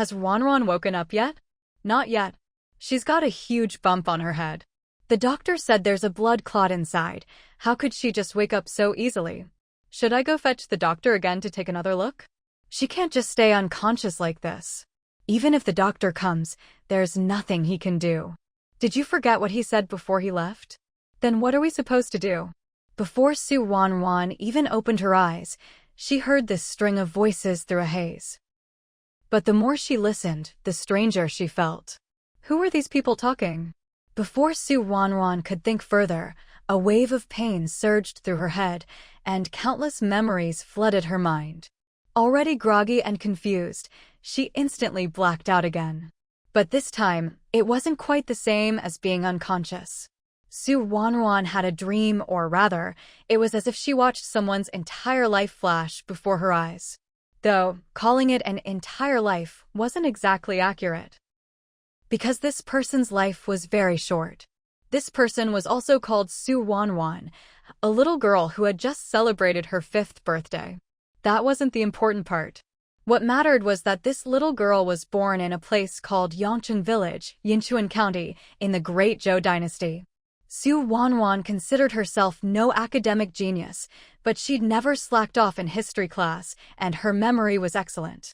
Has Ruanruan woken up yet? Not yet. She's got a huge bump on her head. The doctor said there's a blood clot inside. How could she just wake up so easily? Should I go fetch the doctor again to take another look? She can't just stay unconscious like this. Even if the doctor comes, there's nothing he can do. Did you forget what he said before he left? Then what are we supposed to do? Before Ruanruan even opened her eyes, she heard this string of voices through a haze. But the more she listened, the stranger she felt. Who were these people talking? Before Ruanruan could think further, a wave of pain surged through her head, and countless memories flooded her mind. Already groggy and confused, she instantly blacked out again. But this time, it wasn't quite the same as being unconscious. Ruanruan had a dream, or rather, it was as if she watched someone's entire life flash before her eyes. Though, calling it an entire life wasn't exactly accurate. Because this person's life was very short. This person was also called Ruanruan, a little girl who had just celebrated her 5th birthday. That wasn't the important part. What mattered was that this little girl was born in a place called Yangcheng Village, Yinchuan County, in the Great Zhou Dynasty. Ruanruan considered herself no academic genius, but she'd never slacked off in history class, and her memory was excellent.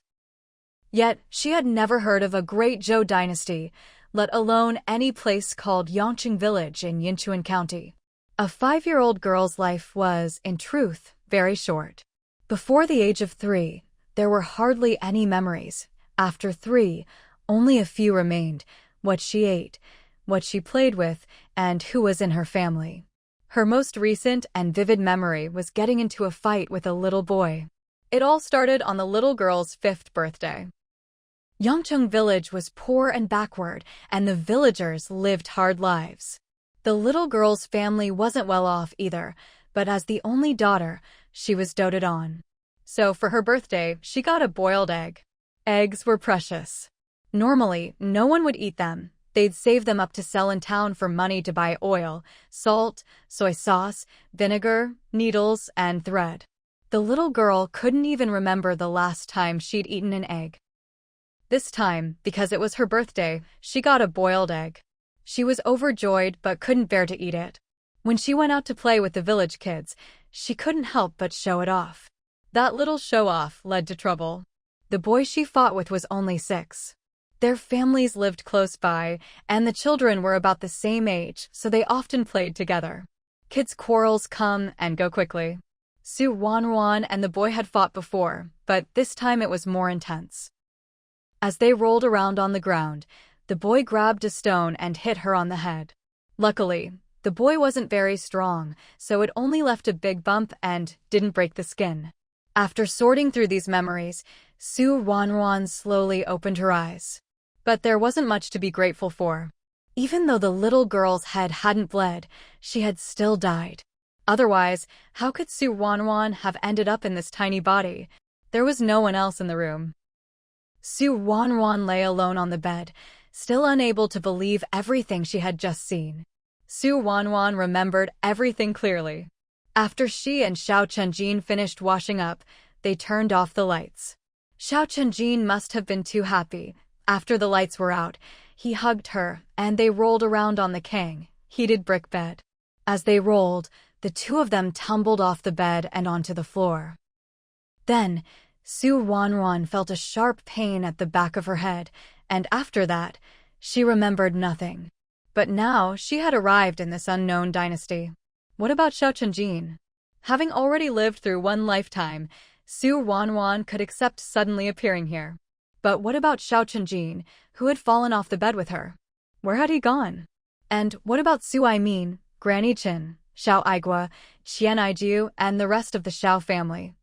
Yet, she had never heard of a Great Zhou Dynasty, let alone any place called Yangcheng Village in Yinchuan County. A 5-year-old girl's life was, in truth, very short. Before the age of 3, there were hardly any memories. After 3, only a few remained: what she ate, what she played with, and who was in her family. Her most recent and vivid memory was getting into a fight with a little boy. It all started on the little girl's 5th birthday. Yangcheng Village was poor and backward, and the villagers lived hard lives. The little girl's family wasn't well off either, but as the only daughter, she was doted on. So for her birthday, she got a boiled egg. Eggs were precious. Normally, no one would eat them. They'd save them up to sell in town for money to buy oil, salt, soy sauce, vinegar, needles, and thread. The little girl couldn't even remember the last time she'd eaten an egg. This time, because it was her birthday, she got a boiled egg. She was overjoyed but couldn't bear to eat it. When she went out to play with the village kids, she couldn't help but show it off. That little show-off led to trouble. The boy she fought with was only 6. Their families lived close by, and the children were about the same age, so they often played together. Kids' quarrels come and go quickly. Ruanruan and the boy had fought before, but this time it was more intense. As they rolled around on the ground, the boy grabbed a stone and hit her on the head. Luckily, the boy wasn't very strong, so it only left a big bump and didn't break the skin. After sorting through these memories, Ruanruan slowly opened her eyes. But there wasn't much to be grateful for. Even though the little girl's head hadn't bled, she had still died. Otherwise, how could Ruanruan have ended up in this tiny body? There was no one else in the room. Ruanruan lay alone on the bed, still unable to believe everything she had just seen. Ruanruan remembered everything clearly. After she and Xiao Chenjin finished washing up, they turned off the lights. Xiao Chenjin must have been too happy. After the lights were out, he hugged her, and they rolled around on the Kang, heated brick bed. As they rolled, the two of them tumbled off the bed and onto the floor. Then, Ruanruan felt a sharp pain at the back of her head, and after that, she remembered nothing. But now she had arrived in this unknown dynasty. What about Xiao Chenjin? Having already lived through one lifetime, Ruanruan could accept suddenly appearing here. But what about Xiao Chenjin, who had fallen off the bed with her? Where had he gone? And what about Su Aimin, Granny Qin, Xiao Aigua, Qian Aijiu, and the rest of the Xiao family?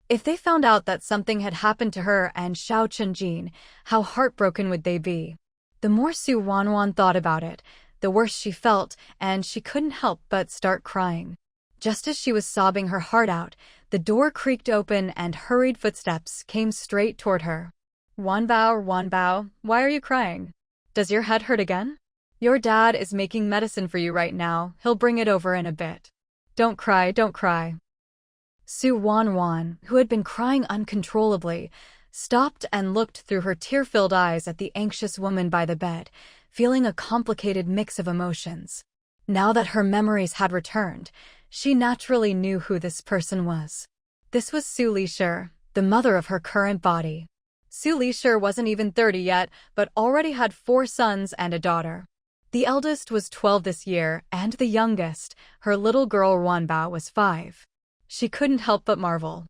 If they found out that something had happened to her and Xiao Chenjin, how heartbroken would they be? The more Ruanruan thought about it, the worse she felt, and she couldn't help but start crying. Just as she was sobbing her heart out, the door creaked open and hurried footsteps came straight toward her. Wanbao, why are you crying? Does your head hurt again? Your dad is making medicine for you right now. He'll bring it over in a bit. Don't cry. Ruanruan, who had been crying uncontrollably, stopped and looked through her tear-filled eyes at the anxious woman by the bed, feeling a complicated mix of emotions. Now that her memories had returned, she naturally knew who this person was. This was Su Lisher, the mother of her current body. Su Lisher wasn't even 30 yet, but already had 4 sons and a daughter. The eldest was 12 this year, and the youngest, her little girl Ruanruan, was 5. She couldn't help but marvel.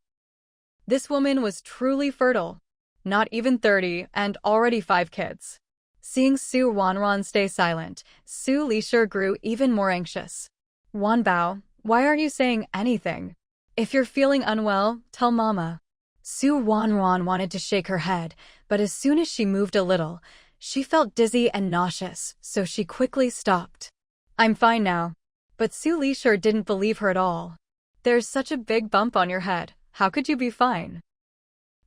This woman was truly fertile. Not even 30, and already 5 kids. Seeing Su Ruanruan stay silent, Su Lisher grew even more anxious. Ruanruan, why aren't you saying anything? If you're feeling unwell, tell Mama. Su Ruanruan wanted to shake her head, but as soon as she moved a little, she felt dizzy and nauseous, so she quickly stopped. I'm fine now. But Su Lisher didn't believe her at all. There's such a big bump on your head. How could you be fine?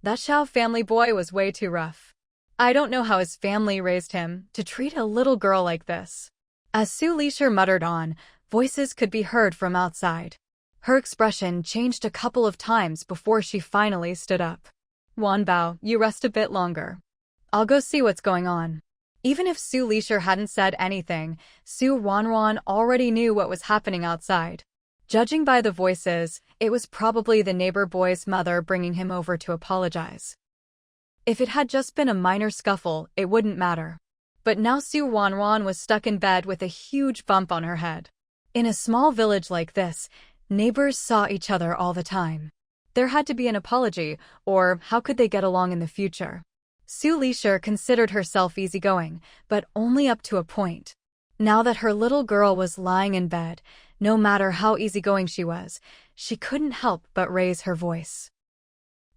That Xiao family boy was way too rough. I don't know how his family raised him to treat a little girl like this. As Su Lisher muttered on, voices could be heard from outside. Her expression changed a couple of times before she finally stood up. Ruanruan, you rest a bit longer. I'll go see what's going on. Even if Su Lisher hadn't said anything, Su Ruanruan already knew what was happening outside. Judging by the voices, it was probably the neighbor boy's mother bringing him over to apologize. If it had just been a minor scuffle, it wouldn't matter. But now Su Ruanruan was stuck in bed with a huge bump on her head. In a small village like this, neighbors saw each other all the time. There had to be an apology, or how could they get along in the future? Su Lisher considered herself easygoing, but only up to a point. Now that her little girl was lying in bed, no matter how easygoing she was, she couldn't help but raise her voice.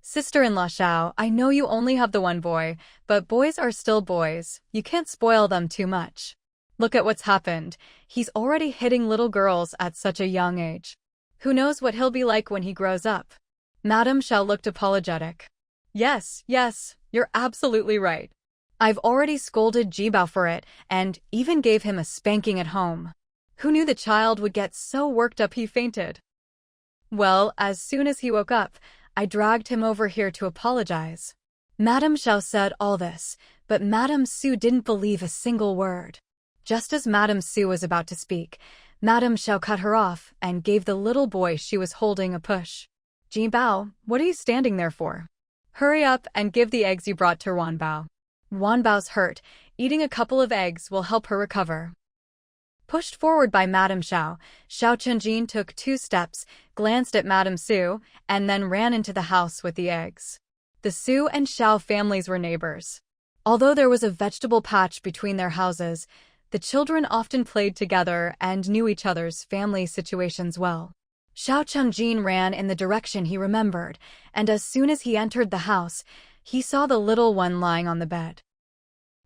Sister-in-law Xiao, I know you only have the one boy, but boys are still boys. You can't spoil them too much. Look at what's happened. He's already hitting little girls at such a young age. Who knows what he'll be like when he grows up? Madame Xiao looked apologetic. Yes, you're absolutely right. I've already scolded Jibao for it, and even gave him a spanking at home. Who knew the child would get so worked up he fainted? Well, as soon as he woke up, I dragged him over here to apologize. Madame Xiao said all this, but Madame Su didn't believe a single word. Just as Madame Su was about to speak, Madame Xiao cut her off and gave the little boy she was holding a push. Jibao, what are you standing there for? Hurry up and give the eggs you brought to Ruanruan. Ruanbao's hurt. Eating a couple of eggs will help her recover. Pushed forward by Madame Xiao, Xiao Chenjin took 2 steps, glanced at Madame Su, and then ran into the house with the eggs. The Su and Xiao families were neighbors. Although there was a vegetable patch between their houses, the children often played together and knew each other's family situations well. Xiao Chenjin ran in the direction he remembered, and as soon as he entered the house, he saw the little one lying on the bed.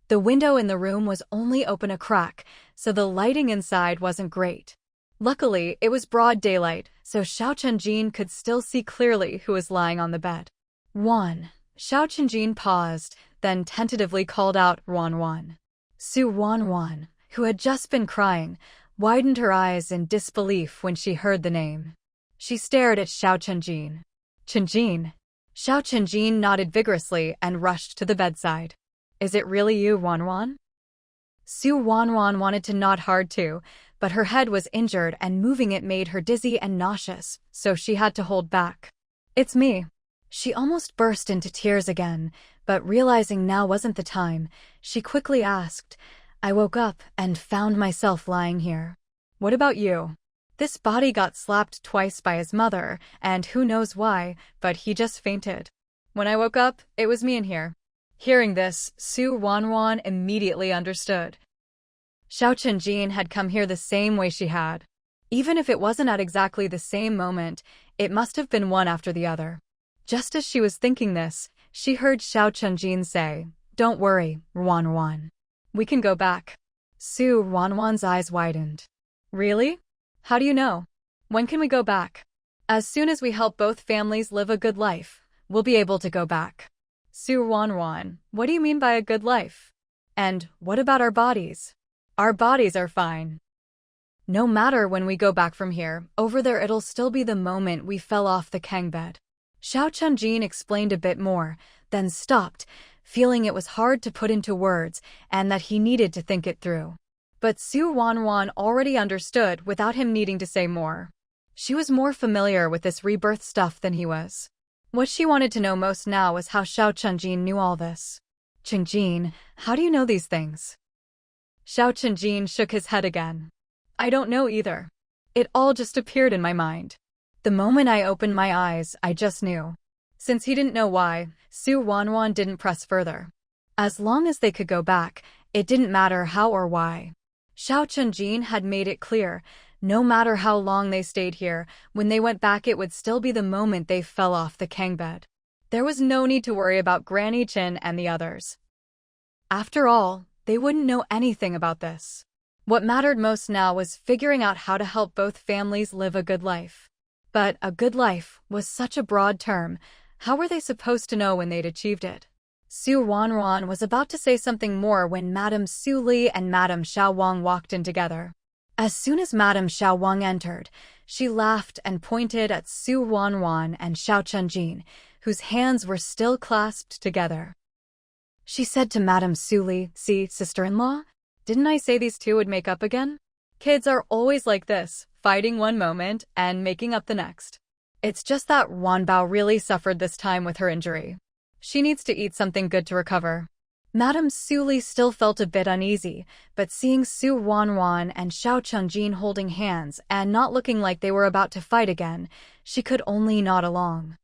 The window in the room was only open a crack, so the lighting inside wasn't great. Luckily, it was broad daylight, so Xiao Chenjin could still see clearly who was lying on the bed. Xiao Chenjin paused, then tentatively called out Ruanruan. Su Ruanruan, who had just been crying, widened her eyes in disbelief when she heard the name. She stared at Xiao Chenjin. Chenjin. Xiao Chenjin nodded vigorously and rushed to the bedside. Is it really you, Ruanruan? Su Ruanruan wanted to nod hard too, but her head was injured and moving it made her dizzy and nauseous, so she had to hold back. It's me. She almost burst into tears again, but realizing now wasn't the time, she quickly asked, I woke up and found myself lying here. What about you? This body got slapped twice by his mother, and who knows why, but he just fainted. When I woke up, it was me in here. Hearing this, Su Ruanruan immediately understood. Xiao Chenjin had come here the same way she had. Even if it wasn't at exactly the same moment, it must have been one after the other. Just as she was thinking this, she heard Xiao Chenjin say, Don't worry, Ruanruan. We can go back. Su Ruanruan's eyes widened. Really? How do you know? When can we go back? As soon as we help both families live a good life, we'll be able to go back. Su Ruanruan, what do you mean by a good life? And what about our bodies? Our bodies are fine. No matter when we go back from here, over there it'll still be the moment we fell off the Kang bed. Xiao Chenjin explained a bit more, then stopped, feeling it was hard to put into words and that he needed to think it through. But Ruanruan already understood without him needing to say more. She was more familiar with this rebirth stuff than he was. What she wanted to know most now was how Xiao Chenjin knew all this. "Chenjin, how do you know these things?" Xiao Chenjin shook his head again. "I don't know either. It all just appeared in my mind. The moment I opened my eyes, I just knew." Since he didn't know why, Ruanruan didn't press further. As long as they could go back, it didn't matter how or why. Xiao Chenjin had made it clear, no matter how long they stayed here, when they went back it would still be the moment they fell off the kangbed. There was no need to worry about Granny Chin and the others. After all, they wouldn't know anything about this. What mattered most now was figuring out how to help both families live a good life. But a good life was such a broad term. How were they supposed to know when they'd achieved it? Ruanruan was about to say something more when Madame Su Li and Madame Xiao Wang walked in together. As soon as Madame Xiao Wang entered, she laughed and pointed at Ruanruan and Xiao Chenjin, whose hands were still clasped together. She said to Madame Su Li, "See, sister-in-law? Didn't I say these two would make up again? Kids are always like this, fighting one moment and making up the next. It's just that Wanbao really suffered this time with her injury. She needs to eat something good to recover." Madame Su Li still felt a bit uneasy, but seeing Ruanruan and Xiao Chenjin holding hands and not looking like they were about to fight again, she could only nod along.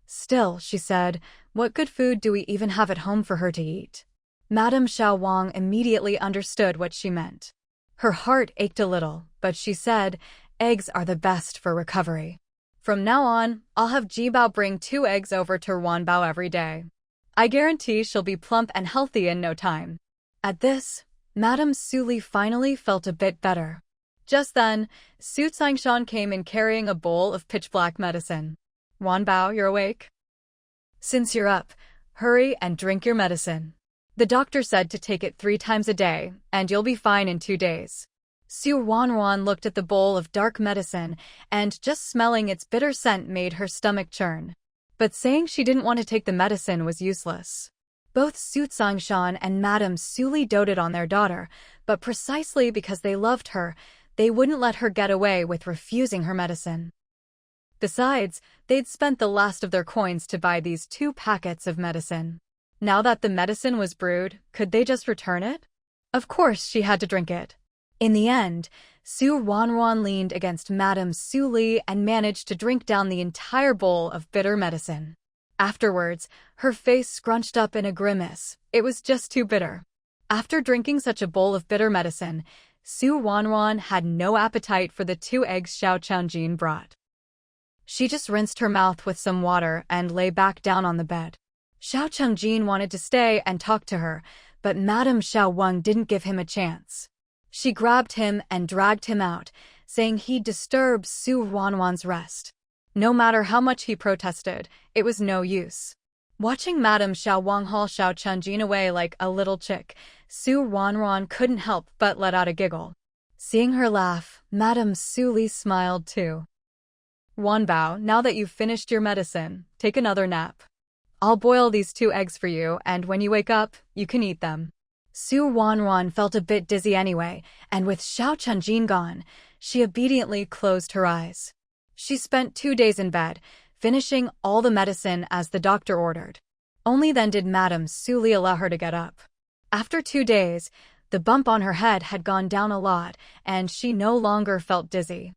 "Still," she said, "what good food do we even have at home for her to eat?" Madame Xiao Wang immediately understood what she meant. Her heart ached a little, but she said, "Eggs are the best for recovery. From now on, I'll have Jibao bring 2 eggs over to Wanbao every day. I guarantee she'll be plump and healthy in no time." At this, Madame Su Li finally felt a bit better. Just then, Su Tsingshan came in carrying a bowl of pitch-black medicine. "Wanbao, you're awake? Since you're up, hurry and drink your medicine. The doctor said to take it 3 times a day, and you'll be fine in 2 days." Ruanruan looked at the bowl of dark medicine, and just smelling its bitter scent made her stomach churn. But saying she didn't want to take the medicine was useless. Both Su Tsingshan and Madame Su Li doted on their daughter, but precisely because they loved her, they wouldn't let her get away with refusing her medicine. Besides, they'd spent the last of their coins to buy these 2 packets of medicine. Now that the medicine was brewed, could they just return it? Of course she had to drink it. In the end, Ruanruan leaned against Madame Su Li and managed to drink down the entire bowl of bitter medicine. Afterwards, her face scrunched up in a grimace. It was just too bitter. After drinking such a bowl of bitter medicine, Ruanruan had no appetite for the 2 eggs Xiao Chenjin brought. She just rinsed her mouth with some water and lay back down on the bed. Xiao Chenjin wanted to stay and talk to her, but Madame Xiao Wang didn't give him a chance. She grabbed him and dragged him out, saying he'd disturb Ruanruan's rest. No matter how much he protested, it was no use. Watching Madame Xiao Wang haul Xiao Chenjin away like a little chick, Ruanruan couldn't help but let out a giggle. Seeing her laugh, Madame Su Li smiled too. "Wanbao, now that you've finished your medicine, take another nap. I'll boil these 2 eggs for you, and when you wake up, you can eat them." Ruanruan felt a bit dizzy anyway, and with Xiao Chenjin gone, she obediently closed her eyes. She spent 2 days in bed, finishing all the medicine as the doctor ordered. Only then did Madame Su Li allow her to get up. After 2 days, the bump on her head had gone down a lot, and she no longer felt dizzy.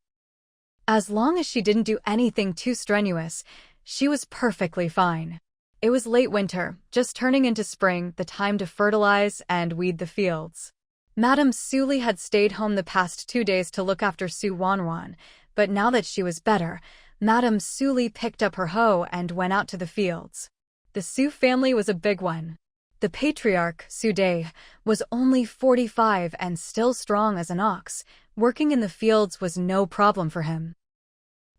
As long as she didn't do anything too strenuous, she was perfectly fine. It was late winter, just turning into spring, the time to fertilize and weed the fields. Madame Su Li had stayed home the past 2 days to look after Ruanruan, but now that she was better, Madame Su Li picked up her hoe and went out to the fields. The Su family was a big one. The patriarch, Su Dai, was only 45 and still strong as an ox. Working in the fields was no problem for him.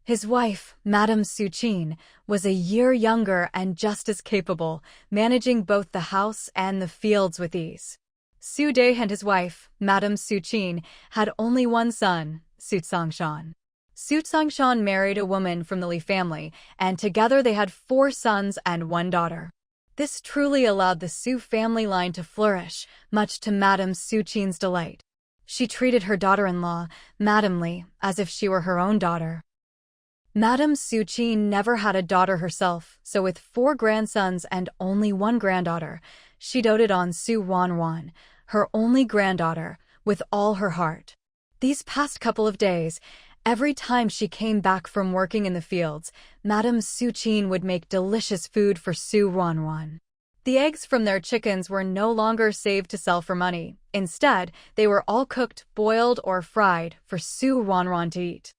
His wife, Madame Su Qin, was a year younger and just as capable, managing both the house and the fields with ease. Su Dai and his wife, Madame Su Qin, had only one son, Su Tsingshan. Su Tsingshan married a woman from the Li family, and together they had 4 sons and 1 daughter. This truly allowed the Su family line to flourish, much to Madame Su Qin's delight. She treated her daughter-in-law, Madame Li, as if she were her own daughter. Madame Su Qin never had a daughter herself, so with 4 grandsons and only 1 granddaughter, she doted on Su Ruanruan, her only granddaughter, with all her heart. These past couple of days, every time she came back from working in the fields, Madame Su Qin would make delicious food for Su Ruanruan. The eggs from their chickens were no longer saved to sell for money. Instead, they were all cooked, boiled, or fried for Su Ruanruan to eat.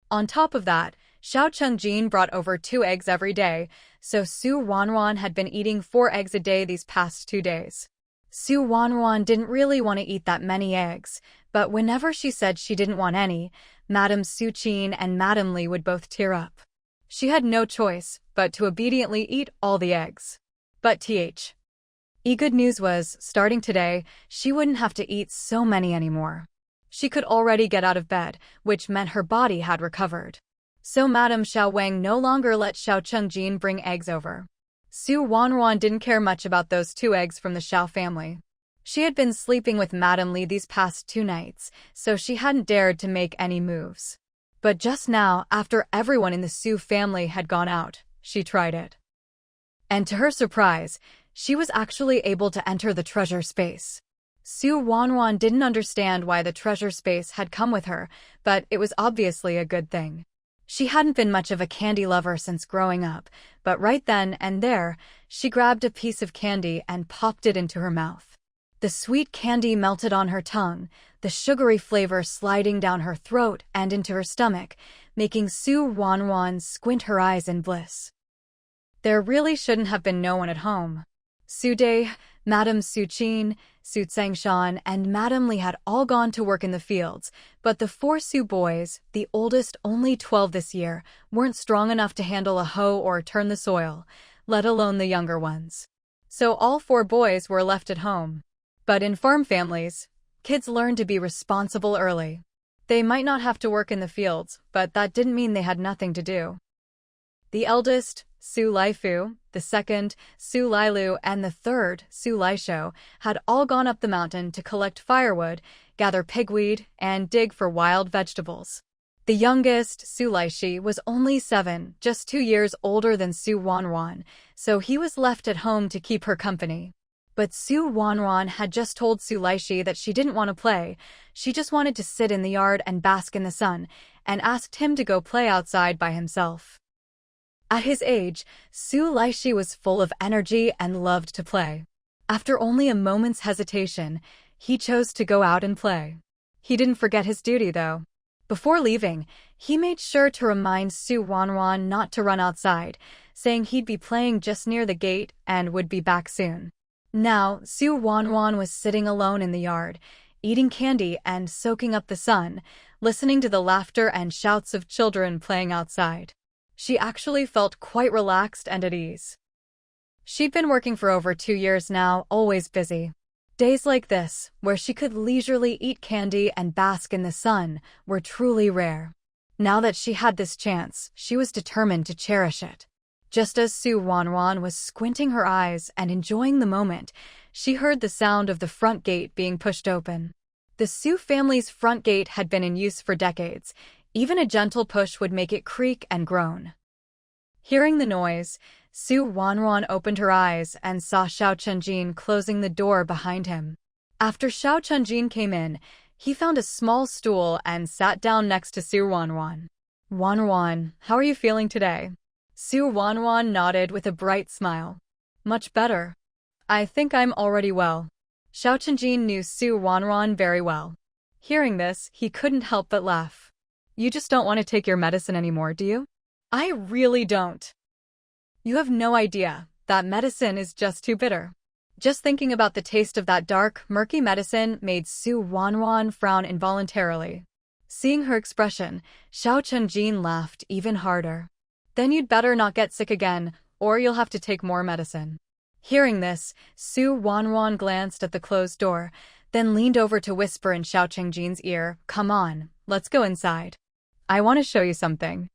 On top of that, Xiao Chengjin brought over 2 eggs every day, so Su Ruanruan had been eating 4 eggs a day these past 2 days. Su Ruanruan didn't really want to eat that many eggs, but whenever she said she didn't want any, Madame Su Qin and Madame Li would both tear up. She had no choice but to obediently eat all the eggs. But good news was, starting today, she wouldn't have to eat so many anymore. She could already get out of bed, which meant her body had recovered. So Madame Xiao Wang no longer let Xiao Chengjin bring eggs over. Su Ruanruan didn't care much about those 2 eggs from the Xiao family. She had been sleeping with Madame Li these past 2 nights, so she hadn't dared to make any moves. But just now, after everyone in the Su family had gone out, she tried it. And to her surprise, she was actually able to enter the treasure space. Su Ruanruan didn't understand why the treasure space had come with her, but it was obviously a good thing. She hadn't been much of a candy lover since growing up, but right then and there, she grabbed a piece of candy and popped it into her mouth. The sweet candy melted on her tongue, the sugary flavor sliding down her throat and into her stomach, making Su Ruanruan squint her eyes in bliss. There really shouldn't have been no one at home. Su Dai, Madame Su Qin, Su Tsangshan, and Madame Li had all gone to work in the fields, but the 4 Su boys, the oldest only 12 this year, weren't strong enough to handle a hoe or turn the soil, let alone the younger ones. So all 4 boys were left at home. But in farm families, kids learn to be responsible early. They might not have to work in the fields, but that didn't mean they had nothing to do. The eldest, Su Laifu, the second, Su Lailu, and the third, Su Laishou, had all gone up the mountain to collect firewood, gather pigweed, and dig for wild vegetables. The youngest, Su Laishi, was only 7, just 2 years older than Su Ruanruan, so he was left at home to keep her company. But Su Ruanruan had just told Su Laishi that she didn't want to play, she just wanted to sit in the yard and bask in the sun, and asked him to go play outside by himself. At his age, Su Laishi was full of energy and loved to play. After only a moment's hesitation, he chose to go out and play. He didn't forget his duty, though. Before leaving, he made sure to remind Su Ruanruan not to run outside, saying he'd be playing just near the gate and would be back soon. Now, Su Ruanruan was sitting alone in the yard, eating candy and soaking up the sun, listening to the laughter and shouts of children playing outside. She actually felt quite relaxed and at ease. She'd been working for over 2 years now, always busy. Days like this, where she could leisurely eat candy and bask in the sun, were truly rare. Now that she had this chance, she was determined to cherish it. Just as Su Ruanruan was squinting her eyes and enjoying the moment, she heard the sound of the front gate being pushed open. The Su family's front gate had been in use for decades. Even a gentle push would make it creak and groan. Hearing the noise, Su Ruanruan opened her eyes and saw Xiao Chengjin closing the door behind him. After Xiao Chengjin came in, he found a small stool and sat down next to Su Ruanruan. "Ruanruan, how are you feeling today?" Su Ruanruan nodded with a bright smile. "Much better. I think I'm already well." Xiao Chengjin knew Su Ruanruan very well. Hearing this, he couldn't help but laugh. "You just don't want to take your medicine anymore, do you?" "I really don't. You have no idea. That medicine is just too bitter." Just thinking about the taste of that dark, murky medicine made Su Ruanruan frown involuntarily. Seeing her expression, Xiao Chengjin laughed even harder. "Then you'd better not get sick again, or you'll have to take more medicine." Hearing this, Su Ruanruan glanced at the closed door, then leaned over to whisper in Xiao Chengjin's ear, "Come on, let's go inside. I want to show you something."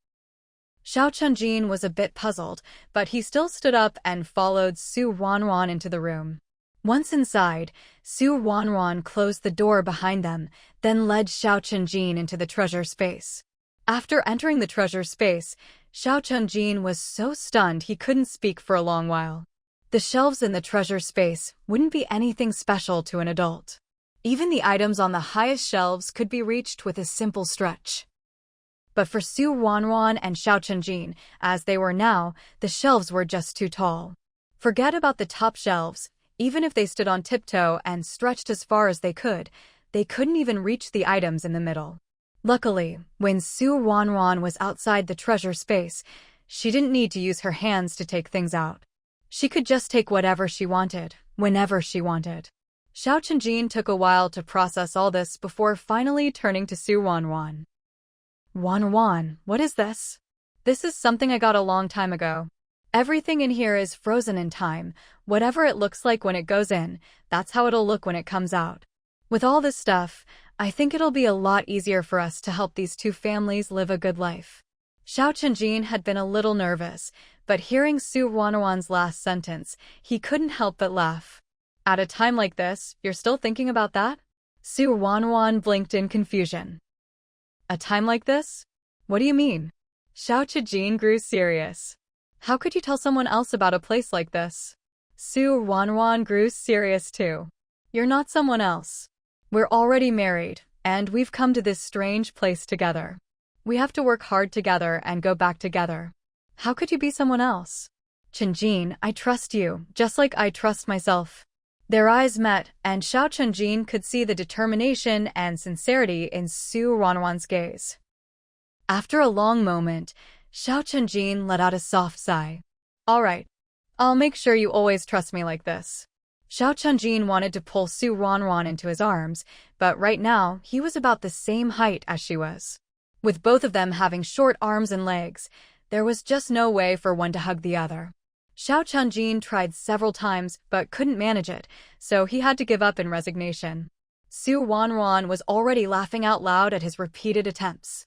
Xiao Chunjin was a bit puzzled, but he still stood up and followed Su Ruanruan into the room. Once inside, Su Ruanruan closed the door behind them, then led Xiao Chunjin into the treasure space. After entering the treasure space, Xiao Chunjin was so stunned he couldn't speak for a long while. The shelves in the treasure space wouldn't be anything special to an adult. Even the items on the highest shelves could be reached with a simple stretch. But for Su Ruanruan and Xiao Chunjin, as they were now, the shelves were just too tall. Forget about the top shelves. Even if they stood on tiptoe and stretched as far as they couldn't even reach the items in the middle. Luckily, when Su Ruanruan was outside the treasure space, she didn't need to use her hands to take things out. She could just take whatever she wanted, whenever she wanted. Xiao Chunjin took a while to process all this before finally turning to Su Ruanruan. Ruanruan, what is this? This is something I got a long time ago. Everything in here is frozen in time. Whatever it looks like when it goes in, that's how it'll look when it comes out. With all this stuff, I think it'll be a lot easier for us to help these two families live a good life. Xiao Chunjin had been a little nervous, but hearing Su Ruanruan's last sentence, he couldn't help but laugh. At a time like this, you're still thinking about that? Su Ruanruan blinked in confusion. A time like this? What do you mean? Xiao Chunjin grew serious. How could you tell someone else about a place like this? Su Ruanruan grew serious too. You're not someone else. We're already married, and we've come to this strange place together. We have to work hard together and go back together. How could you be someone else? Chunjin, I trust you, just like I trust myself. Their eyes met, and Xiao Chunjin could see the determination and sincerity in Su Ruanruan's gaze. After a long moment, Xiao Chunjin let out a soft sigh. All right. I'll make sure you always trust me like this. Xiao Chunjin wanted to pull Su Ruanruan into his arms, but right now he was about the same height as she was. With both of them having short arms and legs, there was just no way for one to hug the other. Xiao Chunjin tried several times but couldn't manage it, so he had to give up in resignation. Su Ruanruan was already laughing out loud at his repeated attempts.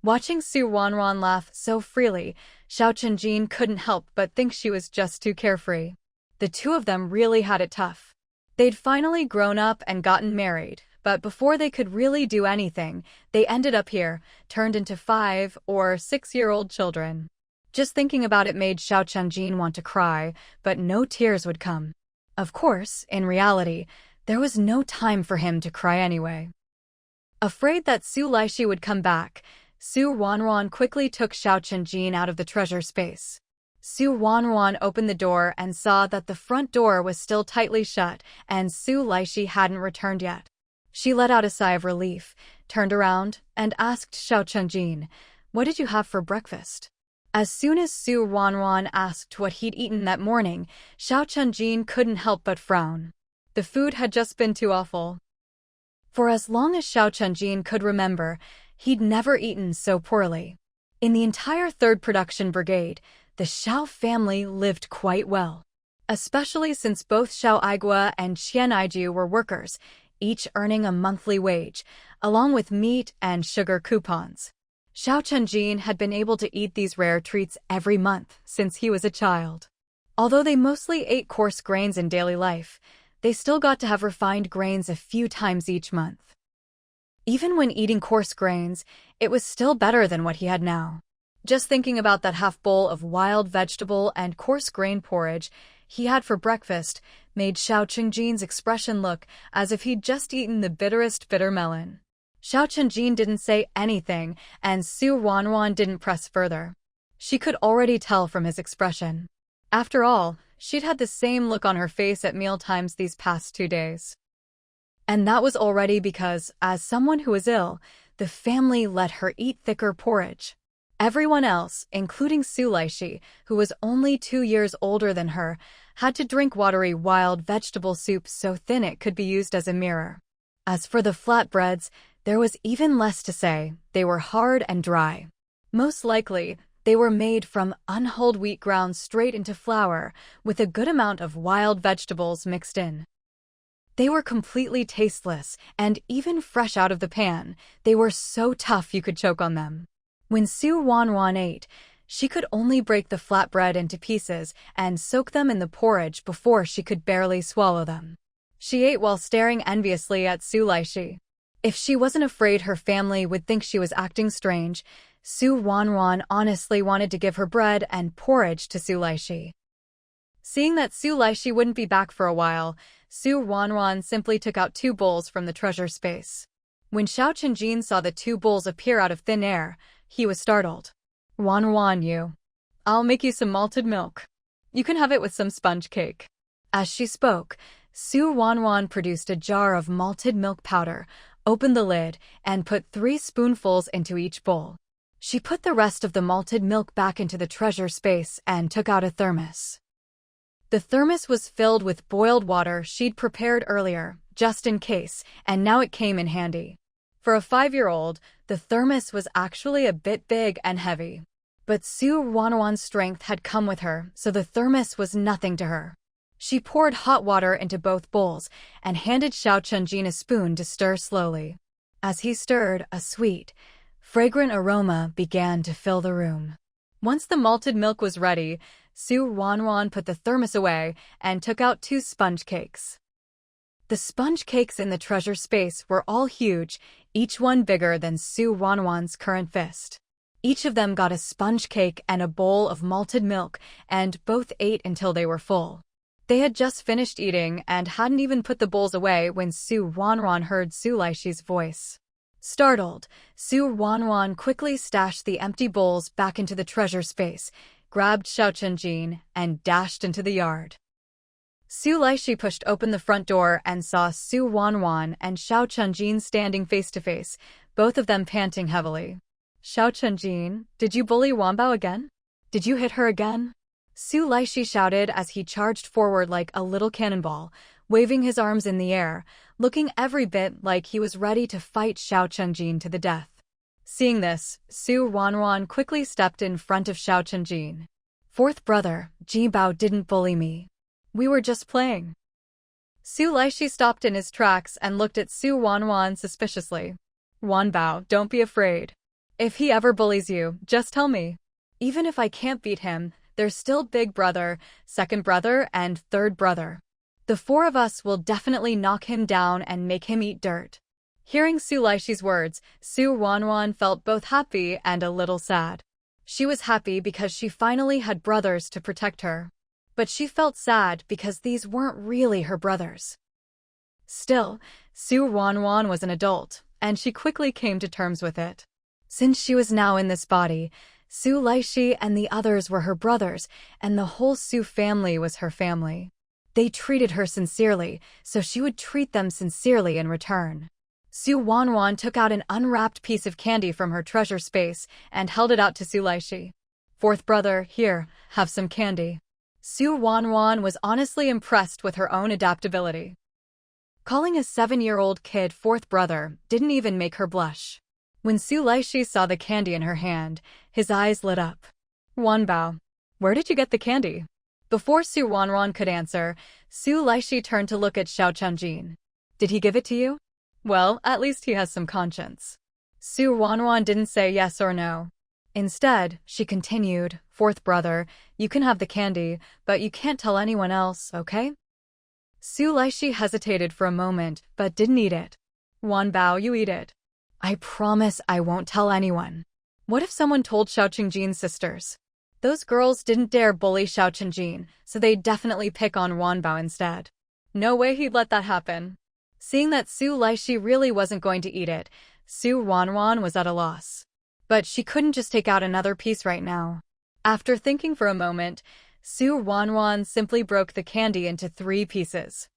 Watching Su Ruanruan laugh so freely, Xiao Chunjin couldn't help but think she was just too carefree. The two of them really had it tough. They'd finally grown up and gotten married, but before they could really do anything, they ended up here, turned into 5- or 6-year-old children. Just thinking about it made Xiao Chunjin want to cry, but no tears would come. Of course, in reality, there was no time for him to cry anyway. Afraid that Su Laishi would come back, Su Ruanruan quickly took Xiao Chunjin out of the treasure space. Su Ruanruan opened the door and saw that the front door was still tightly shut and Su Laishi hadn't returned yet. She let out a sigh of relief, turned around, and asked Xiao Chunjin, "What did you have for breakfast?" As soon as Su Ruanruan asked what he'd eaten that morning, Xiao Chunjin couldn't help but frown. The food had just been too awful. For as long as Xiao Chunjin could remember, he'd never eaten so poorly. In the entire 3rd Production Brigade, the Xiao family lived quite well. Especially since both Xiao Aigua and Qian Aiju were workers, each earning a monthly wage, along with meat and sugar coupons. Xiao Chunjin had been able to eat these rare treats every month since he was a child. Although they mostly ate coarse grains in daily life, they still got to have refined grains a few times each month. Even when eating coarse grains, it was still better than what he had now. Just thinking about that half bowl of wild vegetable and coarse grain porridge he had for breakfast made Xiao Chunjin's expression look as if he'd just eaten the bitterest bitter melon. Xiao Chunjin didn't say anything, and Su Ruanruan didn't press further. She could already tell from his expression. After all, she'd had the same look on her face at mealtimes these past 2 days. And that was already because, as someone who was ill, the family let her eat thicker porridge. Everyone else, including Su Laishi, who was only 2 years older than her, had to drink watery wild vegetable soup so thin it could be used as a mirror. As for the flatbreads, there was even less to say. They were hard and dry. Most likely, they were made from unhulled wheat ground straight into flour, with a good amount of wild vegetables mixed in. They were completely tasteless, and even fresh out of the pan, they were so tough you could choke on them. When Su Ruanruan ate, she could only break the flatbread into pieces and soak them in the porridge before she could barely swallow them. She ate while staring enviously at Su Laishi. If she wasn't afraid her family would think she was acting strange, Su Ruanruan honestly wanted to give her bread and porridge to Su Laishi. Seeing that Su Laishi wouldn't be back for a while, Su Ruanruan simply took out 2 bowls from the treasure space. When Xiao Chenjin saw the 2 bowls appear out of thin air, he was startled. Ruanruan, I'll make you some malted milk. You can have it with some sponge cake. As she spoke, Su Ruanruan produced a jar of malted milk powder, opened the lid, and put 3 spoonfuls into each bowl. She put the rest of the malted milk back into the treasure space and took out a thermos. The thermos was filled with boiled water she'd prepared earlier, just in case, and now it came in handy. For a 5-year-old, the thermos was actually a bit big and heavy. But Su Ruanruan's strength had come with her, so the thermos was nothing to her. She poured hot water into both bowls and handed Xiao Chenjin a spoon to stir slowly. As he stirred, a sweet, fragrant aroma began to fill the room. Once the malted milk was ready, Su Ruanruan put the thermos away and took out 2 sponge cakes. The sponge cakes in the treasure space were all huge, each one bigger than Su Ruanruan's current fist. Each of them got a sponge cake and a bowl of malted milk, and both ate until they were full. They had just finished eating and hadn't even put the bowls away when Su Ruanruan heard Su Laishi's voice. Startled, Su Ruanruan quickly stashed the empty bowls back into the treasure space, grabbed Xiao Chenjin, and dashed into the yard. Su Laishi pushed open the front door and saw Su Ruanruan and Xiao Chenjin standing face to face, both of them panting heavily. Xiao Chenjin, did you bully Wanbao again? Did you hit her again? Su Laishi shouted as he charged forward like a little cannonball, waving his arms in the air, looking every bit like he was ready to fight Xiao Chenjin to the death. Seeing this, Su Ruanruan quickly stepped in front of Xiao Chenjin. Fourth brother, Jinbao didn't bully me. We were just playing. Su Laishi stopped in his tracks and looked at Su Ruanruan suspiciously. Wanbao, don't be afraid. If he ever bullies you, just tell me. Even if I can't beat him, there's still big brother, second brother, and third brother. The 4 of us will definitely knock him down and make him eat dirt. Hearing Su Laishi's words, Su Ruanruan felt both happy and a little sad. She was happy because she finally had brothers to protect her. But she felt sad because these weren't really her brothers. Still, Su Ruanruan was an adult, and she quickly came to terms with it. Since she was now in this body, Su Laishi and the others were her brothers, and the whole Su family was her family. They treated her sincerely, so she would treat them sincerely in return. Su Ruanruan took out an unwrapped piece of candy from her treasure space and held it out to Su Laishi. Fourth brother, here, have some candy. Su Ruanruan was honestly impressed with her own adaptability. Calling a 7-year-old kid fourth brother didn't even make her blush. When Su Laishi saw the candy in her hand, his eyes lit up. Wanbao, where did you get the candy? Before Su Ruanruan could answer, Su Laishi turned to look at Xiao Chenjin. Did he give it to you? Well, at least he has some conscience. Su Ruanruan didn't say yes or no. Instead, she continued, fourth brother, you can have the candy, but you can't tell anyone else, okay? Su Laishi hesitated for a moment, but didn't eat it. Wanbao, you eat it. I promise I won't tell anyone. What if someone told Xiao Chenjin's sisters? Those girls didn't dare bully Xiao Chenjin, so they'd definitely pick on Wanbao instead. No way he'd let that happen. Seeing that Su Laishi really wasn't going to eat it, Su Ruanruan was at a loss. But she couldn't just take out another piece right now. After thinking for a moment, Su Ruanruan simply broke the candy into 3 pieces.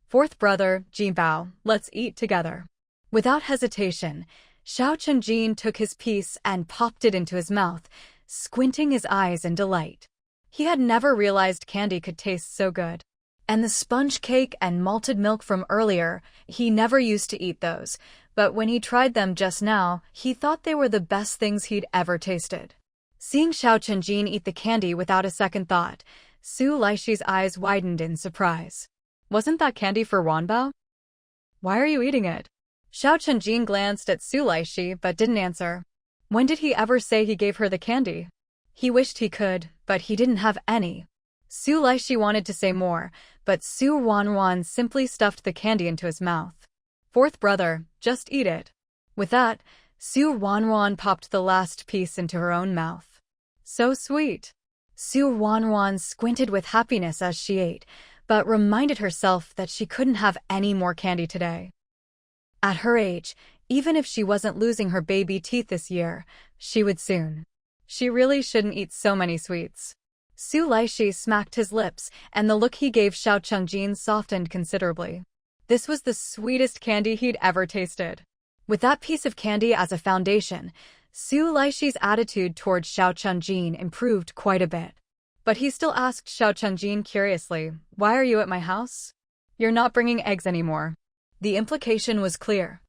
Fourth brother, Jinbao, let's eat together. Without hesitation, Xiao Chenjin took his piece and popped it into his mouth, squinting his eyes in delight. He had never realized candy could taste so good. And the sponge cake and malted milk from earlier, he never used to eat those, but when he tried them just now, he thought they were the best things he'd ever tasted. Seeing Xiao Chenjin eat the candy without a second thought, Su Laishi's eyes widened in surprise. Wasn't that candy for Wanbao? Why are you eating it? Xiao Chenjin glanced at Su Laishi but didn't answer. When did he ever say he gave her the candy? He wished he could, but he didn't have any. Su Laishi wanted to say more, but Su Ruanruan simply stuffed the candy into his mouth. Fourth brother, just eat it. With that, Su Ruanruan popped the last piece into her own mouth. So sweet. Su Ruanruan squinted with happiness as she ate, but reminded herself that she couldn't have any more candy today. At her age, even if she wasn't losing her baby teeth this year, she would soon. She really shouldn't eat so many sweets. Su Laishi smacked his lips, and the look he gave Xiao Chengjin softened considerably. This was the sweetest candy he'd ever tasted. With that piece of candy as a foundation, Su Laishi's attitude towards Xiao Chengjin improved quite a bit. But he still asked Xiao Chengjin curiously, "Why are you at my house? You're not bringing eggs anymore." The implication was clear.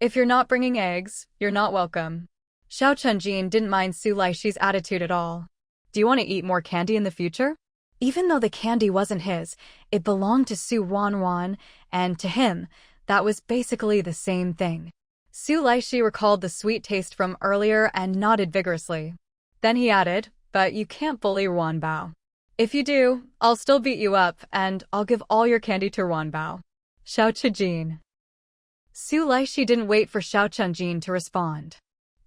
If you're not bringing eggs, you're not welcome. Xiao Chengjin didn't mind Su Laishi's attitude at all. Do you want to eat more candy in the future? Even though the candy wasn't his, it belonged to Su Ruanruan, and to him, that was basically the same thing. Su Laishi recalled the sweet taste from earlier and nodded vigorously. Then he added, "But you can't bully Ruanbao. If you do, I'll still beat you up, and I'll give all your candy to Ruanbao." Xiao Chengjin. Su Laishi didn't wait for Xiao Chengjin to respond.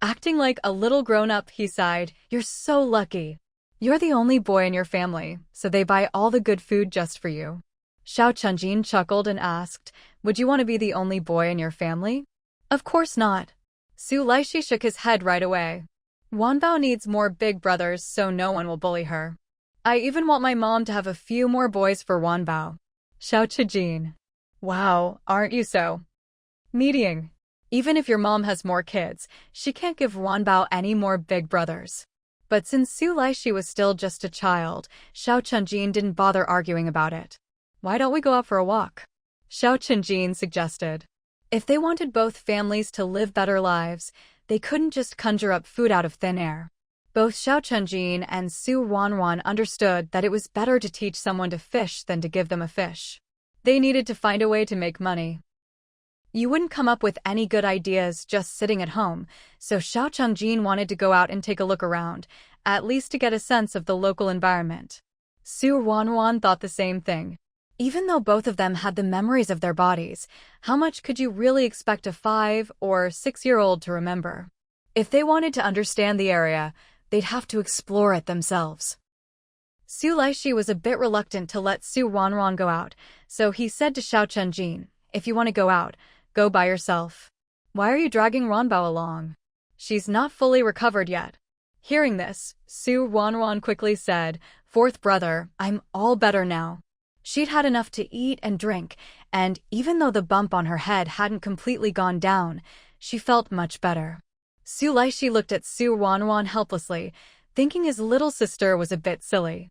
Acting like a little grown-up, he sighed, "You're so lucky. You're the only boy in your family, so they buy all the good food just for you." Xiao Chengjin chuckled and asked, "Would you want to be the only boy in your family?" "Of course not." Su Laishi shook his head right away. "Ruanbao needs more big brothers so no one will bully her. I even want my mom to have a few more boys for Ruanbao." Xiao Chengjin. "Wow, aren't you so meeting? Even if your mom has more kids, she can't give Ruanbao any more big brothers." But since Su Laishi was still just a child, Xiao Chengjin didn't bother arguing about it. "Why don't we go out for a walk?" Xiao Chengjin suggested. If they wanted both families to live better lives, they couldn't just conjure up food out of thin air. Both Xiao Chengjin and Su Ruanruan understood that it was better to teach someone to fish than to give them a fish. They needed to find a way to make money. You wouldn't come up with any good ideas just sitting at home, so Xiao Chengjin wanted to go out and take a look around, at least to get a sense of the local environment. Su Ruanruan thought the same thing. Even though both of them had the memories of their bodies, how much could you really expect a 5- or 6-year-old to remember? If they wanted to understand the area, they'd have to explore it themselves. Su Laishi was a bit reluctant to let Su Ruanruan go out, so he said to Xiao Chengjin, "If you want to go out, go by yourself. Why are you dragging Ruanbao along? She's not fully recovered yet." Hearing this, Su Ruanruan quickly said, "Fourth brother, I'm all better now." She'd had enough to eat and drink, and even though the bump on her head hadn't completely gone down, she felt much better. Su Laishi looked at Su Ruanruan helplessly, thinking his little sister was a bit silly.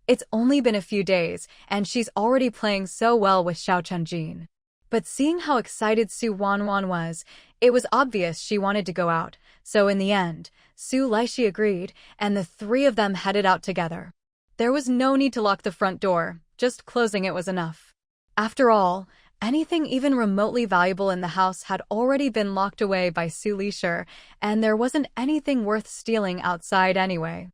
It's only been a few days, and she's already playing so well with Xiao Chengjin. But seeing how excited Su Ruanruan was, it was obvious she wanted to go out, so in the end, Su Laishi agreed, and the three of them headed out together. There was no need to lock the front door, just closing it was enough. After all, anything even remotely valuable in the house had already been locked away by Su Laishi, and there wasn't anything worth stealing outside anyway.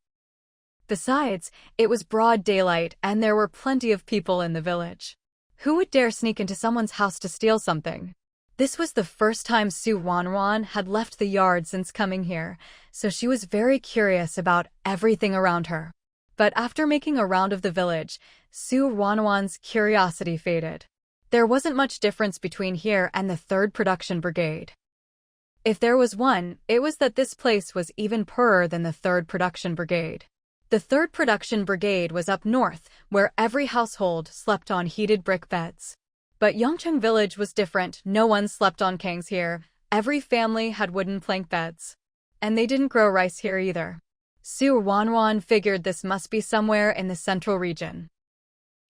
Besides, it was broad daylight and there were plenty of people in the village. Who would dare sneak into someone's house to steal something? This was the first time Su Ruanruan had left the yard since coming here, so she was very curious about everything around her. But after making a round of the village, Su Ruanruan's curiosity faded. There wasn't much difference between here and the 3rd Production Brigade. If there was one, it was that this place was even poorer than the 3rd Production Brigade. The 3rd Production Brigade was up north, where every household slept on heated brick beds. But Yongcheng Village was different. No one slept on kangs here. Every family had wooden plank beds. And they didn't grow rice here either. Su Ruanruan figured this must be somewhere in the central region.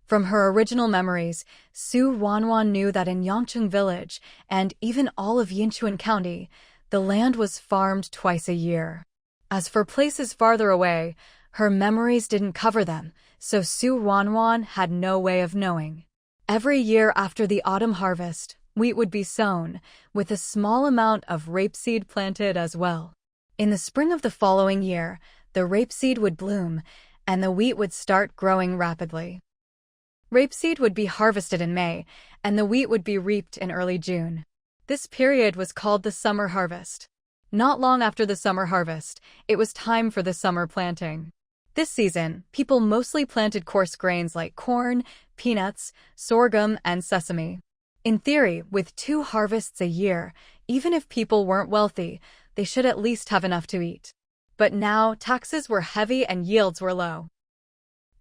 From her original memories, Su Ruanruan knew that in Yongcheng Village, and even all of Yinchuan County, the land was farmed twice a year. As for places farther away, her memories didn't cover them, so Su Ruanruan had no way of knowing. Every year after the autumn harvest, wheat would be sown, with a small amount of rapeseed planted as well. In the spring of the following year, the rapeseed would bloom, and the wheat would start growing rapidly. Rapeseed would be harvested in May, and the wheat would be reaped in early June. This period was called the summer harvest. Not long after the summer harvest, it was time for the summer planting. This season, people mostly planted coarse grains like corn, peanuts, sorghum, and sesame. In theory, with 2 harvests a year, even if people weren't wealthy, they should at least have enough to eat. But now, taxes were heavy and yields were low.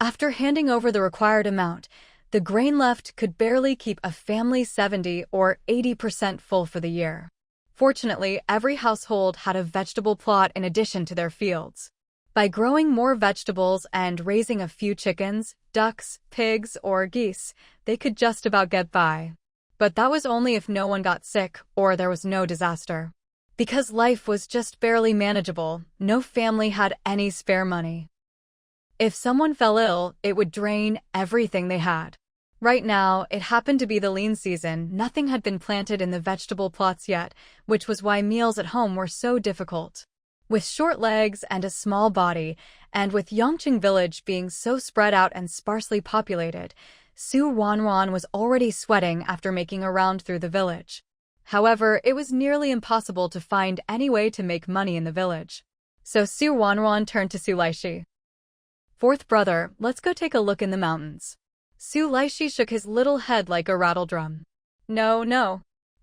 After handing over the required amount, the grain left could barely keep a family 70 or 80% full for the year. Fortunately, every household had a vegetable plot in addition to their fields. By growing more vegetables and raising a few chickens, ducks, pigs, or geese, they could just about get by. But that was only if no one got sick or there was no disaster. Because life was just barely manageable, no family had any spare money. If someone fell ill, it would drain everything they had. Right now, it happened to be the lean season. Nothing had been planted in the vegetable plots yet, which was why meals at home were so difficult. With short legs and a small body, and with Yongqing village being so spread out and sparsely populated, Ruanruan was already sweating after making a round through the village. However, it was nearly impossible to find any way to make money in the village. So Ruanruan turned to Sulaishi. "Fourth brother, let's go take a look in the mountains." Sulaishi shook his little head like a rattledrum. No.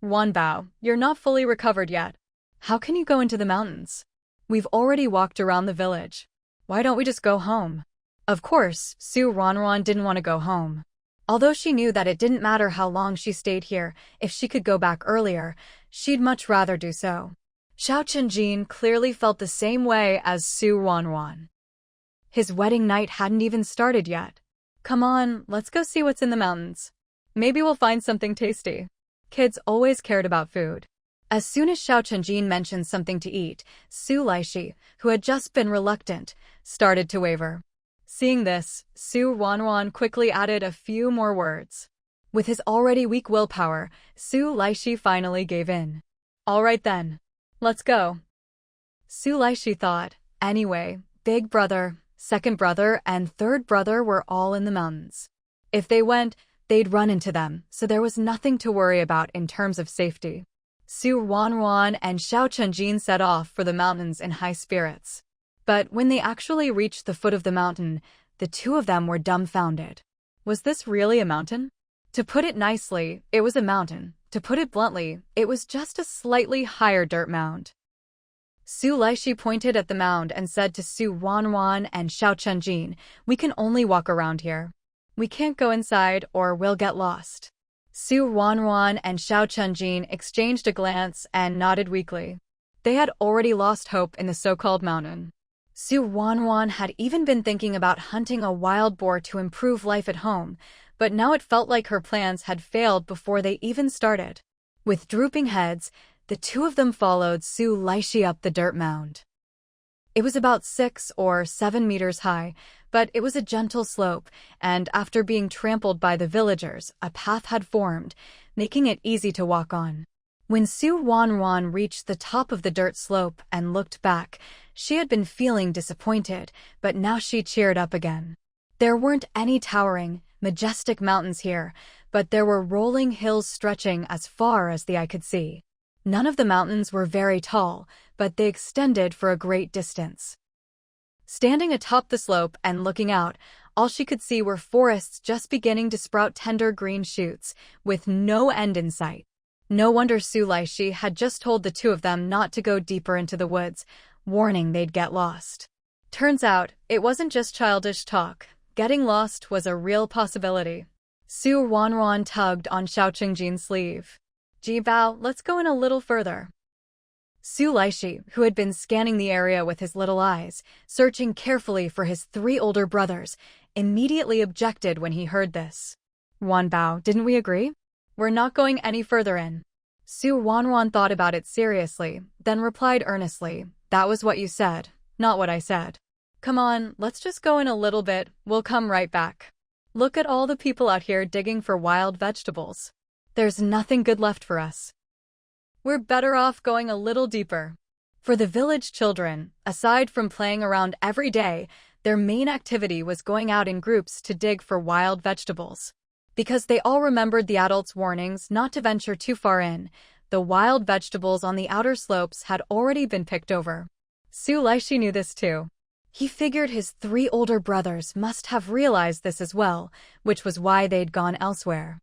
Wanbao, you're not fully recovered yet. How can you go into the mountains? We've already walked around the village. Why don't we just go home? Of course, Ruanruan didn't want to go home. Although she knew that it didn't matter how long she stayed here, if she could go back earlier, she'd much rather do so. Xiao Chenjin clearly felt the same way as Ruanruan. His wedding night hadn't even started yet. Come on, let's go see what's in the mountains. Maybe we'll find something tasty. Kids always cared about food. As soon as Xiao Chenjin mentioned something to eat, Sulaishi, who had just been reluctant, started to waver. Seeing this, Ruanruan quickly added a few more words. With his already weak willpower, Sulaishi finally gave in. All right then. Let's go. Sulaishi thought, anyway, big brother, second brother, and third brother were all in the mountains. If they went, they'd run into them, so there was nothing to worry about in terms of safety. Ruanruan and Xiao Chenjin set off for the mountains in high spirits. But when they actually reached the foot of the mountain, the two of them were dumbfounded. Was this really a mountain? To put it nicely, it was a mountain. To put it bluntly, it was just a slightly higher dirt mound. Sulaishi pointed at the mound and said to Ruanruan and Xiao Chenjin, "We can only walk around here. We can't go inside or we'll get lost." Ruanruan and Xiao Chenjin exchanged a glance and nodded weakly. They had already lost hope in the so-called mountain. Ruanruan had even been thinking about hunting a wild boar to improve life at home, but now it felt like her plans had failed before they even started. With drooping heads, the two of them followed Sulaishi up the dirt mound. It was about 6 or 7 meters high, but it was a gentle slope, and after being trampled by the villagers, a path had formed, making it easy to walk on. When Ruanruan reached the top of the dirt slope and looked back, she had been feeling disappointed, but now she cheered up again. There weren't any towering, majestic mountains here, but there were rolling hills stretching as far as the eye could see. None of the mountains were very tall, but they extended for a great distance. Standing atop the slope and looking out, all she could see were forests just beginning to sprout tender green shoots, with no end in sight. No wonder Sulaishi had just told the two of them not to go deeper into the woods, warning they'd get lost. Turns out, it wasn't just childish talk. Getting lost was a real possibility. Ruanruan tugged on Xiao Chenjin's sleeve. "Jibao, let's go in a little further." Sulaishi, who had been scanning the area with his little eyes, searching carefully for his 3 older brothers, immediately objected when he heard this. "Wanbao, didn't we agree? We're not going any further in." Ruanruan thought about it seriously, then replied earnestly, "That was what you said, not what I said. Come on, let's just go in a little bit, we'll come right back. Look at all the people out here digging for wild vegetables. There's nothing good left for us. We're better off going a little deeper." For the village children, aside from playing around every day, their main activity was going out in groups to dig for wild vegetables. Because they all remembered the adults' warnings not to venture too far in, the wild vegetables on the outer slopes had already been picked over. Su Laishi knew this too. He figured his 3 older brothers must have realized this as well, which was why they'd gone elsewhere.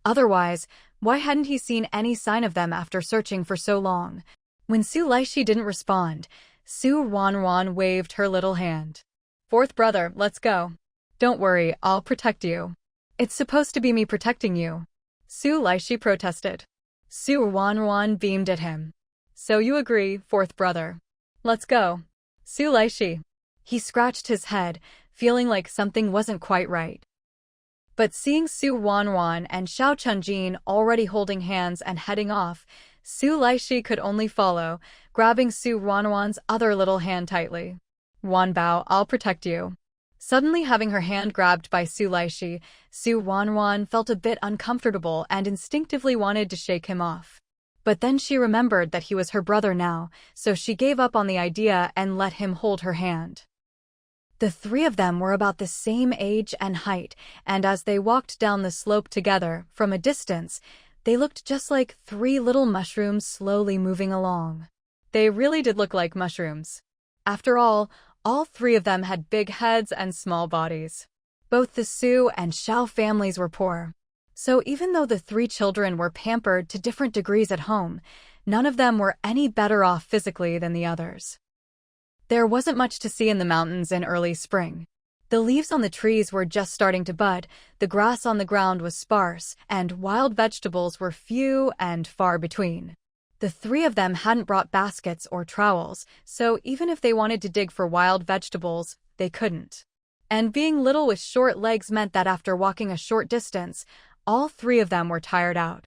Otherwise, why hadn't he seen any sign of them after searching for so long? When Su Laishi didn't respond, Su Ruanruan waved her little hand. "Fourth brother, let's go. Don't worry, I'll protect you." "It's supposed to be me protecting you," Su Laishi protested. Su Ruanruan beamed at him. "So you agree, fourth brother. Let's go." Su Laishi. He scratched his head, feeling like something wasn't quite right. But seeing Su Ruanruan and Xiao Chunjin already holding hands and heading off, Su Laishi could only follow, grabbing Su Ruanruan's other little hand tightly. "Wanbao, I'll protect you." Suddenly having her hand grabbed by Su Laishi, Su Ruanruan felt a bit uncomfortable and instinctively wanted to shake him off. But then she remembered that he was her brother now, so she gave up on the idea and let him hold her hand. The 3 of them were about the same age and height, and as they walked down the slope together, from a distance, they looked just like 3 little mushrooms slowly moving along. They really did look like mushrooms. After all 3 of them had big heads and small bodies. Both the Su and Xiao families were poor. So even though the 3 children were pampered to different degrees at home, none of them were any better off physically than the others. There wasn't much to see in the mountains in early spring. The leaves on the trees were just starting to bud, the grass on the ground was sparse, and wild vegetables were few and far between. The 3 of them hadn't brought baskets or trowels, so even if they wanted to dig for wild vegetables, they couldn't. And being little with short legs meant that after walking a short distance, all 3 of them were tired out.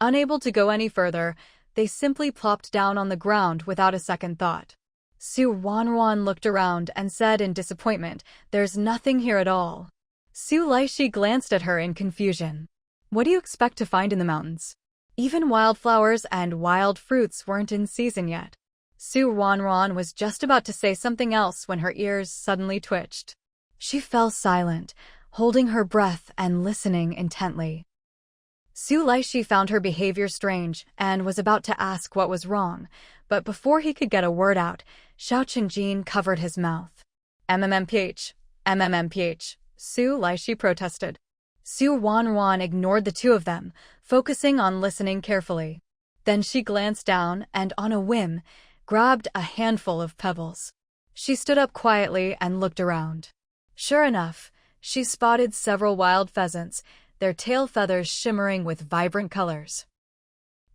Unable to go any further, they simply plopped down on the ground without a second thought. Su Ruanruan looked around and said in disappointment, "There's nothing here at all." Su Laishi glanced at her in confusion. "What do you expect to find in the mountains? Even wildflowers and wild fruits weren't in season yet." Su Ruanruan was just about to say something else when her ears suddenly twitched. She fell silent, holding her breath and listening intently. Su Laishi found her behavior strange and was about to ask what was wrong, but before he could get a word out, Xiao Chunjin covered his mouth. MMMPH, Su Laishi protested. Su Ruanruan ignored the 2 of them, focusing on listening carefully. Then she glanced down and, on a whim, grabbed a handful of pebbles. She stood up quietly and looked around. Sure enough, she spotted several wild pheasants, their tail feathers shimmering with vibrant colors.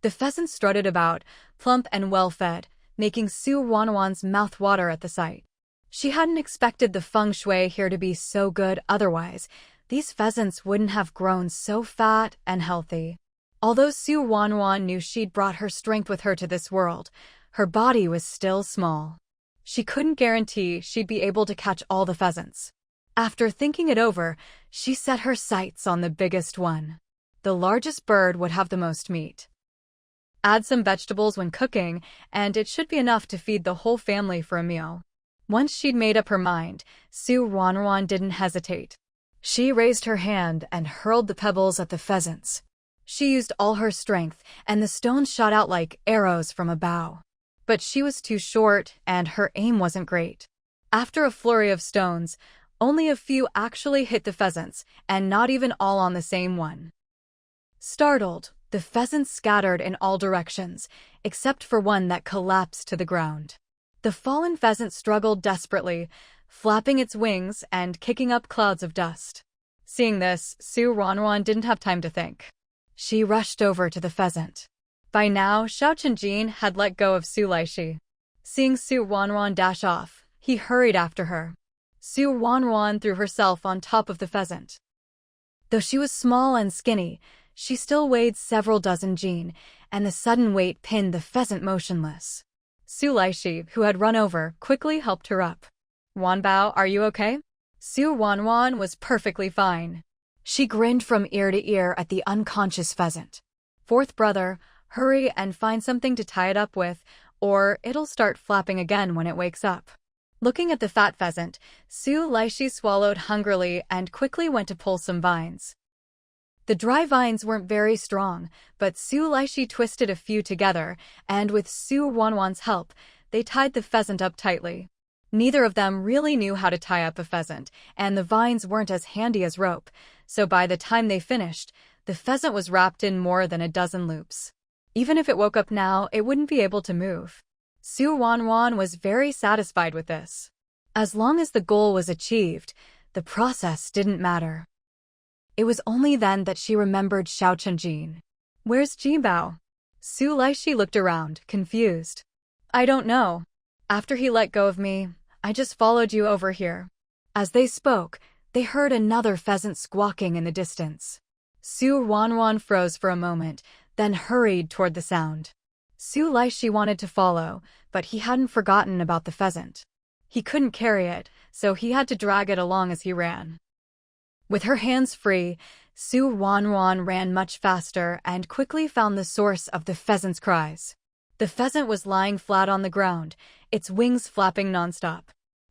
The pheasants strutted about, plump and well-fed, making Su Ruanruan's mouth water at the sight. She hadn't expected the feng shui here to be so good otherwise. These pheasants wouldn't have grown so fat and healthy. Although Su Ruanruan knew she'd brought her strength with her to this world, her body was still small. She couldn't guarantee she'd be able to catch all the pheasants. After thinking it over, she set her sights on the biggest one. The largest bird would have the most meat. Add some vegetables when cooking, and it should be enough to feed the whole family for a meal. Once she'd made up her mind, Su Ruanruan didn't hesitate. She raised her hand and hurled the pebbles at the pheasants. She used all her strength, and the stones shot out like arrows from a bow. But she was too short, and her aim wasn't great. After a flurry of stones, only a few actually hit the pheasants, and not even all on the same one. Startled, the pheasants scattered in all directions, except for one that collapsed to the ground. The fallen pheasant struggled desperately, flapping its wings and kicking up clouds of dust. Seeing this, Su Ruanruan didn't have time to think. She rushed over to the pheasant. By now, Xiao Chunjin had let go of Su Laishi. Seeing Su Ruanruan dash off, he hurried after her. Su Ruanruan threw herself on top of the pheasant. Though she was small and skinny, she still weighed several dozen jin, and the sudden weight pinned the pheasant motionless. Su Laishi, who had run over, quickly helped her up. "Wanbao, are you okay?" Su Ruanruan was perfectly fine. She grinned from ear to ear at the unconscious pheasant. "Fourth brother, hurry and find something to tie it up with, or it'll start flapping again when it wakes up. Looking at the fat pheasant, Su Laishi swallowed hungrily and quickly went to pull some vines. The dry vines weren't very strong, but Su Laishi twisted a few together, and with Su Ruanruan's help, they tied the pheasant up tightly. Neither of them really knew how to tie up a pheasant, and the vines weren't as handy as rope, so by the time they finished, the pheasant was wrapped in more than a dozen loops. Even if it woke up now, it wouldn't be able to move. Su Ruanruan was very satisfied with this. As long as the goal was achieved, the process didn't matter. It was only then that she remembered Xiao Chenjin. "Where's Jinbao?" Su Laishi looked around, confused. "I don't know. After he let go of me, I just followed you over here." As they spoke, they heard another pheasant squawking in the distance. Su Ruanruan froze for a moment, then hurried toward the sound. Su Laishi wanted to follow, but he hadn't forgotten about the pheasant. He couldn't carry it, so he had to drag it along as he ran. With her hands free, Su Ruanruan ran much faster and quickly found the source of the pheasant's cries. The pheasant was lying flat on the ground, its wings flapping nonstop.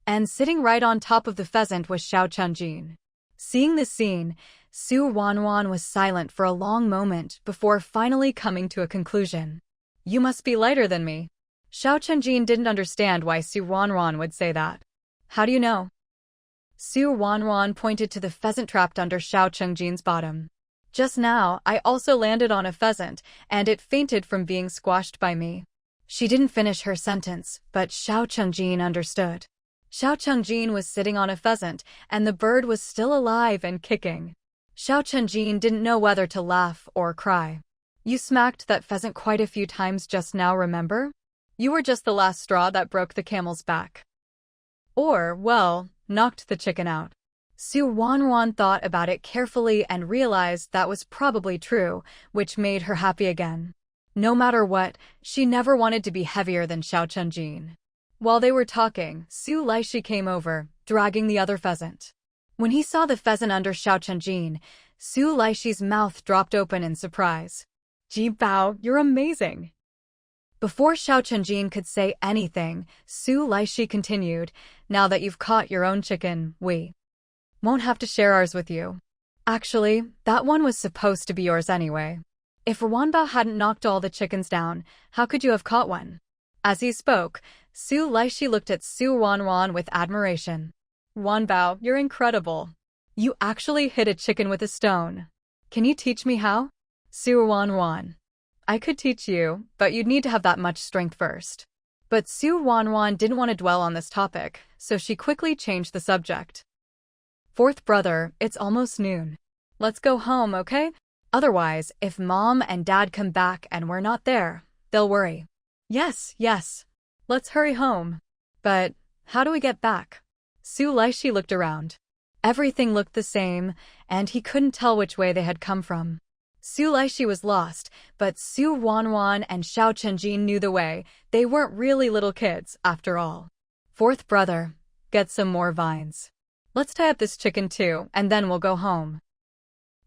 And sitting right on top of the pheasant was Xiao Chenjin. Seeing this scene, Su Ruanruan was silent for a long moment before finally coming to a conclusion. "You must be lighter than me." Xiao Chenjin didn't understand why Su Ruanruan would say that. "How do you know?" Su Ruanruan pointed to the pheasant trapped under Xiao Chenjin's bottom. "Just now, I also landed on a pheasant, and it fainted from being squashed by me." She didn't finish her sentence, but Xiao Chenjin understood. Xiao Chenjin was sitting on a pheasant, and the bird was still alive and kicking. Xiao Chenjin didn't know whether to laugh or cry. "You smacked that pheasant quite a few times just now, remember? You were just the last straw that broke the camel's back. Or, well, knocked the chicken out." Su Ruanruan thought about it carefully and realized that was probably true, which made her happy again. No matter what, she never wanted to be heavier than Xiao Chenjin. While they were talking, Su Laishi came over, dragging the other pheasant. When he saw the pheasant under Xiao Chenjin, Su Laishi's mouth dropped open in surprise. "Jinbao, you're amazing." Before Xiao Chenjin could say anything, Su Laishi continued, "Now that you've caught your own chicken, we won't have to share ours with you. Actually, that one was supposed to be yours anyway. If Ruanbao hadn't knocked all the chickens down, how could you have caught one?" As he spoke, Su Laishi looked at Su Ruanruan with admiration. "Ruanbao, you're incredible. You actually hit a chicken with a stone. Can you teach me how?" Su Ruanruan: "I could teach you, but you'd need to have that much strength first." But Su Ruanruan didn't want to dwell on this topic, so she quickly changed the subject. "Fourth brother, it's almost noon. Let's go home, okay? Otherwise, if Mom and Dad come back and we're not there, they'll worry." Yes, let's hurry home." "But how do we get back?" Su Laishi looked around. Everything looked the same, and he couldn't tell which way they had come from. Su Laishi was lost, but Su Ruanruan and Xiao Chenjin knew the way. They weren't really little kids, after all. "Fourth brother, get some more vines. Let's tie up this chicken too, and then we'll go home."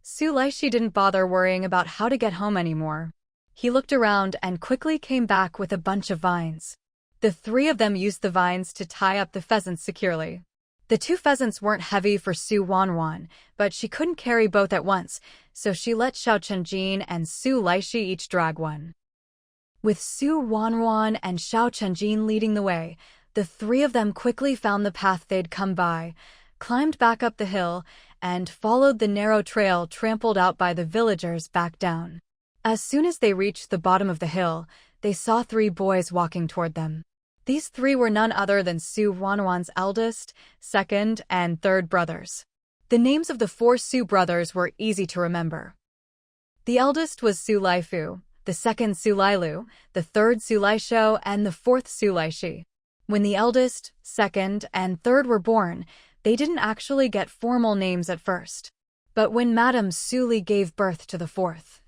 Su Laishi didn't bother worrying about how to get home anymore. He looked around and quickly came back with a bunch of vines. The three of them used the vines to tie up the pheasants securely. The two pheasants weren't heavy for Su Ruanruan, but she couldn't carry both at once, so she let Xiao Chenjin and Su Laishi each drag one. With Su Ruanruan and Xiao Chenjin leading the way, the three of them quickly found the path they'd come by, climbed back up the hill, and followed the narrow trail trampled out by the villagers back down. As soon as they reached the bottom of the hill, they saw three boys walking toward them. These three were none other than Su Ruanruan's eldest, second, and third brothers. The names of the four Su brothers were easy to remember. The eldest was Su Laifu, the second Su Lailu, the third Su Laishou, and the fourth Su Laishi. When the eldest, second, and third were born, they didn't actually get formal names at first. But when Madame Su Li gave birth to the fourth,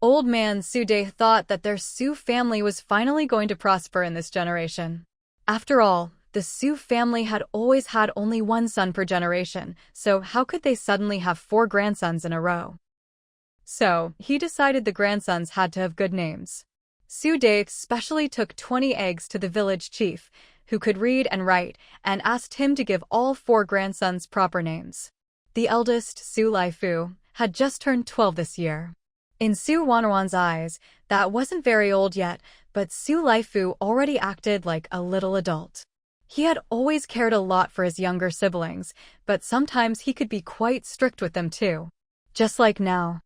Old Man Su De thought that their Su family was finally going to prosper in this generation. After all, the Su family had always had only one son per generation, so how could they suddenly have 4 grandsons in a row? So, he decided the grandsons had to have good names. Su Dave specially took 20 eggs to the village chief, who could read and write, and asked him to give all 4 grandsons proper names. The eldest, Su Laifu, had just turned 12 this year. In Su Ruanruan's eyes, that wasn't very old yet, but Su Laifu already acted like a little adult. He had always cared a lot for his younger siblings, but sometimes he could be quite strict with them too. Just like now.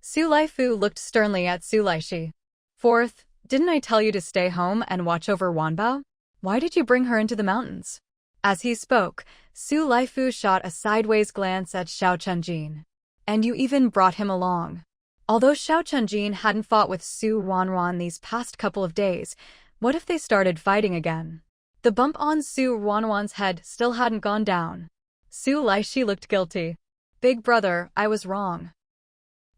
Su Laifu looked sternly at Su Laishi. Fourth, didn't I tell you to stay home and watch over Wanbao? Why did you bring her into the mountains? As he spoke, Su Laifu shot a sideways glance at Xiao Chunjin. And you even brought him along. Although Xiao Chunjin hadn't fought with Su Ruanruan these past couple of days, what if they started fighting again? The bump on Su Ruanruan's head still hadn't gone down. Su Laishi looked guilty. Big brother, I was wrong.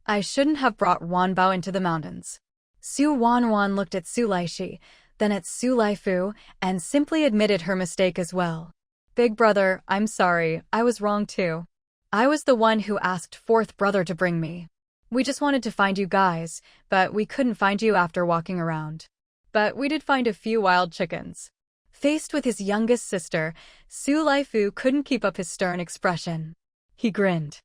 I shouldn't have brought Wanbao into the mountains. Su Ruanruan looked at Su Laishi, then at Su Laifu, and simply admitted her mistake as well. Big brother, I'm sorry, I was wrong too. I was the one who asked fourth brother to bring me. We just wanted to find you guys, but we couldn't find you after walking around. But we did find a few wild chickens. Faced with his youngest sister, Su Laifu couldn't keep up his stern expression. He grinned.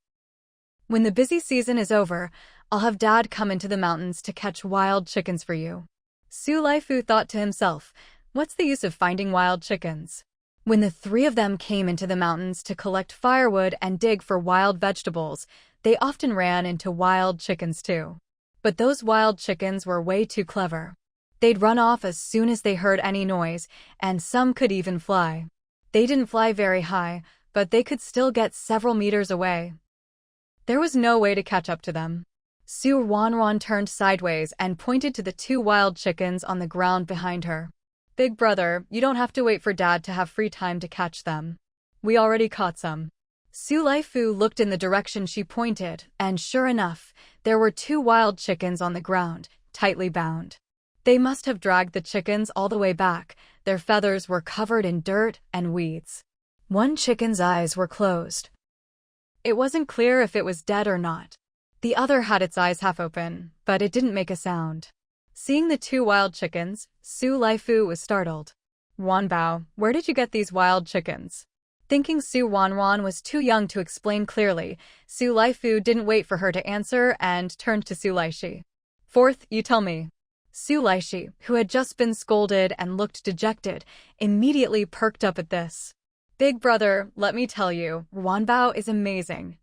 When the busy season is over, I'll have Dad come into the mountains to catch wild chickens for you. Su Laifu thought to himself, what's the use of finding wild chickens? When the 3 of them came into the mountains to collect firewood and dig for wild vegetables, they often ran into wild chickens too. But those wild chickens were way too clever. They'd run off as soon as they heard any noise, and some could even fly. They didn't fly very high, but they could still get several meters away. There was no way to catch up to them. Su Ruanruan turned sideways and pointed to the 2 wild chickens on the ground behind her. Big brother, you don't have to wait for Dad to have free time to catch them. We already caught some. Su Laifu looked in the direction she pointed, and sure enough, there were 2 wild chickens on the ground, tightly bound. They must have dragged the chickens all the way back. Their feathers were covered in dirt and weeds. One chicken's eyes were closed. It wasn't clear if it was dead or not. The other had its eyes half open, but it didn't make a sound. Seeing the 2 wild chickens, Su Laifu was startled. Wanbao, where did you get these wild chickens? Thinking Su Ruanruan was too young to explain clearly, Su Laifu didn't wait for her to answer and turned to Su Laishi. Fourth, you tell me. Su Laishi, who had just been scolded and looked dejected, immediately perked up at this. Big brother, let me tell you, Wanbao is amazing.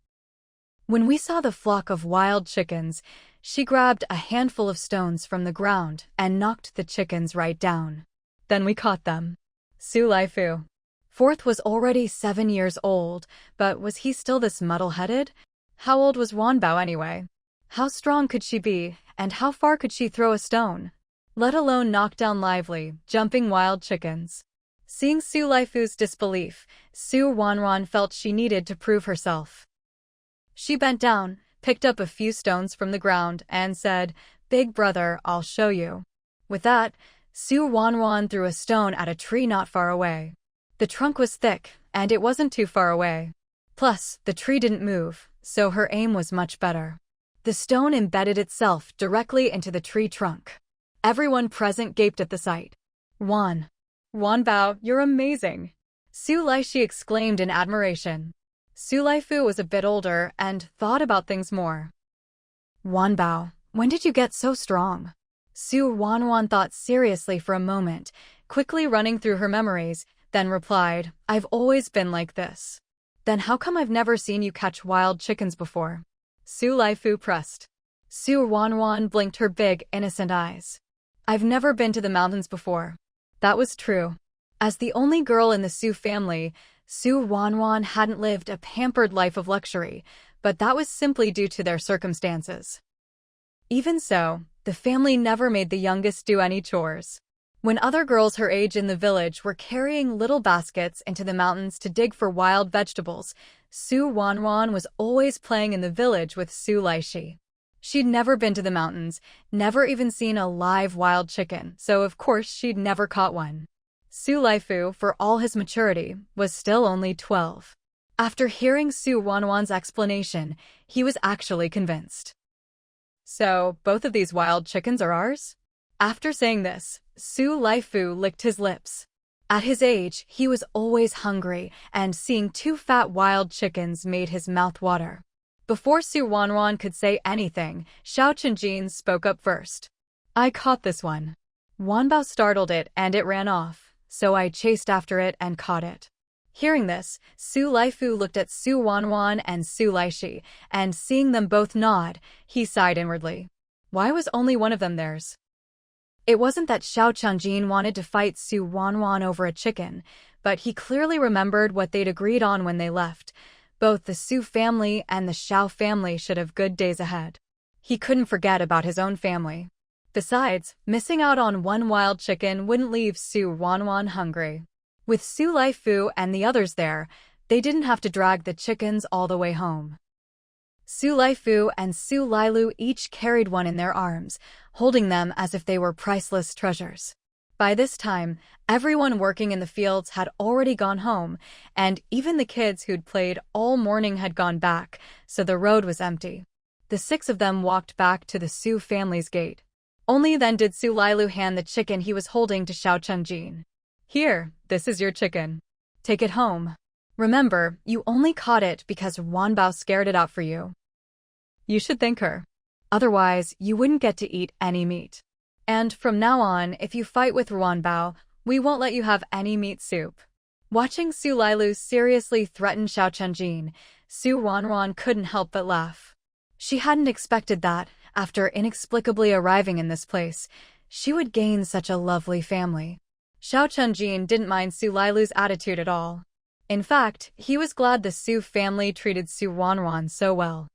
When we saw the flock of wild chickens, she grabbed a handful of stones from the ground and knocked the chickens right down. Then we caught them. Su Laifu. Fourth was already 7 years old, but was he still this muddle-headed? How old was Wanbao anyway? How strong could she be, and how far could she throw a stone? Let alone knock down lively, jumping wild chickens. Seeing Su Laifu's disbelief, Su Ruanruan felt she needed to prove herself. She bent down, picked up a few stones from the ground, and said, Big brother, I'll show you. With that, Su Ruanruan threw a stone at a tree not far away. The trunk was thick, and it wasn't too far away. Plus, the tree didn't move, so her aim was much better. The stone embedded itself directly into the tree trunk. Everyone present gaped at the sight. Wanbao, you're amazing! Su Laishi exclaimed in admiration. Su Laifu was a bit older and thought about things more. Wanbao, when did you get so strong? Su Ruanruan thought seriously for a moment, quickly running through her memories, then replied, I've always been like this. Then how come I've never seen you catch wild chickens before? Su Laifu pressed. Su Ruanruan blinked her big, innocent eyes. I've never been to the mountains before. That was true. As the only girl in the Su family, Su Ruanruan hadn't lived a pampered life of luxury, but that was simply due to their circumstances. Even so, the family never made the youngest do any chores. When other girls her age in the village were carrying little baskets into the mountains to dig for wild vegetables, Su Ruanruan was always playing in the village with Su Laishi. She'd never been to the mountains, never even seen a live wild chicken, so of course she'd never caught one. Su Laifu, for all his maturity, was still only 12. After hearing Su Ruanruan's explanation, he was actually convinced. So, both of these wild chickens are ours? After saying this, Su Laifu licked his lips. At his age, he was always hungry, and seeing two fat wild chickens made his mouth water. Before Su Ruanruan could say anything, Xiao Chenjin spoke up first. I caught this one. Wanbao startled it and it ran off, so I chased after it and caught it. Hearing this, Su Laifu looked at Su Ruanruan and Su Laishi, and seeing them both nod, he sighed inwardly. Why was only one of them theirs? It wasn't that Xiao Chenjin wanted to fight Su Ruanruan over a chicken, but he clearly remembered what they'd agreed on when they left. Both the Su family and the Xiao family should have good days ahead. He couldn't forget about his own family. Besides, missing out on one wild chicken wouldn't leave Su Ruanruan hungry. With Su Laifu and the others there, they didn't have to drag the chickens all the way home. Su Laifu and Su Lailu each carried one in their arms, holding them as if they were priceless treasures. By this time, everyone working in the fields had already gone home, and even the kids who'd played all morning had gone back, so the road was empty. The 6 of them walked back to the Su family's gate. Only then did Su Lailu hand the chicken he was holding to Xiao Chenjin. Here, this is your chicken. Take it home. Remember, you only caught it because Wanbao scared it out for you. You should thank her. Otherwise, you wouldn't get to eat any meat. And from now on, if you fight with Ruanbao, we won't let you have any meat soup. Watching Su Lailu seriously threaten Xiao Chenjin, Su Ruanruan couldn't help but laugh. She hadn't expected that, after inexplicably arriving in this place, she would gain such a lovely family. Xiao Chenjin didn't mind Su Lailu's attitude at all. In fact, he was glad the Su family treated Su Ruanruan so well.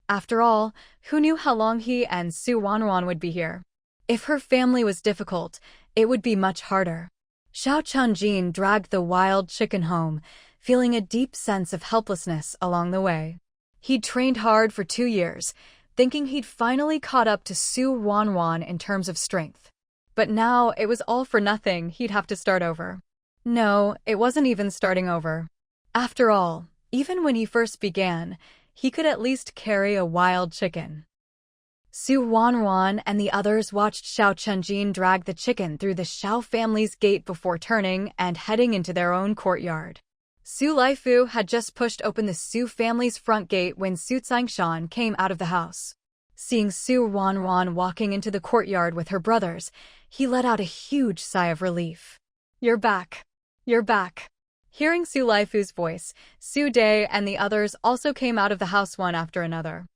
After all, who knew how long he and Su Ruanruan would be here? If her family was difficult, it would be much harder. Xiao Chenjin dragged the wild chicken home, feeling a deep sense of helplessness along the way. He'd trained hard for 2 years, thinking he'd finally caught up to Su Ruanruan in terms of strength. But now it was all for nothing, he'd have to start over. No, it wasn't even starting over. After all, even when he first began, he could at least carry a wild chicken. Su Ruanruan and the others watched Xiao Chenjin drag the chicken through the Xiao family's gate before turning and heading into their own courtyard. Su Laifu had just pushed open the Su family's front gate when Su Tsangshan came out of the house. Seeing Su Ruanruan walking into the courtyard with her brothers, he let out a huge sigh of relief. You're back. You're back. Hearing Su Laifu's voice, Su Dai and the others also came out of the house one after another.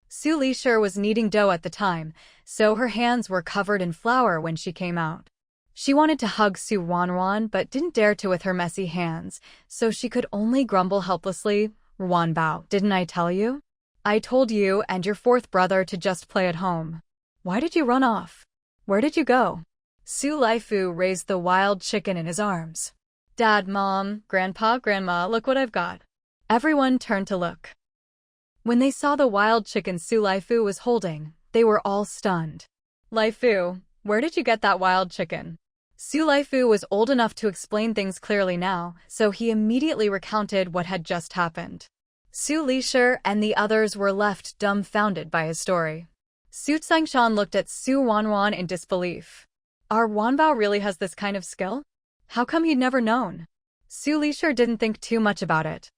Su Lishir was kneading dough at the time, so her hands were covered in flour when she came out. She wanted to hug Su Ruanruan but didn't dare to with her messy hands, so she could only grumble helplessly, Ruanbao, didn't I tell you? I told you and your 4th brother to just play at home. Why did you run off? Where did you go? Su Laifu raised the wild chicken in his arms. Dad, Mom, Grandpa, Grandma, look what I've got. Everyone turned to look. When they saw the wild chicken Su Laifu was holding, they were all stunned. Laifu, where did you get that wild chicken? Su Laifu was old enough to explain things clearly now, so he immediately recounted what had just happened. Su Lishir and the others were left dumbfounded by his story. Su Tsangshan looked at Su Ruanruan in disbelief. Our Wanbao really has this kind of skill? How come he'd never known? Su Lishir didn't think too much about it.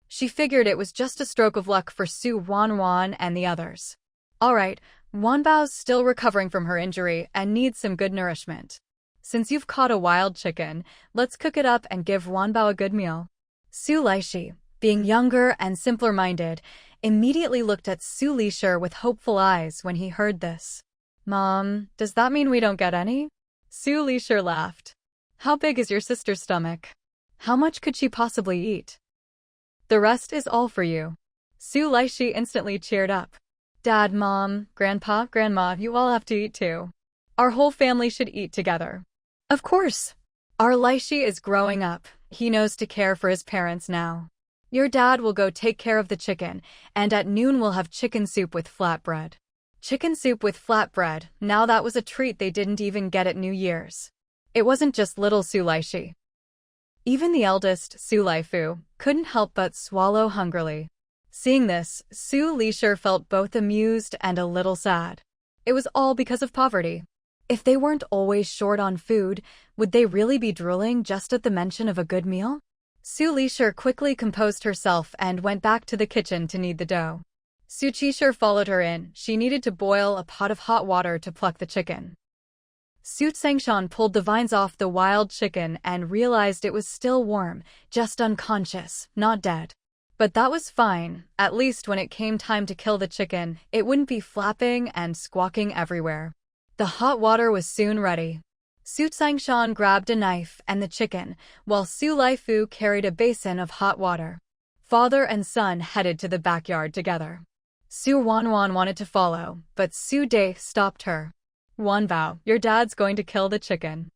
She figured it was just a stroke of luck for Su Ruanruan and the others. Alright, Wanbao's still recovering from her injury and needs some good nourishment. Since you've caught a wild chicken, let's cook it up and give Wanbao a good meal. Su Laishi, being younger and simpler-minded, immediately looked at Su Lishir with hopeful eyes when he heard this. Mom, does that mean we don't get any? Su Lishir laughed. How big is your sister's stomach? How much could she possibly eat? The rest is all for you. Su Laishi instantly cheered up. Dad, Mom, Grandpa, Grandma, you all have to eat too. Our whole family should eat together. Of course. Our Laishi is growing up. He knows to care for his parents now. Your dad will go take care of the chicken, and at noon we'll have chicken soup with flatbread. Chicken soup with flatbread, now that was a treat they didn't even get at New Year's. It wasn't just little Su Laishi. Even the eldest, Su Laifu, couldn't help but swallow hungrily. Seeing this, Su Lishir felt both amused and a little sad. It was all because of poverty. If they weren't always short on food, would they really be drooling just at the mention of a good meal? Su Lisher quickly composed herself and went back to the kitchen to knead the dough. Su Qishir followed her in. She needed to boil a pot of hot water to pluck the chicken. Su Tsangshan pulled the vines off the wild chicken and realized it was still warm, just unconscious, not dead. But that was fine. At least when it came time to kill the chicken, it wouldn't be flapping and squawking everywhere. The hot water was soon ready. Su Tsangshan grabbed a knife and the chicken, while Su Laifu carried a basin of hot water. Father and son headed to the backyard together. Su Ruanruan wanted to follow, but Su De stopped her. Wanbao, your dad's going to kill the chicken.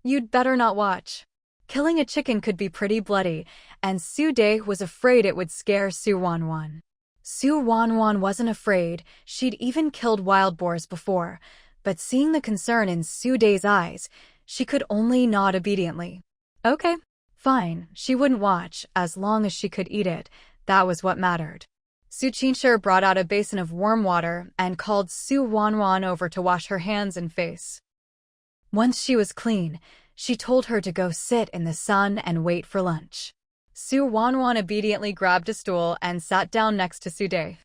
You'd better not watch. Killing a chicken could be pretty bloody, and Su De was afraid it would scare Su Ruanruan. Su Ruanruan wasn't afraid. She'd even killed wild boars before. But seeing the concern in Su De's eyes, she could only nod obediently. Okay, fine, she wouldn't watch, as long as she could eat it. That was what mattered. Su Qingshi brought out a basin of warm water and called Su Ruanruan over to wash her hands and face. Once she was clean, she told her to go sit in the sun and wait for lunch. Su Ruanruan obediently grabbed a stool and sat down next to Su De.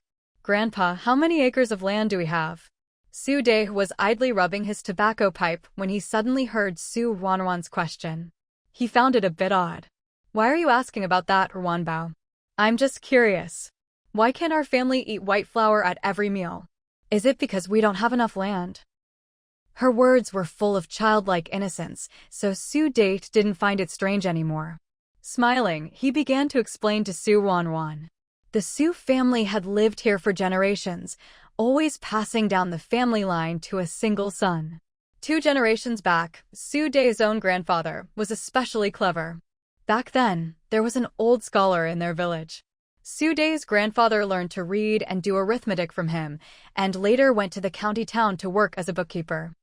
Grandpa, how many acres of land do we have? Su De was idly rubbing his tobacco pipe when he suddenly heard Su Ruanruan's question. He found it a bit odd. Why are you asking about that, Ruanbao? I'm just curious. Why can't our family eat white flour at every meal? Is it because we don't have enough land? Her words were full of childlike innocence, so Su De didn't find it strange anymore. Smiling, he began to explain to Su Ruanruan. The Su family had lived here for generations, always passing down the family line to a single son. 2 generations back, Su De's own grandfather was especially clever. Back then, there was an old scholar in their village. Su De's grandfather learned to read and do arithmetic from him, and later went to the county town to work as a bookkeeper.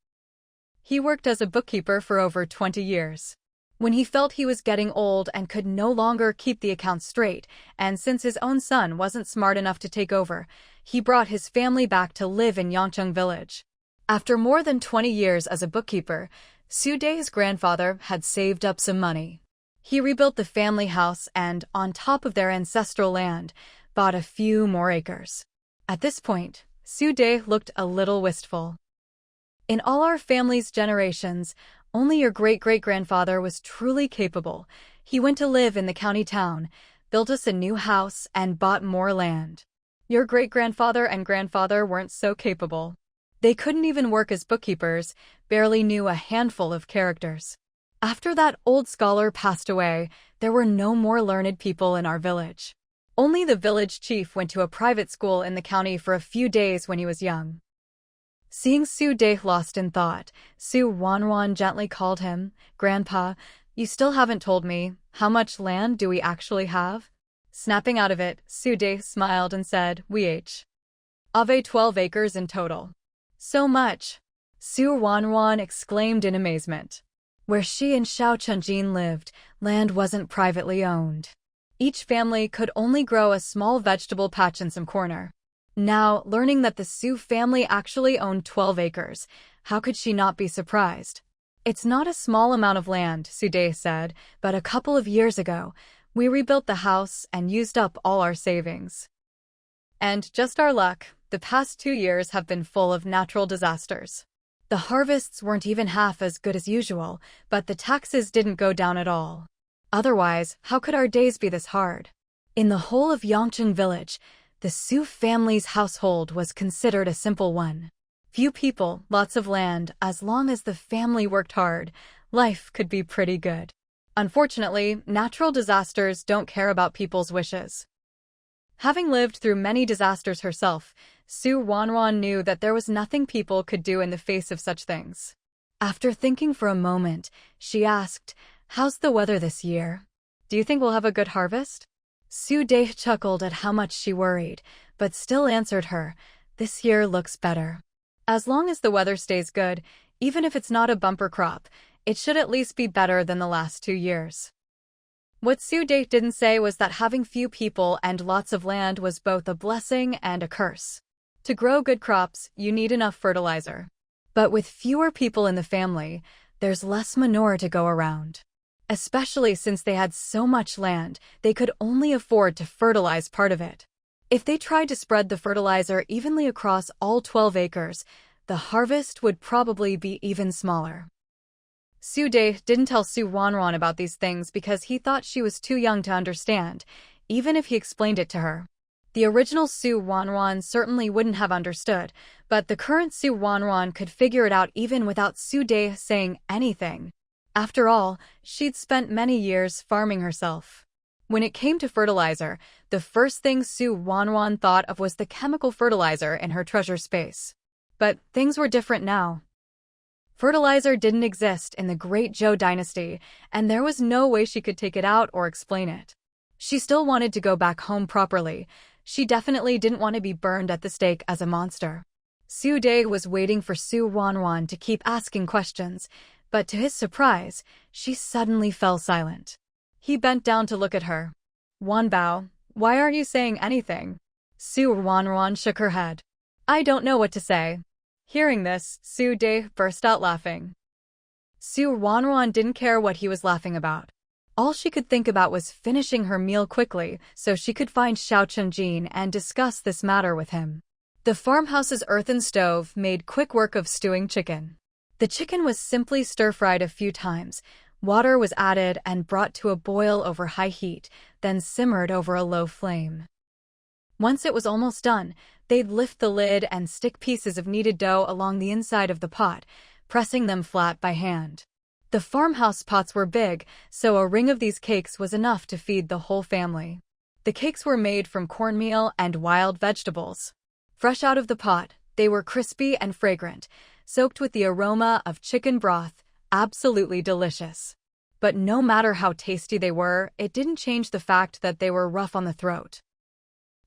He worked as a bookkeeper for over 20 years. When he felt he was getting old and could no longer keep the accounts straight, and since his own son wasn't smart enough to take over, he brought his family back to live in Yangcheng village. After more than 20 years as a bookkeeper, Su De's grandfather had saved up some money. He rebuilt the family house and, on top of their ancestral land, bought a few more acres. At this point, Su De looked a little wistful. In all our family's generations, only your great-great-grandfather was truly capable. He went to live in the county town, built us a new house, and bought more land. Your great-grandfather and grandfather weren't so capable. They couldn't even work as bookkeepers, barely knew a handful of characters. After that old scholar passed away, there were no more learned people in our village. Only the village chief went to a private school in the county for a few days when he was young. Seeing Su De lost in thought, Su Ruanruan gently called him, "Grandpa, you still haven't told me, how much land do we actually have?" Snapping out of it, Su De smiled and said, "We have 12 acres in total." "So much?" Su Ruanruan exclaimed in amazement. Where she and Xiao Chunjin lived, land wasn't privately owned. Each family could only grow a small vegetable patch in some corner. Now, learning that the Su family actually owned 12 acres, how could she not be surprised? "It's not a small amount of land," Su De said, "but a couple of years ago, we rebuilt the house and used up all our savings. And just our luck, the past 2 years have been full of natural disasters. The harvests weren't even half as good as usual, but the taxes didn't go down at all. Otherwise, how could our days be this hard?" In the whole of Yangcheng village, the Su family's household was considered a simple one. Few people, lots of land, as long as the family worked hard, life could be pretty good. Unfortunately, natural disasters don't care about people's wishes. Having lived through many disasters herself, Su Ruanruan knew that there was nothing people could do in the face of such things. After thinking for a moment, she asked, "How's the weather this year? Do you think we'll have a good harvest?" Su De chuckled at how much she worried, but still answered her, "This year looks better. As long as the weather stays good, even if it's not a bumper crop, it should at least be better than the last 2 years." What Su De didn't say was that having few people and lots of land was both a blessing and a curse. To grow good crops, you need enough fertilizer. But with fewer people in the family, there's less manure to go around. Especially since they had so much land, they could only afford to fertilize part of it. If they tried to spread the fertilizer evenly across all 12 acres, the harvest would probably be even smaller. Su De didn't tell Ruanruan about these things because he thought she was too young to understand, even if he explained it to her. The original Ruanruan certainly wouldn't have understood, but the current Ruanruan could figure it out even without Su De saying anything. After all, she'd spent many years farming herself. When it came to fertilizer, the first thing Ruanruan thought of was the chemical fertilizer in her treasure space. But things were different now. Fertilizer didn't exist in the Great Zhou dynasty, and there was no way she could take it out or explain it. She still wanted to go back home properly. She definitely didn't want to be burned at the stake as a monster. Su De was waiting for Ruanruan to keep asking questions, but to his surprise, she suddenly fell silent. He bent down to look at her. "Wanbao, why aren't you saying anything?" Ruanruan shook her head. "I don't know what to say." Hearing this, Su De burst out laughing. Ruanruan didn't care what he was laughing about. All she could think about was finishing her meal quickly so she could find Xiao Chenjin and discuss this matter with him. The farmhouse's earthen stove made quick work of stewing chicken. The chicken was simply stir-fried a few times. Water was added and brought to a boil over high heat, then simmered over a low flame. Once it was almost done, they'd lift the lid and stick pieces of kneaded dough along the inside of the pot, pressing them flat by hand. The farmhouse pots were big, so a ring of these cakes was enough to feed the whole family. The cakes were made from cornmeal and wild vegetables. Fresh out of the pot, they were crispy and fragrant, soaked with the aroma of chicken broth, absolutely delicious. But no matter how tasty they were, it didn't change the fact that they were rough on the throat.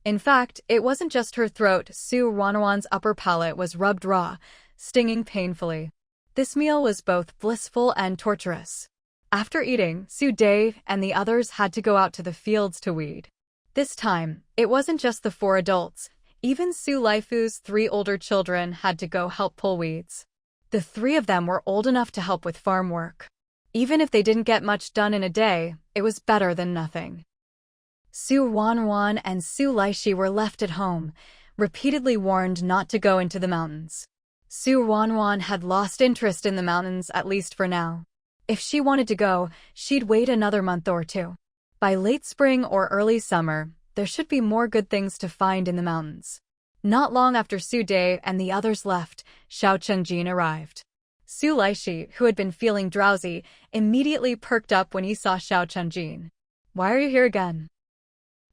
In fact, it wasn't just her throat. Ruanruan's upper palate was rubbed raw, stinging painfully. This meal was both blissful and torturous. After eating, Su De and the others had to go out to the fields to weed. This time, it wasn't just the 4 adults. Even Su Laifu's 3 older children had to go help pull weeds. The 3 of them were old enough to help with farm work. Even if they didn't get much done in a day, it was better than nothing. Ruanruan and Su Laishi were left at home, repeatedly warned not to go into the mountains. Ruanruan had lost interest in the mountains, at least for now. If she wanted to go, she'd wait another month or 2. By late spring or early summer, there should be more good things to find in the mountains. Not long after Su De and the others left, Xiao Chenjin arrived. Su Laishi, who had been feeling drowsy, immediately perked up when he saw Xiao Chenjin. "Why are you here again?"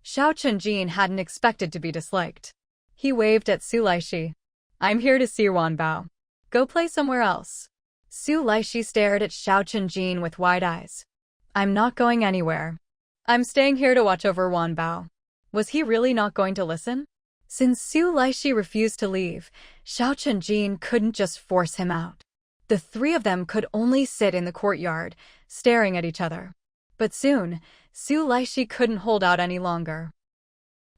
Xiao Chenjin hadn't expected to be disliked. He waved at Su Laishi. "I'm here to see Wanbao. Go play somewhere else." Su Laishi stared at Xiao Chenjin with wide eyes. "I'm not going anywhere. I'm staying here to watch over Wanbao." Was he really not going to listen? Since Su Laishi refused to leave, Xiao Chenjin couldn't just force him out. The 3 of them could only sit in the courtyard, staring at each other. But soon, Su Laishi couldn't hold out any longer.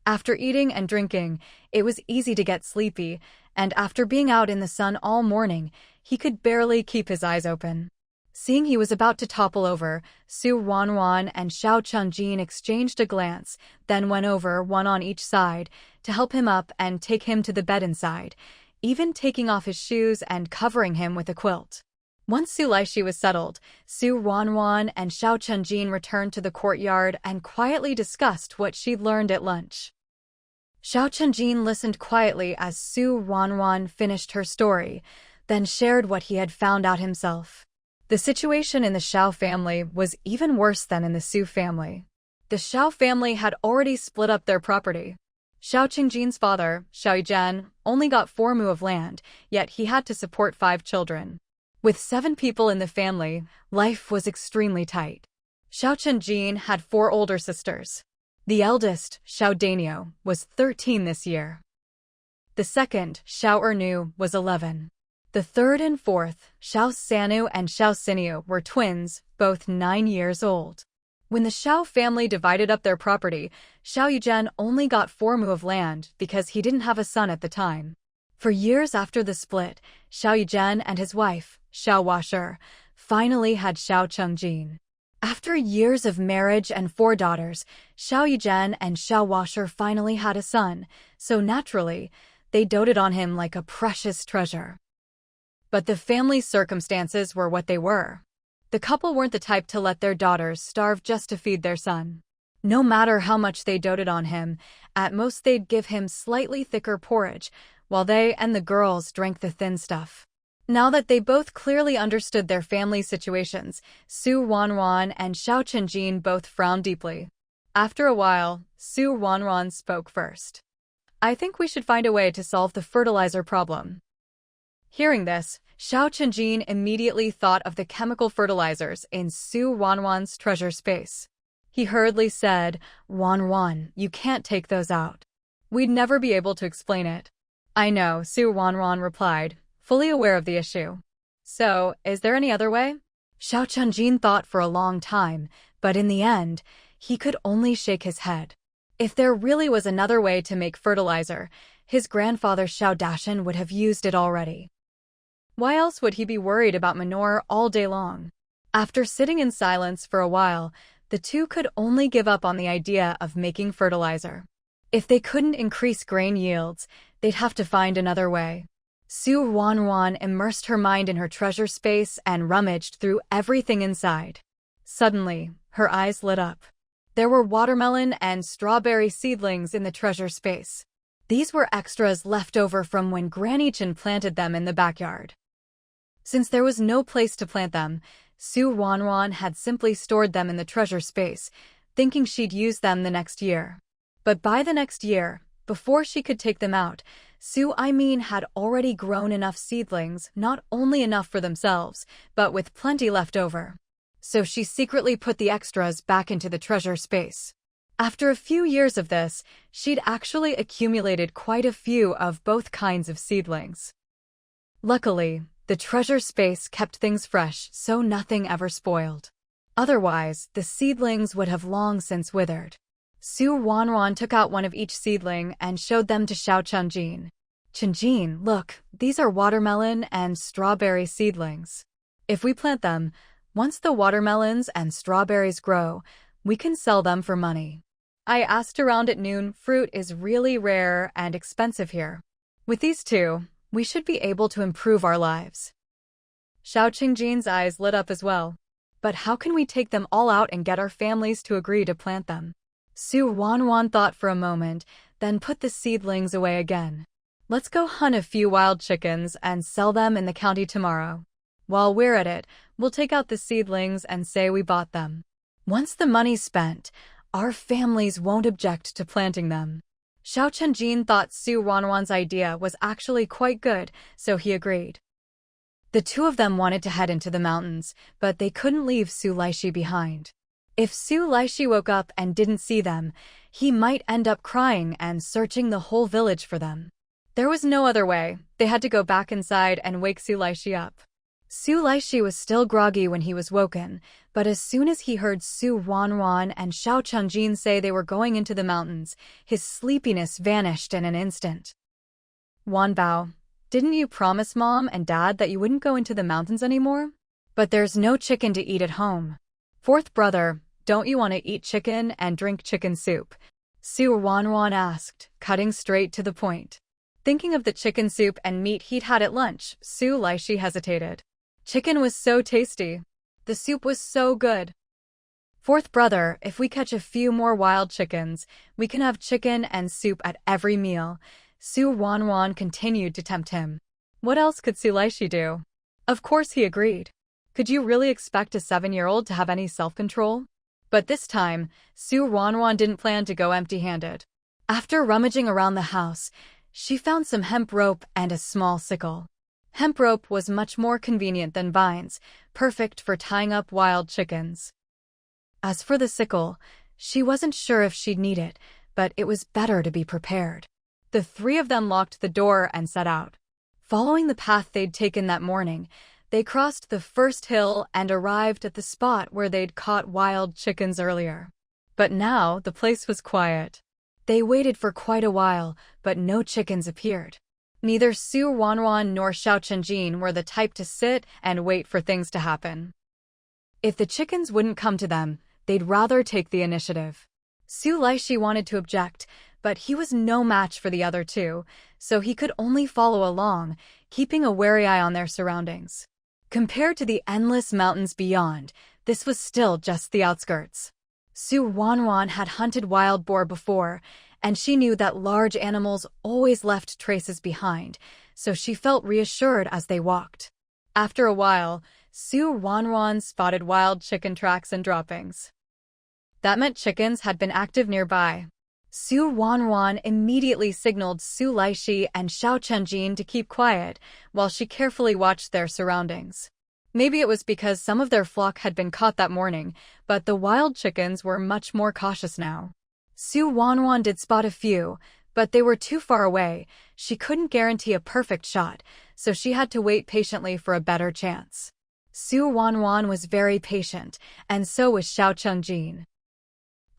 After eating and drinking, it was easy to get sleepy, and after being out in the sun all morning, he could barely keep his eyes open. Seeing he was about to topple over, Ruanruan and Xiao Chenjin exchanged a glance, then went over, one on each side, to help him up and take him to the bed inside, even taking off his shoes and covering him with a quilt. Once Su Laishi was settled, Ruanruan and Xiao Chenjin returned to the courtyard and quietly discussed what she'd learned at lunch. Xiao Chenjin listened quietly as Ruanruan finished her story, then shared what he had found out himself. The situation in the Xiao family was even worse than in the Su family. The Xiao family had already split up their property. Xiao Qingjin's father, Xiao Yizhen, only got 4 mu of land, yet he had to support 5 children. With 7 people in the family, life was extremely tight. Xiao Chenjin had 4 older sisters. The eldest, Xiao Dainio, was 13 this year. The second, Xiao Ernu, was 11. The third and fourth, Xiao Sanu and Xiao Siniu, were twins, both 9 years old. When the Xiao family divided up their property, Xiao Yuzhen only got 4 mu of land because he didn't have a son at the time. For years after the split, Xiao Yuzhen and his wife, Xiao Washer, finally had Xiao Chengjin. After years of marriage and 4 daughters, Xiao Yuzhen and Xiao Washer finally had a son, so naturally, they doted on him like a precious treasure. But the family's circumstances were what they were. The couple weren't the type to let their daughters starve just to feed their son. No matter how much they doted on him, at most they'd give him slightly thicker porridge, while they and the girls drank the thin stuff. Now that they both clearly understood their family situations, Su Ruanruan and Xiao Chengjin both frowned deeply. After a while, Su Ruanruan spoke first. "I think we should find a way to solve the fertilizer problem." Hearing this, Xiao Chengjin immediately thought of the chemical fertilizers in Su Ruanruan's treasure space. He hurriedly said, "Ruanruan, you can't take those out. We'd never be able to explain it." "I know," Su Ruanruan replied, fully aware of the issue. "So, is there any other way?" Xiao Chengjin thought for a long time, but in the end, he could only shake his head. If there really was another way to make fertilizer, his grandfather Xiao Dashan would have used it already. Why else would he be worried about manure all day long? After sitting in silence for a while, the two could only give up on the idea of making fertilizer. If they couldn't increase grain yields, they'd have to find another way. Su Ruanruan immersed her mind in her treasure space and rummaged through everything inside. Suddenly, her eyes lit up. There were watermelon and strawberry seedlings in the treasure space. These were extras left over from when Granny Chen planted them in the backyard. Since there was no place to plant them, Su Ruanruan had simply stored them in the treasure space, thinking she'd use them the next year. But by the next year, before she could take them out, Su Aimin had already grown enough seedlings, not only enough for themselves, but with plenty left over. So she secretly put the extras back into the treasure space. After a few years of this, she'd actually accumulated quite a few of both kinds of seedlings. Luckily, the treasure space kept things fresh, so nothing ever spoiled. Otherwise, the seedlings would have long since withered. Su Ruanruan took out one of each seedling and showed them to Xiao Chengjin. "Chengjin, look, these are watermelon and strawberry seedlings. If we plant them, once the watermelons and strawberries grow, we can sell them for money. I asked around at noon, fruit is really rare and expensive here. With these two, we should be able to improve our lives." Xiao Chengjin's eyes lit up as well. "But how can we take them all out and get our families to agree to plant them?" Su Ruanruan thought for a moment, then put the seedlings away again. "Let's go hunt a few wild chickens and sell them in the county tomorrow. While we're at it, we'll take out the seedlings and say we bought them. Once the money's spent, our families won't object to planting them." Xiao Chengjin thought Su Ruanruan's idea was actually quite good, so he agreed. The two of them wanted to head into the mountains, but they couldn't leave Su Laishi behind. If Su Laishi woke up and didn't see them, he might end up crying and searching the whole village for them. There was no other way. They had to go back inside and wake Su Laishi up. Su Laishi was still groggy when he was woken, but as soon as he heard Su Ruanruan and Xiao Chengjin say they were going into the mountains, his sleepiness vanished in an instant. "Wanbao, didn't you promise Mom and Dad that you wouldn't go into the mountains anymore? But there's no chicken to eat at home. Fourth brother, don't you want to eat chicken and drink chicken soup?" Su Ruanruan asked, cutting straight to the point. Thinking of the chicken soup and meat he'd had at lunch, Su Laishi hesitated. Chicken was so tasty. The soup was so good. "Fourth brother, if we catch a few more wild chickens, we can have chicken and soup at every meal." Su Ruanruan continued to tempt him. What else could Su Laishi do? Of course he agreed. Could you really expect a 7-year-old to have any self-control? But this time, Su Ruanruan didn't plan to go empty-handed. After rummaging around the house, she found some hemp rope and a small sickle. Hemp rope was much more convenient than vines, perfect for tying up wild chickens. As for the sickle, she wasn't sure if she'd need it, but it was better to be prepared. The three of them locked the door and set out. Following the path they'd taken that morning, They crossed the first hill and arrived at the spot where they'd caught wild chickens earlier. But now the place was quiet. They waited for quite a while, but no chickens appeared. Neither Su Ruanruan nor Xiao Chenjin were the type to sit and wait for things to happen. If the chickens wouldn't come to them, they'd rather take the initiative. Su Laishi wanted to object, but he was no match for the other two, so he could only follow along, keeping a wary eye on their surroundings. Compared to the endless mountains beyond, this was still just the outskirts. Su Ruanruan had hunted wild boar before, and she knew that large animals always left traces behind, so she felt reassured as they walked. After a while, Su Ruanruan spotted wild chicken tracks and droppings. That meant chickens had been active nearby. Su Ruanruan immediately signaled Su Laishi and Xiao Chenjin to keep quiet while she carefully watched their surroundings. Maybe it was because some of their flock had been caught that morning, but the wild chickens were much more cautious now. Su Ruanruan did spot a few, but they were too far away. She couldn't guarantee a perfect shot, so she had to wait patiently for a better chance. Su Ruanruan was very patient, and so was Xiao Chenjin.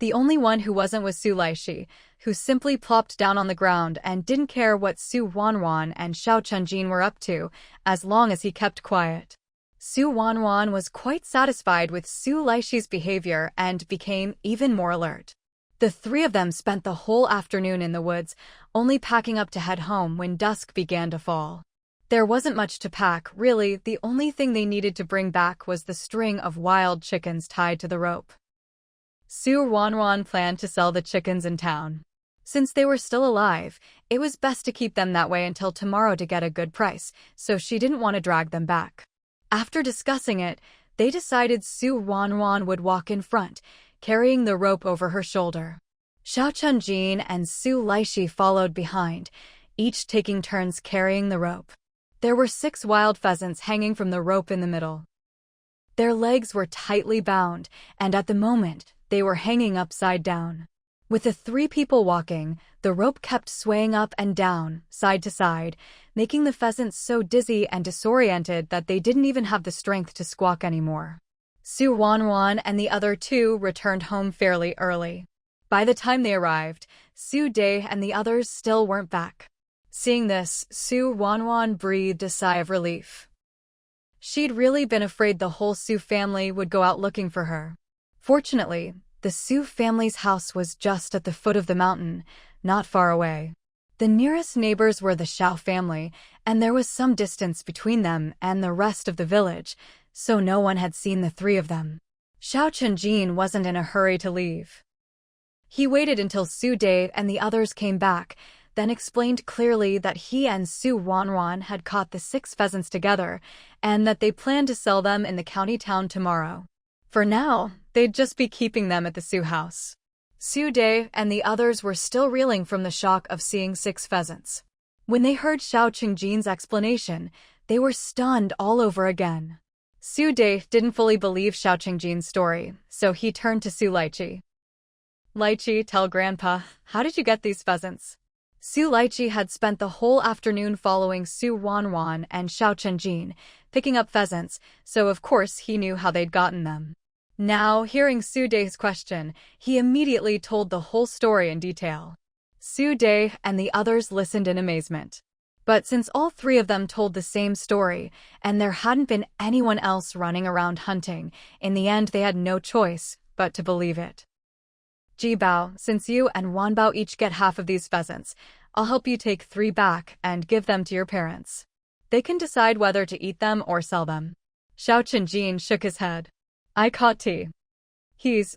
The only one who wasn't was Su Laishi, who simply plopped down on the ground and didn't care what Su Ruanruan and Xiao Chenjin were up to, as long as he kept quiet. Su Ruanruan was quite satisfied with Su Laishi's behavior and became even more alert. The three of them spent the whole afternoon in the woods, only packing up to head home when dusk began to fall. There wasn't much to pack, really. The only thing they needed to bring back was the string of wild chickens tied to the rope. Su Ruanruan planned to sell the chickens in town. Since they were still alive, it was best to keep them that way until tomorrow to get a good price, so she didn't want to drag them back. After discussing it, they decided Su Ruanruan would walk in front, carrying the rope over her shoulder. Xiao Chenjin and Su Laishi followed behind, each taking turns carrying the rope. There were 6 wild pheasants hanging from the rope in the middle. Their legs were tightly bound, and at the moment, they were hanging upside down. With the 3 people walking, the rope kept swaying up and down, side to side, making the pheasants so dizzy and disoriented that they didn't even have the strength to squawk anymore. Su Ruanruan and the other 2 returned home fairly early. By the time they arrived, Su Dai and the others still weren't back. Seeing this, Su Ruanruan breathed a sigh of relief. She'd really been afraid the whole Su family would go out looking for her. Fortunately, the Su family's house was just at the foot of the mountain, not far away. The nearest neighbors were the Xiao family, and there was some distance between them and the rest of the village, so no one had seen the 3 of them. Xiao Chenjin wasn't in a hurry to leave. He waited until Su Dai and the others came back, then explained clearly that he and Su Ruanruan had caught the 6 pheasants together, and that they planned to sell them in the county town tomorrow. For now, they'd just be keeping them at the Su house. Su Dai and the others were still reeling from the shock of seeing 6 pheasants. When they heard Xiao Chenjin's explanation, they were stunned all over again. Su Dai didn't fully believe Xiao Chenjin's story, so he turned to Su Laishi. "Laichi, tell Grandpa, how did you get these pheasants?" Su Laichi had spent the whole afternoon following Su Ruanruan and Xiao Chenjin, picking up pheasants, so of course he knew how they'd gotten them. Now, hearing Su Dai's question, he immediately told the whole story in detail. Su Dai and the others listened in amazement. But since all 3 of them told the same story, and there hadn't been anyone else running around hunting, in the end they had no choice but to believe it. "Jibao, since you and Wanbao each get half of these pheasants, I'll help you take 3 back and give them to your parents. They can decide whether to eat them or sell them." Xiao Chenjin shook his head. "I caught tea.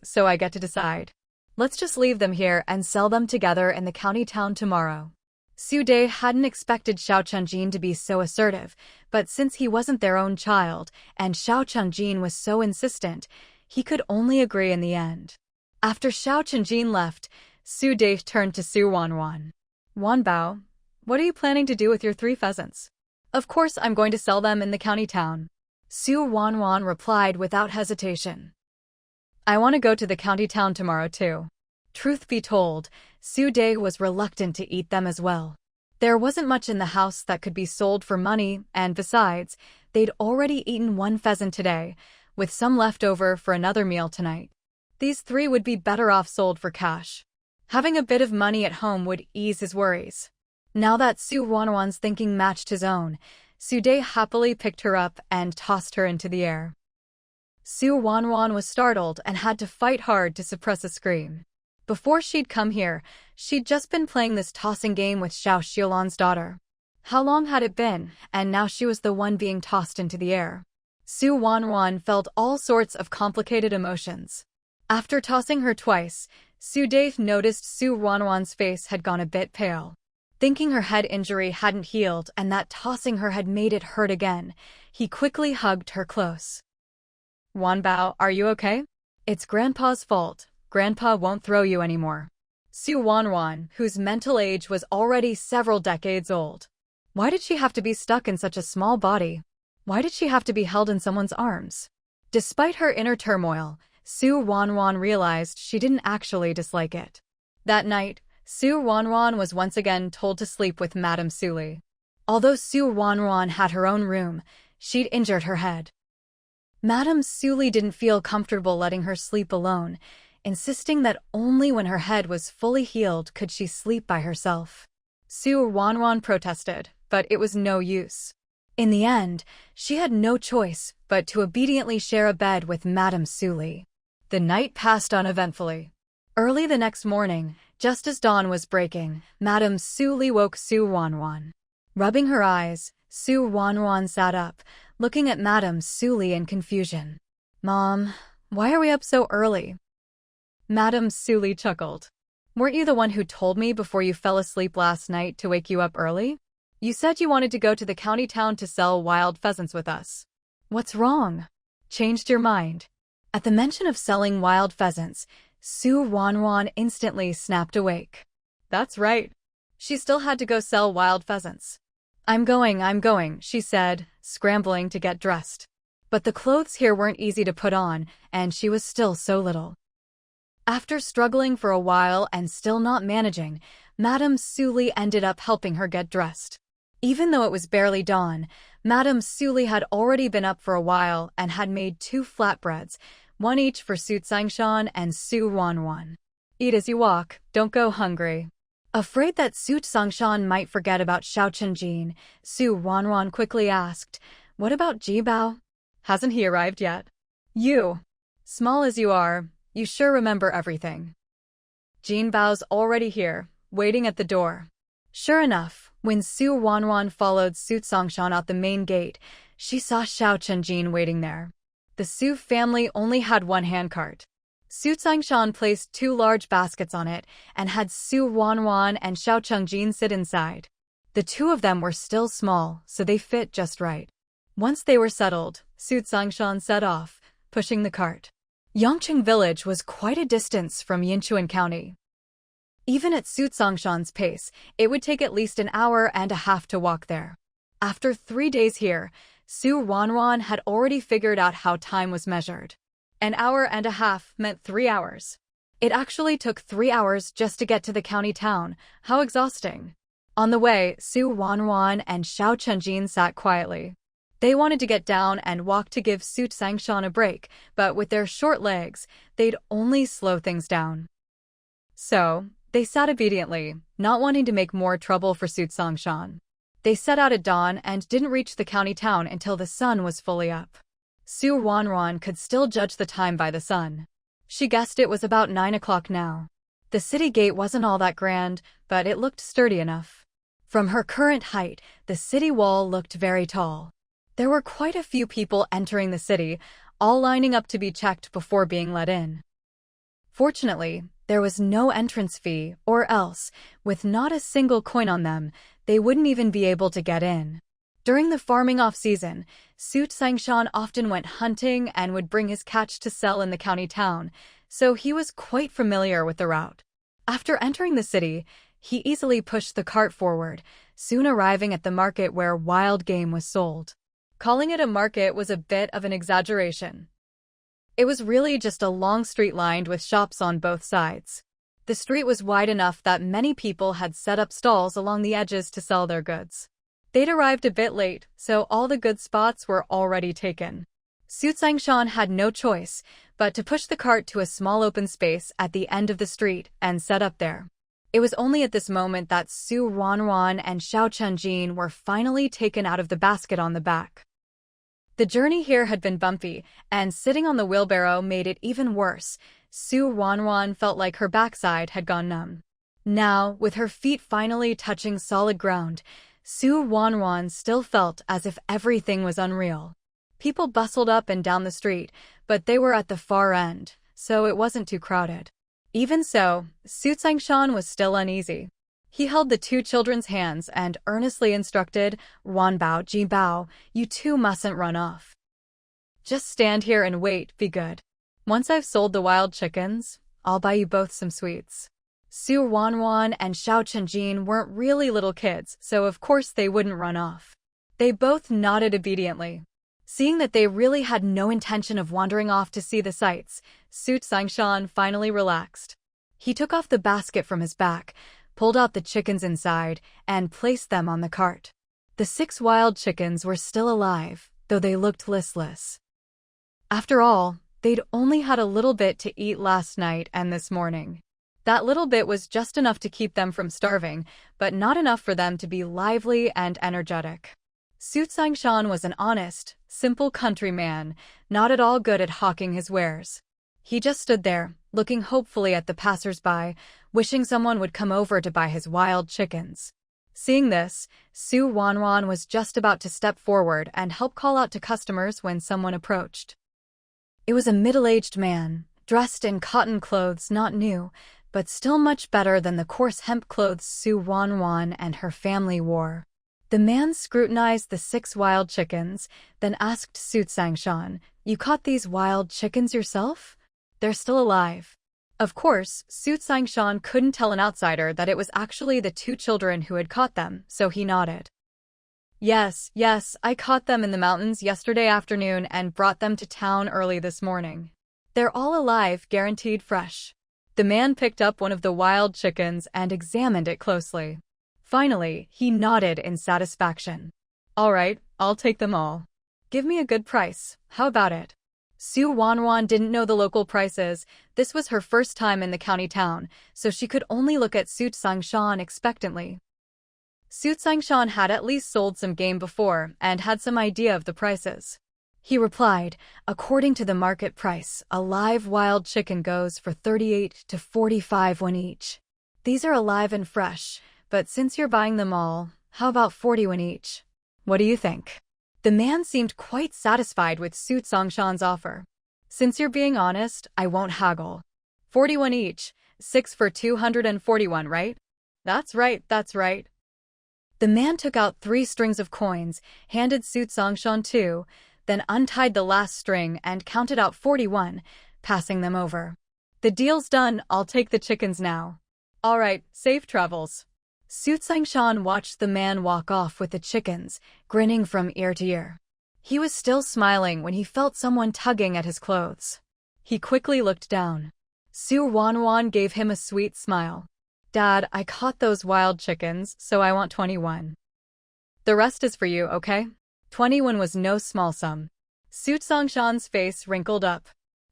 So I get to decide. Let's just leave them here and sell them together in the county town tomorrow." Su Dai hadn't expected Xiao Chenjin to be so assertive, but since he wasn't their own child, and Xiao Chenjin was so insistent, he could only agree in the end. After Xiao Chenjin left, Su Dai turned to Su Ruanruan. "Wanbao, what are you planning to do with your 3 pheasants?" "Of course I'm going to sell them in the county town," Su Ruanruan replied without hesitation. "I want to go to the county town tomorrow too." Truth be told, Su Dai was reluctant to eat them as well. There wasn't much in the house that could be sold for money, and besides, they'd already eaten one pheasant today, with some left over for another meal tonight. These 3 would be better off sold for cash. Having a bit of money at home would ease his worries. Now that Ruanruan's thinking matched his own, Sude happily picked her up and tossed her into the air. Ruanruan was startled and had to fight hard to suppress a scream. Before she'd come here, she'd just been playing this tossing game with Xiao Xiaolan's daughter. How long had it been, and now she was the one being tossed into the air. Ruanruan felt all sorts of complicated emotions. After tossing her twice, Sude noticed Ruanruan's face had gone a bit pale. Thinking her head injury hadn't healed and that tossing her had made it hurt again, he quickly hugged her close. "Wanbao, are you okay? It's Grandpa's fault. Grandpa won't throw you anymore." Ruanruan, whose mental age was already several decades old. Why did she have to be stuck in such a small body? Why did she have to be held in someone's arms? Despite her inner turmoil, Ruanruan realized she didn't actually dislike it. That night, Ruanruan was once again told to sleep with Madame Suli. Although Ruanruan had her own room, she'd injured her head. Madame Suli didn't feel comfortable letting her sleep alone, insisting that only when her head was fully healed could she sleep by herself. Ruanruan protested, but it was no use. In the end, she had no choice but to obediently share a bed with Madame Suli. The night passed uneventfully. Early the next morning, just as dawn was breaking, Madame Suli woke Ruanruan. Rubbing her eyes, Ruanruan sat up, looking at Madame Suli in confusion. "Mom, why are we up so early?" Madame Suli chuckled. "Weren't you the one who told me before you fell asleep last night to wake you up early? You said you wanted to go to the county town to sell wild pheasants with us. What's wrong? Changed your mind?" At the mention of selling wild pheasants, Ruanruan instantly snapped awake. That's right. She still had to go sell wild pheasants. I'm going, she said, scrambling to get dressed. But the clothes here weren't easy to put on, and she was still so little. After struggling for a while and still not managing, Madame Suli ended up helping her get dressed. Even though it was barely dawn, Madame Suli had already been up for a while and had made 2 flatbreads, one each for Su Tsangshan and Ruanruan. Eat as you walk, don't go hungry. Afraid that Su Tsangshan might forget about Xiao Chenjin, Ruanruan quickly asked, "What about Jibao? Hasn't he arrived yet?" "You. Small as you are, you sure remember everything." "Jinbao's already here, waiting at the door." Sure enough, when Ruanruan followed Su Tsangshan out the main gate, she saw Xiao Chenjin waiting there. The Su family only had one handcart. Su Tsangshan placed 2 large baskets on it and had Ruanruan and Xiao Chenjin sit inside. The 2 of them were still small, so they fit just right. Once they were settled, Su Tsangshan set off, pushing the cart. Yangcheng village was quite a distance from Yinchuan County. Even at Su Tsangshan's pace, it would take at least an hour and a half to walk there. After 3 days here, Ruanruan had already figured out how time was measured. An hour and a half meant 3 hours. It actually took 3 hours just to get to the county town. How exhausting. On the way, Ruanruan and Xiao Chenjin sat quietly. They wanted to get down and walk to give Su Tsangshan a break, but with their short legs, they'd only slow things down. So, they sat obediently, not wanting to make more trouble for Su Tsangshan. They set out at dawn and didn't reach the county town until the sun was fully up. Ruanruan could still judge the time by the sun. She guessed it was about 9 o'clock now. The city gate wasn't all that grand, but it looked sturdy enough. From her current height, the city wall looked very tall. There were quite a few people entering the city, all lining up to be checked before being let in. Fortunately, there was no entrance fee, or else, with not a single coin on them, they wouldn't even be able to get in. During the farming off-season, Su Tsangshan often went hunting and would bring his catch to sell in the county town, so he was quite familiar with the route. After entering the city, he easily pushed the cart forward, soon arriving at the market where wild game was sold. Calling it a market was a bit of an exaggeration. It was really just a long street lined with shops on both sides. The street was wide enough that many people had set up stalls along the edges to sell their goods. They'd arrived a bit late, so all the good spots were already taken. Su Sangshan had no choice but to push the cart to a small open space at the end of the street and set up there. It was only at this moment that Su Ruanruan and Xiao Chunjin were finally taken out of the basket on the back. The journey here had been bumpy, and sitting on the wheelbarrow made it even worse. Su Ruanruan felt like her backside had gone numb. Now, with her feet finally touching solid ground, Su Ruanruan still felt as if everything was unreal. People bustled up and down the street, but they were at the far end, so it wasn't too crowded. Even so, Su Sangshan was still uneasy. He held the two children's hands and earnestly instructed, Ruanbao, Jibao, you two mustn't run off. Just stand here and wait, be good. Once I've sold the wild chickens, I'll buy you both some sweets. Su Ruanruan and Xiao Chunjin weren't really little kids, so of course they wouldn't run off. They both nodded obediently. Seeing that they really had no intention of wandering off to see the sights, Su Sangshan finally relaxed. He took off the basket from his back, pulled out the chickens inside, and placed them on the cart. The 6 wild chickens were still alive, though they looked listless. After all, they'd only had a little bit to eat last night and this morning. That little bit was just enough to keep them from starving, but not enough for them to be lively and energetic. Su Sangshan was an honest, simple countryman, not at all good at hawking his wares. He just stood there, looking hopefully at the passers-by, wishing someone would come over to buy his wild chickens. Seeing this, Su Ruanruan was just about to step forward and help call out to customers when someone approached. It was a middle-aged man, dressed in cotton clothes not new, but still much better than the coarse hemp clothes Su Ruanruan and her family wore. The man scrutinized the 6 wild chickens, then asked Su Sangshan, you caught these wild chickens yourself? They're still alive. Of course, Su Sangshan couldn't tell an outsider that it was actually the 2 children who had caught them, so he nodded. Yes, I caught them in the mountains yesterday afternoon and brought them to town early this morning. They're all alive, guaranteed fresh. The man picked up one of the wild chickens and examined it closely. Finally, he nodded in satisfaction. All right, I'll take them all. Give me a good price, how about it? Su Ruanruan didn't know the local prices. This was her first time in the county town, so she could only look at Su Sangshan expectantly. Su Sangshan had at least sold some game before and had some idea of the prices. He replied, according to the market price, a live wild chicken goes for 38 to 45 won each. These are alive and fresh, but since you're buying them all, how about 40 won each? What do you think? The man seemed quite satisfied with Su Sangshan's offer. Since you're being honest, I won't haggle. 40 won each, 6 for 241, right? That's right. The man took out 3 strings of coins, handed Su Sangshan 2, then untied the last string and counted out 41, passing them over. The deal's done, I'll take the chickens now. All right, safe travels. Su Sangshan watched the man walk off with the chickens, grinning from ear to ear. He was still smiling when he felt someone tugging at his clothes. He quickly looked down. Su Ruanruan gave him a sweet smile. Dad, I caught those wild chickens, so I want 21. The rest is for you, okay? 21 was no small sum. Su Sangshan's face wrinkled up.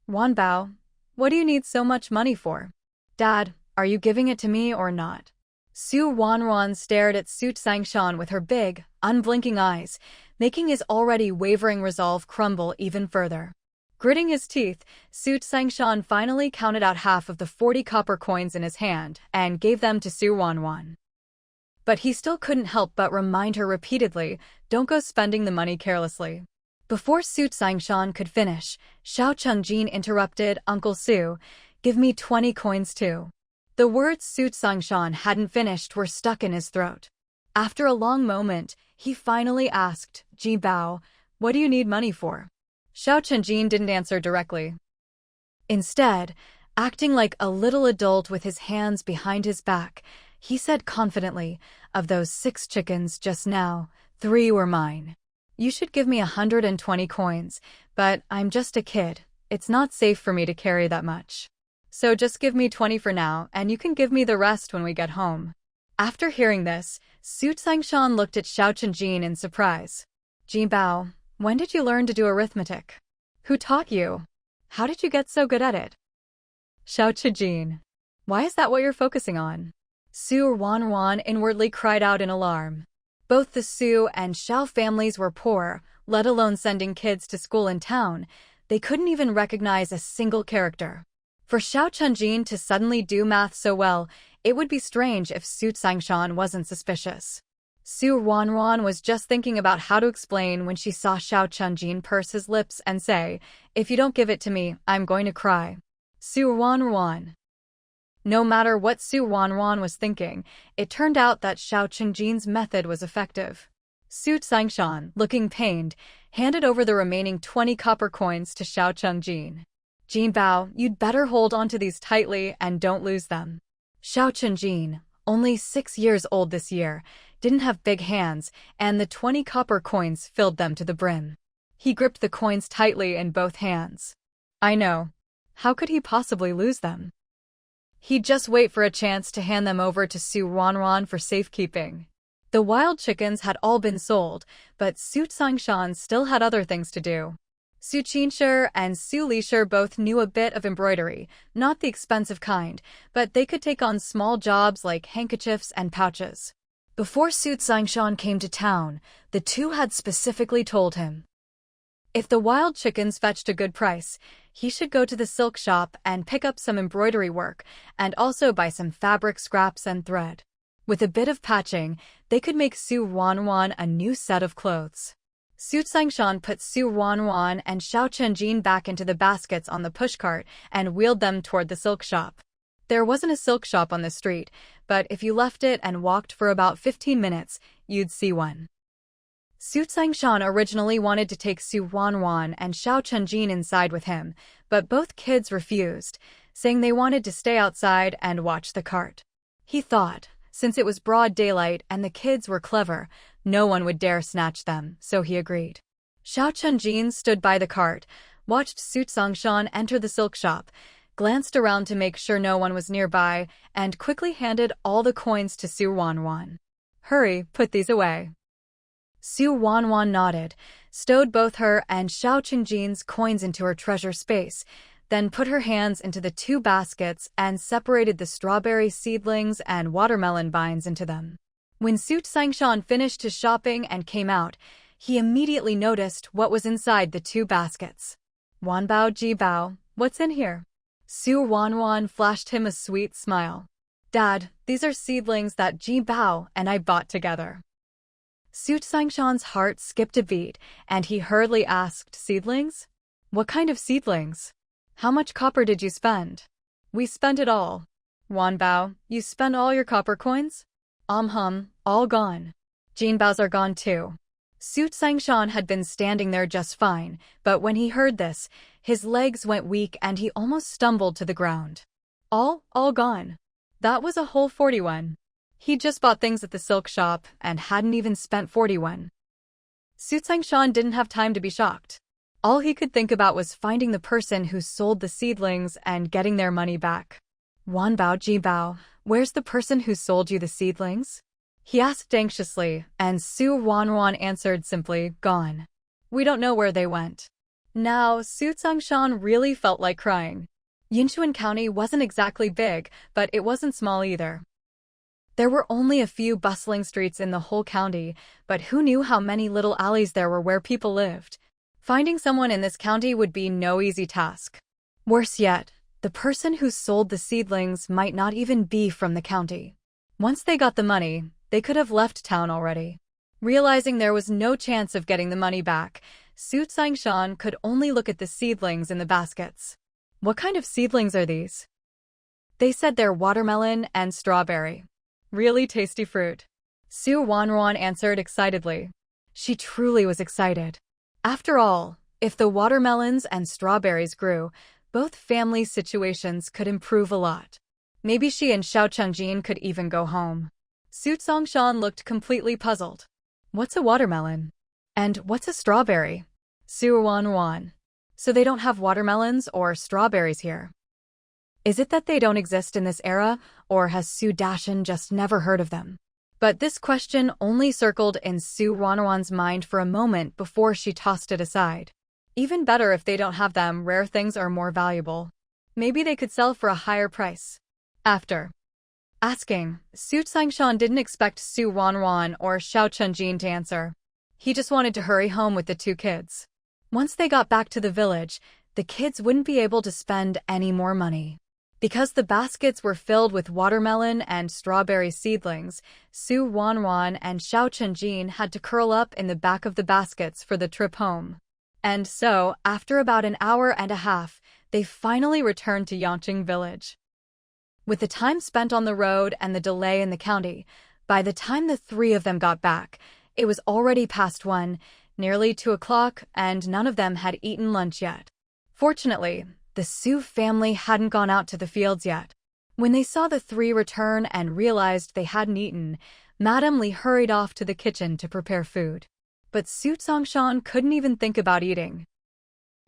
Ruanbao, what do you need so much money for? Dad, are you giving it to me or not? Su Ruanruan stared at Su Sangshan with her big, unblinking eyes, making his already wavering resolve crumble even further. Gritting his teeth, Su Sangshan finally counted out half of the 40 copper coins in his hand and gave them to Su Ruanruan. But he still couldn't help but remind her repeatedly, don't go spending the money carelessly. Before Su Sangshan could finish, Xiao Chunjin interrupted, Uncle Su, give me 20 coins too. The words Su Sangshan hadn't finished were stuck in his throat. After a long moment, he finally asked, Jibao, what do you need money for? Xiao Chunjin didn't answer directly. Instead, acting like a little adult with his hands behind his back, he said confidently, of those 6 chickens just now, 3 were mine. You should give me 120 coins, but I'm just a kid. It's not safe for me to carry that much. So just give me 20 for now, and you can give me the rest when we get home. After hearing this, Su Sangshan looked at Xiao Chenjin in surprise. Jinbao, when did you learn to do arithmetic? Who taught you? How did you get so good at it? Xiao Chenjin. Why is that what you're focusing on? Su Ruanruan inwardly cried out in alarm. Both the Su and Xiao families were poor, let alone sending kids to school in town. They couldn't even recognize a single character. For Xiao Chenjin to suddenly do math so well, it would be strange if Su Sangshan wasn't suspicious. Su Ruanruan was just thinking about how to explain when she saw Xiao Chenjin purse his lips and say, "If you don't give it to me, I'm going to cry." Su Ruanruan. No matter what Su Ruanruan was thinking, it turned out that Xiao Chenjin's method was effective. Su Sangshan, looking pained, handed over the remaining 20 copper coins to Xiao Chenjin. Jinbao, you'd better hold onto these tightly and don't lose them. Xiao Chenjin, only 6 years old this year, didn't have big hands, and the 20 copper coins filled them to the brim. He gripped the coins tightly in both hands. I know. How could he possibly lose them? He'd just wait for a chance to hand them over to Su Ruanruan for safekeeping. The wild chickens had all been sold, but Su Sangshan still had other things to do. Su Qinsher and Su Lisher both knew a bit of embroidery, not the expensive kind, but they could take on small jobs like handkerchiefs and pouches. Before Su Sangshan came to town, the two had specifically told him, if the wild chickens fetched a good price, he should go to the silk shop and pick up some embroidery work, and also buy some fabric scraps and thread. With a bit of patching, they could make Su Ruanruan a new set of clothes. Su Sangshan put Su Ruanruan and Xiao Chenjin back into the baskets on the pushcart and wheeled them toward the silk shop. There wasn't a silk shop on the street, but if you left it and walked for about 15 minutes, you'd see one. Su Sangshan originally wanted to take Su Ruanruan and Xiao Chenjin inside with him, but both kids refused, saying they wanted to stay outside and watch the cart. He thought, since it was broad daylight and the kids were clever, no one would dare snatch them, so he agreed. Xiao Chenjin stood by the cart, watched Su Sangshan enter the silk shop, glanced around to make sure no one was nearby, and quickly handed all the coins to Su Ruanruan. Hurry, put these away. Su Ruanruan nodded, stowed both her and Xiao Chenjin's coins into her treasure space, then put her hands into the 2 baskets and separated the strawberry seedlings and watermelon vines into them. When Su Sangshan finished his shopping and came out, he immediately noticed what was inside the 2 baskets. Wanbao Jibao, what's in here? Su Ruanruan flashed him a sweet smile. Dad, these are seedlings that Jibao and I bought together. Su Sangshan's heart skipped a beat, and he hurriedly asked, seedlings? What kind of seedlings? How much copper did you spend? We spent it all. Wanbao, you spent all your copper coins? All gone. Jinbao's are gone too. Su Sangshan had been standing there just fine, but when he heard this, his legs went weak and he almost stumbled to the ground. All gone. That was a whole 41. He'd just bought things at the silk shop and hadn't even spent 41. Su Sangshan didn't have time to be shocked. All he could think about was finding the person who sold the seedlings and getting their money back. Wanbao Jibao, where's the person who sold you the seedlings? He asked anxiously, and Su Ruanruan answered simply, gone. We don't know where they went. Now, Su Sangshan really felt like crying. Yinchuan County wasn't exactly big, but it wasn't small either. There were only a few bustling streets in the whole county, but who knew how many little alleys there were where people lived? Finding someone in this county would be no easy task. Worse yet, the person who sold the seedlings might not even be from the county. Once they got the money, they could have left town already. Realizing there was no chance of getting the money back, Su Sangshan could only look at the seedlings in the baskets. What kind of seedlings are these? They said they're watermelon and strawberry. Really tasty fruit. Su Ruanruan answered excitedly. She truly was excited. After all, if the watermelons and strawberries grew, both family situations could improve a lot. Maybe she and Xiao Chenjin could even go home. Su Sangshan looked completely puzzled. What's a watermelon? And what's a strawberry? Su Ruanruan. So they don't have watermelons or strawberries here. Is it that they don't exist in this era, or has Su Dashan just never heard of them? But this question only circled in Ruanruan's mind for a moment before she tossed it aside. Even better if they don't have them, rare things are more valuable. Maybe they could sell for a higher price. After asking, Su Tsingshan didn't expect Ruanruan or Xiao Chunjin to answer. He just wanted to hurry home with the two kids. Once they got back to the village, the kids wouldn't be able to spend any more money. Because the baskets were filled with watermelon and strawberry seedlings, Ruanruan and Xiao Chunjin had to curl up in the back of the baskets for the trip home. And so, after about an hour and a half, they finally returned to Yangqing village. With the time spent on the road and the delay in the county, by the time the three of them got back, it was already past 1, nearly 2 o'clock, and none of them had eaten lunch yet. Fortunately, the Su family hadn't gone out to the fields yet. When they saw the three return and realized they hadn't eaten, Madame Li hurried off to the kitchen to prepare food. But Su Tsingshan couldn't even think about eating.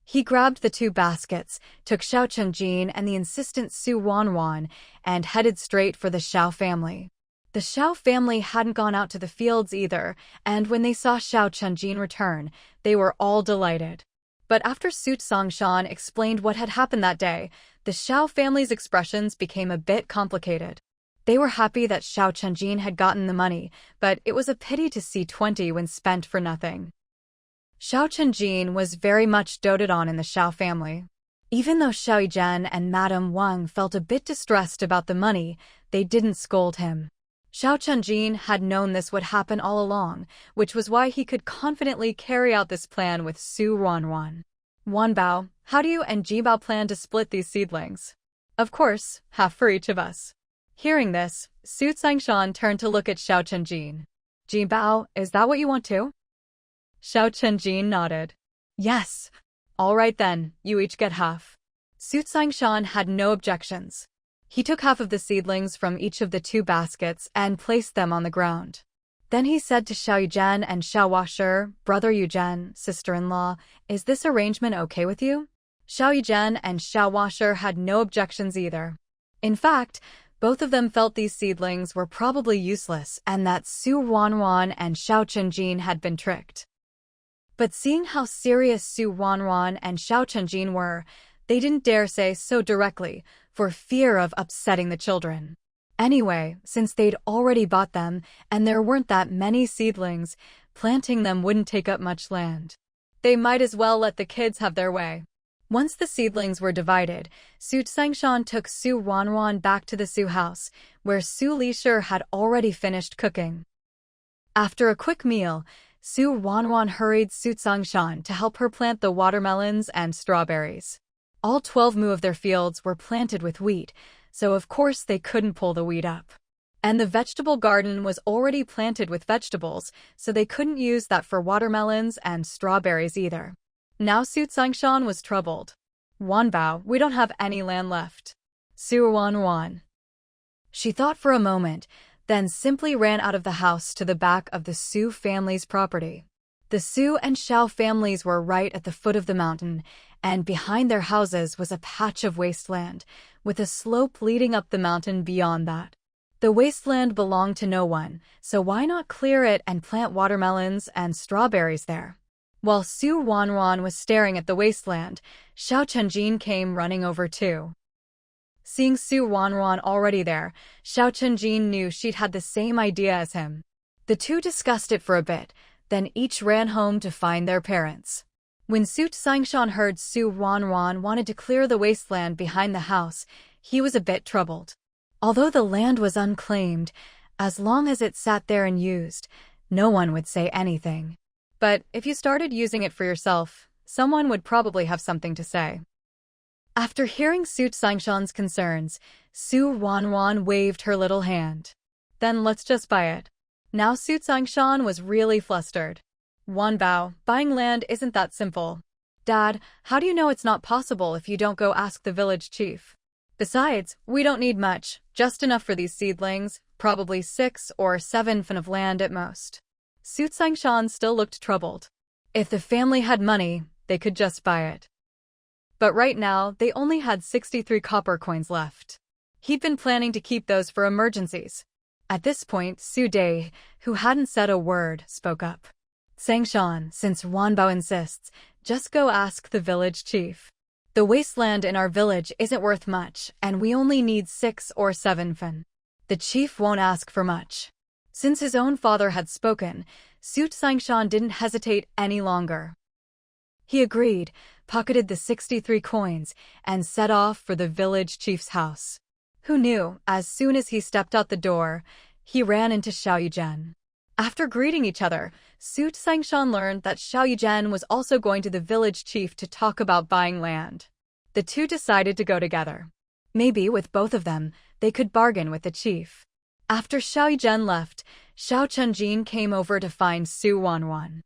He grabbed the 2 baskets, took Xiao Chunjin and the insistent Ruanruan, and headed straight for the Xiao family. The Xiao family hadn't gone out to the fields either, and when they saw Xiao Chunjin return, they were all delighted. But after Su Tsingshan explained what had happened that day, the Xiao family's expressions became a bit complicated. They were happy that Xiao Chunjin had gotten the money, but it was a pity to see 20 when spent for nothing. Xiao Chunjin was very much doted on in the Xiao family. Even though Xiao Yizhen and Madame Wang felt a bit distressed about the money, they didn't scold him. Xiao Chunjin had known this would happen all along, which was why he could confidently carry out this plan with Ruanruan. Wanbao, how do you and Jibao plan to split these seedlings? Of course, half for each of us. Hearing this, Su Tsingshan turned to look at Xiao Chunjin. Jibao, is that what you want too? Xiao Chunjin nodded. Yes. All right then, you each get half. Su Tsingshan had no objections. He took half of the seedlings from each of the 2 baskets and placed them on the ground. Then he said to Xiao Yizhen and Xiao Washer, Brother Yuzhen, sister-in-law, is this arrangement okay with you? Xiao Yizhen and Xiao Washer had no objections either. In fact, both of them felt these seedlings were probably useless and that Ruanruan and Xiao Chunjin had been tricked. But seeing how serious Ruanruan and Xiao Chunjin were, they didn't dare say so directly, for fear of upsetting the children. Anyway, since they'd already bought them, and there weren't that many seedlings, planting them wouldn't take up much land. They might as well let the kids have their way. Once the seedlings were divided, Su Tsingshan took Ruanruan back to the Su house, where Su Lisher had already finished cooking. After a quick meal, Ruanruan hurried Su Tsingshan to help her plant the watermelons and strawberries. All 12 mu of their fields were planted with wheat, so of course they couldn't pull the wheat up. And the vegetable garden was already planted with vegetables, so they couldn't use that for watermelons and strawberries either. Now Su Tsingshan was troubled. Wanbao, we don't have any land left. Ruanruan. She thought for a moment, then simply ran out of the house to the back of the Su family's property. The Su and Xiao families were right at the foot of the mountain, and behind their houses was a patch of wasteland, with a slope leading up the mountain beyond that. The wasteland belonged to no one, so why not clear it and plant watermelons and strawberries there? While Ruanruan was staring at the wasteland, Xiao Chunjin came running over too. Seeing Ruanruan already there, Xiao Chunjin knew she'd had the same idea as him. The two discussed it for a bit, then each ran home to find their parents. When Su Tsingshan heard Ruanruan wanted to clear the wasteland behind the house, he was a bit troubled. Although the land was unclaimed, as long as it sat there and used, no one would say anything. But if you started using it for yourself, someone would probably have something to say. After hearing Su Tsingshan's concerns, Ruanruan waved her little hand. Then let's just buy it. Now Su Tsingshan was really flustered. Wanbao, buying land isn't that simple. Dad, how do you know it's not possible if you don't go ask the village chief? Besides, we don't need much, just enough for these seedlings, probably 6 or 7 fen of land at most. Su Tsingshan still looked troubled. If the family had money, they could just buy it. But right now, they only had 63 copper coins left. He'd been planning to keep those for emergencies. At this point, Su Dai, who hadn't said a word, spoke up. Sangshan, since Wanbao insists, just go ask the village chief. The wasteland in our village isn't worth much, and we only need 6 or 7 fen. The chief won't ask for much. Since his own father had spoken, Su Sangshan didn't hesitate any longer. He agreed, pocketed the 63 coins, and set off for the village chief's house. Who knew, as soon as he stepped out the door, he ran into Xiao Yuzhen. After greeting each other, Su Sangshan learned that Xiao Yuzhen was also going to the village chief to talk about buying land. The two decided to go together. Maybe with both of them, they could bargain with the chief. After Xiao Yuzhen left, Xiao Chenjin came over to find Su Ruanruan.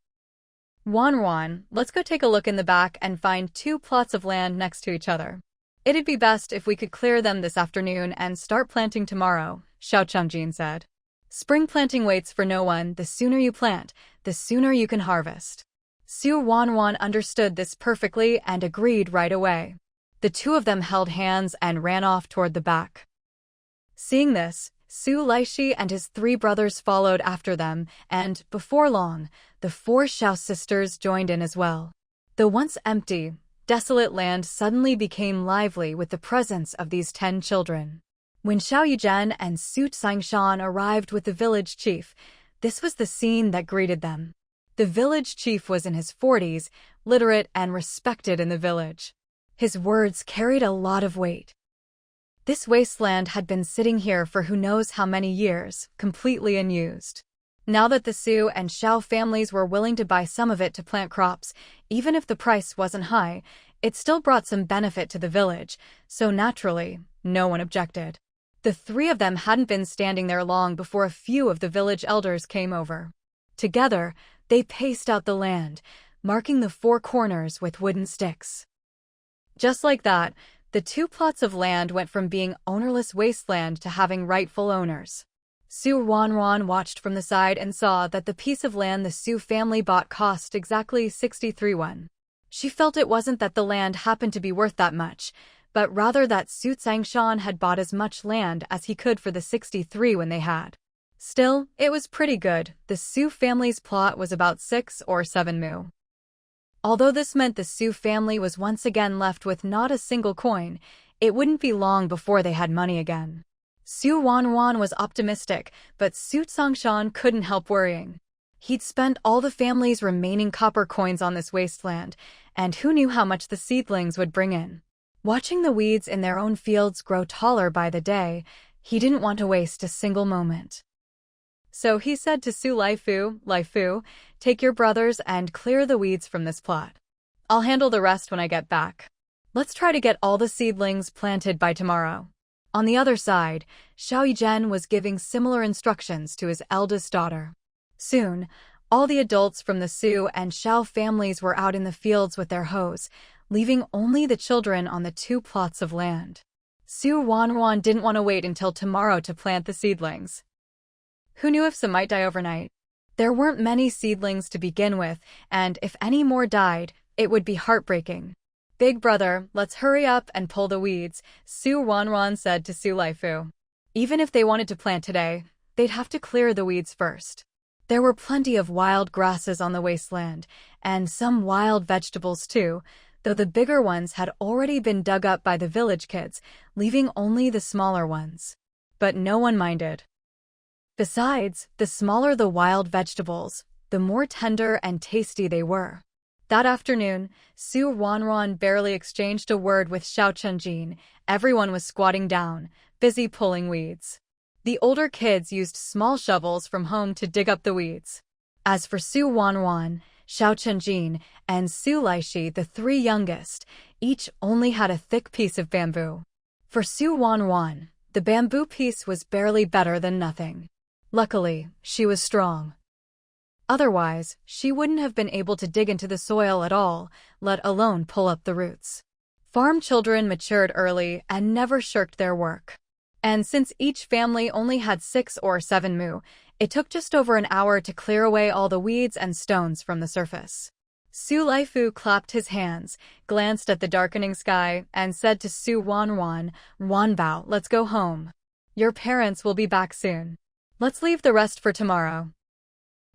Ruanruan, let's go take a look in the back and find 2 plots of land next to each other. It'd be best if we could clear them this afternoon and start planting tomorrow, Xiao Chenjin said. Spring planting waits for no one. The sooner you plant, the sooner you can harvest. Su Ruanruan understood this perfectly and agreed right away. The two of them held hands and ran off toward the back. Seeing this, Su Laishi and his 3 brothers followed after them, and, before long, the 4 Xiao sisters joined in as well. The once empty, desolate land suddenly became lively with the presence of these 10 children. When Xiao Yuzhen and Su Sangshan arrived with the village chief, this was the scene that greeted them. The village chief was in his 40s, literate and respected in the village. His words carried a lot of weight. This wasteland had been sitting here for who knows how many years, completely unused. Now that the Su and Xiao families were willing to buy some of it to plant crops, even if the price wasn't high, it still brought some benefit to the village, so naturally, no one objected. The 3 of them hadn't been standing there long before a few of the village elders came over. Together, they paced out the land, marking the 4 corners with wooden sticks. Just like that, the 2 plots of land went from being ownerless wasteland to having rightful owners. Su Ruanruan watched from the side and saw that the piece of land the Su family bought cost exactly 63 won. She felt it wasn't that the land happened to be worth that much, but rather that Su Sangshan had bought as much land as he could for the 63 when they had. Still, it was pretty good. The Su family's plot was about 6 or 7 mu. Although this meant the Su family was once again left with not a single coin, it wouldn't be long before they had money again. Su Ruanruan was optimistic, but Su Sangshan couldn't help worrying. He'd spent all the family's remaining copper coins on this wasteland, and who knew how much the seedlings would bring in. Watching the weeds in their own fields grow taller by the day, he didn't want to waste a single moment. So he said to Su Laifu, take your brothers and clear the weeds from this plot. I'll handle the rest when I get back. Let's try to get all the seedlings planted by tomorrow. On the other side, Xiao Yuzhen was giving similar instructions to his eldest daughter. Soon, all the adults from the Su and Xiao families were out in the fields with their hoes, leaving only the children on the 2 plots of land. Su Ruanruan didn't want to wait until tomorrow to plant the seedlings. Who knew if some might die overnight? There weren't many seedlings to begin with, and if any more died, it would be heartbreaking. Big brother, let's hurry up and pull the weeds, Su Ruanruan said to Su Laifu. Even if they wanted to plant today, they'd have to clear the weeds first. There were plenty of wild grasses on the wasteland, and some wild vegetables too, though the bigger ones had already been dug up by the village kids, leaving only the smaller ones. But no one minded. Besides, the smaller the wild vegetables, the more tender and tasty they were. That afternoon, Su Ruanruan barely exchanged a word with Xiao Chenjin. Everyone was squatting down, busy pulling weeds. The older kids used small shovels from home to dig up the weeds. As for Su Ruanruan, Xiao Chenjin, and Su Laishi, the 3 youngest, each only had a thick piece of bamboo. For Su Ruanruan, the bamboo piece was barely better than nothing. Luckily, she was strong. Otherwise, she wouldn't have been able to dig into the soil at all, let alone pull up the roots. Farm children matured early and never shirked their work. And since each family only had 6 or 7 mu, it took just over an hour to clear away all the weeds and stones from the surface. Su Laifu clapped his hands, glanced at the darkening sky, and said to Su Ruanruan, Wanbao, let's go home. Your parents will be back soon. Let's leave the rest for tomorrow.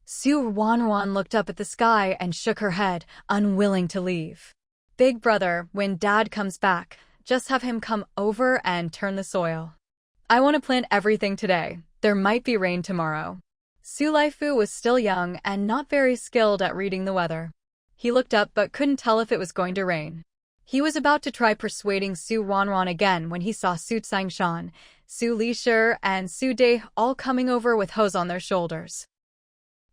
Su Ruanruan looked up at the sky and shook her head, unwilling to leave. Big brother, when Dad comes back, just have him come over and turn the soil. I want to plant everything today. There might be rain tomorrow. Su Laifu was still young and not very skilled at reading the weather. He looked up but couldn't tell if it was going to rain. He was about to try persuading Su Ruanruan again when he saw Su Tsangshan, Su Lishir, and Su Date all coming over with hose on their shoulders.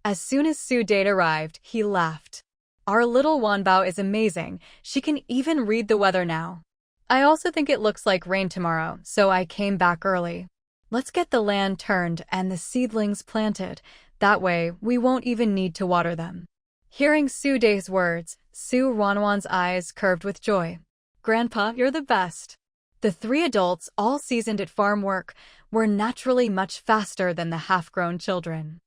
As soon as Su Date arrived, he laughed. Our little Wanbao is amazing. She can even read the weather now. I also think it looks like rain tomorrow, so I came back early. Let's get the land turned and the seedlings planted. That way, we won't even need to water them. Hearing Su Date's words, Su Ruanruan's eyes curved with joy. Grandpa, you're the best. The three adults, all seasoned at farm work, were naturally much faster than the half-grown children.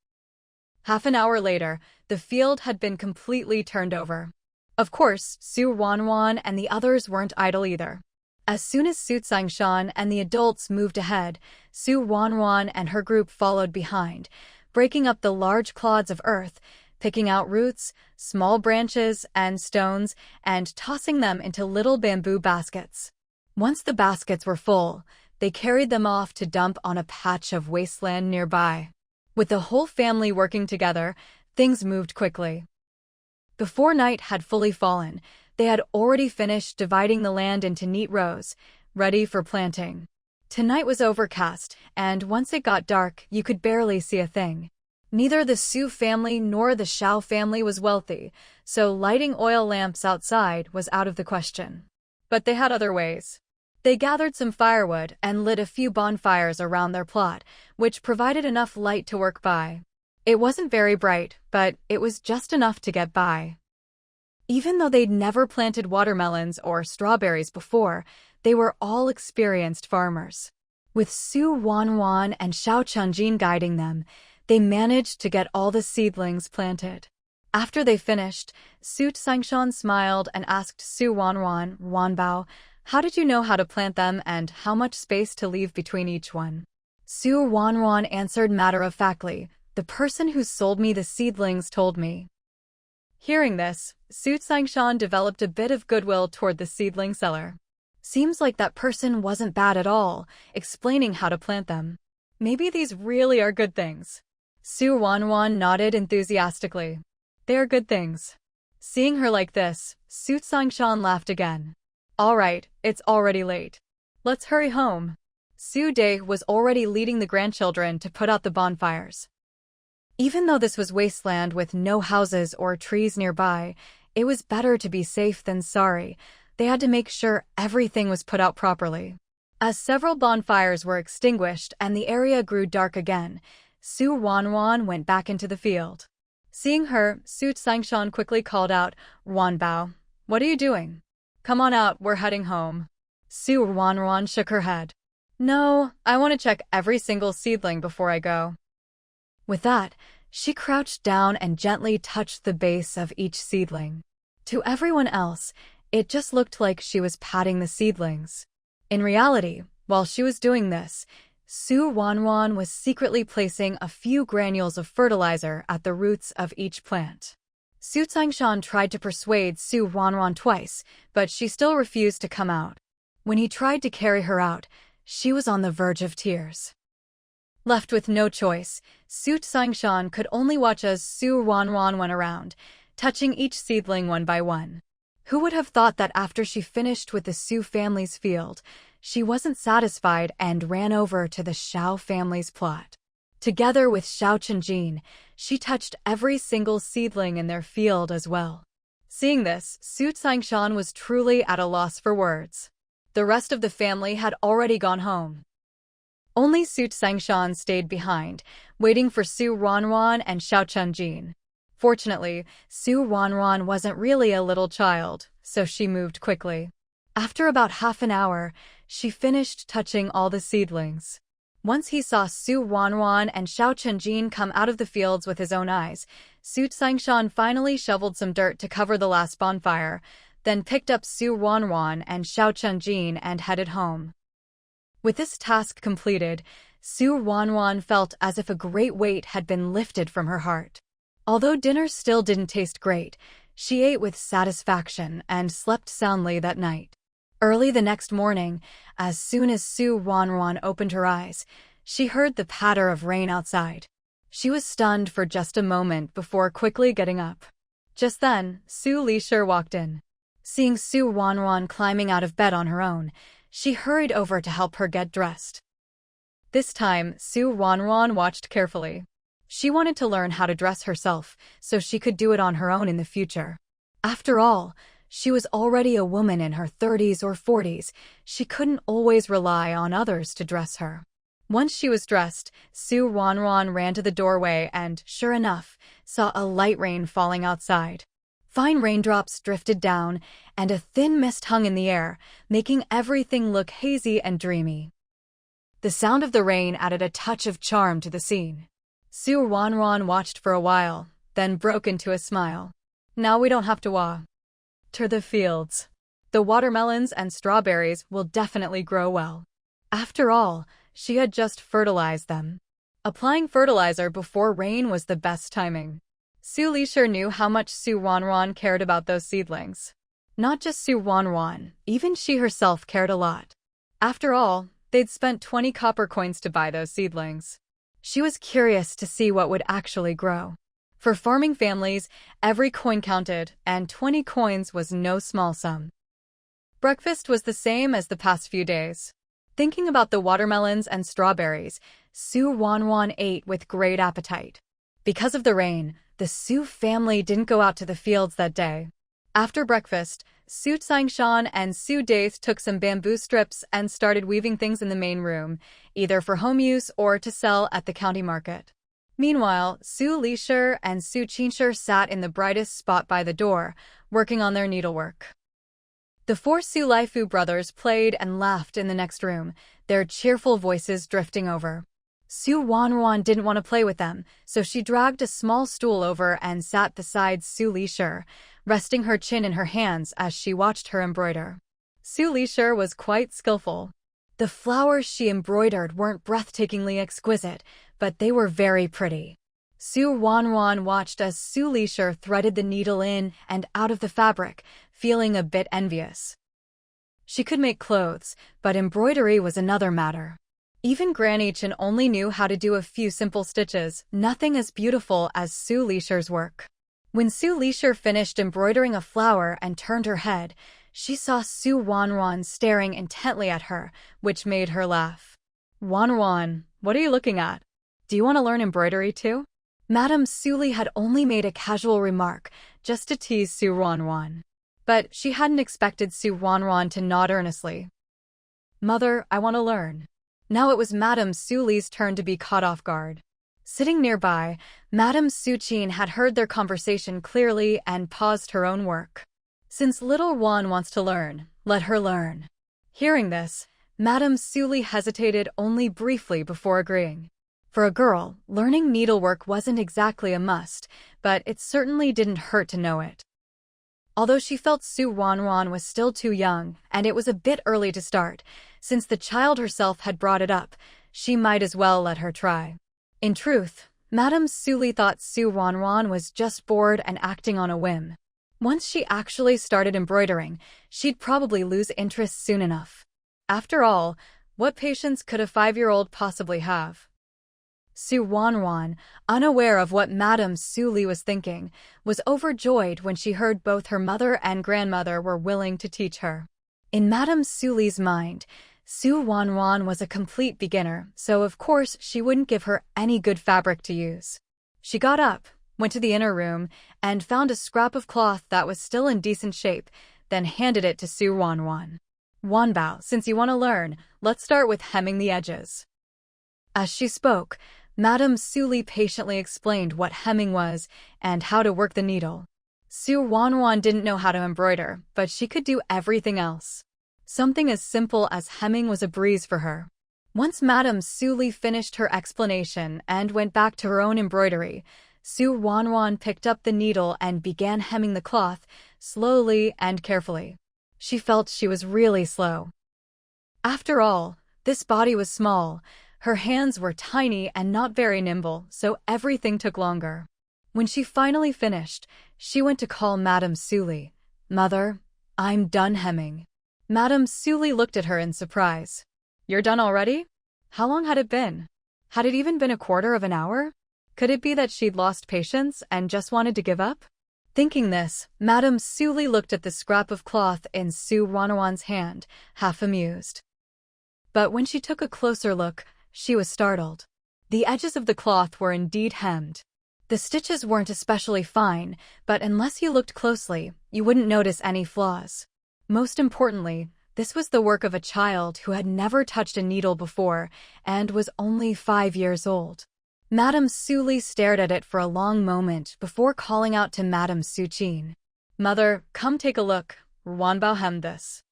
Half an hour later, the field had been completely turned over. Of course, Su Ruanruan and the others weren't idle either. As soon as Su Tsangshan and the adults moved ahead, Su Ruanruan and her group followed behind, breaking up the large clods of earth, picking out roots, small branches, and stones, and tossing them into little bamboo baskets. Once the baskets were full, they carried them off to dump on a patch of wasteland nearby. With the whole family working together, things moved quickly. Before night had fully fallen, they had already finished dividing the land into neat rows, ready for planting. Tonight was overcast, and once it got dark, you could barely see a thing. Neither the Su family nor the Shao family was wealthy, so lighting oil lamps outside was out of the question. But they had other ways. They gathered some firewood and lit a few bonfires around their plot, which provided enough light to work by. It wasn't very bright, but it was just enough to get by. Even though they'd never planted watermelons or strawberries before, they were all experienced farmers. With Su Ruanruan and Xiao Chunjin guiding them, they managed to get all the seedlings planted. After they finished, Su Tsangshan smiled and asked Su Ruanruan, Wanbao, how did you know how to plant them and how much space to leave between each one? Su Ruanruan answered matter-of-factly, the person who sold me the seedlings told me. Hearing this, Su Tsangshan developed a bit of goodwill toward the seedling seller. Seems like that person wasn't bad at all, explaining how to plant them. Maybe these really are good things. Su Ruanruan nodded enthusiastically. They are good things. Seeing her like this, Su Tsangshan laughed again. All right, it's already late. Let's hurry home. Su Date was already leading the grandchildren to put out the bonfires. Even though this was wasteland with no houses or trees nearby, it was better to be safe than sorry. They had to make sure everything was put out properly. As several bonfires were extinguished and the area grew dark again, Su Ruanruan went back into the field. Seeing her, Su Tsangshan quickly called out, Wanbao, what are you doing? Come on out, we're heading home. Su Ruanruan shook her head. No, I want to check every single seedling before I go. With that, she crouched down and gently touched the base of each seedling. To everyone else, it just looked like she was patting the seedlings. In reality, while she was doing this, Su Ruanruan was secretly placing a few granules of fertilizer at the roots of each plant. Su Tsangshan tried to persuade Su Ruanruan twice, but she still refused to come out. When he tried to carry her out, she was on the verge of tears. Left with no choice, Su Tsangshan could only watch as Su Ruanruan went around, touching each seedling one by one. Who would have thought that after she finished with the Su family's field, she wasn't satisfied and ran over to the Xiao family's plot. Together with Xiao Chunjin, she touched every single seedling in their field as well. Seeing this, Su Tsangshan was truly at a loss for words. The rest of the family had already gone home. Only Su Tsangshan stayed behind, waiting for Su Ruanruan and Xiao Chunjin. Fortunately, Su Ruanruan wasn't really a little child, so she moved quickly. After about half an hour, she finished touching all the seedlings. Once he saw Su Ruanruan and Xiao Chunjin come out of the fields with his own eyes, Su Tsangshan finally shoveled some dirt to cover the last bonfire, then picked up Su Ruanruan and Xiao Chunjin and headed home. With this task completed, Su Ruanruan felt as if a great weight had been lifted from her heart. Although dinner still didn't taste great, she ate with satisfaction and slept soundly that night. Early the next morning, as soon as Su Ruanruan opened her eyes, she heard the patter of rain outside. She was stunned for just a moment before quickly getting up. Just then, Su Lisher walked in. Seeing Su Ruanruan climbing out of bed on her own, she hurried over to help her get dressed. This time, Su Ruanruan watched carefully. She wanted to learn how to dress herself so she could do it on her own in the future. After all, she was already a woman in her 30s or 40s. She couldn't always rely on others to dress her. Once she was dressed, Su Ruanruan ran to the doorway and, sure enough, saw a light rain falling outside. Fine raindrops drifted down, and a thin mist hung in the air, making everything look hazy and dreamy. The sound of the rain added a touch of charm to the scene. Su Ruanruan watched for a while, then broke into a smile. Now we don't have to water the fields. The watermelons and strawberries will definitely grow well. After all, she had just fertilized them. Applying fertilizer before rain was the best timing. Su Lisher knew how much Su Ruanruan cared about those seedlings. Not just Su Ruanruan, even she herself cared a lot. After all, they'd spent 20 copper coins to buy those seedlings. She was curious to see what would actually grow. For farming families, every coin counted, and 20 coins was no small sum. Breakfast was the same as the past few days. Thinking about the watermelons and strawberries, Su Ruanruan ate with great appetite. Because of the rain, the Su family didn't go out to the fields that day. After breakfast, Su Tsingshan and Su Daith took some bamboo strips and started weaving things in the main room, either for home use or to sell at the county market. Meanwhile, Su Lisher and Su Qinsher sat in the brightest spot by the door, working on their needlework. The four Su Laifu brothers played and laughed in the next room, their cheerful voices drifting over. Su Ruanruan didn't want to play with them, so she dragged a small stool over and sat beside Su Lisher, resting her chin in her hands as she watched her embroider. Su Lisher was quite skillful. The flowers she embroidered weren't breathtakingly exquisite, but they were very pretty. Su Ruanruan watched as Su Lisher threaded the needle in and out of the fabric, feeling a bit envious. She could make clothes, but embroidery was another matter. Even Granny Chen only knew how to do a few simple stitches, nothing as beautiful as Su Lisher's work. When Su Lisher finished embroidering a flower and turned her head, she saw Su Ruanruan staring intently at her, which made her laugh. "Ruanruan, what are you looking at? Do you want to learn embroidery too?" Madame Suli had only made a casual remark, just to tease Su Ruanruan. But she hadn't expected Su Ruanruan to nod earnestly. "Mother, I want to learn." Now it was Madame Suli's turn to be caught off guard. Sitting nearby, Madame Suqin had heard their conversation clearly and paused her own work. "Since little Ruan wants to learn, let her learn." Hearing this, Madame Suli hesitated only briefly before agreeing. For a girl, learning needlework wasn't exactly a must, but it certainly didn't hurt to know it. Although she felt Su Ruanruan was still too young, and it was a bit early to start, since the child herself had brought it up, she might as well let her try. In truth, Madame Suli thought Su Ruanruan was just bored and acting on a whim. Once she actually started embroidering, she'd probably lose interest soon enough. After all, what patience could a 5-year-old possibly have? Su Ruanruan, unaware of what Madame Suli was thinking, was overjoyed when she heard both her mother and grandmother were willing to teach her. In Madame Suli's mind, Su Ruanruan was a complete beginner, so of course she wouldn't give her any good fabric to use. She got up, went to the inner room, and found a scrap of cloth that was still in decent shape, then handed it to Su Ruanruan. "Wanbao, since you want to learn, let's start with hemming the edges." As she spoke, Madame Suli patiently explained what hemming was and how to work the needle. Su Ruanruan didn't know how to embroider, but she could do everything else. Something as simple as hemming was a breeze for her. Once Madame Suli finished her explanation and went back to her own embroidery, Su Ruanruan picked up the needle and began hemming the cloth, slowly and carefully. She felt she was really slow. After all, this body was small, Her hands were tiny and not very nimble, so everything took longer. When she finally finished, she went to call Madame Sully. "Mother, I'm done hemming." Madame Sully looked at her in surprise. "You're done already? How long had it been? Had it even been a quarter of an hour? Could it be that she'd lost patience and just wanted to give up?" Thinking this, Madame Sully looked at the scrap of cloth in Ruanruan's hand, half amused. But when she took a closer look, she was startled. The edges of the cloth were indeed hemmed. The stitches weren't especially fine, but unless you looked closely, you wouldn't notice any flaws. Most importantly, this was the work of a child who had never touched a needle before and was only 5 years old. Madame Sully stared at it for a long moment before calling out to Madame Suchin. "Mother, come take a look. Ruanbao hemmed this."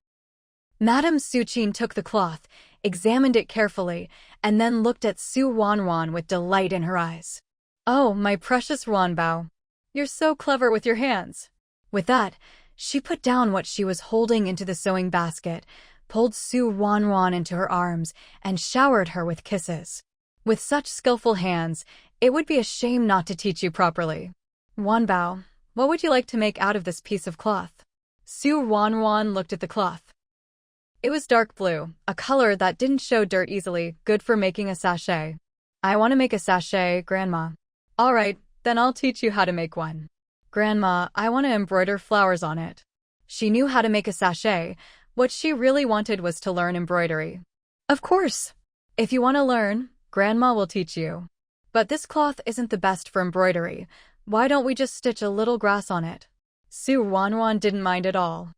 Madame Suchin took the cloth, examined it carefully, and then looked at Ruanruan with delight in her eyes. "Oh, my precious Ruanbao. You're so clever with your hands." With that, she put down what she was holding into the sewing basket, pulled Ruanruan into her arms, and showered her with kisses. "With such skillful hands, it would be a shame not to teach you properly. Ruanbao, what would you like to make out of this piece of cloth?" Ruanruan looked at the cloth. It was dark blue, a color that didn't show dirt easily, good for making a sachet. "I want to make a sachet, Grandma." "All right, then I'll teach you how to make one." "Grandma, I want to embroider flowers on it." She knew how to make a sachet. What she really wanted was to learn embroidery. "Of course. If you want to learn, Grandma will teach you. But this cloth isn't the best for embroidery. Why don't we just stitch a little grass on it?" Ruanruan didn't mind at all.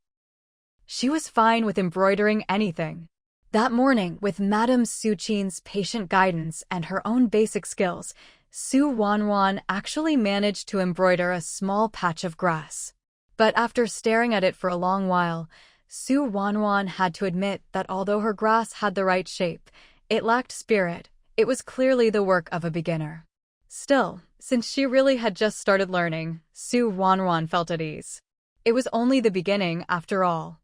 She was fine with embroidering anything. That morning, with Madame Suchin's patient guidance and her own basic skills, Ruanruan actually managed to embroider a small patch of grass. But after staring at it for a long while, Ruanruan had to admit that although her grass had the right shape, it lacked spirit. It was clearly the work of a beginner. Still, since she really had just started learning, Ruanruan felt at ease. It was only the beginning, after all.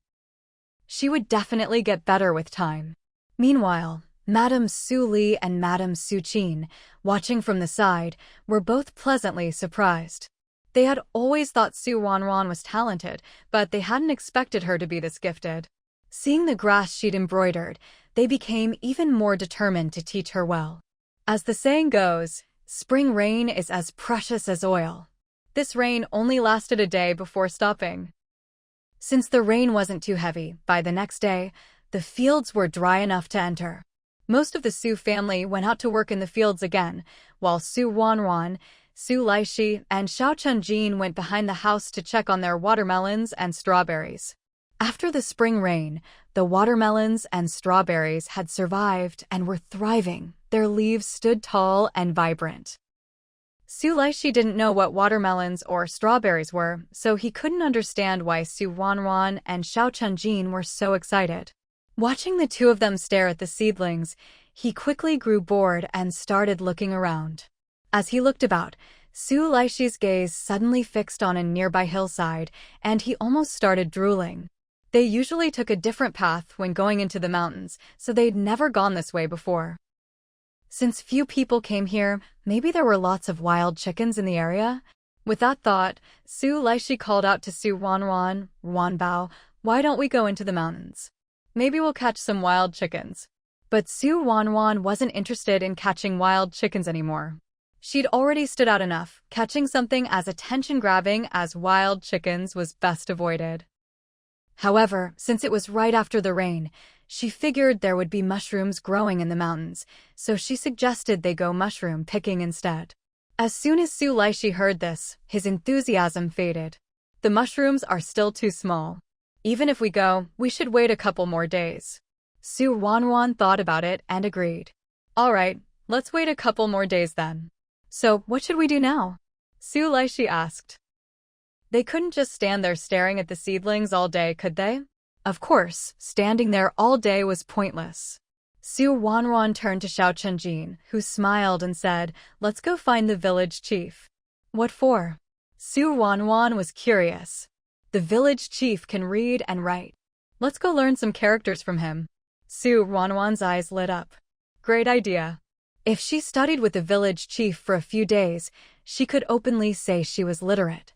She would definitely get better with time. Meanwhile, Madame Sully and Madame Suchin, watching from the side, were both pleasantly surprised. They had always thought Ruanruan was talented, but they hadn't expected her to be this gifted. Seeing the grass she'd embroidered, they became even more determined to teach her well. As the saying goes, spring rain is as precious as oil. This rain only lasted a day before stopping. Since the rain wasn't too heavy, by the next day, the fields were dry enough to enter. Most of the Su family went out to work in the fields again, while Ruanruan, Su Laishi, and Xiao Chunjin went behind the house to check on their watermelons and strawberries. After the spring rain, the watermelons and strawberries had survived and were thriving. Their leaves stood tall and vibrant. Su Laishi didn't know what watermelons or strawberries were, so he couldn't understand why Ruanruan and Xiao Chunjin were so excited. Watching the two of them stare at the seedlings, he quickly grew bored and started looking around. As he looked about, Su Laishi's gaze suddenly fixed on a nearby hillside, and he almost started drooling. They usually took a different path when going into the mountains, so they'd never gone this way before. Since few people came here, maybe there were lots of wild chickens in the area? With that thought, Su Laishi called out to Ruanruan, "Ruanbao, why don't we go into the mountains? Maybe we'll catch some wild chickens." But Ruanruan wasn't interested in catching wild chickens anymore. She'd already stood out enough. Catching something as attention-grabbing as wild chickens was best avoided. However, since it was right after the rain, she figured there would be mushrooms growing in the mountains, so she suggested they go mushroom picking instead. As soon as Su Laishi heard this, his enthusiasm faded. "The mushrooms are still too small. Even if we go, we should wait a couple more days." Ruanruan thought about it and agreed. "All right, let's wait a couple more days then." "So, what should we do now?" Su Laishi asked. They couldn't just stand there staring at the seedlings all day, could they? Of course, standing there all day was pointless. Ruanruan turned to Xiao Chunjin, who smiled and said, "Let's go find the village chief." "What for?" Ruanruan was curious. "The village chief can read and write. Let's go learn some characters from him." Ruanruan's eyes lit up. Great idea. If she studied with the village chief for a few days, she could openly say she was literate.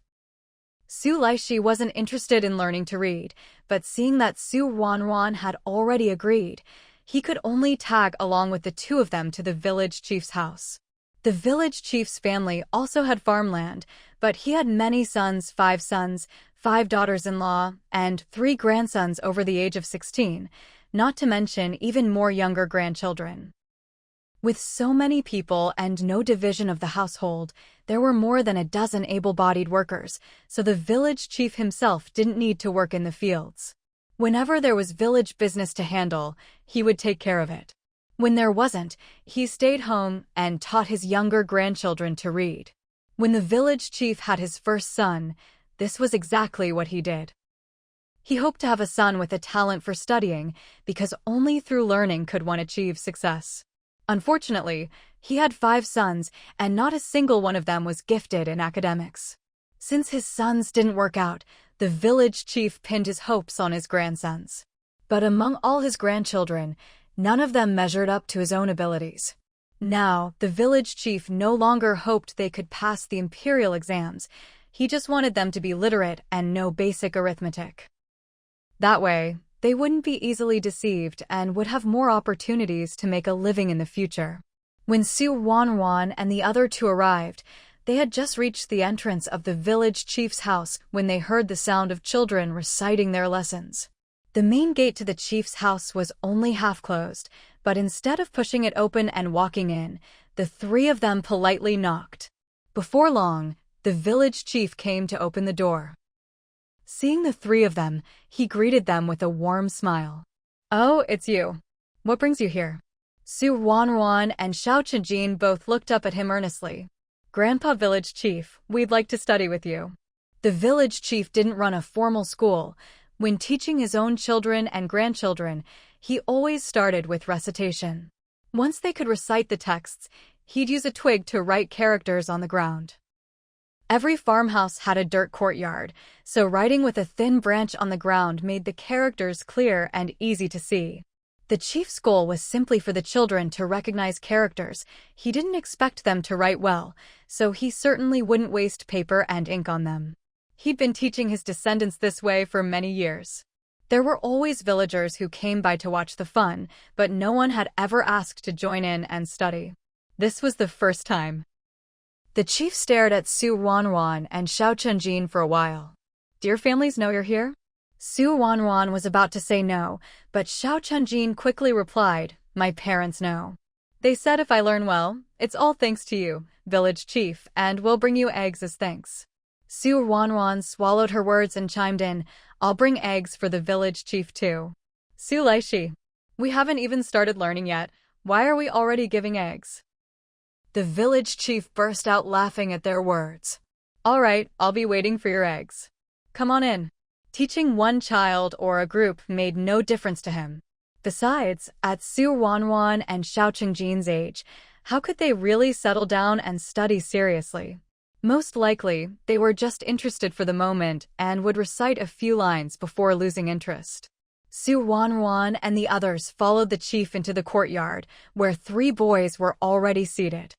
Su Laishi wasn't interested in learning to read, but seeing that Su Ruanruan had already agreed, he could only tag along with the two of them to the village chief's house. The village chief's family also had farmland, but he had many sons, 5 daughters-in-law, and 3 grandsons over the age of 16, not to mention even more younger grandchildren. With so many people and no division of the household, there were more than a dozen able-bodied workers, so the village chief himself didn't need to work in the fields. Whenever there was village business to handle, he would take care of it. When there wasn't, he stayed home and taught his younger grandchildren to read. When the village chief had his first son, this was exactly what he did. He hoped to have a son with a talent for studying, because only through learning could one achieve success. Unfortunately, he had 5 sons, and not a single one of them was gifted in academics. Since his sons didn't work out, the village chief pinned his hopes on his grandsons. But among all his grandchildren, none of them measured up to his own abilities. Now, the village chief no longer hoped they could pass the imperial exams. He just wanted them to be literate and know basic arithmetic. That way, they wouldn't be easily deceived and would have more opportunities to make a living in the future. When Su Ruanruan and the other 2 arrived, they had just reached the entrance of the village chief's house when they heard the sound of children reciting their lessons. The main gate to the chief's house was only half closed, but instead of pushing it open and walking in, the 3 of them politely knocked. Before long, the village chief came to open the door. Seeing the 3 of them, he greeted them with a warm smile. "Oh, it's you. What brings you here?" Su Ruanruan and Xiao Chenjin both looked up at him earnestly. "Grandpa Village Chief, we'd like to study with you." The village chief didn't run a formal school. When teaching his own children and grandchildren, he always started with recitation. Once they could recite the texts, he'd use a twig to write characters on the ground. Every farmhouse had a dirt courtyard, so writing with a thin branch on the ground made the characters clear and easy to see. The chief's goal was simply for the children to recognize characters. He didn't expect them to write well, so he certainly wouldn't waste paper and ink on them. He'd been teaching his descendants this way for many years. There were always villagers who came by to watch the fun, but no one had ever asked to join in and study. This was the first time. The chief stared at Su Ruanruan and Xiao Chenjin for a while. "Do your families know you're here?" Su Ruanruan was about to say no, but Xiao Chenjin quickly replied, "My parents know. They said if I learn well, it's all thanks to you, village chief, and we'll bring you eggs as thanks." Su Ruanruan swallowed her words and chimed in, "I'll bring eggs for the village chief too." "Su Laishi, we haven't even started learning yet. Why are we already giving eggs?" The village chief burst out laughing at their words. "All right, I'll be waiting for your eggs. Come on in." Teaching one child or a group made no difference to him. Besides, at Su Ruanruan and Xiao Chenjin's age, how could they really settle down and study seriously? Most likely, they were just interested for the moment and would recite a few lines before losing interest. Su Ruanruan and the others followed the chief into the courtyard, where 3 boys were already seated.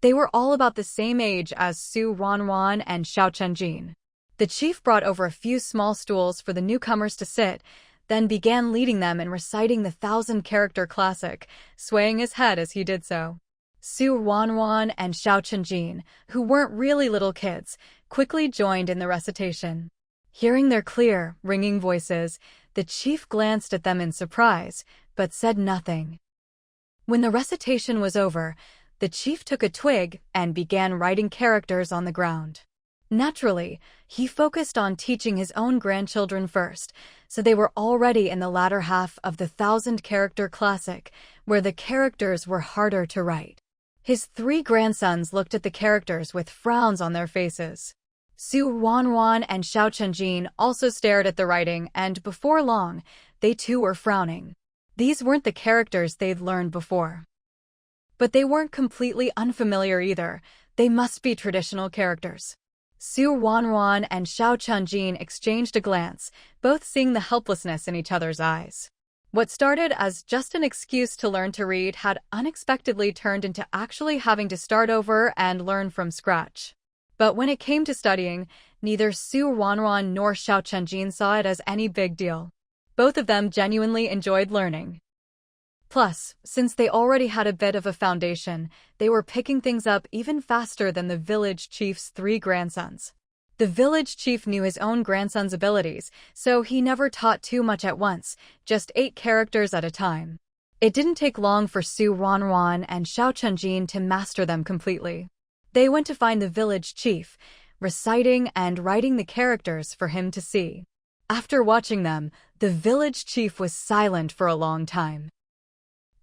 They were all about the same age as Su Ruanruan and Xiao Chenjin. The chief brought over a few small stools for the newcomers to sit, then began leading them in reciting the 1,000-character classic, swaying his head as he did so. Su Ruanruan and Xiao Chenjin, who weren't really little kids, quickly joined in the recitation. Hearing their clear, ringing voices, the chief glanced at them in surprise, but said nothing. When the recitation was over, the chief took a twig and began writing characters on the ground. Naturally, he focused on teaching his own grandchildren first, so they were already in the latter half of the 1,000-character classic, where the characters were harder to write. His 3 grandsons looked at the characters with frowns on their faces. Su Ruanruan and Xiao Chenjin also stared at the writing, and before long, they too were frowning. These weren't the characters they'd learned before. But they weren't completely unfamiliar either. They must be traditional characters. Su Ruanruan and Xiao Chenjin exchanged a glance, both seeing the helplessness in each other's eyes. What started as just an excuse to learn to read had unexpectedly turned into actually having to start over and learn from scratch. But when it came to studying, neither Su Ruanruan nor Xiao Chenjin saw it as any big deal. Both of them genuinely enjoyed learning. Plus, since they already had a bit of a foundation, they were picking things up even faster than the village chief's 3 grandsons. The village chief knew his own grandson's abilities, so he never taught too much at once, just 8 characters at a time. It didn't take long for Su Ruanruan and Xiao Chenjin to master them completely. They went to find the village chief, reciting and writing the characters for him to see. After watching them, the village chief was silent for a long time.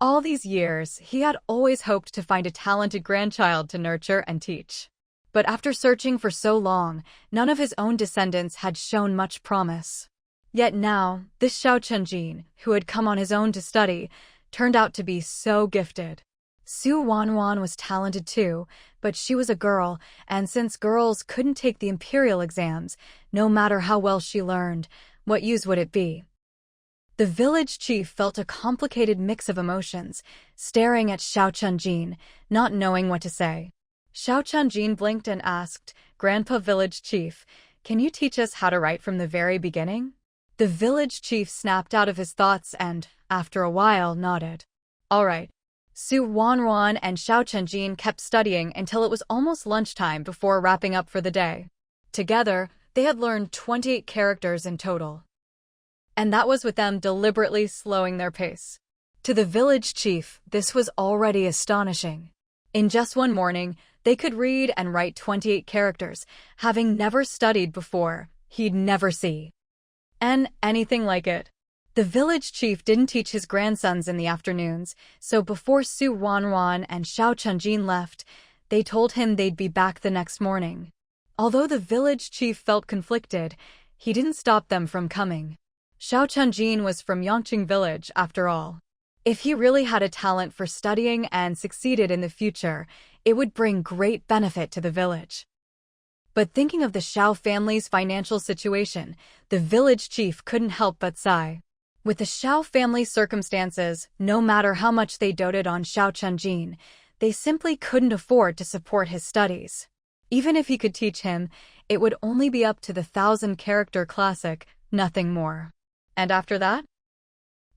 All these years, he had always hoped to find a talented grandchild to nurture and teach. But after searching for so long, none of his own descendants had shown much promise. Yet now, this Xiao Chenjin, who had come on his own to study, turned out to be so gifted. Su Ruanruan was talented too, but she was a girl, and since girls couldn't take the imperial exams, no matter how well she learned, what use would it be? The village chief felt a complicated mix of emotions, staring at Xiao Chenjin, not knowing what to say. Xiao Chenjin blinked and asked, "Grandpa Village Chief, can you teach us how to write from the very beginning?" The village chief snapped out of his thoughts and, after a while, nodded. All right. Su Ruanruan and Xiao Chenjin kept studying until it was almost lunchtime before wrapping up for the day. Together, they had learned 28 characters in total. And that was with them deliberately slowing their pace. To the village chief, this was already astonishing. In just one morning, they could read and write 28 characters, having never studied before. He'd never see anything like it. The village chief didn't teach his grandsons in the afternoons, so before Su Ruanruan and Xiao Chenjin left, they told him they'd be back the next morning. Although the village chief felt conflicted, he didn't stop them from coming. Xiao Chenjin was from Yangqing village, after all. If he really had a talent for studying and succeeded in the future, it would bring great benefit to the village. But thinking of the Xiao family's financial situation, the village chief couldn't help but sigh. With the Xiao family's circumstances, no matter how much they doted on Xiao Chenjin, they simply couldn't afford to support his studies. Even if he could teach him, it would only be up to the 1,000-character classic, nothing more. And after that?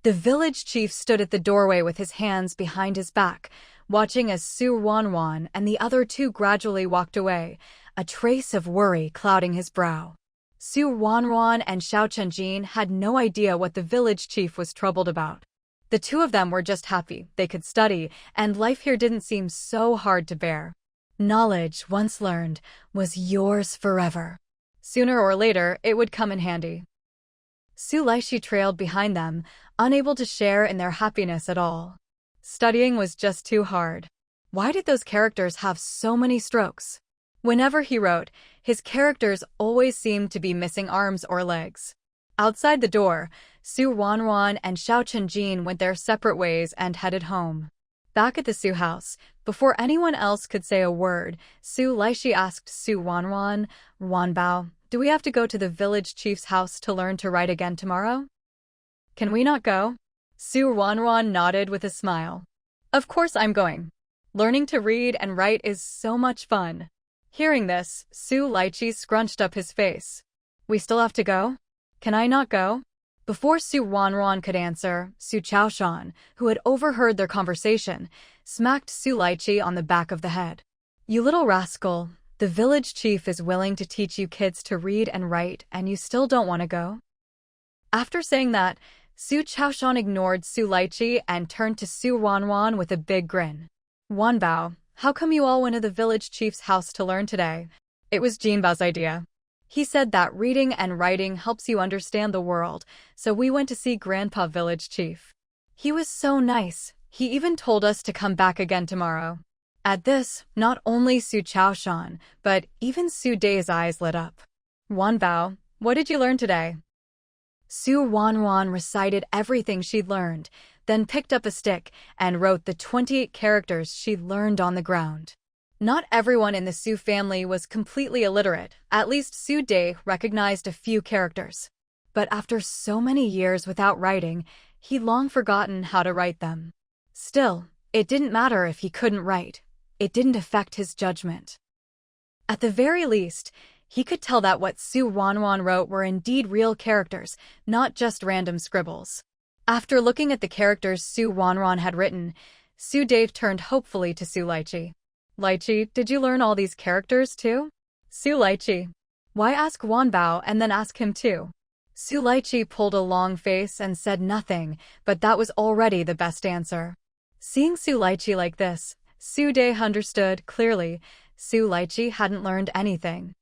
The village chief stood at the doorway with his hands behind his back, watching as Su Ruanruan and the other 2 gradually walked away, a trace of worry clouding his brow. Su Ruanruan and Xiao Chenjin had no idea what the village chief was troubled about. The 2 of them were just happy they could study, and life here didn't seem so hard to bear. Knowledge, once learned, was yours forever. Sooner or later, it would come in handy. Su Laishi trailed behind them, unable to share in their happiness at all. Studying was just too hard. Why did those characters have so many strokes? Whenever he wrote, his characters always seemed to be missing arms or legs. Outside the door, Su Ruanruan and Xiao Chenjin went their separate ways and headed home. Back at the Su house, before anyone else could say a word, Su Laishi asked Su Ruanruan, "Ruanbao, do we have to go to the village chief's house to learn to write again tomorrow? Can we not go?" Su Ruanruan nodded with a smile. "Of course I'm going. Learning to read and write is so much fun." Hearing this, Su Laishi scrunched up his face. "We still have to go? Can I not go?" Before Su Ruanruan could answer, Su Chaoshan, who had overheard their conversation, smacked Su Laishi on the back of the head. "You little rascal, the village chief is willing to teach you kids to read and write, and you still don't want to go?" After saying that, Su Chaoshan ignored Su Laishi and turned to Su Ruanruan with a big grin. "Ruanbao, how come you all went to the village chief's house to learn today?" "It was Jinbao's idea. He said that reading and writing helps you understand the world, so we went to see Grandpa Village Chief. He was so nice, he even told us to come back again tomorrow." At this, not only Su Chaoshan, but even Su Day's eyes lit up. "Ruanbao, what did you learn today?" Su Ruanruan recited everything she'd learned, then picked up a stick and wrote the 28 characters she'd learned on the ground. Not everyone in the Su family was completely illiterate. At least Su Day recognized a few characters. But after so many years without writing, He'd long forgotten how to write them. Still, it didn't matter if he couldn't write. It didn't affect his judgment. At the very least, he could tell that what Ruanruan wrote were indeed real characters, not just random scribbles. After looking at the characters Ruanruan had written, Dave turned hopefully to Lychee. Lychee, did you learn all these characters too? Lychee. Why ask Wanbao and then ask him too? Lychee pulled a long face and said nothing, but that was already the best answer. Seeing Lychee like this, Dave understood clearly Lychee hadn't learned anything.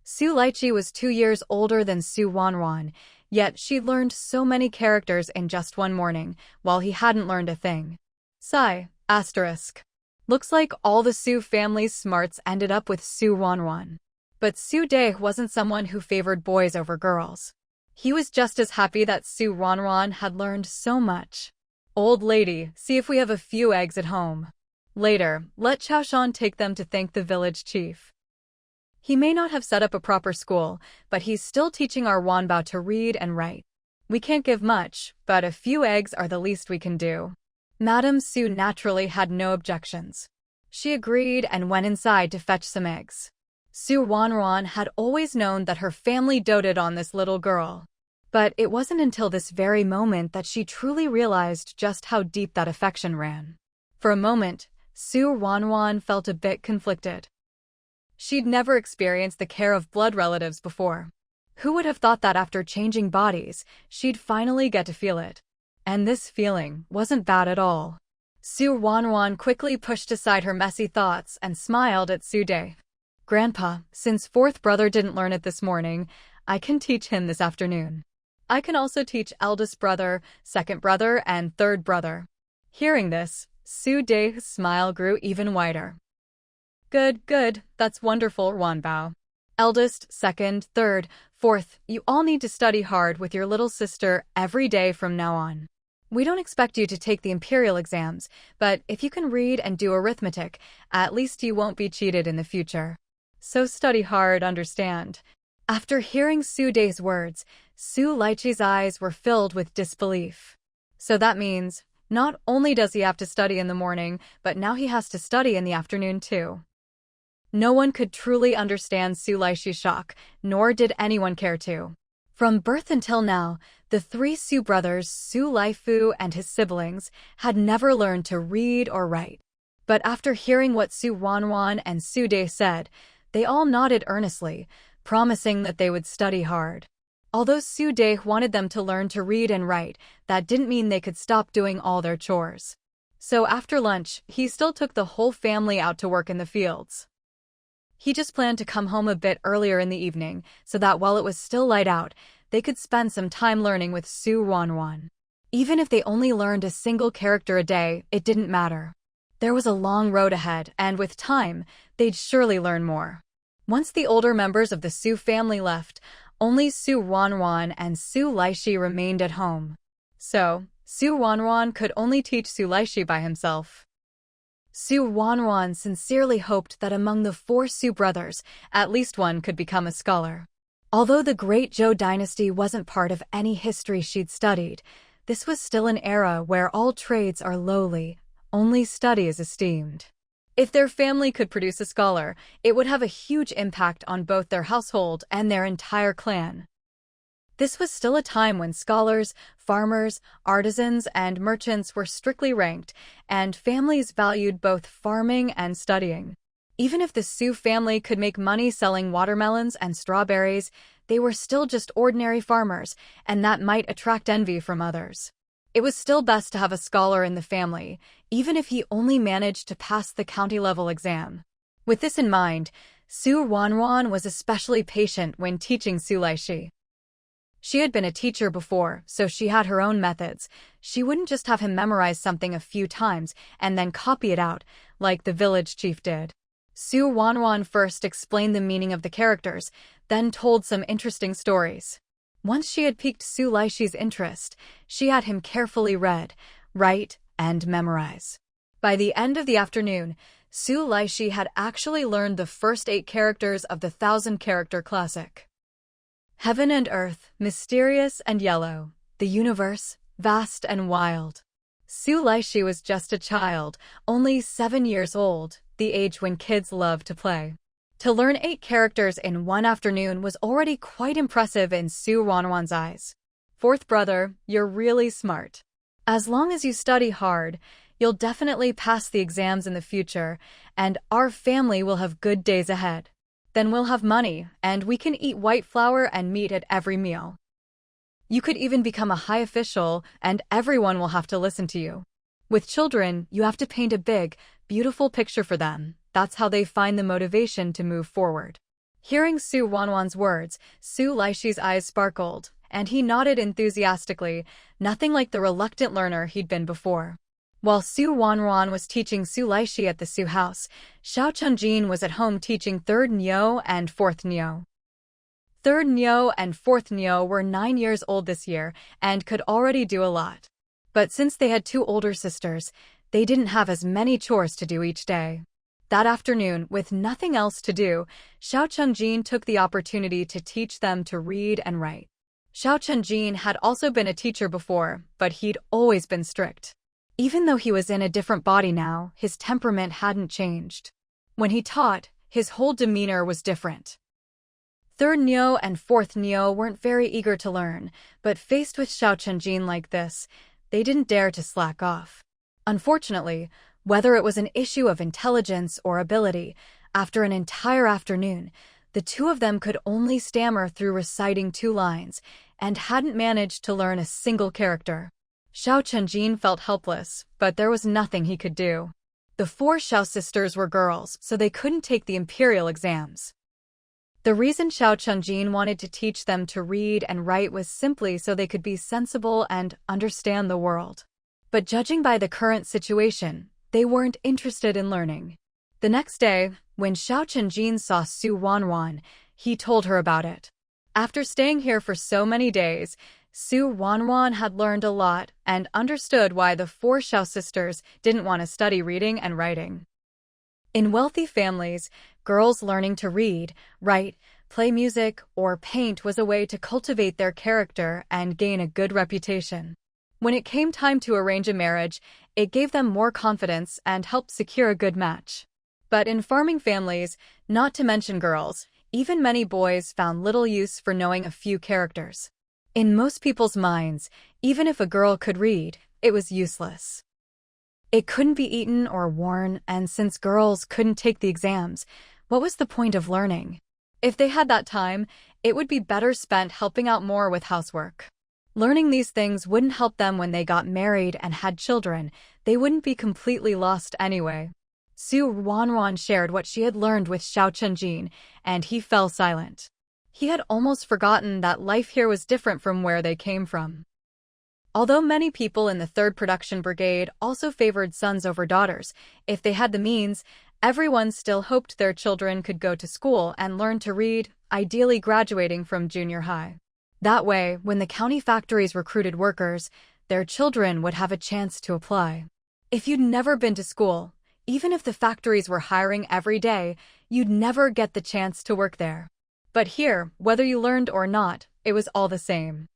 Lychee was 2 years older than Ruanruan, yet she'd learned so many characters in just one morning, while he hadn't learned a thing. Sigh, asterisk. Looks like all the Su family's smarts ended up with Ruanruan. But Dave wasn't someone who favored boys over girls. He was just as happy that Ruanruan had learned so much. Old lady, see if we have a few eggs at home. Later, let Chaoshan take them to thank the village chief. He may not have set up a proper school, but he's still teaching our Wanbao to read and write. We can't give much, but a few eggs are the least we can do. Madame Su naturally had no objections. She agreed and went inside to fetch some eggs. Ruanruan had always known that her family doted on this little girl. But it wasn't until this very moment that she truly realized just how deep that affection ran. For a moment, Ruanruan felt a bit conflicted. She'd never experienced the care of blood relatives before. Who would have thought that after changing bodies, she'd finally get to feel it? And this feeling wasn't bad at all. Ruanruan quickly pushed aside her messy thoughts and smiled at Dave. Grandpa, since fourth brother didn't learn it this morning, I can teach him this afternoon. I can also teach eldest brother, second brother, and third brother. Hearing this, Dave's smile grew even wider. Good, good, that's wonderful, Wanbao. Eldest, second, third, fourth, you all need to study hard with your little sister every day from now on. We don't expect you to take the imperial exams, but if you can read and do arithmetic, at least you won't be cheated in the future. So study hard, understand? After hearing Dave's words, Lychee's eyes were filled with disbelief. So that means, not only does he have to study in the morning, but now he has to study in the afternoon too. No one could truly understand Lychee's shock, nor did anyone care to. From birth until now, the 3 Su brothers, Su Laifu and his siblings, had never learned to read or write. But after hearing what Ruanruan and Dave said, they all nodded earnestly, promising that they would study hard. Although Dave wanted them to learn to read and write, that didn't mean they could stop doing all their chores. So after lunch, he still took the whole family out to work in the fields. He just planned to come home a bit earlier in the evening, so that while it was still light out, they could spend some time learning with Ruanruan. Even if they only learned a single character a day, it didn't matter. There was a long road ahead, and with time, they'd surely learn more. Once the older members of the Su family left, only Ruanruan and Lychee remained at home. So, Ruanruan could only teach Lychee by himself. Ruanruan sincerely hoped that among the 4 Su brothers, at least one could become a scholar. Although the Great Zhou dynasty wasn't part of any history she'd studied, this was still an era where all trades are lowly, only study is esteemed. If their family could produce a scholar, it would have a huge impact on both their household and their entire clan. This was still a time when scholars, farmers, artisans, and merchants were strictly ranked, and families valued both farming and studying. Even if the Su family could make money selling watermelons and strawberries, they were still just ordinary farmers, and that might attract envy from others. It was still best to have a scholar in the family, even if he only managed to pass the county-level exam. With this in mind, Ruanruan was especially patient when teaching Lychee. She had been a teacher before, so she had her own methods. She wouldn't just have him memorize something a few times and then copy it out, like the village chief did. Ruanruan first explained the meaning of the characters, then told some interesting stories. Once she had piqued Lychee's interest, she had him carefully read, write, and memorize. By the end of the afternoon, Lychee had actually learned the first 8 characters of the 1,000-character classic. Heaven and earth, mysterious and yellow, the universe, vast and wild. Su Laishi was just a child, only 7 years old, the age when kids love to play. To learn 8 characters in one afternoon was already quite impressive in Su Ruanruan's eyes. Fourth brother, you're really smart. As long as you study hard, you'll definitely pass the exams in the future, and our family will have good days ahead. Then we'll have money, and we can eat white flour and meat at every meal. You could even become a high official, and everyone will have to listen to you. With children, you have to paint a big, beautiful picture for them. That's how they find the motivation to move forward. Hearing Su Ruanruan's words, Su Laishi's eyes sparkled, and he nodded enthusiastically, nothing like the reluctant learner he'd been before. While Su Ruanruan was teaching Su Laishi at the Su house, Xiao Chunjin was at home teaching 3rd Nyo and 4th Nyo. 3rd Nyo and 4th Nyo were 9 years old this year and could already do a lot. But since they had 2 older sisters, they didn't have as many chores to do each day. That afternoon, with nothing else to do, Xiao Chunjin took the opportunity to teach them to read and write. Xiao Chunjin had also been a teacher before, but he'd always been strict. Even though he was in a different body now, his temperament hadn't changed. When he taught, his whole demeanor was different. 3rd Nyo and 4th Nyo weren't very eager to learn, but faced with Xiao Chunjin like this, they didn't dare to slack off. Unfortunately, whether it was an issue of intelligence or ability, after an entire afternoon, the 2 of them could only stammer through reciting 2 lines, and hadn't managed to learn a single character. Xiao Chunjin felt helpless, but there was nothing he could do. The 4 Xiao sisters were girls, so they couldn't take the imperial exams. The reason Xiao Chunjin wanted to teach them to read and write was simply so they could be sensible and understand the world. But judging by the current situation, they weren't interested in learning. The next day, when Xiao Chunjin saw Su Ruanruan, he told her about it. After staying here for so many days, Su Ruanruan had learned a lot and understood why the 4 Xiao sisters didn't want to study reading and writing. In wealthy families, girls learning to read, write, play music, or paint was a way to cultivate their character and gain a good reputation. When it came time to arrange a marriage, it gave them more confidence and helped secure a good match. But in farming families, not to mention girls, even many boys found little use for knowing a few characters. In most people's minds, even if a girl could read, it was useless. It couldn't be eaten or worn, and since girls couldn't take the exams, what was the point of learning? If they had that time, it would be better spent helping out more with housework. Learning these things wouldn't help them when they got married and had children. They wouldn't be completely lost anyway. Su Ruanruan shared what she had learned with Xiao Chunjin, and he fell silent. He had almost forgotten that life here was different from where they came from. Although many people in the 3rd Production Brigade also favored sons over daughters, if they had the means, everyone still hoped their children could go to school and learn to read, ideally graduating from junior high. That way, when the county factories recruited workers, their children would have a chance to apply. If you'd never been to school, even if the factories were hiring every day, you'd never get the chance to work there. But here, whether you learned or not, it was all the same.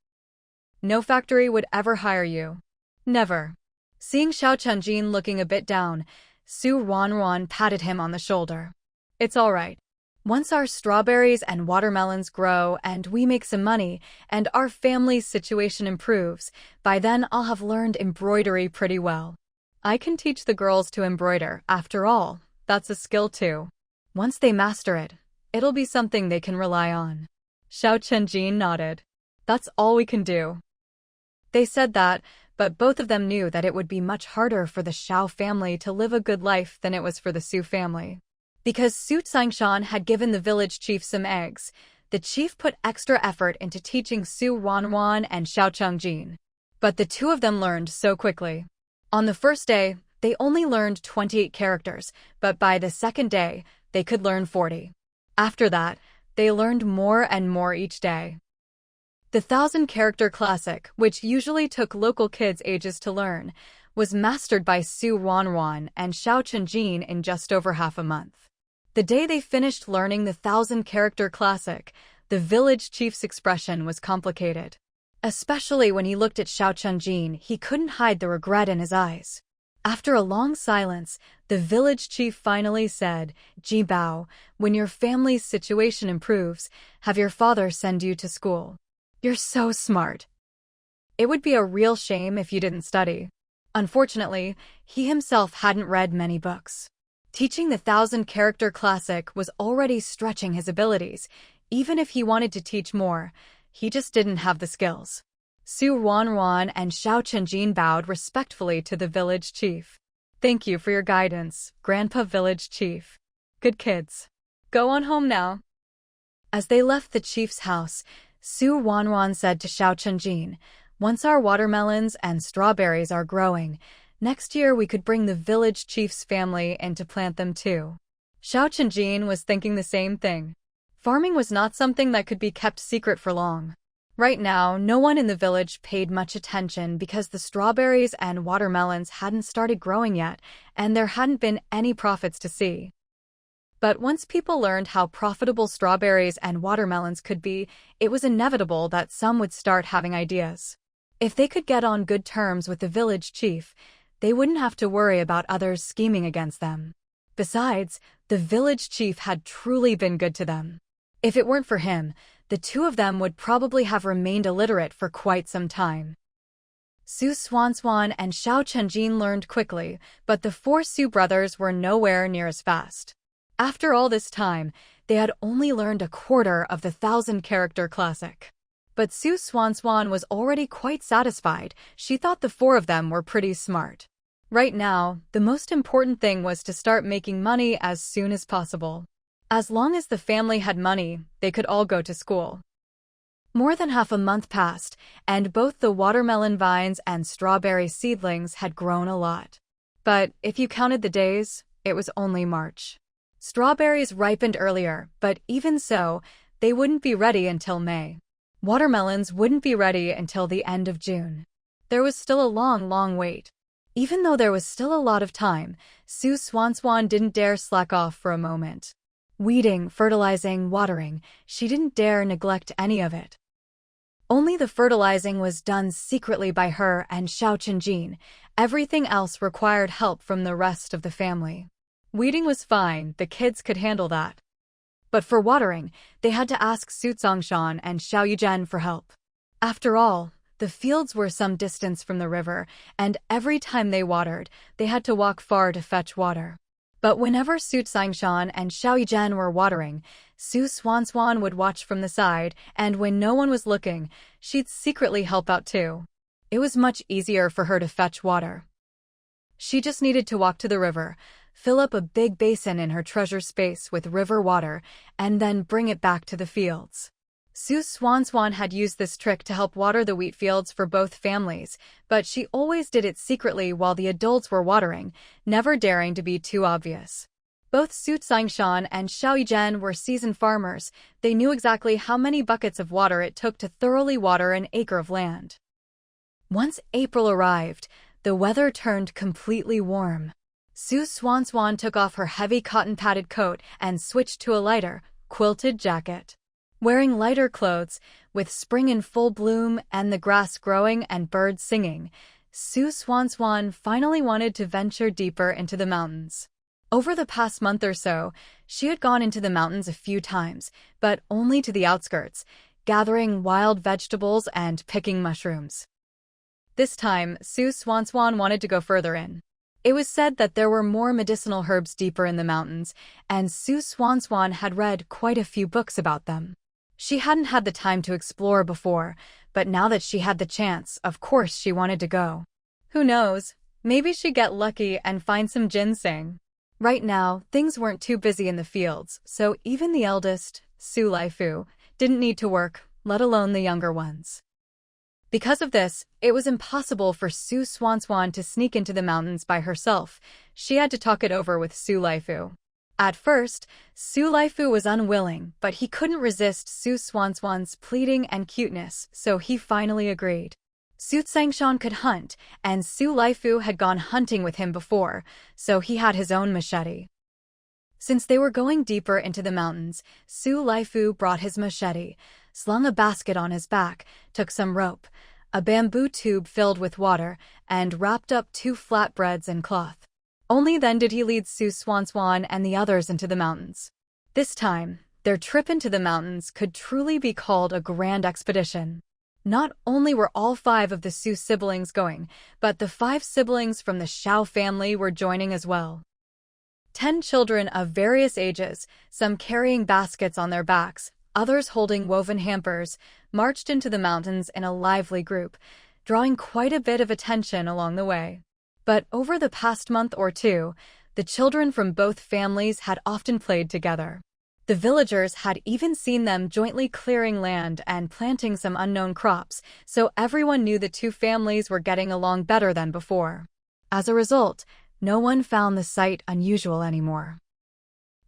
No factory would ever hire you. Never. Seeing Xiao Chunjin looking a bit down, Su Ruanruan patted him on the shoulder. It's all right. Once our strawberries and watermelons grow and we make some money and our family's situation improves, by then I'll have learned embroidery pretty well. I can teach the girls to embroider, after all, that's a skill too. Once they master it, it'll be something they can rely on. Xiao Chunjin nodded. That's all we can do. They said that, but both of them knew that it would be much harder for the Xiao family to live a good life than it was for the Su family. Because Su Tsingshan had given the village chief some eggs, the chief put extra effort into teaching Su Ruanruan and Xiao Chunjin. But the 2 of them learned so quickly. On the first day, they only learned 28 characters, but by the second day, they could learn 40. After that, they learned more and more each day. The 1,000-character classic, which usually took local kids ages to learn, was mastered by Su Ruanruan and Xiao Chunjin in just over half a month. The day they finished learning the 1,000-character classic, the village chief's expression was complicated. Especially when he looked at Xiao Chunjin, he couldn't hide the regret in his eyes. After a long silence, the village chief finally said, "Ji Bao, when your family's situation improves, have your father send you to school. You're so smart. It would be a real shame if you didn't study." Unfortunately, he himself hadn't read many books. Teaching the 1,000-character classic was already stretching his abilities. Even if he wanted to teach more, he just didn't have the skills. Ruanruan and Xiao Chunjin bowed respectfully to the village chief. "Thank you for your guidance, Grandpa Village Chief. Good kids. Go on home now." As they left the chief's house, Ruanruan said to Xiao Chunjin, "Once our watermelons and strawberries are growing, next year we could bring the village chief's family in to plant them too." Xiao Chunjin was thinking the same thing. Farming was not something that could be kept secret for long. Right now, no one in the village paid much attention because the strawberries and watermelons hadn't started growing yet, and there hadn't been any profits to see. But once people learned how profitable strawberries and watermelons could be, it was inevitable that some would start having ideas. If they could get on good terms with the village chief, they wouldn't have to worry about others scheming against them. Besides, the village chief had truly been good to them. If it weren't for him, the two of them would probably have remained illiterate for quite some time. Su Swanswan and Xiao Chunjin learned quickly, but the 4 Su brothers were nowhere near as fast. After all this time, they had only learned a quarter of the 1,000-character classic. But Su Swanswan was already quite satisfied. She thought the 4 of them were pretty smart. Right now, the most important thing was to start making money as soon as possible. As long as the family had money, they could all go to school. More than half a month passed, and both the watermelon vines and strawberry seedlings had grown a lot. But if you counted the days, it was only March. Strawberries ripened earlier, but even so, they wouldn't be ready until May. Watermelons wouldn't be ready until the end of June. There was still a long wait. Even though there was still a lot of time, Su Swanswan didn't dare slack off for a moment. Weeding, fertilizing, watering, she didn't dare neglect any of it. Only the fertilizing was done secretly by her and Xiao Chunjin. Everything else required help from the rest of the family. Weeding was fine, the kids could handle that. But for watering, they had to ask Su Zongshan and Xiao Yuzhen for help. After all, the fields were some distance from the river, and every time they watered, they had to walk far to fetch water. But whenever Su Zongshan and Xiao Yuzhen were watering, Su Swanswan would watch from the side, and when no one was looking, she'd secretly help out too. It was much easier for her to fetch water. She just needed to walk to the river, fill up a big basin in her treasure space with river water, and then bring it back to the fields. Su Swanswan had used this trick to help water the wheat fields for both families, but she always did it secretly while the adults were watering, never daring to be too obvious. Both Su Zongshan and Xiao Yuzhen were seasoned farmers. They knew exactly how many buckets of water it took to thoroughly water an acre of land. Once April arrived, the weather turned completely warm. Su Swanswan took off her heavy cotton-padded coat and switched to a lighter, quilted jacket. Wearing lighter clothes, with spring in full bloom and the grass growing and birds singing, Su Swanswan finally wanted to venture deeper into the mountains. Over the past month or so, she had gone into the mountains a few times, but only to the outskirts, gathering wild vegetables and picking mushrooms. This time, Su Swanswan wanted to go further in. It was said that there were more medicinal herbs deeper in the mountains, and Su Swanswan had read quite a few books about them. She hadn't had the time to explore before, but now that she had the chance, of course she wanted to go. Who knows, maybe she'd get lucky and find some ginseng. Right now, things weren't too busy in the fields, so even the eldest, Su Laifu, didn't need to work, let alone the younger ones. Because of this, it was impossible for Su Swanswan to sneak into the mountains by herself. She had to talk it over with Su Laifu. At first, Su Laifu was unwilling, but he couldn't resist Su Swanswan's pleading and cuteness, so he finally agreed. Su Zongshan could hunt, and Su Laifu had gone hunting with him before, so he had his own machete. Since they were going deeper into the mountains, Su Laifu brought his machete, slung a basket on his back, took some rope, a bamboo tube filled with water, and wrapped up 2 flatbreads in cloth. Only then did he lead Su Ruanruan and the others into the mountains. This time, their trip into the mountains could truly be called a grand expedition. Not only were all 5 of the Su siblings going, but the 5 siblings from the Xiao family were joining as well. 10 children of various ages, some carrying baskets on their backs, others holding woven hampers, marched into the mountains in a lively group, drawing quite a bit of attention along the way. But over the past month or two, the children from both families had often played together. The villagers had even seen them jointly clearing land and planting some unknown crops, so everyone knew the 2 families were getting along better than before. As a result, no one found the sight unusual anymore.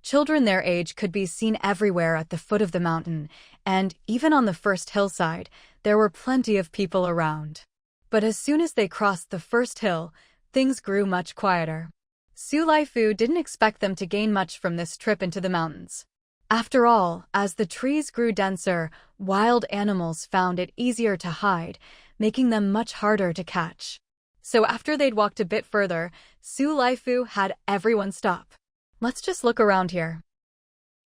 Children their age could be seen everywhere at the foot of the mountain, and even on the first hillside, there were plenty of people around. But as soon as they crossed the first hill, things grew much quieter. Su Laifu didn't expect them to gain much from this trip into the mountains. After all, as the trees grew denser, wild animals found it easier to hide, making them much harder to catch. So after they'd walked a bit further, Su Laifu had everyone stop. Let's just look around here.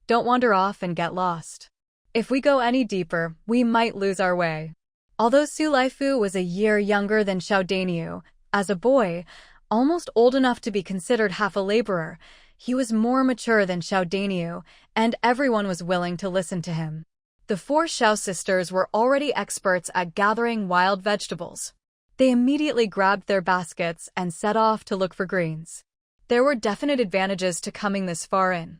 Don't wander off and get lost. If we go any deeper, we might lose our way. Although Su Laifu was a year younger than Xiao Daniu, as a boy, almost old enough to be considered half a laborer, he was more mature than Xiao Daniu, and everyone was willing to listen to him. The 4 Xiao sisters were already experts at gathering wild vegetables. They immediately grabbed their baskets and set off to look for greens. There were definite advantages to coming this far in.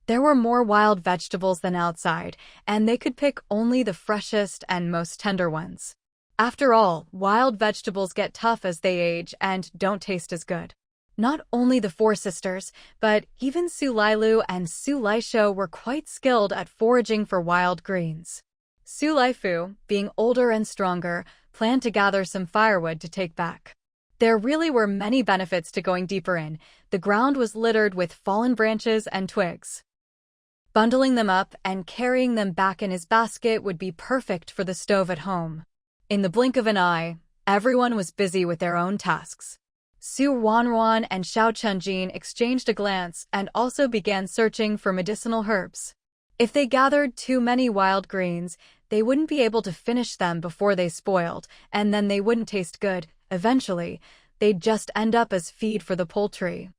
There were more wild vegetables than outside, and they could pick only the freshest and most tender ones. After all, wild vegetables get tough as they age and don't taste as good. Not only the 4 sisters, but even Su Lailu and Su Laisho were quite skilled at foraging for wild greens. Su Laifu, being older and stronger, planned to gather some firewood to take back. There really were many benefits to going deeper in. The ground was littered with fallen branches and twigs. Bundling them up and carrying them back in his basket would be perfect for the stove at home. In the blink of an eye, everyone was busy with their own tasks. Su Ruanruan and Xiao Chenjin exchanged a glance and also began searching for medicinal herbs. If they gathered too many wild greens, they wouldn't be able to finish them before they spoiled, and then they wouldn't taste good. Eventually, they'd just end up as feed for the poultry.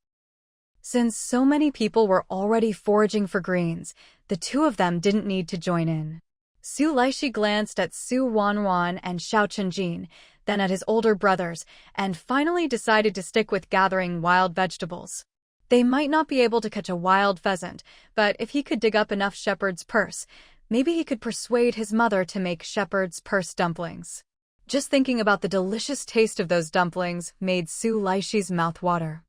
Since so many people were already foraging for greens, the 2 of them didn't need to join in. Su Laishi glanced at Su Ruanruan and Xiao Chenjin, then at his older brothers, and finally decided to stick with gathering wild vegetables. They might not be able to catch a wild pheasant, but if he could dig up enough shepherd's purse, maybe he could persuade his mother to make shepherd's purse dumplings. Just thinking about the delicious taste of those dumplings made Su Laishi's mouth water.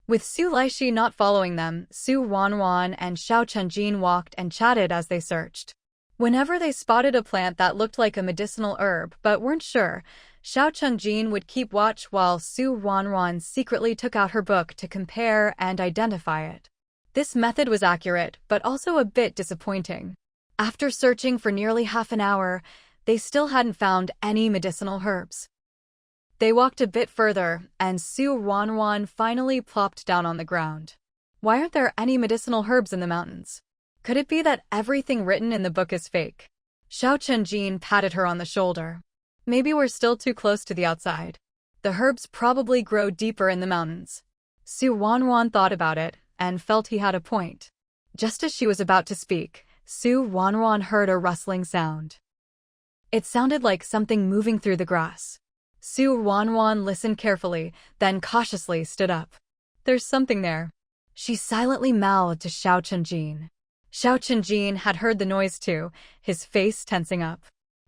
With Su Laishi not following them, Su Ruanruan and Xiao Chenjin walked and chatted as they searched. Whenever they spotted a plant that looked like a medicinal herb but weren't sure, Xiao Chenjin would keep watch while Su Ruanruan secretly took out her book to compare and identify it. This method was accurate, but also a bit disappointing. After searching for nearly half an hour, they still hadn't found any medicinal herbs. They walked a bit further, and Su Ruanruan finally plopped down on the ground. Why aren't there any medicinal herbs in the mountains? Could it be that everything written in the book is fake? Xiao Chenjin patted her on the shoulder. Maybe we're still too close to the outside. The herbs probably grow deeper in the mountains. Su Ruanruan thought about it and felt he had a point. Just as she was about to speak, Su Ruanruan heard a rustling sound. It sounded like something moving through the grass. Su Ruanruan listened carefully, then cautiously stood up. There's something there. She silently mouthed to Xiao Chenjin. Xiao Chenjin had heard the noise too, his face tensing up.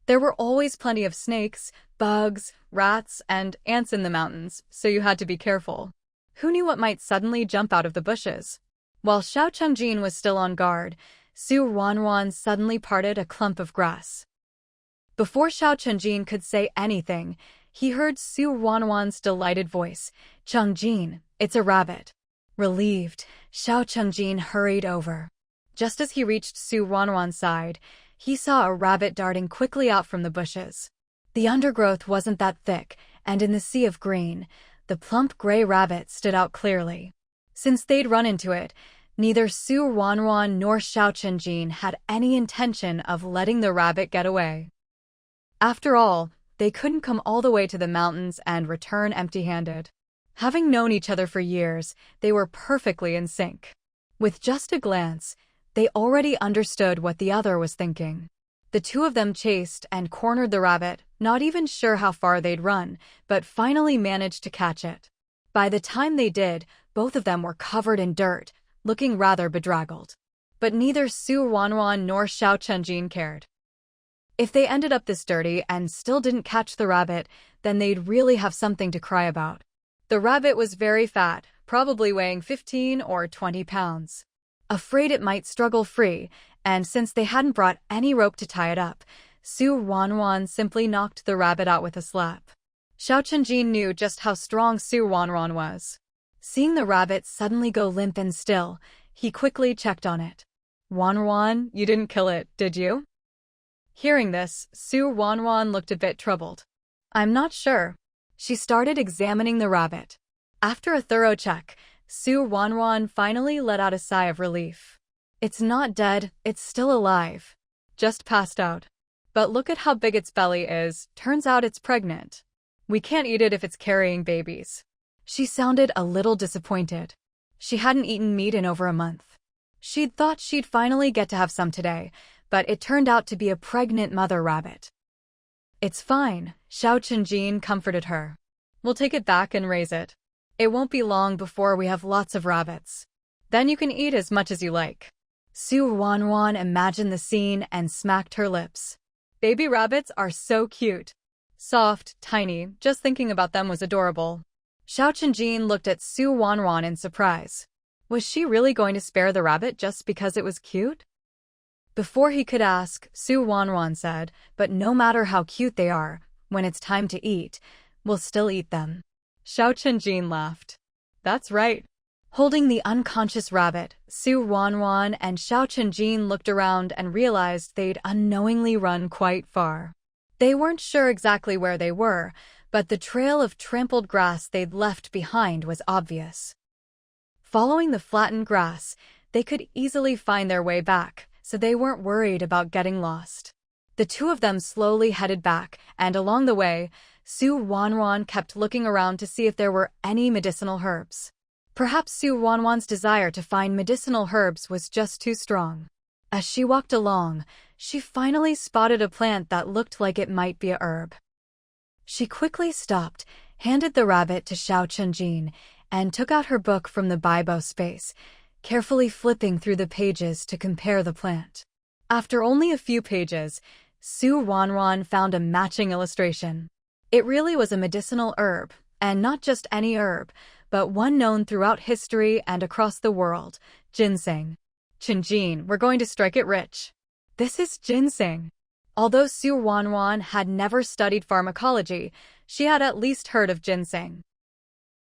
There were always plenty of snakes, bugs, rats, and ants in the mountains, so you had to be careful. Who knew what might suddenly jump out of the bushes? While Xiao Chenjin was still on guard, Su Ruanruan suddenly parted a clump of grass. Before Xiao Chenjin could say anything, he heard Su Ruanruan's delighted voice. "Chenjin, it's a rabbit." Relieved, Xiao Chenjin hurried over. Just as he reached Su Ruanruan's side, he saw a rabbit darting quickly out from the bushes. The undergrowth wasn't that thick, and in the sea of green, the plump gray rabbit stood out clearly. Since they'd run into it, neither Ruanruan nor Xiaoqianjin had any intention of letting the rabbit get away. After all, they couldn't come all the way to the mountains and return empty-handed. Having known each other for years, they were perfectly in sync. With just a glance, they already understood what the other was thinking. The two of them chased and cornered the rabbit, not even sure how far they'd run, but finally managed to catch it. By the time they did, both of them were covered in dirt, looking rather bedraggled. But neither Ruanruan nor Xiaoqianjin cared. If they ended up this dirty and still didn't catch the rabbit, then they'd really have something to cry about. The rabbit was very fat, probably weighing 15 or 20 pounds. Afraid it might struggle free, and since they hadn't brought any rope to tie it up, Ruanruan simply knocked the rabbit out with a slap. Xiaoqianjin knew just how strong Ruanruan was. Seeing the rabbit suddenly go limp and still, he quickly checked on it. "Ruanruan, you didn't kill it, did you?" Hearing this, Ruanruan looked a bit troubled. "I'm not sure." She started examining the rabbit. After a thorough check, Ruanruan finally let out a sigh of relief. "It's not dead, it's still alive. Just passed out. But look at how big its belly is, turns out it's pregnant. We can't eat it if it's carrying babies." She sounded a little disappointed. She hadn't eaten meat in over a month. She'd thought she'd finally get to have some today, but it turned out to be a pregnant mother rabbit. "It's fine," Xiaoqianjin comforted her. "We'll take it back and raise it. It won't be long before we have lots of rabbits. Then you can eat as much as you like." Ruanruan imagined the scene and smacked her lips. Baby rabbits are so cute. Soft, tiny, just thinking about them was adorable. Xiaoqianjin looked at Ruanruan in surprise. Was she really going to spare the rabbit just because it was cute? Before he could ask, Ruanruan said, "But no matter how cute they are, when it's time to eat, we'll still eat them." Xiaoqianjin laughed. "That's right." Holding the unconscious rabbit, Ruanruan and Xiaoqianjin looked around and realized they'd unknowingly run quite far. They weren't sure exactly where they were, but the trail of trampled grass they'd left behind was obvious. Following the flattened grass, they could easily find their way back, so they weren't worried about getting lost. The two of them slowly headed back, and along the way, Ruanruan kept looking around to see if there were any medicinal herbs. Perhaps Ruanruan's desire to find medicinal herbs was just too strong. As she walked along, she finally spotted a plant that looked like it might be a herb. She quickly stopped, handed the rabbit to Xiaoqianjin, and took out her book from the Bible space, carefully flipping through the pages to compare the plant. After only a few pages, Ruanruan found a matching illustration. It really was a medicinal herb, and not just any herb, but one known throughout history and across the world, ginseng. "Qianjin, we're going to strike it rich. This is ginseng." Although Ruanruan had never studied pharmacology, she had at least heard of ginseng.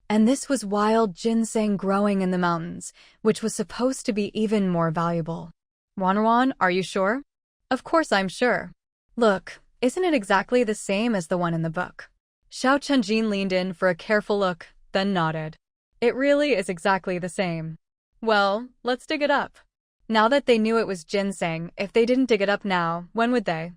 And this was wild ginseng growing in the mountains, which was supposed to be even more valuable. "Ruanruan, are you sure?" "Of course I'm sure. Look, isn't it exactly the same as the one in the book?" Xiaoqianjin leaned in for a careful look, then nodded. "It really is exactly the same." "Well, let's dig it up." Now that they knew it was ginseng, if they didn't dig it up now, when would they?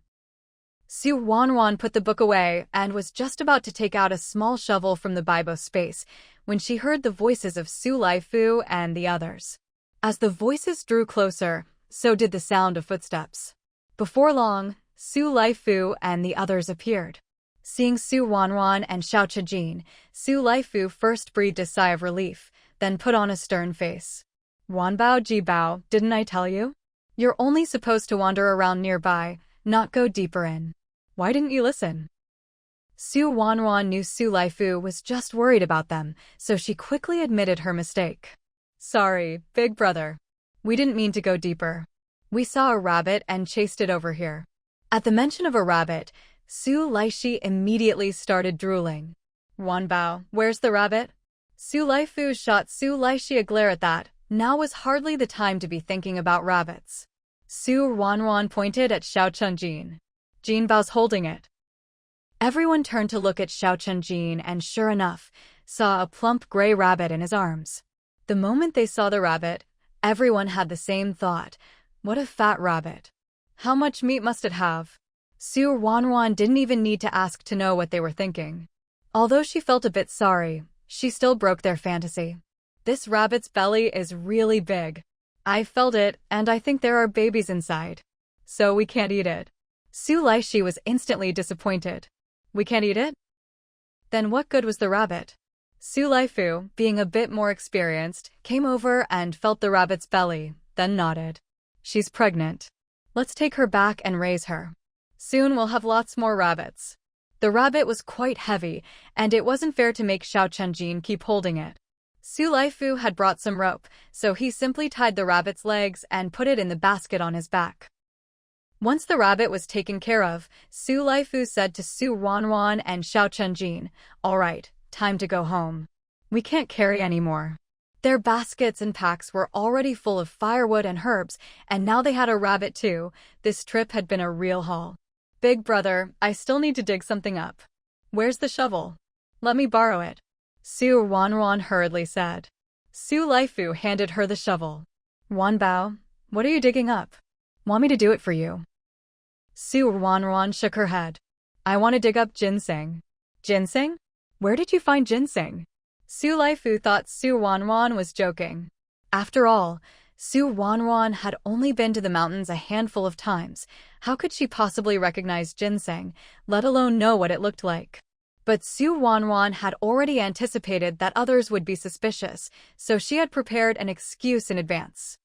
Ruanruan put the book away and was just about to take out a small shovel from the Bibo space when she heard the voices of Su Laifu and the others. As the voices drew closer, so did the sound of footsteps. Before long, Su Laifu and the others appeared. Seeing Ruanruan and Xiaoqianjin, Su Laifu first breathed a sigh of relief, then put on a stern face. "Wanbao Jibao, didn't I tell you? You're only supposed to wander around nearby, not go deeper in. Why didn't you listen?" Ruanruan knew Su Laifu was just worried about them, so she quickly admitted her mistake. "Sorry, big brother. We didn't mean to go deeper. We saw a rabbit and chased it over here." At the mention of a rabbit, Su Laishi immediately started drooling. "Wanbao, where's the rabbit?" Su Laifu shot Su Laishi a glare at that. Now was hardly the time to be thinking about rabbits. Su Ruanruan pointed at Xiao Chunjin. Jin Bao's holding it. Everyone turned to look at Xiao Chunjin and sure enough, saw a plump gray rabbit in his arms. The moment they saw the rabbit, everyone had the same thought. What a fat rabbit. How much meat must it have? Su Ruanruan didn't even need to ask to know what they were thinking. Although she felt a bit sorry, she still broke their fantasy. This rabbit's belly is really big. I felt it, and I think there are babies inside. So we can't eat it. Su Laishi was instantly disappointed. We can't eat it? Then what good was the rabbit? Su Laifu, being a bit more experienced, came over and felt the rabbit's belly, then nodded. She's pregnant. Let's take her back and raise her. Soon we'll have lots more rabbits. The rabbit was quite heavy, and it wasn't fair to make Xiao Chunjin keep holding it. Su Laifu had brought some rope, so he simply tied the rabbit's legs and put it in the basket on his back. Once the rabbit was taken care of, Su Laifu said to Su Ruanruan and Xiao Chunjin, "All right, time to go home. We can't carry anymore." Their baskets and packs were already full of firewood and herbs, and now they had a rabbit too. This trip had been a real haul. "Big brother, I still need to dig something up. Where's the shovel? Let me borrow it," Su Ruanruan hurriedly said. Su Laifu handed her the shovel. "Wanbao, what are you digging up? Want me to do it for you?" Su Ruanruan shook her head. "I want to dig up ginseng." "Ginseng? Where did you find ginseng?" Su Laifu thought Su Ruanruan was joking. After all, Su Ruanruan had only been to the mountains a handful of times. How could she possibly recognize ginseng, let alone know what it looked like? But Su Ruanruan had already anticipated that others would be suspicious, so she had prepared an excuse in advance.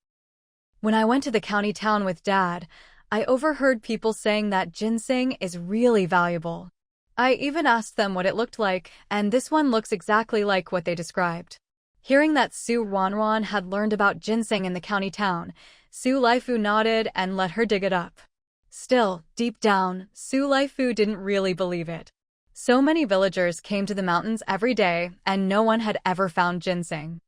"When I went to the county town with Dad, I overheard people saying that ginseng is really valuable. I even asked them what it looked like, and this one looks exactly like what they described." Hearing that Su Ruanruan had learned about ginseng in the county town, Su Laifu nodded and let her dig it up. Still, deep down, Su Laifu didn't really believe it. So many villagers came to the mountains every day, and no one had ever found ginseng.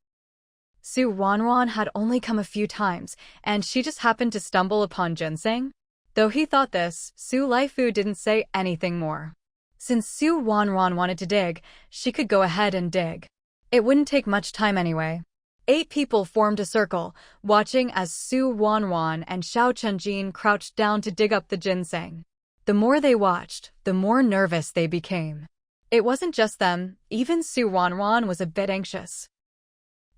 Su Ruanruan had only come a few times, and she just happened to stumble upon ginseng? Though he thought this, Su Laifu didn't say anything more. Since Su Ruanruan wanted to dig, she could go ahead and dig. It wouldn't take much time anyway. 8 people formed a circle, watching as Su Ruanruan and Xiao Chunjin crouched down to dig up the ginseng. The more they watched, the more nervous they became. It wasn't just them, even Su Ruanruan was a bit anxious.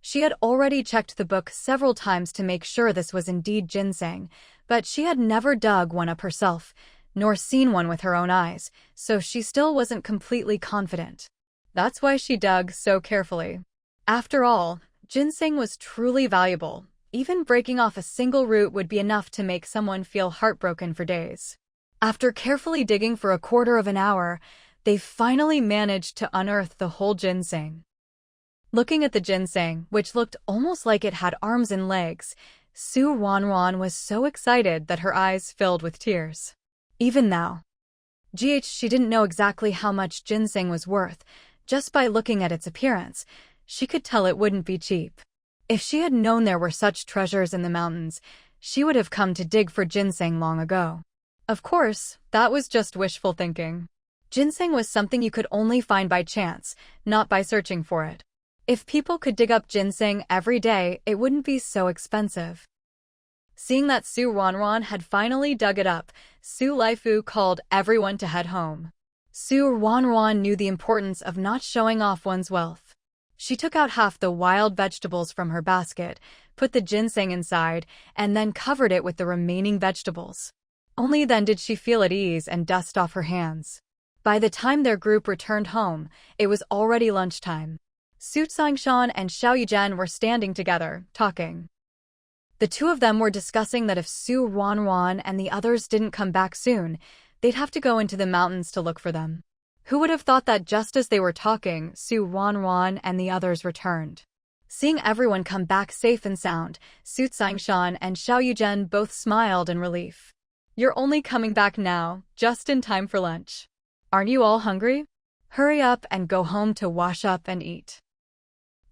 She had already checked the book several times to make sure this was indeed ginseng, but she had never dug one up herself, nor seen one with her own eyes, so she still wasn't completely confident. That's why she dug so carefully. After all, ginseng was truly valuable. Even breaking off a single root would be enough to make someone feel heartbroken for days. After carefully digging for a quarter of an hour, they finally managed to unearth the whole ginseng. Looking at the ginseng, which looked almost like it had arms and legs, Su Ruanruan was so excited that her eyes filled with tears. Even now, she didn't know exactly how much ginseng was worth. Just by looking at its appearance, she could tell it wouldn't be cheap. If she had known there were such treasures in the mountains, she would have come to dig for ginseng long ago. Of course, that was just wishful thinking. Ginseng was something you could only find by chance, not by searching for it. If people could dig up ginseng every day, it wouldn't be so expensive. Seeing that Su Ruanruan had finally dug it up, Su Laifu called everyone to head home. Su Ruanruan knew the importance of not showing off one's wealth. She took out half the wild vegetables from her basket, put the ginseng inside, and then covered it with the remaining vegetables. Only then did she feel at ease and dust off her hands. By the time their group returned home, it was already lunchtime. Su Tsingshan and Xiao Yuzhen were standing together, talking. The two of them were discussing that if Su Ruanruan and the others didn't come back soon, they'd have to go into the mountains to look for them. Who would have thought that just as they were talking, Su Ruanruan and the others returned? Seeing everyone come back safe and sound, Su Tsingshan and Xiao Yuzhen both smiled in relief. "You're only coming back now, just in time for lunch. Aren't you all hungry? Hurry up and go home to wash up and eat."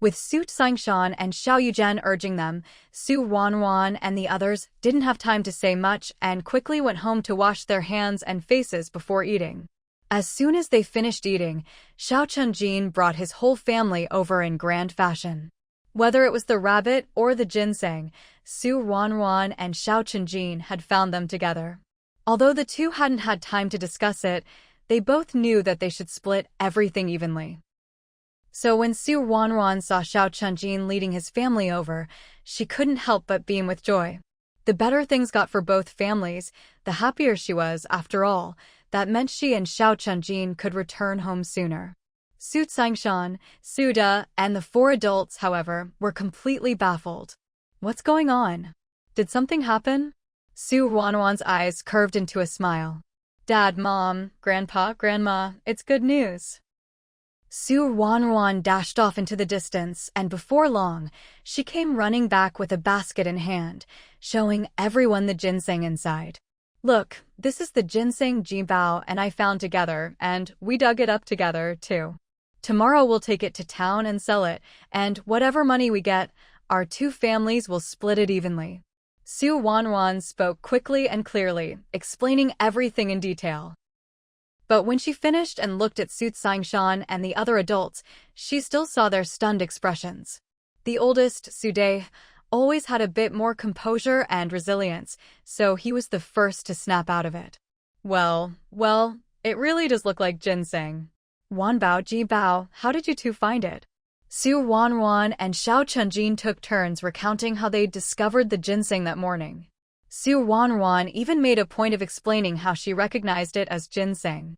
With Su Sangshan and Xiao Yuzhen urging them, Su Ruanruan and the others didn't have time to say much and quickly went home to wash their hands and faces before eating. As soon as they finished eating, Xiao Chunjin brought his whole family over in grand fashion. Whether it was the rabbit or the ginseng, Su Ruanruan and Xiao Chunjin had found them together. Although the two hadn't had time to discuss it, they both knew that they should split everything evenly. So when Su Ruanruan saw Xiao Chunjin leading his family over, she couldn't help but beam with joy. The better things got for both families, the happier she was. After all, that meant she and Xiao Chunjin could return home sooner. Su Sangshan, Su De, and the four adults, however, were completely baffled. What's going on? Did something happen? Su Ruanruan's eyes curved into a smile. Dad, Mom, Grandpa, Grandma, it's good news. Su Ruanruan dashed off into the distance, and before long, she came running back with a basket in hand, showing everyone the ginseng inside. Look, this is the ginseng Jinbao and I found together, and we dug it up together, too. Tomorrow we'll take it to town and sell it, and whatever money we get, our two families will split it evenly. Su Ruanruan spoke quickly and clearly, explaining everything in detail. But when she finished and looked at Su Sangshan and the other adults, she still saw their stunned expressions. The oldest, Su De, always had a bit more composure and resilience, so he was the first to snap out of it. Well, it really does look like ginseng. Wanbao, Jinbao, how did you two find it? Su Ruanruan and Xiao Chunjin took turns recounting how they'd discovered the ginseng that morning. Su Ruanruan even made a point of explaining how she recognized it as ginseng.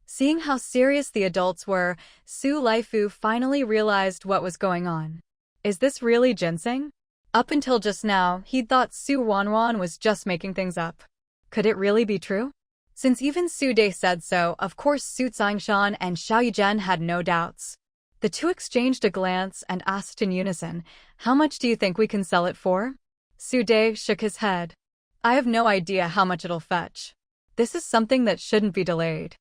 Seeing how serious the adults were, Su Laifu finally realized what was going on. Is this really ginseng? Up until just now, he'd thought Su Ruanruan was just making things up. Could it really be true? Since even Su De said so, of course Su Sangshan and Xiao Yuzhen had no doubts. The two exchanged a glance and asked in unison, "How much do you think we can sell it for?" Su De shook his head. "I have no idea how much it'll fetch. This is something that shouldn't be delayed.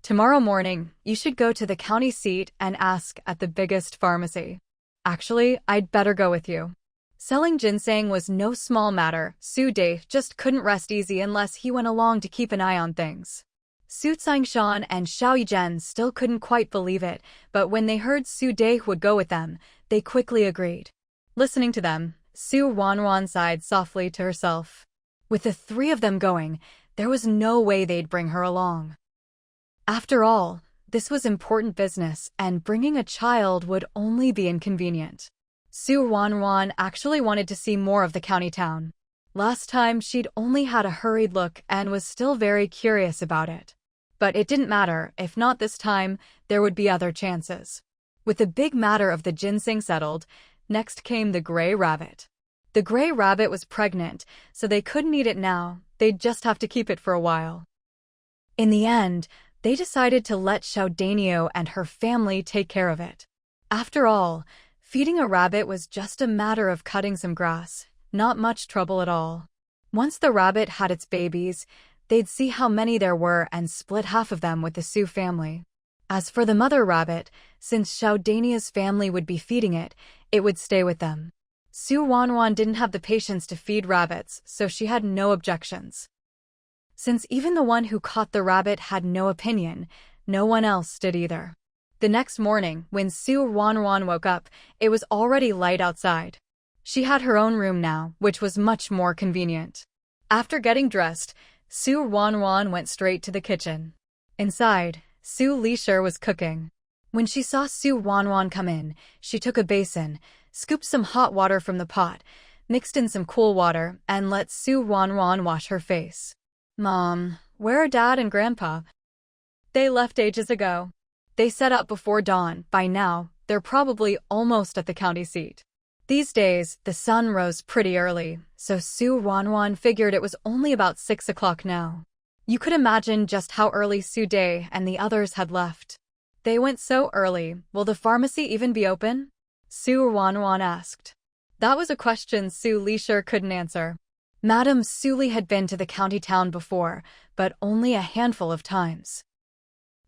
Tomorrow morning, you should go to the county seat and ask at the biggest pharmacy. Actually, I'd better go with you." Selling ginseng was no small matter. Su De just couldn't rest easy unless he went along to keep an eye on things. Su Sangshan and Xiao Yuzhen still couldn't quite believe it, but when they heard Su De would go with them, they quickly agreed. Listening to them, Su Ruanruan sighed softly to herself. With the three of them going, there was no way they'd bring her along. After all, this was important business, and bringing a child would only be inconvenient. Su Ruanruan actually wanted to see more of the county town. Last time, she'd only had a hurried look and was still very curious about it. But it didn't matter. If not this time, there would be other chances. With the big matter of the ginseng settled, next came the gray rabbit. The gray rabbit was pregnant, so they couldn't eat it now. They'd just have to keep it for a while. In the end, they decided to let Xiaodanio and her family take care of it. After all, feeding a rabbit was just a matter of cutting some grass, not much trouble at all. Once the rabbit had its babies, they'd see how many there were and split half of them with the Su family. As for the mother rabbit, since Xiaodanio's family would be feeding it, it would stay with them. Su Ruanruan didn't have the patience to feed rabbits, so she had no objections. Since even the one who caught the rabbit had no opinion, no one else did either. The next morning, when Su Ruanruan woke up, it was already light outside. She had her own room now, which was much more convenient. After getting dressed, Su Ruanruan went straight to the kitchen. Inside, Su Lishir was cooking. When she saw Su Ruanruan come in, she took a basin, scooped some hot water from the pot, mixed in some cool water, and let Su Ruanruan wash her face. "Mom, where are Dad and Grandpa?" "They left ages ago. They set up before dawn. By now, they're probably almost at the county seat." These days, the sun rose pretty early, so Su Ruanruan figured it was only about 6 o'clock now. You could imagine just how early Su De and the others had left. They went so early. Will the pharmacy even be open? Su Ruanruan asked. That was a question Su Lishir couldn't answer. Madame Su Li had been to the county town before, but only a handful of times.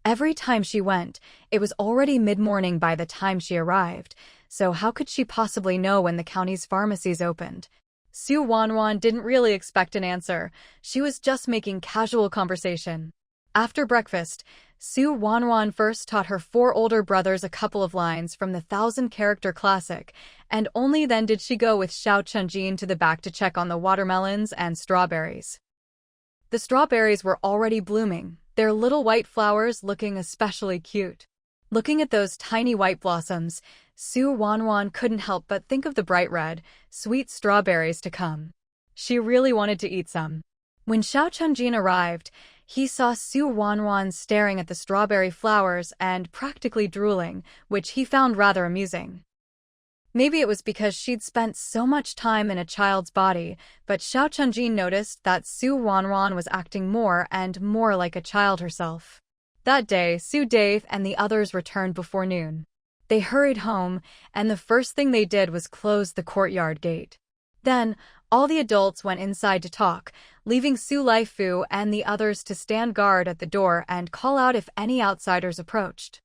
Every time she went, it was already mid-morning by the time she arrived, so how could she possibly know when the county's pharmacies opened? Ruanruan didn't really expect an answer. She was just making casual conversation. After breakfast, Ruanruan first taught her 4 older brothers a couple of lines from the 1,000-character classic, and only then did she go with Xiao Chunjin to the back to check on the watermelons and strawberries. The strawberries were already blooming, their little white flowers looking especially cute. Looking at those tiny white blossoms, Ruanruan couldn't help but think of the bright red, sweet strawberries to come. She really wanted to eat some. When Xiao Chunjin arrived, he saw Ruanruan staring at the strawberry flowers and practically drooling, which he found rather amusing. Maybe it was because she'd spent so much time in a child's body, but Xiao Chunjin noticed that Ruanruan was acting more and more like a child herself. That day, Su Dave and the others returned before noon. They hurried home, and the first thing they did was close the courtyard gate. Then, all the adults went inside to talk, leaving Su Laifu and the others to stand guard at the door and call out if any outsiders approached.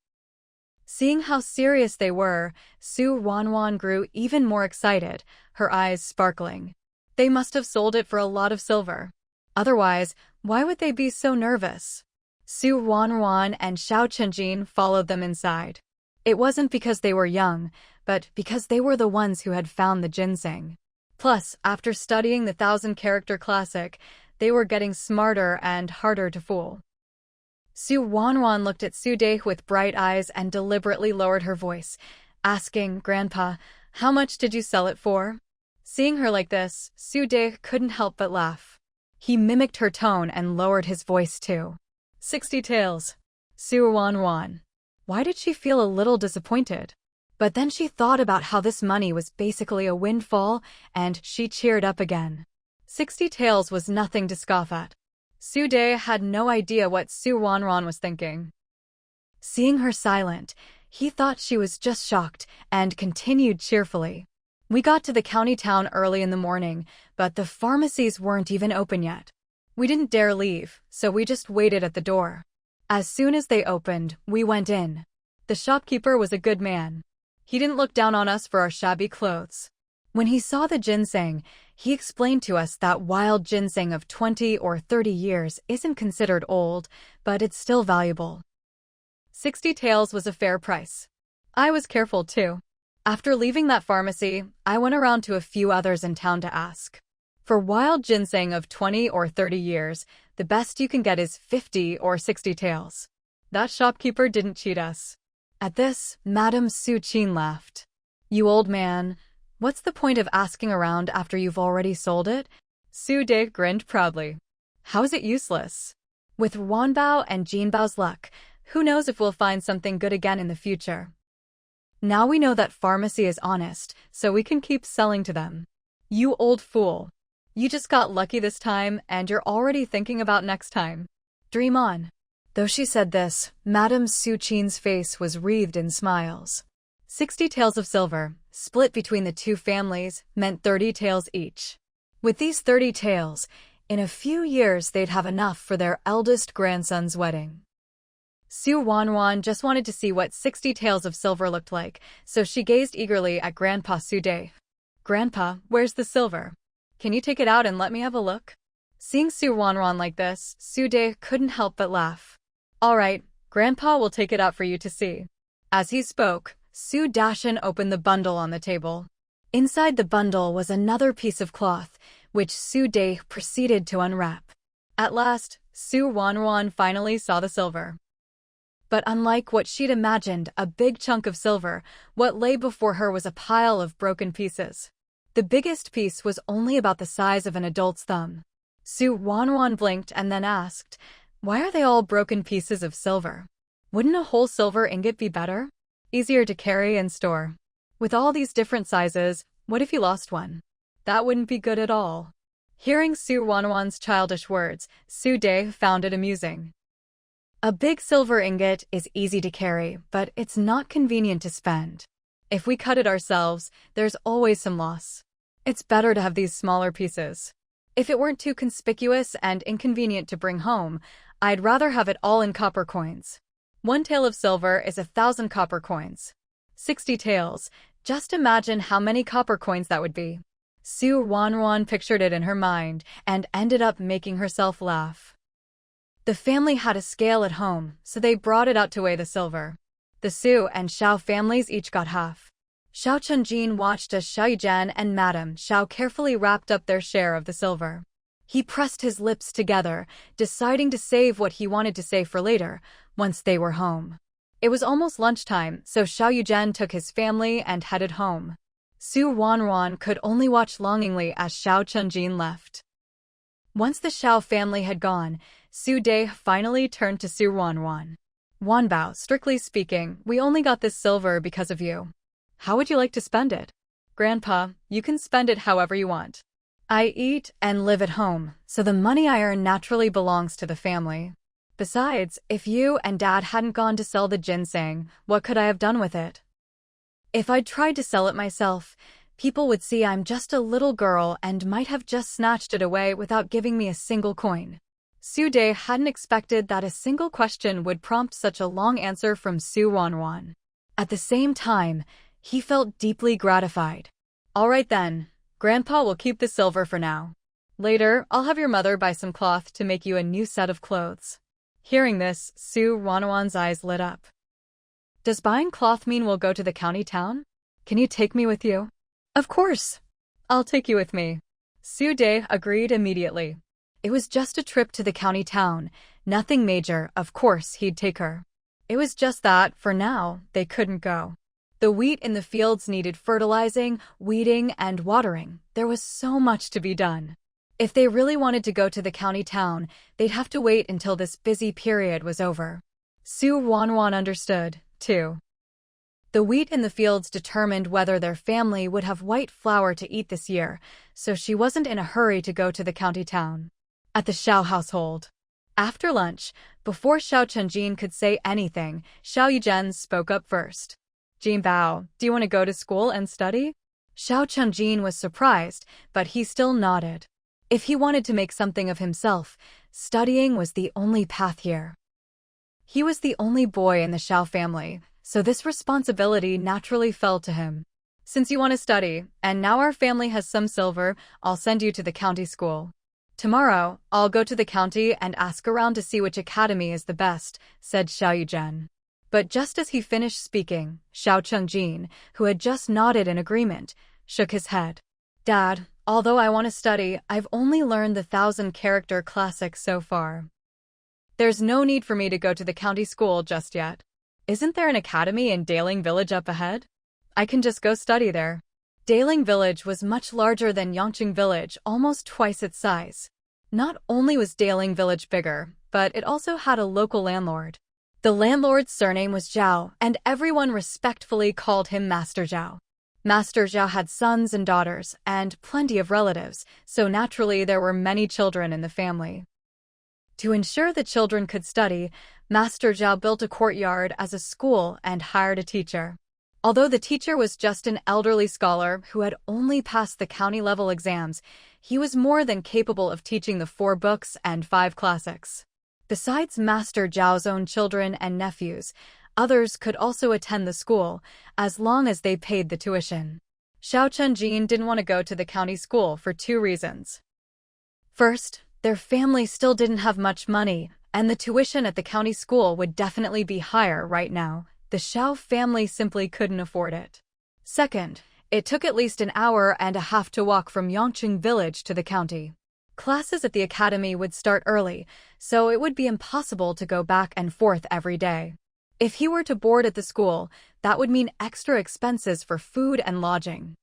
Seeing how serious they were, Ruanruan grew even more excited, her eyes sparkling. They must have sold it for a lot of silver. Otherwise, why would they be so nervous? Ruanruan and Xiao Chunjin followed them inside. It wasn't because they were young, but because they were the ones who had found the ginseng. Plus, after studying the 1,000-character classic, they were getting smarter and harder to fool. Ruanruan looked at Su Dei with bright eyes and deliberately lowered her voice, asking, "Grandpa, how much did you sell it for?" Seeing her like this, Su Dei couldn't help but laugh. He mimicked her tone and lowered his voice too. 60 taels. Ruanruan. Why did she feel a little disappointed? But then she thought about how this money was basically a windfall, and she cheered up again. 60 taels was nothing to scoff at. Su Dei had no idea what Ruanruan was thinking. Seeing her silent, he thought she was just shocked and continued cheerfully. We got to the county town early in the morning, but the pharmacies weren't even open yet. We didn't dare leave, so we just waited at the door. As soon as they opened, we went in. The shopkeeper was a good man. He didn't look down on us for our shabby clothes. When he saw the ginseng, he explained to us that wild ginseng of 20 or 30 years isn't considered old, but it's still valuable. 60 taels was a fair price. I was careful too. After leaving that pharmacy, I went around to a few others in town to ask. For wild ginseng of 20 or 30 years, the best you can get is 50 or 60 taels. That shopkeeper didn't cheat us. At this, Madame Su Qin laughed. "You old man, what's the point of asking around after you've already sold it?" Su Dei grinned proudly. "How is it useless? With Wanbao and Jinbao's luck, who knows if we'll find something good again in the future. Now we know that pharmacy is honest, so we can keep selling to them." "You old fool. You just got lucky this time, and you're already thinking about next time. Dream on." Though she said this, Madame Su Qin's face was wreathed in smiles. 60 taels of silver, split between the two families, meant 30 taels each. With these 30 taels, in a few years they'd have enough for their eldest grandson's wedding. Ruanruan just wanted to see what 60 taels of silver looked like, so she gazed eagerly at Grandpa Su Dei. "Grandpa, where's the silver? Can you take it out and let me have a look?" Seeing Ruanruan like this, Su Dei couldn't help but laugh. "All right, Grandpa will take it out for you to see." As he spoke, Su Dashan opened the bundle on the table. Inside the bundle was another piece of cloth, which Su Dei proceeded to unwrap. At last, Ruanruan finally saw the silver. But unlike what she'd imagined, a big chunk of silver, what lay before her was a pile of broken pieces. The biggest piece was only about the size of an adult's thumb. Ruanruan blinked and then asked, "Why are they all broken pieces of silver? Wouldn't a whole silver ingot be better? Easier to carry and store. With all these different sizes, what if you lost one? That wouldn't be good at all." Hearing Ruanruan's childish words, Su Dei found it amusing. A big silver ingot is easy to carry, but it's not convenient to spend. If we cut it ourselves, there's always some loss. It's better to have these smaller pieces. If it weren't too conspicuous and inconvenient to bring home, I'd rather have it all in copper coins. 1 tael of silver is 1,000 copper coins. 60 taels. Just imagine how many copper coins that would be. Ruanruan pictured it in her mind and ended up making herself laugh. The family had a scale at home, so they brought it out to weigh the silver. The Su and Xiao families each got half. Xiao Chunjin watched as Xiao Yujian and Madame Xiao carefully wrapped up their share of the silver. He pressed his lips together, deciding to save what he wanted to say for later, once they were home. It was almost lunchtime, so Xiao Yujian took his family and headed home. Ruanruan could only watch longingly as Xiao Chunjin left. Once the Xiao family had gone, Su De finally turned to Ruanruan. Wanbao, strictly speaking, we only got this silver because of you. How would you like to spend it? Grandpa, you can spend it however you want. I eat and live at home, so the money I earn naturally belongs to the family. Besides, if you and Dad hadn't gone to sell the ginseng, what could I have done with it? If I'd tried to sell it myself, people would see I'm just a little girl and might have just snatched it away without giving me a single coin. Su De hadn't expected that a single question would prompt such a long answer from Ruanruan. At the same time, he felt deeply gratified. All right then, Grandpa will keep the silver for now. Later, I'll have your mother buy some cloth to make you a new set of clothes. Hearing this, Ruanruan's eyes lit up. Does buying cloth mean we'll go to the county town? Can you take me with you? Of course. I'll take you with me. Su De agreed immediately. It was just a trip to the county town, nothing major, of course he'd take her. It was just that, for now, they couldn't go. The wheat in the fields needed fertilizing, weeding, and watering. There was so much to be done. If they really wanted to go to the county town, they'd have to wait until this busy period was over. Ruanruan understood, too. The wheat in the fields determined whether their family would have white flour to eat this year, so she wasn't in a hurry to go to the county town. At the Xiao household. After lunch, before Xiao Chunjin could say anything, Xiao Yujian spoke up first. Jinbao, do you want to go to school and study? Xiao Chunjin was surprised, but he still nodded. If he wanted to make something of himself, studying was the only path here. He was the only boy in the Xiao family, so this responsibility naturally fell to him. Since you want to study, and now our family has some silver, I'll send you to the county school. Tomorrow, I'll go to the county and ask around to see which academy is the best, said Xiao Yujian. But just as he finished speaking, Xiao Chunjin, who had just nodded in agreement, shook his head. Dad, although I want to study, I've only learned the 1,000-character classics so far. There's no need for me to go to the county school just yet. Isn't there an academy in Daling Village up ahead? I can just go study there. Daling Village was much larger than Yangqing Village, almost twice its size. Not only was Daling Village bigger, but it also had a local landlord. The landlord's surname was Zhao, and everyone respectfully called him Master Zhao. Master Zhao had sons and daughters, and plenty of relatives, so naturally there were many children in the family. To ensure the children could study, Master Zhao built a courtyard as a school and hired a teacher. Although the teacher was just an elderly scholar who had only passed the county-level exams, he was more than capable of teaching the 4 books and 5 classics. Besides Master Zhao's own children and nephews, others could also attend the school, as long as they paid the tuition. Xiao Chunjin didn't want to go to the county school for 2 reasons. First, their family still didn't have much money, and the tuition at the county school would definitely be higher right now. The Xiao family simply couldn't afford it. Second, it took at least an hour and a half to walk from Yangqing Village to the county. Classes at the academy would start early, so it would be impossible to go back and forth every day. If he were to board at the school, that would mean extra expenses for food and lodging.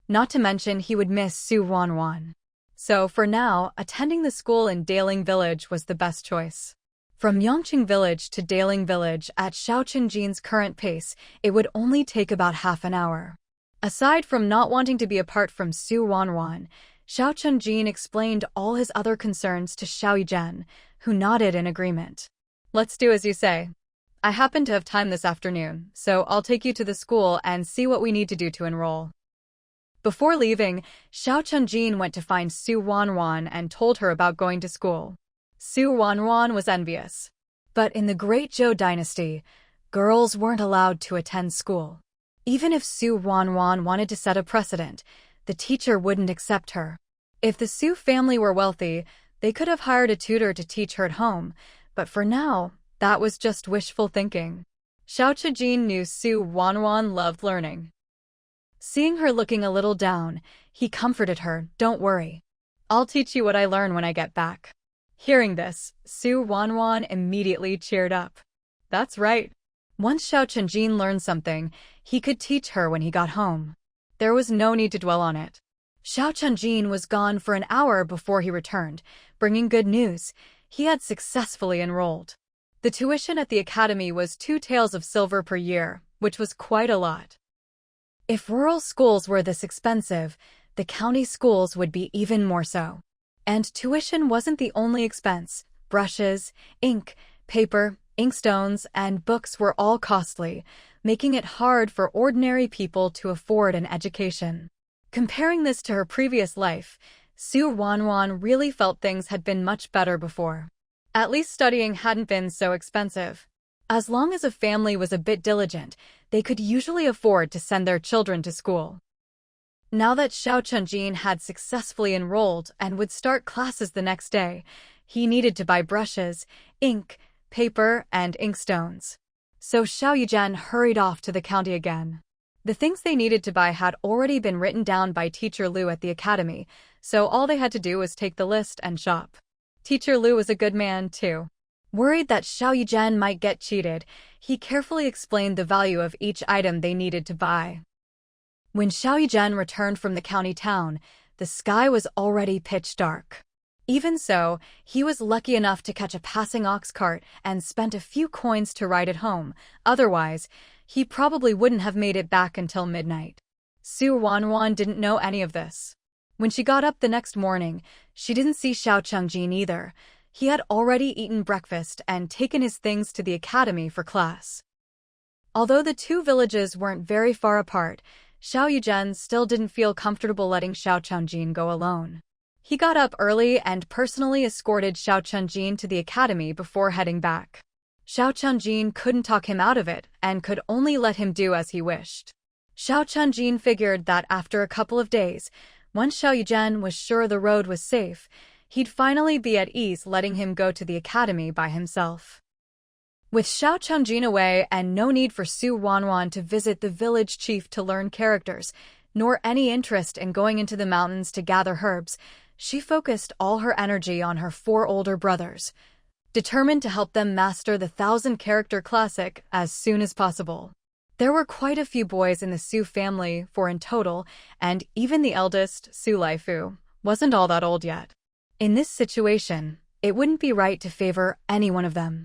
Not to mention he would miss Ruanruan. So for now, attending the school in Daling Village was the best choice. From Yangqing Village to Daling Village at Xiao Chunjin's current pace, it would only take about half an hour. Aside from not wanting to be apart from Ruanruan, Xiao Chunjin explained all his other concerns to Xiao Yujian, who nodded in agreement. Let's do as you say. I happen to have time this afternoon, so I'll take you to the school and see what we need to do to enroll. Before leaving, Xiao Chunjin went to find Ruanruan and told her about going to school. Ruanruan was envious. But in the Great Zhou dynasty, girls weren't allowed to attend school. Even if Su Ruanruan wanted to set a precedent, the teacher wouldn't accept her. If the Su family were wealthy, they could have hired a tutor to teach her at home, but for now, that was just wishful thinking. Xiao Chijin knew Su Ruanruan loved learning. Seeing her looking a little down, he comforted her, "Don't worry. I'll teach you what I learn when I get back." Hearing this, Su Ruanruan immediately cheered up. That's right. Once Xiao Chijin learned something, he could teach her when he got home. There was no need to dwell on it. Xiao Chijin was gone for an hour before he returned, bringing good news. He had successfully enrolled. The tuition at the academy was 2 taels of silver per year, which was quite a lot. If rural schools were this expensive, the county schools would be even more so. And tuition wasn't the only expense. Brushes, ink, paper, inkstones, and books were all costly, making it hard for ordinary people to afford an education. Comparing this to her previous life, Su Ruanruan really felt things had been much better before. At least studying hadn't been so expensive. As long as a family was a bit diligent, they could usually afford to send their children to school. Now that Xiao Chijin had successfully enrolled and would start classes the next day, he needed to buy brushes, ink, paper, and inkstones. So Xiao Yuzhen hurried off to the county again. The things they needed to buy had already been written down by Teacher Lu at the academy, so all they had to do was take the list and shop. Teacher Lu was a good man, too. Worried that Xiao Yuzhen might get cheated, he carefully explained the value of each item they needed to buy. When Xiao Yuzhen returned from the county town, the sky was already pitch dark. Even so, he was lucky enough to catch a passing ox cart and spent a few coins to ride it home. Otherwise, he probably wouldn't have made it back until midnight. Su Ruanruan didn't know any of this. When she got up the next morning, she didn't see Xiao Chijin either. He had already eaten breakfast and taken his things to the academy for class. Although the 2 villages weren't very far apart, Xiao Yuzhen still didn't feel comfortable letting Xiao Chijin go alone. He got up early and personally escorted Xiao Chijin to the academy before heading back. Xiao Chijin couldn't talk him out of it and could only let him do as he wished. Xiao Chijin figured that after a couple of days, once Xiao Yuzhen was sure the road was safe, he'd finally be at ease letting him go to the academy by himself. With Xiao Chijin away and no need for Su Ruanruan to visit the village chief to learn characters, nor any interest in going into the mountains to gather herbs, she focused all her energy on her 4 older brothers, determined to help them master the 1,000-character classic as soon as possible. There were quite a few boys in the Su family, 4 in total, and even the eldest, Su Laifu, wasn't all that old yet. In this situation, it wouldn't be right to favor any one of them.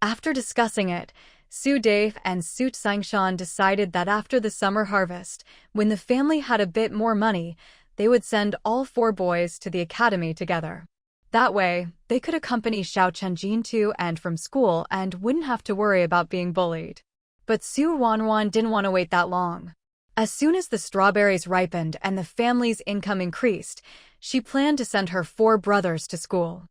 After discussing it, Su Dave and Su Tsingshan decided that after the summer harvest, when the family had a bit more money, they would send all 4 boys to the academy together. That way, they could accompany Xiao Chijin to and from school and wouldn't have to worry about being bullied. But Su Ruanruan didn't want to wait that long. As soon as the strawberries ripened and the family's income increased, she planned to send her 4 brothers to school.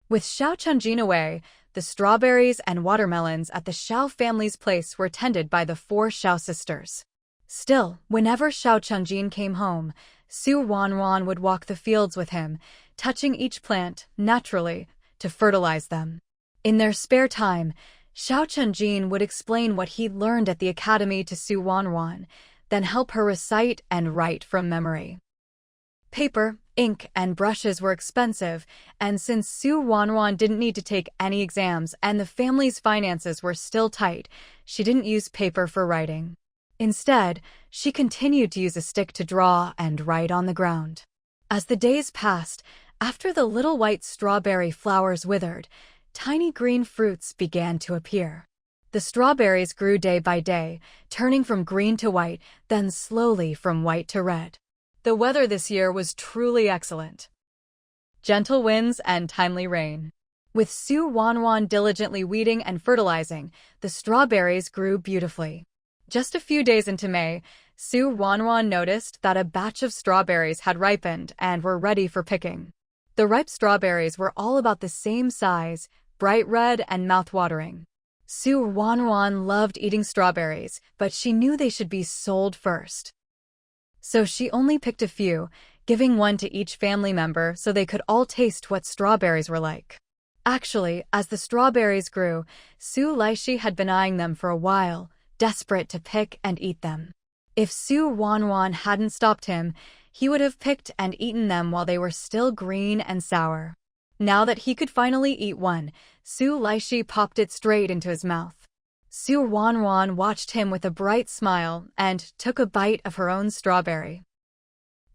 With Xiao Chijin away, the strawberries and watermelons at the Xiao family's place were tended by the 4 Xiao sisters. Still, whenever Xiao Chijin came home, Su Ruanruan would walk the fields with him, touching each plant, naturally, to fertilize them. In their spare time, Xiao Chijin would explain what he'd learned at the academy to Su Ruanruan, then help her recite and write from memory. Paper, ink, and brushes were expensive, and since Su Ruanruan didn't need to take any exams and the family's finances were still tight, she didn't use paper for writing. Instead, she continued to use a stick to draw and write on the ground. As the days passed, after the little white strawberry flowers withered, tiny green fruits began to appear. The strawberries grew day by day, turning from green to white, then slowly from white to red. The weather this year was truly excellent. Gentle winds and timely rain. With Su Ruanruan diligently weeding and fertilizing, the strawberries grew beautifully. Just a few days into May, Su Ruanruan noticed that a batch of strawberries had ripened and were ready for picking. The ripe strawberries were all about the same size, bright red and mouth-watering. Ruanruan loved eating strawberries, but she knew they should be sold first. So she only picked a few, giving one to each family member so they could all taste what strawberries were like. Actually, as the strawberries grew, Laishi had been eyeing them for a while, desperate to pick and eat them. If Ruanruan hadn't stopped him, he would have picked and eaten them while they were still green and sour. Now that he could finally eat one, Laishi popped it straight into his mouth. Ruanruan watched him with a bright smile and took a bite of her own strawberry.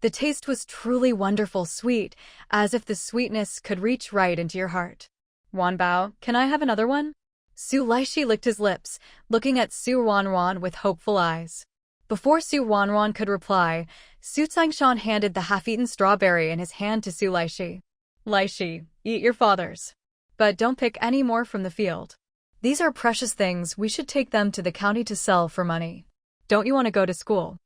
The taste was truly wonderful sweet, as if the sweetness could reach right into your heart. Wanbao, can I have another one? Laishi licked his lips, looking at Ruanruan with hopeful eyes. Before Ruanruan could reply, Tsangshan handed the half-eaten strawberry in his hand to Laishi. Laishi, eat your father's. But don't pick any more from the field. These are precious things, we should take them to the county to sell for money. Don't you want to go to school?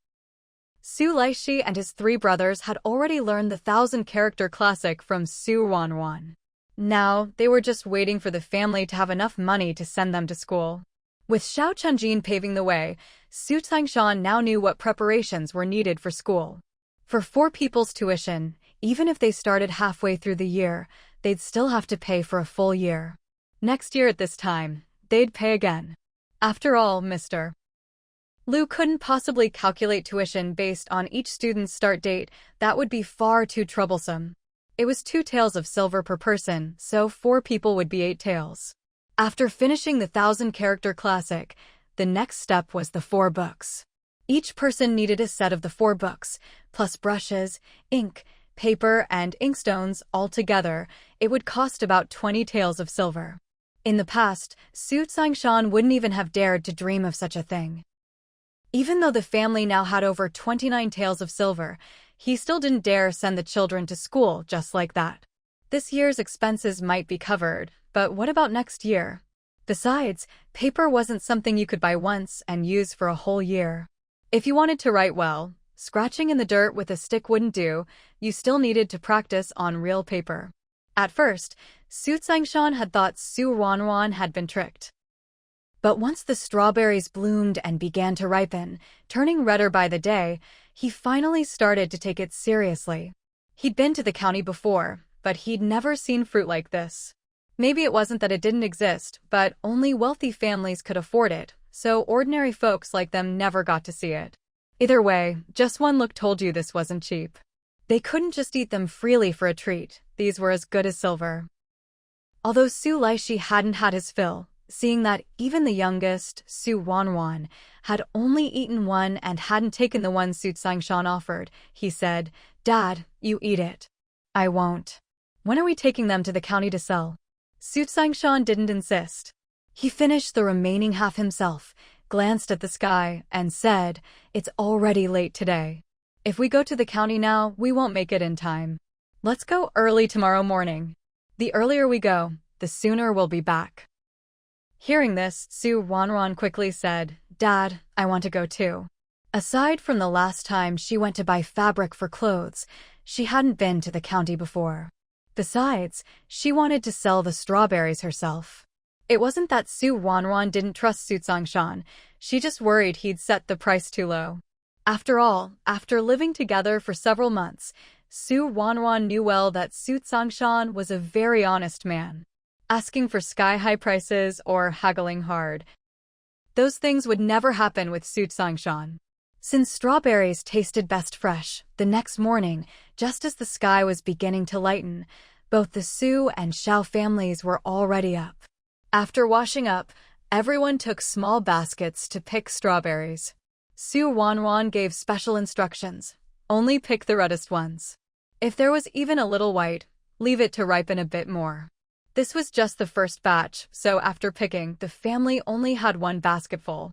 Laishi and his 3 brothers had already learned the 1,000-character classic from Ruanruan. Now, they were just waiting for the family to have enough money to send them to school. With Xiao Chunjin paving the way, Tsangshan now knew what preparations were needed for school. For 4 people's tuition, even if they started halfway through the year, they'd still have to pay for a full year. Next year at this time, they'd pay again. After all, Mr. Liu couldn't possibly calculate tuition based on each student's start date. That would be far too troublesome. It was 2 taels of silver per person, so 4 people would be 8 taels. After finishing the 1,000-character classic, the next step was the 4 books. Each person needed a set of the 4 books, plus brushes, ink, paper, and inkstones. Altogether, it would cost about 20 taels of silver. In the past, Tsangshan wouldn't even have dared to dream of such a thing. Even though the family now had over 29 taels of silver, he still didn't dare send the children to school just like that. This year's expenses might be covered, but what about next year? Besides, paper wasn't something you could buy once and use for a whole year. If you wanted to write well, scratching in the dirt with a stick wouldn't do. You still needed to practice on real paper. At first, Tsangshan had thought Ruanruan had been tricked. But once the strawberries bloomed and began to ripen, turning redder by the day, he finally started to take it seriously. He'd been to the county before, but he'd never seen fruit like this. Maybe it wasn't that it didn't exist, but only wealthy families could afford it, so ordinary folks like them never got to see it. Either way, just one look told you this wasn't cheap. They couldn't just eat them freely for a treat. These were as good as silver. Although Laishi hadn't had his fill, seeing that even the youngest, Ruanruan, had only eaten one and hadn't taken the one Tsangshan offered, he said, "Dad, you eat it." "I won't." "When are we taking them to the county to sell?" Tsangshan didn't insist. He finished the remaining half himself, glanced at the sky, and said, "It's already late today. If we go to the county now, we won't make it in time. Let's go early tomorrow morning. The earlier we go, the sooner we'll be back." Hearing this, Ruanruan quickly said, "Dad, I want to go too." Aside from the last time she went to buy fabric for clothes, she hadn't been to the county before. Besides, she wanted to sell the strawberries herself. It wasn't that Ruanruan didn't trust Tsangshan, she just worried he'd set the price too low. After all, after living together for several months, Ruanruan knew well that Tsangshan was a very honest man. Asking for sky-high prices or haggling hard, those things would never happen with Tsangshan. Since strawberries tasted best fresh, the next morning, just as the sky was beginning to lighten, both the Su and Xiao families were already up. After washing up, everyone took small baskets to pick strawberries. Ruanruan gave special instructions: only pick the reddest ones. If there was even a little white, leave it to ripen a bit more. This was just the first batch, so after picking, the family only had 1 basketful.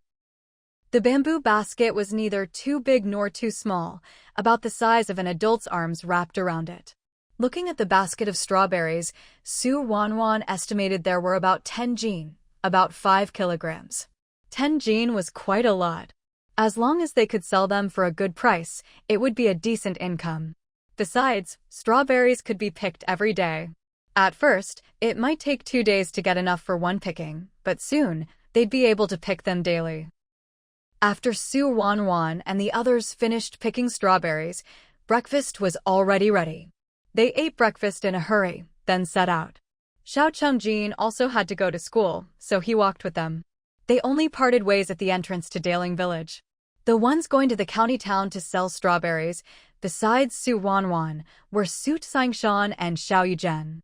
The bamboo basket was neither too big nor too small, about the size of an adult's arms wrapped around it. Looking at the basket of strawberries, Ruanruan estimated there were about 10 jin, about 5 kilograms. 10 jin was quite a lot. As long as they could sell them for a good price, it would be a decent income. Besides, strawberries could be picked every day. At first, it might take 2 days to get enough for one picking, but soon, they'd be able to pick them daily. After Ruanruan and the others finished picking strawberries, breakfast was already ready. They ate breakfast in a hurry, then set out. Xiao Chungjin also had to go to school, so he walked with them. They only parted ways at the entrance to Daling Village. The ones going to the county town to sell strawberries, besides Ruanruan, were Su Tsingshan and Xiao Yuzhen.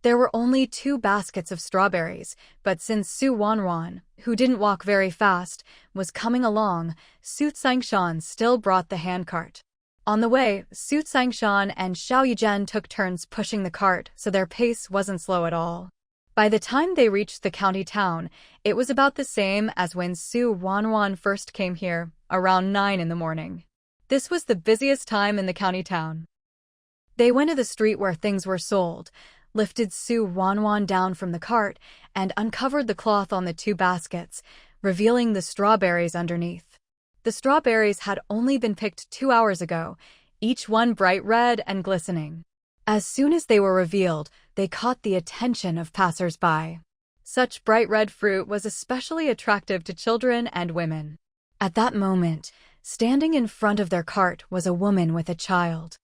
There were only 2 baskets of strawberries, but since Ruanruan, who didn't walk very fast, was coming along, Su Tsingshan still brought the handcart. On the way, Su Tsingshan and Xiao Yuzhen took turns pushing the cart, so their pace wasn't slow at all. By the time they reached the county town, it was about the same as when Ruanruan first came here, around 9 in the morning. This was the busiest time in the county town. They went to the street where things were sold, lifted Ruanruan down from the cart, and uncovered the cloth on the 2 baskets, revealing the strawberries underneath. The strawberries had only been picked 2 hours ago, each one bright red and glistening. As soon as they were revealed, they caught the attention of passers-by. Such bright red fruit was especially attractive to children and women. At that moment, standing in front of their cart was a woman with a child.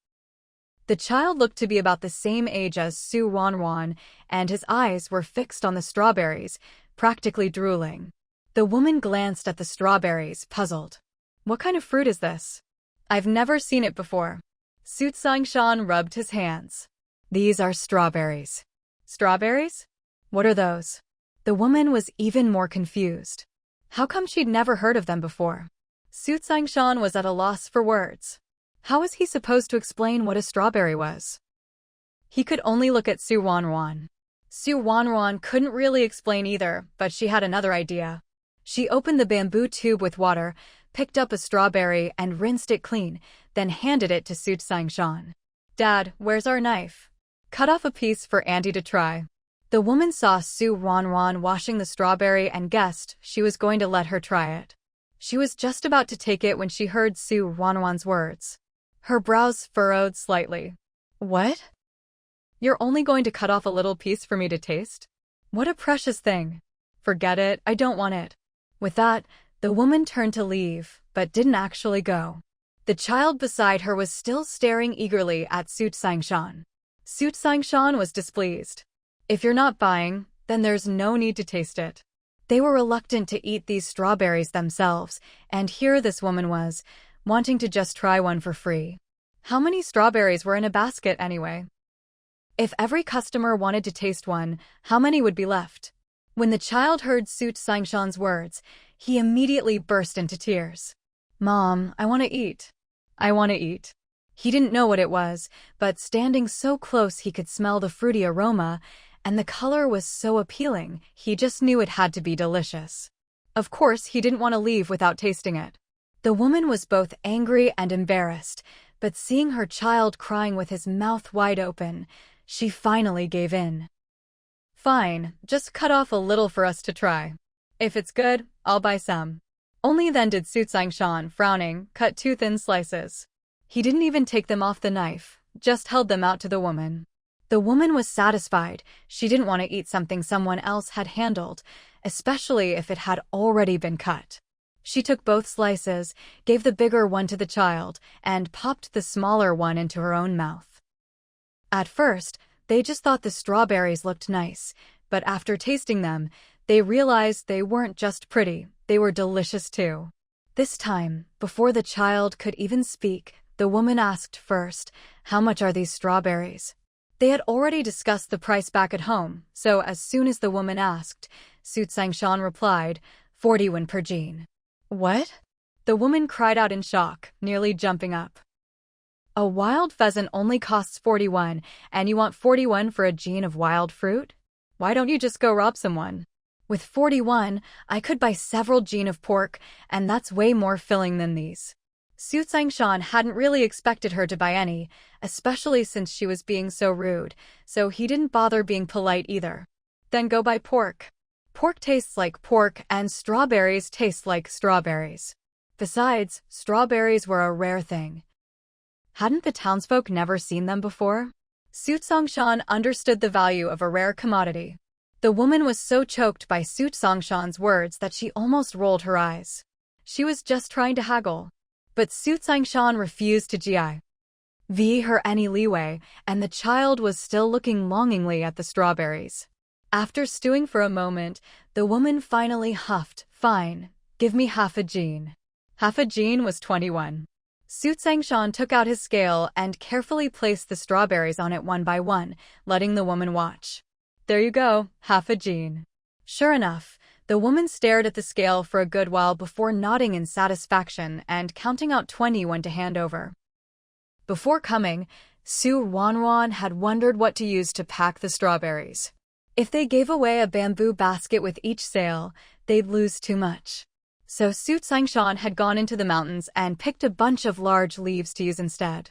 The child looked to be about the same age as Ruanruan, and his eyes were fixed on the strawberries, practically drooling. The woman glanced at the strawberries, puzzled. What kind of fruit is this? I've never seen it before. Su Tsingshan rubbed his hands. These are strawberries. Strawberries? What are those? The woman was even more confused. How come she'd never heard of them before? Su Tsingshan was at a loss for words. How was he supposed to explain what a strawberry was? He could only look at Ruanruan. Ruanruan couldn't really explain either, but she had another idea. She opened the bamboo tube with water, picked up a strawberry and rinsed it clean, then handed it to Su Tsingshan. Dad, where's our knife? Cut off a piece for Auntie to try. The woman saw Ruanruan washing the strawberry and guessed she was going to let her try it. She was just about to take it when she heard Ruanruan's words. Her brows furrowed slightly. What? You're only going to cut off a little piece for me to taste? What a precious thing. Forget it, I don't want it. With that, the woman turned to leave, but didn't actually go. The child beside her was still staring eagerly at Su Tsingshan. Su Tsingshan was displeased. If you're not buying, then there's no need to taste it. They were reluctant to eat these strawberries themselves, and here this woman was, wanting to just try one for free. How many strawberries were in a basket anyway? If every customer wanted to taste one, how many would be left? When the child heard Su Tsingshan's words, he immediately burst into tears. Mom, I want to eat. I want to eat. He didn't know what it was, but standing so close he could smell the fruity aroma, and the color was so appealing, he just knew it had to be delicious. Of course, he didn't want to leave without tasting it. The woman was both angry and embarrassed, but seeing her child crying with his mouth wide open, she finally gave in. Fine, just cut off a little for us to try. If it's good, I'll buy some. Only then did Su Tsingshan, frowning, cut 2 thin slices. He didn't even take them off the knife, just held them out to the woman. The woman was satisfied. She didn't want to eat something someone else had handled, especially if it had already been cut. She took both slices, gave the bigger one to the child, and popped the smaller one into her own mouth. At first, they just thought the strawberries looked nice, but after tasting them, they realized they weren't just pretty, they were delicious too. This time, before the child could even speak, the woman asked first, "How much are these strawberries?" They had already discussed the price back at home, so as soon as the woman asked, Su Tsingshan replied, 40 won per jean. What? The woman cried out in shock, nearly jumping up. A wild pheasant only costs 41, and you want 41 for a jean of wild fruit? Why don't you just go rob someone? With 41, I could buy several jean of pork, and that's way more filling than these. Su Tsingshan hadn't really expected her to buy any, especially since she was being so rude, so he didn't bother being polite either. Then go buy pork. Pork tastes like pork, and strawberries taste like strawberries. Besides, strawberries were a rare thing. Hadn't the townsfolk never seen them before? Su Songshan understood the value of a rare commodity. The woman was so choked by Su Songshan's words that she almost rolled her eyes. She was just trying to haggle. But Su Songshan refused to give her any leeway, and the child was still looking longingly at the strawberries. After stewing for a moment, the woman finally huffed, "Fine, give me half a jean." Half a jean was 21. Su Songshan took out his scale and carefully placed the strawberries on it one by one, letting the woman watch. "There you go, half a jean." Sure enough, the woman stared at the scale for a good while before nodding in satisfaction and counting out 21 to hand over. Before coming, Ruanruan had wondered what to use to pack the strawberries. If they gave away a bamboo basket with each sale, they'd lose too much. So Su Songshan had gone into the mountains and picked a bunch of large leaves to use instead.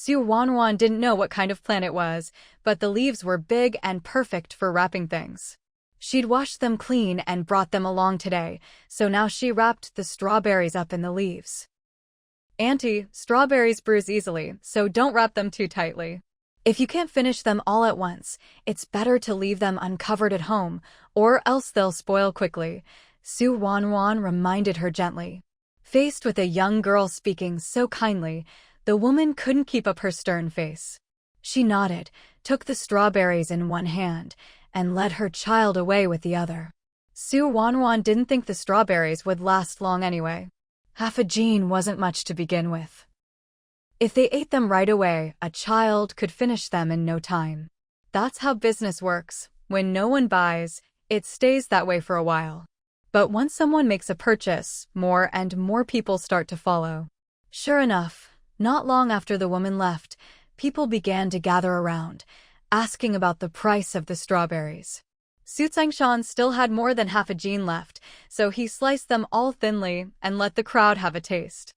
Ruanruan didn't know what kind of plant it was, but the leaves were big and perfect for wrapping things. She'd washed them clean and brought them along today, so now she wrapped the strawberries up in the leaves. "Auntie, strawberries bruise easily, so don't wrap them too tightly. If you can't finish them all at once, it's better to leave them uncovered at home, or else they'll spoil quickly," Ruanruan reminded her gently. Faced with a young girl speaking so kindly, the woman couldn't keep up her stern face. She nodded, took the strawberries in one hand, and led her child away with the other. Ruanruan didn't think the strawberries would last long anyway. Half a jean wasn't much to begin with. If they ate them right away, a child could finish them in no time. That's how business works. When no one buys, it stays that way for a while. But once someone makes a purchase, more and more people start to follow. Sure enough, not long after the woman left, people began to gather around, asking about the price of the strawberries. Su Songshan still had more than half a jean left, so he sliced them all thinly and let the crowd have a taste.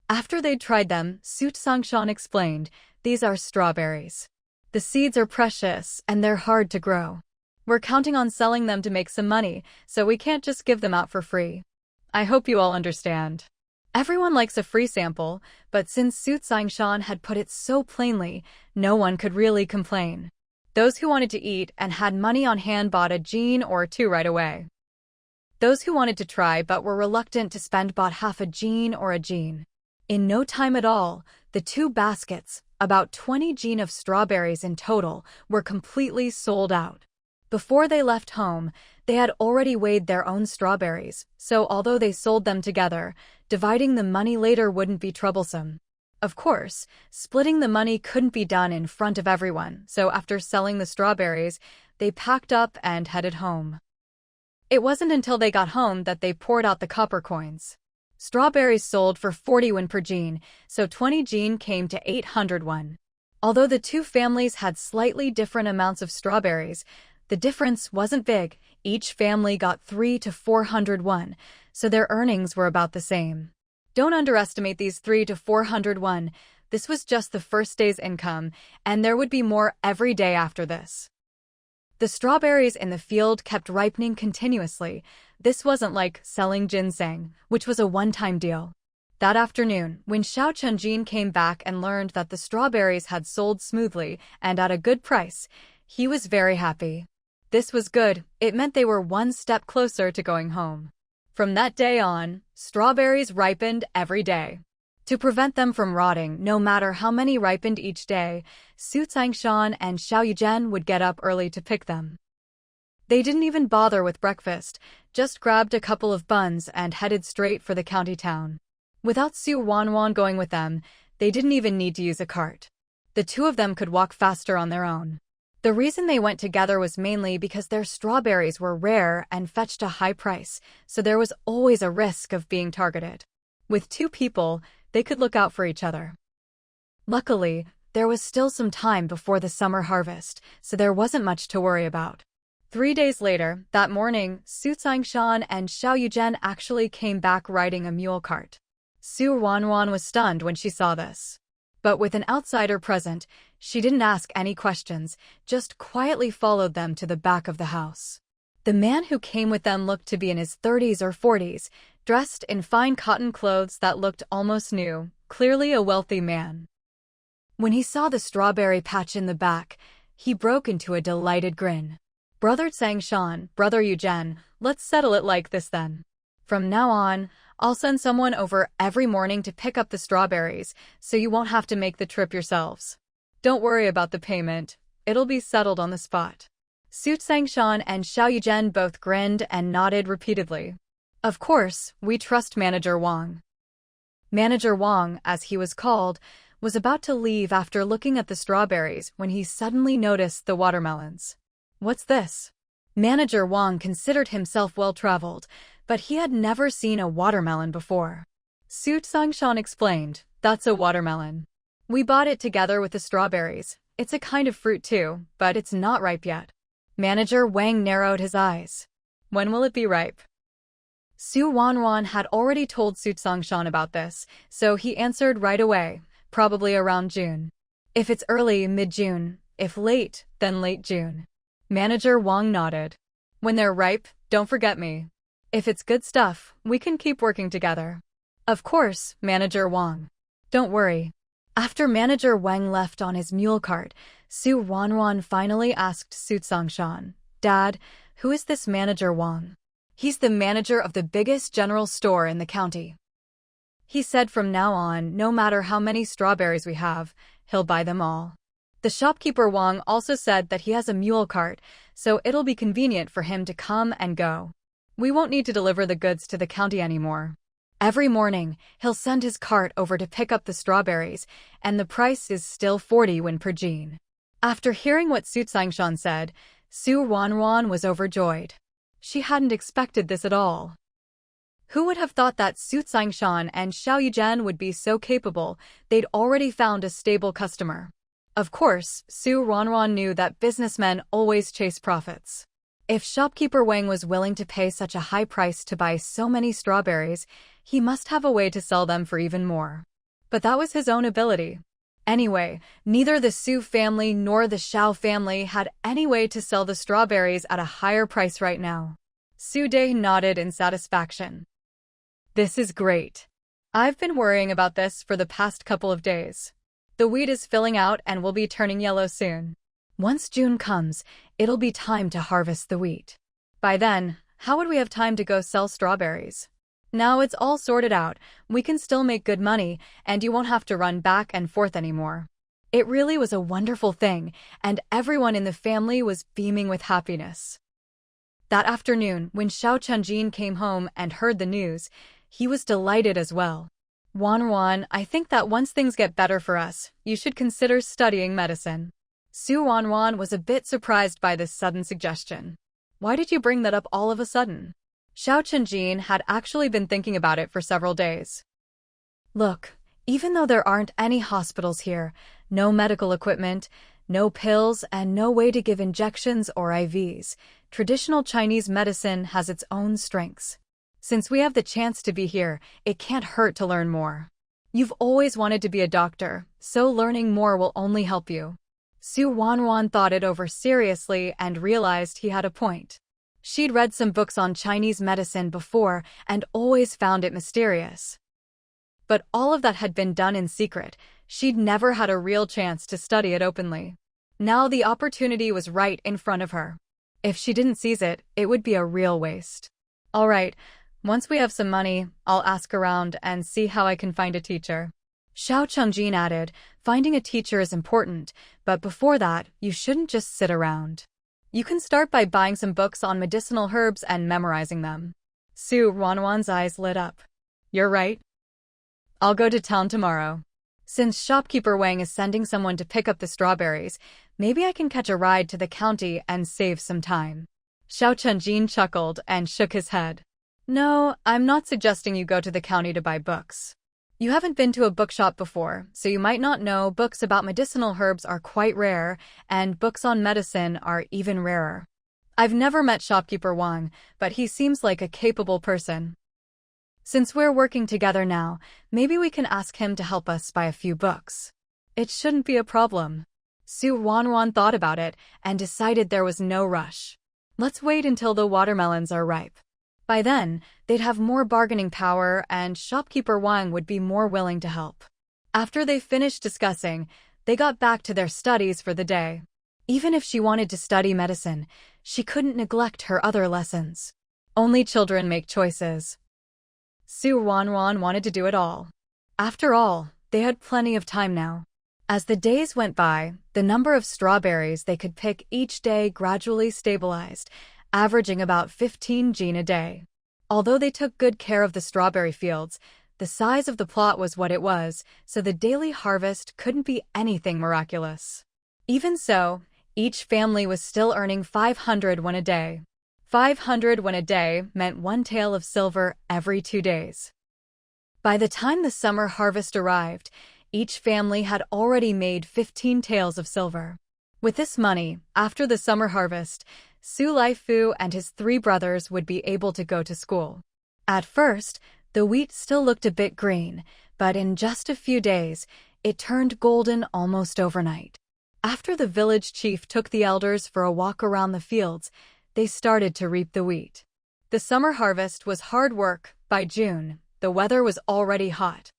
After they'd tried them, Su Songshan explained, "These are strawberries. The seeds are precious and they're hard to grow. We're counting on selling them to make some money, so we can't just give them out for free. I hope you all understand." Everyone likes a free sample, but since Su Songshan had put it so plainly, no one could really complain. Those who wanted to eat and had money on hand bought a jean or two right away. Those who wanted to try but were reluctant to spend bought half a jean or a jean. In no time at all, the 2 baskets, about 20 jean of strawberries in total, were completely sold out. Before they left home, they had already weighed their own strawberries, so although they sold them together, dividing the money later wouldn't be troublesome. Of course, splitting the money couldn't be done in front of everyone, so after selling the strawberries, they packed up and headed home. It wasn't until they got home that they poured out the copper coins. Strawberries sold for 40 won per jean, so 20 jean came to 800 won. Although the 2 families had slightly different amounts of strawberries, the difference wasn't big. Each family got 300 to 400 won, so their earnings were about the same. Don't underestimate these 300 to 400 won. This was just the first day's income, and there would be more every day after this. The strawberries in the field kept ripening continuously. This wasn't like selling ginseng, which was a one-time deal. That afternoon, when Xiao Chunjin came back and learned that the strawberries had sold smoothly and at a good price, he was very happy. This was good. It meant they were one step closer to going home. From that day on, strawberries ripened every day. To prevent them from rotting, no matter how many ripened each day, Su Songshan and Xiao Yuzhen would get up early to pick them. They didn't even bother with breakfast, just grabbed a couple of buns and headed straight for the county town. Without Ruanruan going with them, they didn't even need to use a cart. The 2 of them could walk faster on their own. The reason they went together was mainly because their strawberries were rare and fetched a high price, so there was always a risk of being targeted. With 2 people, they could look out for each other. Luckily, there was still some time before the summer harvest, so there wasn't much to worry about. 3 days later, that morning, Su Songshan and Xiao Yuzhen actually came back riding a mule cart. Ruanruan was stunned when she saw this. But with an outsider present, she didn't ask any questions, just quietly followed them to the back of the house. The man who came with them looked to be in his 30s or 40s, dressed in fine cotton clothes that looked almost new, clearly a wealthy man. When he saw the strawberry patch in the back, he broke into a delighted grin. Brother Sangshan, Brother Eugen, let's settle it like this then. From now on, I'll send someone over every morning to pick up the strawberries, so you won't have to make the trip yourselves. Don't worry about the payment. It'll be settled on the spot. Su Sangshan and Xiao Yugen both grinned and nodded repeatedly. Of course, we trust Manager Wang. Manager Wang, as he was called, was about to leave after looking at the strawberries when he suddenly noticed the watermelons. What's this? Manager Wang considered himself well-traveled, but he had never seen a watermelon before. Su Sangshan explained, that's a watermelon. We bought it together with the strawberries. It's a kind of fruit too, but it's not ripe yet. Manager Wang narrowed his eyes. When will it be ripe? Su Ruanruan had already told Su Sangshan about this, so he answered right away, probably around June. If it's early, mid-June. If late, then late June. Manager Wang nodded. When they're ripe, don't forget me. If it's good stuff, we can keep working together. Of course, Manager Wang. Don't worry. After Manager Wang left on his mule cart, Su Ruanruan finally asked Su Sangshan, Dad, who is this Manager Wang? He's the manager of the biggest general store in the county. He said from now on, no matter how many strawberries we have, he'll buy them all. The shopkeeper Wang also said that he has a mule cart, so it'll be convenient for him to come and go. We won't need to deliver the goods to the county anymore. Every morning, he'll send his cart over to pick up the strawberries, and the price is still 40 won per jean. After hearing what Su Sangshan said, Su Ruanruan was overjoyed. She hadn't expected this at all. Who would have thought that Su Sangshan and Xiao Yugen would be so capable? They'd already found a stable customer. Of course, Su Ruanruan knew that businessmen always chase profits. If shopkeeper Wang was willing to pay such a high price to buy so many strawberries, he must have a way to sell them for even more. But that was his own ability. Anyway, neither the Su family nor the Xiao family had any way to sell the strawberries at a higher price right now. Su De nodded in satisfaction. This is great. I've been worrying about this for the past couple of days. The wheat is filling out and will be turning yellow soon. Once June comes, it'll be time to harvest the wheat. By then, how would we have time to go sell strawberries? Now it's all sorted out, we can still make good money, and you won't have to run back and forth anymore. It really was a wonderful thing, and everyone in the family was beaming with happiness. That afternoon, when Xiao Chunjin came home and heard the news, he was delighted as well. Ruanruan, I think that once things get better for us, you should consider studying medicine. Su Ruanruan was a bit surprised by this sudden suggestion. Why did you bring that up all of a sudden? Xiao Chunjin had actually been thinking about it for several days. Look, even though there aren't any hospitals here, no medical equipment, no pills, and no way to give injections or IVs, traditional Chinese medicine has its own strengths. Since we have the chance to be here, it can't hurt to learn more. You've always wanted to be a doctor, so learning more will only help you. Su Ruanruan thought it over seriously and realized he had a point. She'd read some books on Chinese medicine before and always found it mysterious. But all of that had been done in secret. She'd never had a real chance to study it openly. Now the opportunity was right in front of her. If she didn't seize it, it would be a real waste. All right, once we have some money, I'll ask around and see how I can find a teacher. Xiao Chungjin added, finding a teacher is important, but before that, you shouldn't just sit around. You can start by buying some books on medicinal herbs and memorizing them. Su Ruanruan's eyes lit up. You're right. I'll go to town tomorrow. Since shopkeeper Wang is sending someone to pick up the strawberries, maybe I can catch a ride to the county and save some time. Xiao Chunjin chuckled and shook his head. No, I'm not suggesting you go to the county to buy books. You haven't been to a bookshop before, so you might not know books about medicinal herbs are quite rare, and books on medicine are even rarer. I've never met shopkeeper Wang, but he seems like a capable person. Since we're working together now, maybe we can ask him to help us buy a few books. It shouldn't be a problem. Su Ruanruan thought about it and decided there was no rush. Let's wait until the watermelons are ripe. By then, they'd have more bargaining power and shopkeeper Wang would be more willing to help. After they finished discussing, They got back to their studies for the day. Even if she wanted to study medicine, she couldn't neglect her other lessons. Only children make choices. Ruanruan wanted to do it all. After all, they had plenty of time now. As the days went by, the number of strawberries they could pick each day gradually stabilized, averaging about 15 gene a day. Although they took good care of the strawberry fields, the size of the plot was what it was, so the daily harvest couldn't be anything miraculous. Even so, each family was still earning 500 won a day. 500 won a day meant 1 tael of silver every 2 days. By the time the summer harvest arrived, each family had already made 15 taels of silver. With this money, after the summer harvest, Su Laifu and his 3 brothers would be able to go to school. At first, the wheat still looked a bit green, but in just a few days, it turned golden almost overnight. After the village chief took the elders for a walk around the fields, they started to reap the wheat. The summer harvest was hard work. By June, the weather was already hot.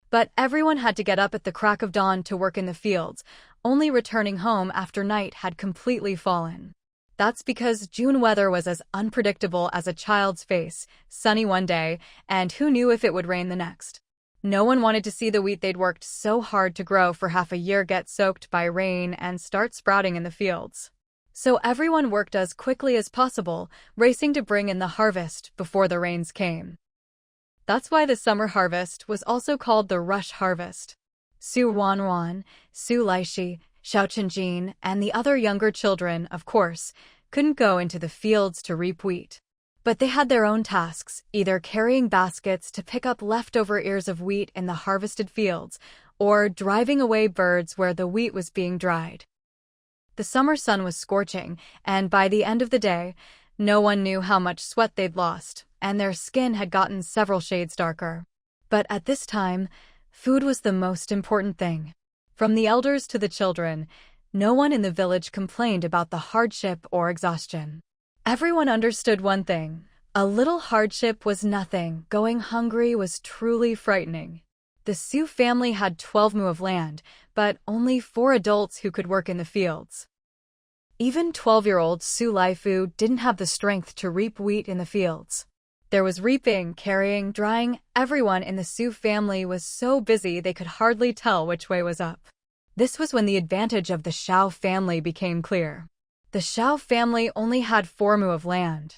But everyone had to get up at the crack of dawn to work in the fields, only returning home after night had completely fallen. That's because June weather was as unpredictable as a child's face, sunny one day, and who knew if it would rain the next. No one wanted to see the wheat they'd worked so hard to grow for half a year get soaked by rain and start sprouting in the fields. So everyone worked as quickly as possible, racing to bring in the harvest before the rains came. That's why the summer harvest was also called the rush harvest. Su Ruanruan, Su Laishi, Xiao Chenjin, and the other younger children, of course, couldn't go into the fields to reap wheat. But they had their own tasks, either carrying baskets to pick up leftover ears of wheat in the harvested fields, or driving away birds where the wheat was being dried. The summer sun was scorching, and by the end of the day, no one knew how much sweat they'd lost, and their skin had gotten several shades darker. But at this time, food was the most important thing. From the elders to the children, no one in the village complained about the hardship or exhaustion. Everyone understood one thing: a little hardship was nothing, going hungry was truly frightening. The Su family had 12 mu of land, but only 4 adults who could work in the fields. Even 12-year-old Su Laifu didn't have the strength to reap wheat in the fields. There was reaping, carrying, drying. Everyone in the Su family was so busy they could hardly tell which way was up. This was when the advantage of the Xiao family became clear. The Xiao family only had 4 mu of land.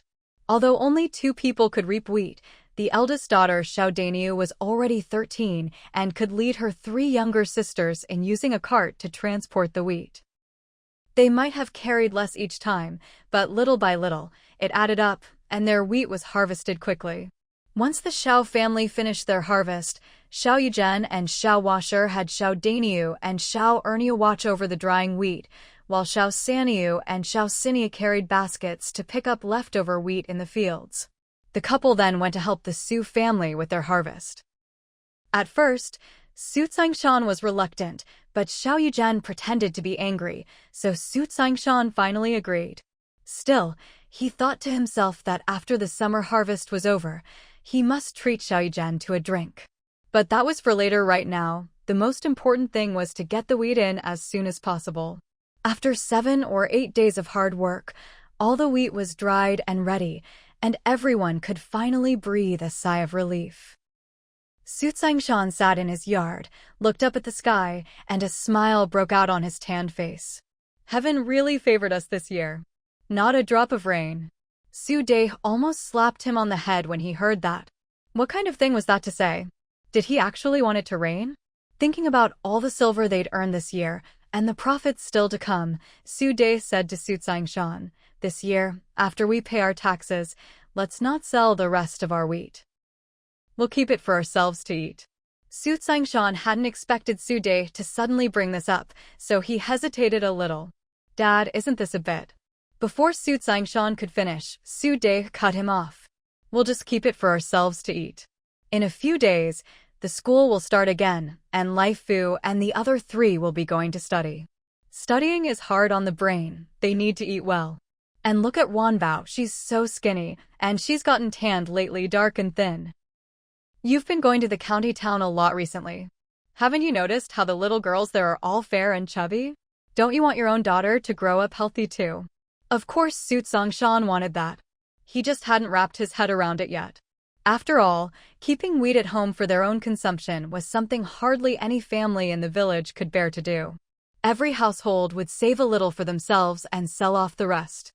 Although only 2 people could reap wheat, the eldest daughter, Xiao Daniu, was already 13 and could lead her 3 younger sisters in using a cart to transport the wheat. They might have carried less each time, but little by little, it added up, and their wheat was harvested quickly. Once the Xiao family finished their harvest, Xiao Yuzhen and Xiao Washer had Xiao Daniu and Xiao Ernia watch over the drying wheat, while Xiao Saniu and Xiao Sinia carried baskets to pick up leftover wheat in the fields. The couple then went to help the Su family with their harvest. At first, Su Tsangshan was reluctant, but Xiao Yuzhen pretended to be angry, so Su Tsangshan finally agreed. Still, he thought to himself that after the summer harvest was over, he must treat Xiao Yuzhen to a drink. But that was for later. Right now, the most important thing was to get the wheat in as soon as possible. After 7 or 8 days of hard work, all the wheat was dried and ready, and everyone could finally breathe a sigh of relief. Su Tsangshan sat in his yard, looked up at the sky, and a smile broke out on his tanned face. Heaven really favored us this year. Not a drop of rain. Su Dai almost slapped him on the head when he heard that. What kind of thing was that to say? Did he actually want it to rain? Thinking about all the silver they'd earned this year, and the profits still to come, Su Dai said to Su Tsangshan, "This year, after we pay our taxes, let's not sell the rest of our wheat. We'll keep it for ourselves to eat." Su Tsangshan hadn't expected Su Dai to suddenly bring this up, so he hesitated a little. "Dad, isn't this a bit?" Before Su Tsangshan could finish, Su Dai cut him off. "We'll just keep it for ourselves to eat. In a few days, the school will start again, and Laifu and the other 3 will be going to study. Studying is hard on the brain, they need to eat well. And look at Wanbao, she's so skinny, and she's gotten tanned lately, dark and thin. You've been going to the county town a lot recently. Haven't you noticed how the little girls there are all fair and chubby? Don't you want your own daughter to grow up healthy too? Of course Su Tsongshan wanted that. He just hadn't wrapped his head around it yet. After all, keeping wheat at home for their own consumption was something hardly any family in the village could bear to do. Every household would save a little for themselves and sell off the rest.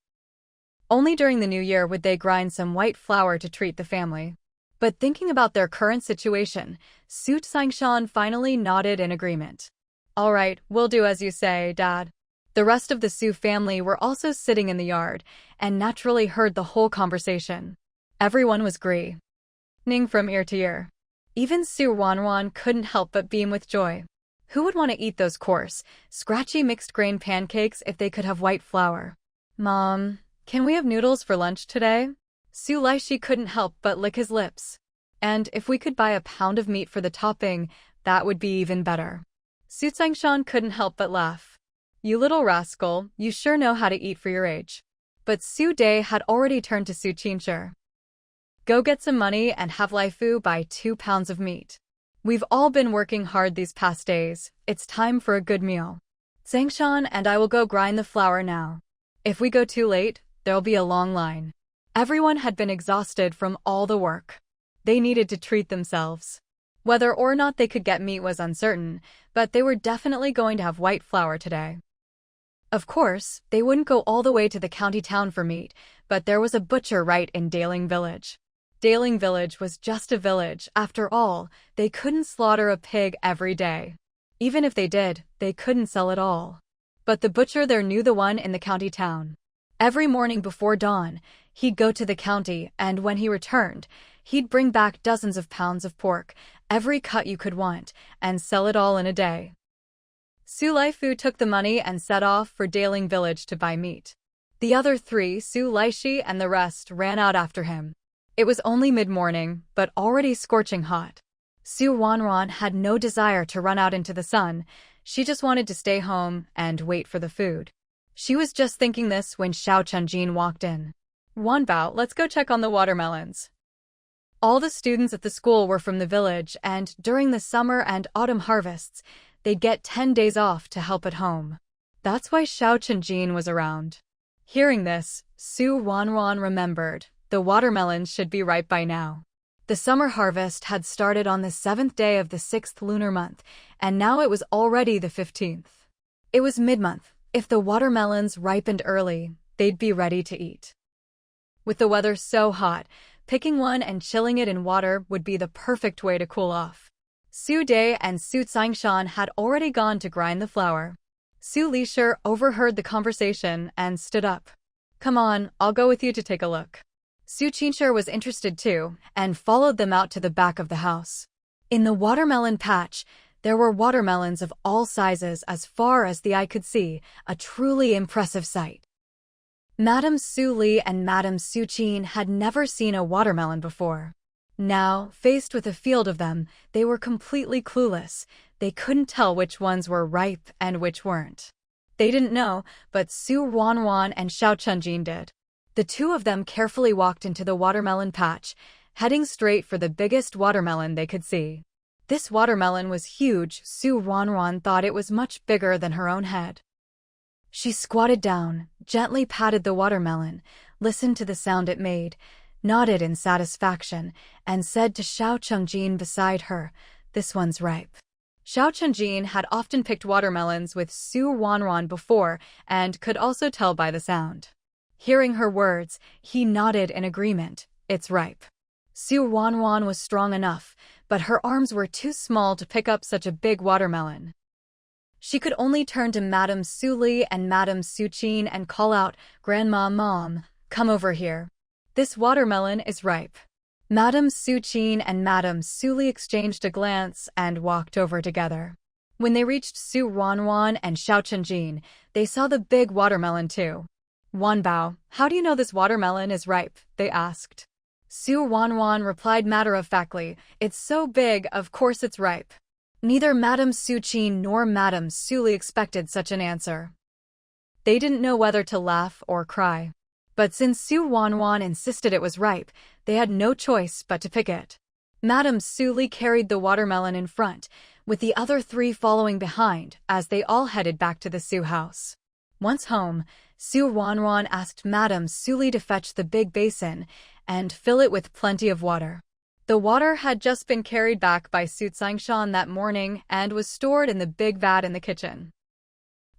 Only during the new year would they grind some white flour to treat the family. But thinking about their current situation, Su Tsongshan finally nodded in agreement. All right, we'll do as you say, Dad. The rest of the Su family were also sitting in the yard and naturally heard the whole conversation. Everyone was grinning from ear to ear. Even Su Ruanruan couldn't help but beam with joy. Who would want to eat those coarse, scratchy mixed grain pancakes if they could have white flour? Mom, can we have noodles for lunch today? Su Laishi couldn't help but lick his lips. And if we could buy a pound of meat for the topping, that would be even better. Su Tsongshan couldn't help but laugh. You little rascal, you sure know how to eat for your age. But Su Dai had already turned to Su Qinshi. Go get some money and have Laifu buy 2 pounds of meat. We've all been working hard these past days. It's time for a good meal. Tsongshan and I will go grind the flour now. If we go too late, there'll be a long line. Everyone had been exhausted from all the work. They needed to treat themselves. Whether or not they could get meat was uncertain, but they were definitely going to have white flour today. Of course, they wouldn't go all the way to the county town for meat, but there was a butcher right in Daling Village. Daling Village was just a village. After all, they couldn't slaughter a pig every day. Even if they did, they couldn't sell it all. But the butcher there knew the one in the county town. Every morning before dawn, he'd go to the county, and when he returned, he'd bring back dozens of pounds of pork, every cut you could want, and sell it all in a day. Su Laifu took the money and set off for Daling Village to buy meat. The other 3, Su Laishi and the rest, ran out after him. It was only mid-morning, but already scorching hot. Su Ruanruan had no desire to run out into the sun. She just wanted to stay home and wait for the food. She was just thinking this when Xiao Chunjin walked in. Wanbao, let's go check on the watermelons. All the students at the school were from the village, and during the summer and autumn harvests, they'd get 10 days off to help at home. That's why Xiao Chunjin was around. Hearing this, Su Ruanruan remembered the watermelons should be ripe by now. The summer harvest had started on the 7th day of the 6th lunar month, and now it was already the 15th. It was mid-month. If the watermelons ripened early, they'd be ready to eat. With the weather so hot, picking one and chilling it in water would be the perfect way to cool off. Su Dai and Su Tsongshan had already gone to grind the flour. Su Laishi overheard the conversation and stood up. Come on, I'll go with you to take a look. Su Qinshi was interested too, and followed them out to the back of the house. In the watermelon patch, there were watermelons of all sizes as far as the eye could see, a truly impressive sight. Madame Su Li and Madame Su Qin had never seen a watermelon before. Now, faced with a field of them, they were completely clueless. They couldn't tell which ones were ripe and which weren't. They didn't know, but Su Ruanruan and Xiao Chunjin did. The 2 of them carefully walked into the watermelon patch, heading straight for the biggest watermelon they could see. This watermelon was huge. Su Ruanruan thought it was much bigger than her own head. She squatted down, gently patted the watermelon, listened to the sound it made, nodded in satisfaction, and said to Xiao Chunjin beside her, "This one's ripe." Xiao Chunjin had often picked watermelons with Su Ruanruan before and could also tell by the sound. Hearing her words, he nodded in agreement. "It's ripe." Su Ruanruan was strong enough, but her arms were too small to pick up such a big watermelon. She could only turn to Madame Su Li and Madame Su Qin and call out, "Grandma, Mom, come over here. This watermelon is ripe." Madame Su Qin and Madame Su Li exchanged a glance and walked over together. When they reached Su Ruanruan and Xiao Chunjin, they saw the big watermelon too. "Wanbao, how do you know this watermelon is ripe?" they asked. Su Ruanruan replied matter-of-factly, "It's so big, of course it's ripe." Neither Madame Su Qin nor Madame Su Li expected such an answer. They didn't know whether to laugh or cry. But since Su Ruanruan insisted it was ripe, they had no choice but to pick it. Madame Su Li carried the watermelon in front. with the other three following behind as they all headed back to the Su house. Once home, Ruanruan asked Madame Suli to fetch the big basin and fill it with plenty of water. The water had just been carried back by Su Tsangshan that morning and was stored in the big vat in the kitchen.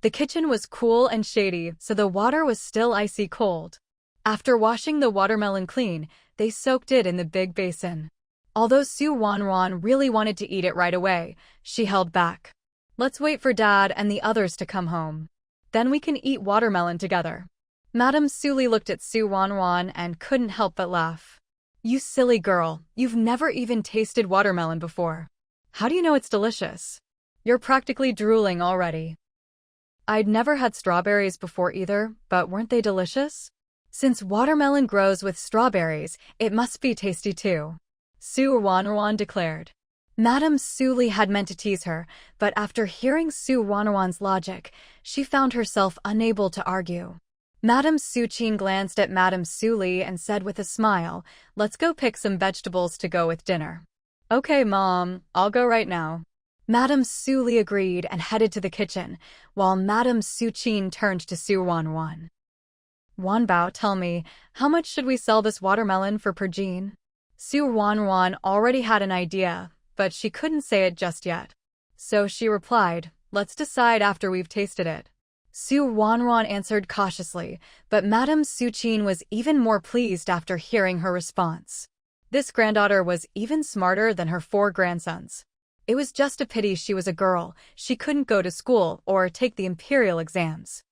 The kitchen was cool and shady, so the water was still icy cold. After washing the watermelon clean, they soaked it in the big basin. Although Su Ruanruan really wanted to eat it right away, she held back. Let's wait for Dad and the others to come home. Then we can eat watermelon together. Madame Suli looked at Su Ruanruan and couldn't help but laugh. You silly girl, you've never even tasted watermelon before. How do you know it's delicious? You're practically drooling already. I'd never had strawberries before either, but weren't they delicious? Since watermelon grows with strawberries, it must be tasty too, Su Ruanruan declared. Madame Suli had meant to tease her, but after hearing Su Ruanruan's logic, she found herself unable to argue. Madame Suqin glanced at Madame Suli and said with a smile, "Let's go pick some vegetables to go with dinner." "Okay, Mom, I'll go right now." Madame Suli agreed and headed to the kitchen, while Madame Suqin turned to Su Ruanruan. "Wanbao, tell me, how much should we sell this watermelon for per jean?" Su Ruanruan already had an idea, but she couldn't say it just yet. So she replied, "Let's decide after we've tasted it." Su Ruanruan answered cautiously, but Madame Suqin was even more pleased after hearing her response. This granddaughter was even smarter than her 4 grandsons. It was just a pity she was a girl, she couldn't go to school or take the imperial exams.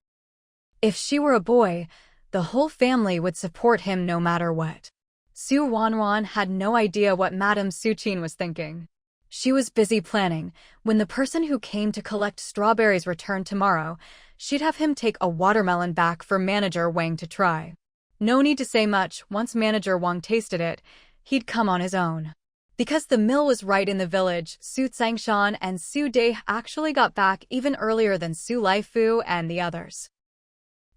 If she were a boy, the whole family would support him no matter what. Su Ruanruan had no idea what Madame Suqin was thinking. She was busy planning. When the person who came to collect strawberries returned tomorrow, she'd have him take a watermelon back for Manager Wang to try. No need to say much, once Manager Wang tasted it, he'd come on his own. Because the mill was right in the village, Su Tsangshan and Su Dai actually got back even earlier than Su Laifu and the others.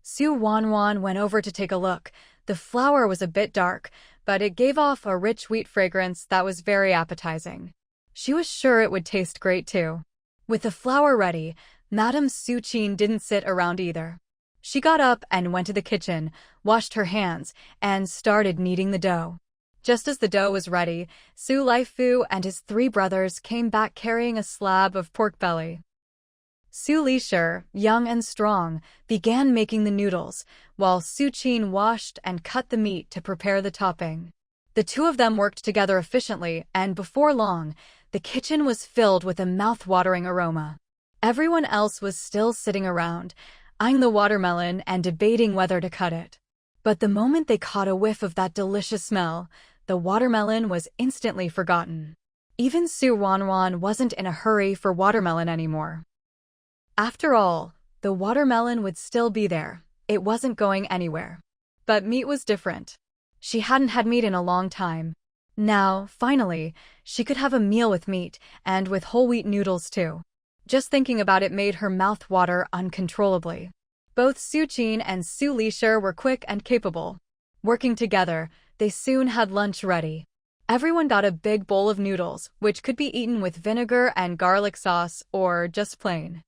Su Ruanruan went over to take a look. The flour was a bit dark, but it gave off a rich wheat fragrance that was very appetizing. She was sure it would taste great too. With the flour ready, Madame Suqin didn't sit around either. She got up and went to the kitchen, washed her hands, and started kneading the dough. Just as the dough was ready, Su Laifu and his 3 brothers came back carrying a slab of pork belly. Su Lisher, young and strong, began making the noodles, while Suqin washed and cut the meat to prepare the topping. The 2 of them worked together efficiently, and before long, the kitchen was filled with a mouth-watering aroma. Everyone else was still sitting around, eyeing the watermelon and debating whether to cut it. But the moment they caught a whiff of that delicious smell, the watermelon was instantly forgotten. Even Su Ruanruan wasn't in a hurry for watermelon anymore. After all, the watermelon would still be there. It wasn't going anywhere. But meat was different. She hadn't had meat in a long time. Now, finally, she could have a meal with meat, and with whole wheat noodles too. Just thinking about it made her mouth water uncontrollably. Both Suqin and Su Lisher were quick and capable. Working together, they soon had lunch ready. Everyone got a big bowl of noodles, which could be eaten with vinegar and garlic sauce or just plain.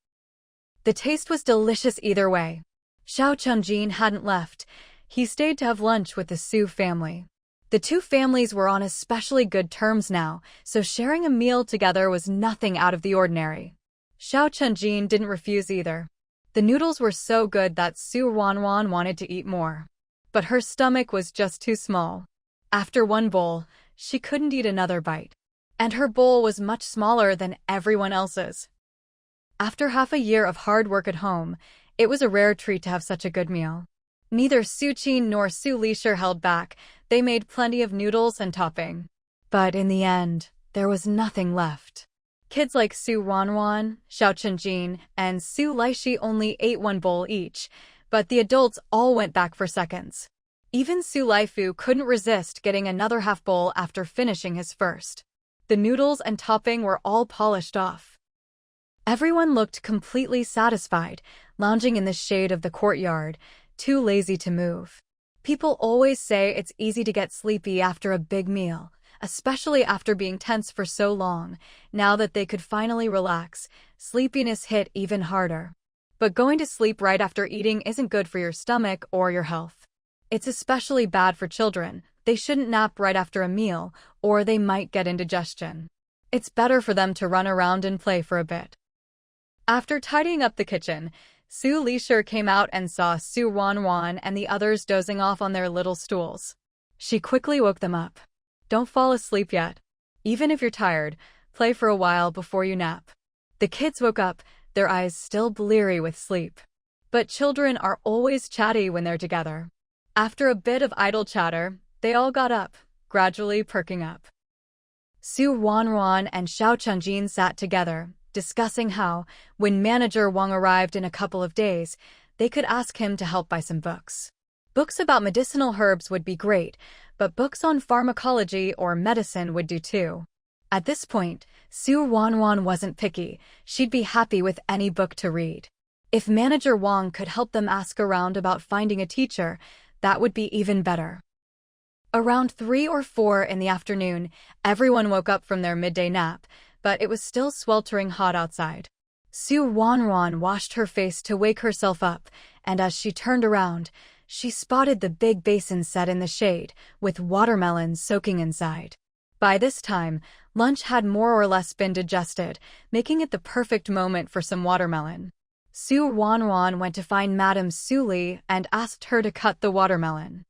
The taste was delicious either way. Xiao Chunjin hadn't left. He stayed to have lunch with the Su family. The 2 families were on especially good terms now, so sharing a meal together was nothing out of the ordinary. Xiao Chunjin didn't refuse either. The noodles were so good that Su Ruanruan wanted to eat more. But her stomach was just too small. After one bowl, she couldn't eat another bite. And her bowl was much smaller than everyone else's. After half a year of hard work at home, it was a rare treat to have such a good meal. Neither Suqin nor Su Lisher held back. They made plenty of noodles and topping. But in the end, there was nothing left. Kids like Su Ruanruan, Xiao Chunjin, and Su Laishi only ate 1 bowl each, but the adults all went back for seconds. Even Su Laifu couldn't resist getting another half bowl after finishing his first. The noodles and topping were all polished off. Everyone looked completely satisfied, lounging in the shade of the courtyard, too lazy to move. People always say it's easy to get sleepy after a big meal, especially after being tense for so long. Now that they could finally relax, sleepiness hit even harder. But going to sleep right after eating isn't good for your stomach or your health. It's especially bad for children. They shouldn't nap right after a meal, or they might get indigestion. It's better for them to run around and play for a bit. After tidying up the kitchen, Su Lixi came out and saw Su Ruanruan and the others dozing off on their little stools. She quickly woke them up. Don't fall asleep yet. Even if you're tired, play for a while before you nap. The kids woke up, their eyes still bleary with sleep. But children are always chatty when they're together. After a bit of idle chatter, they all got up, gradually perking up. Su Ruanruan and Xiao Chunjin sat together, discussing how, when Manager Wang arrived in a couple of days, they could ask him to help buy some books. Books about medicinal herbs would be great, but books on pharmacology or medicine would do too. At this point, Su Ruanruan wasn't picky. She'd be happy with any book to read. If Manager Wang could help them ask around about finding a teacher, that would be even better. Around 3 or 4 in the afternoon, everyone woke up from their midday nap, but it was still sweltering hot outside. Su Ruanruan washed her face to wake herself up, and as she turned around, she spotted the big basin set in the shade, with watermelons soaking inside. By this time, lunch had more or less been digested, making it the perfect moment for some watermelon. Su Ruanruan went to find Madame Su Li and asked her to cut the watermelon.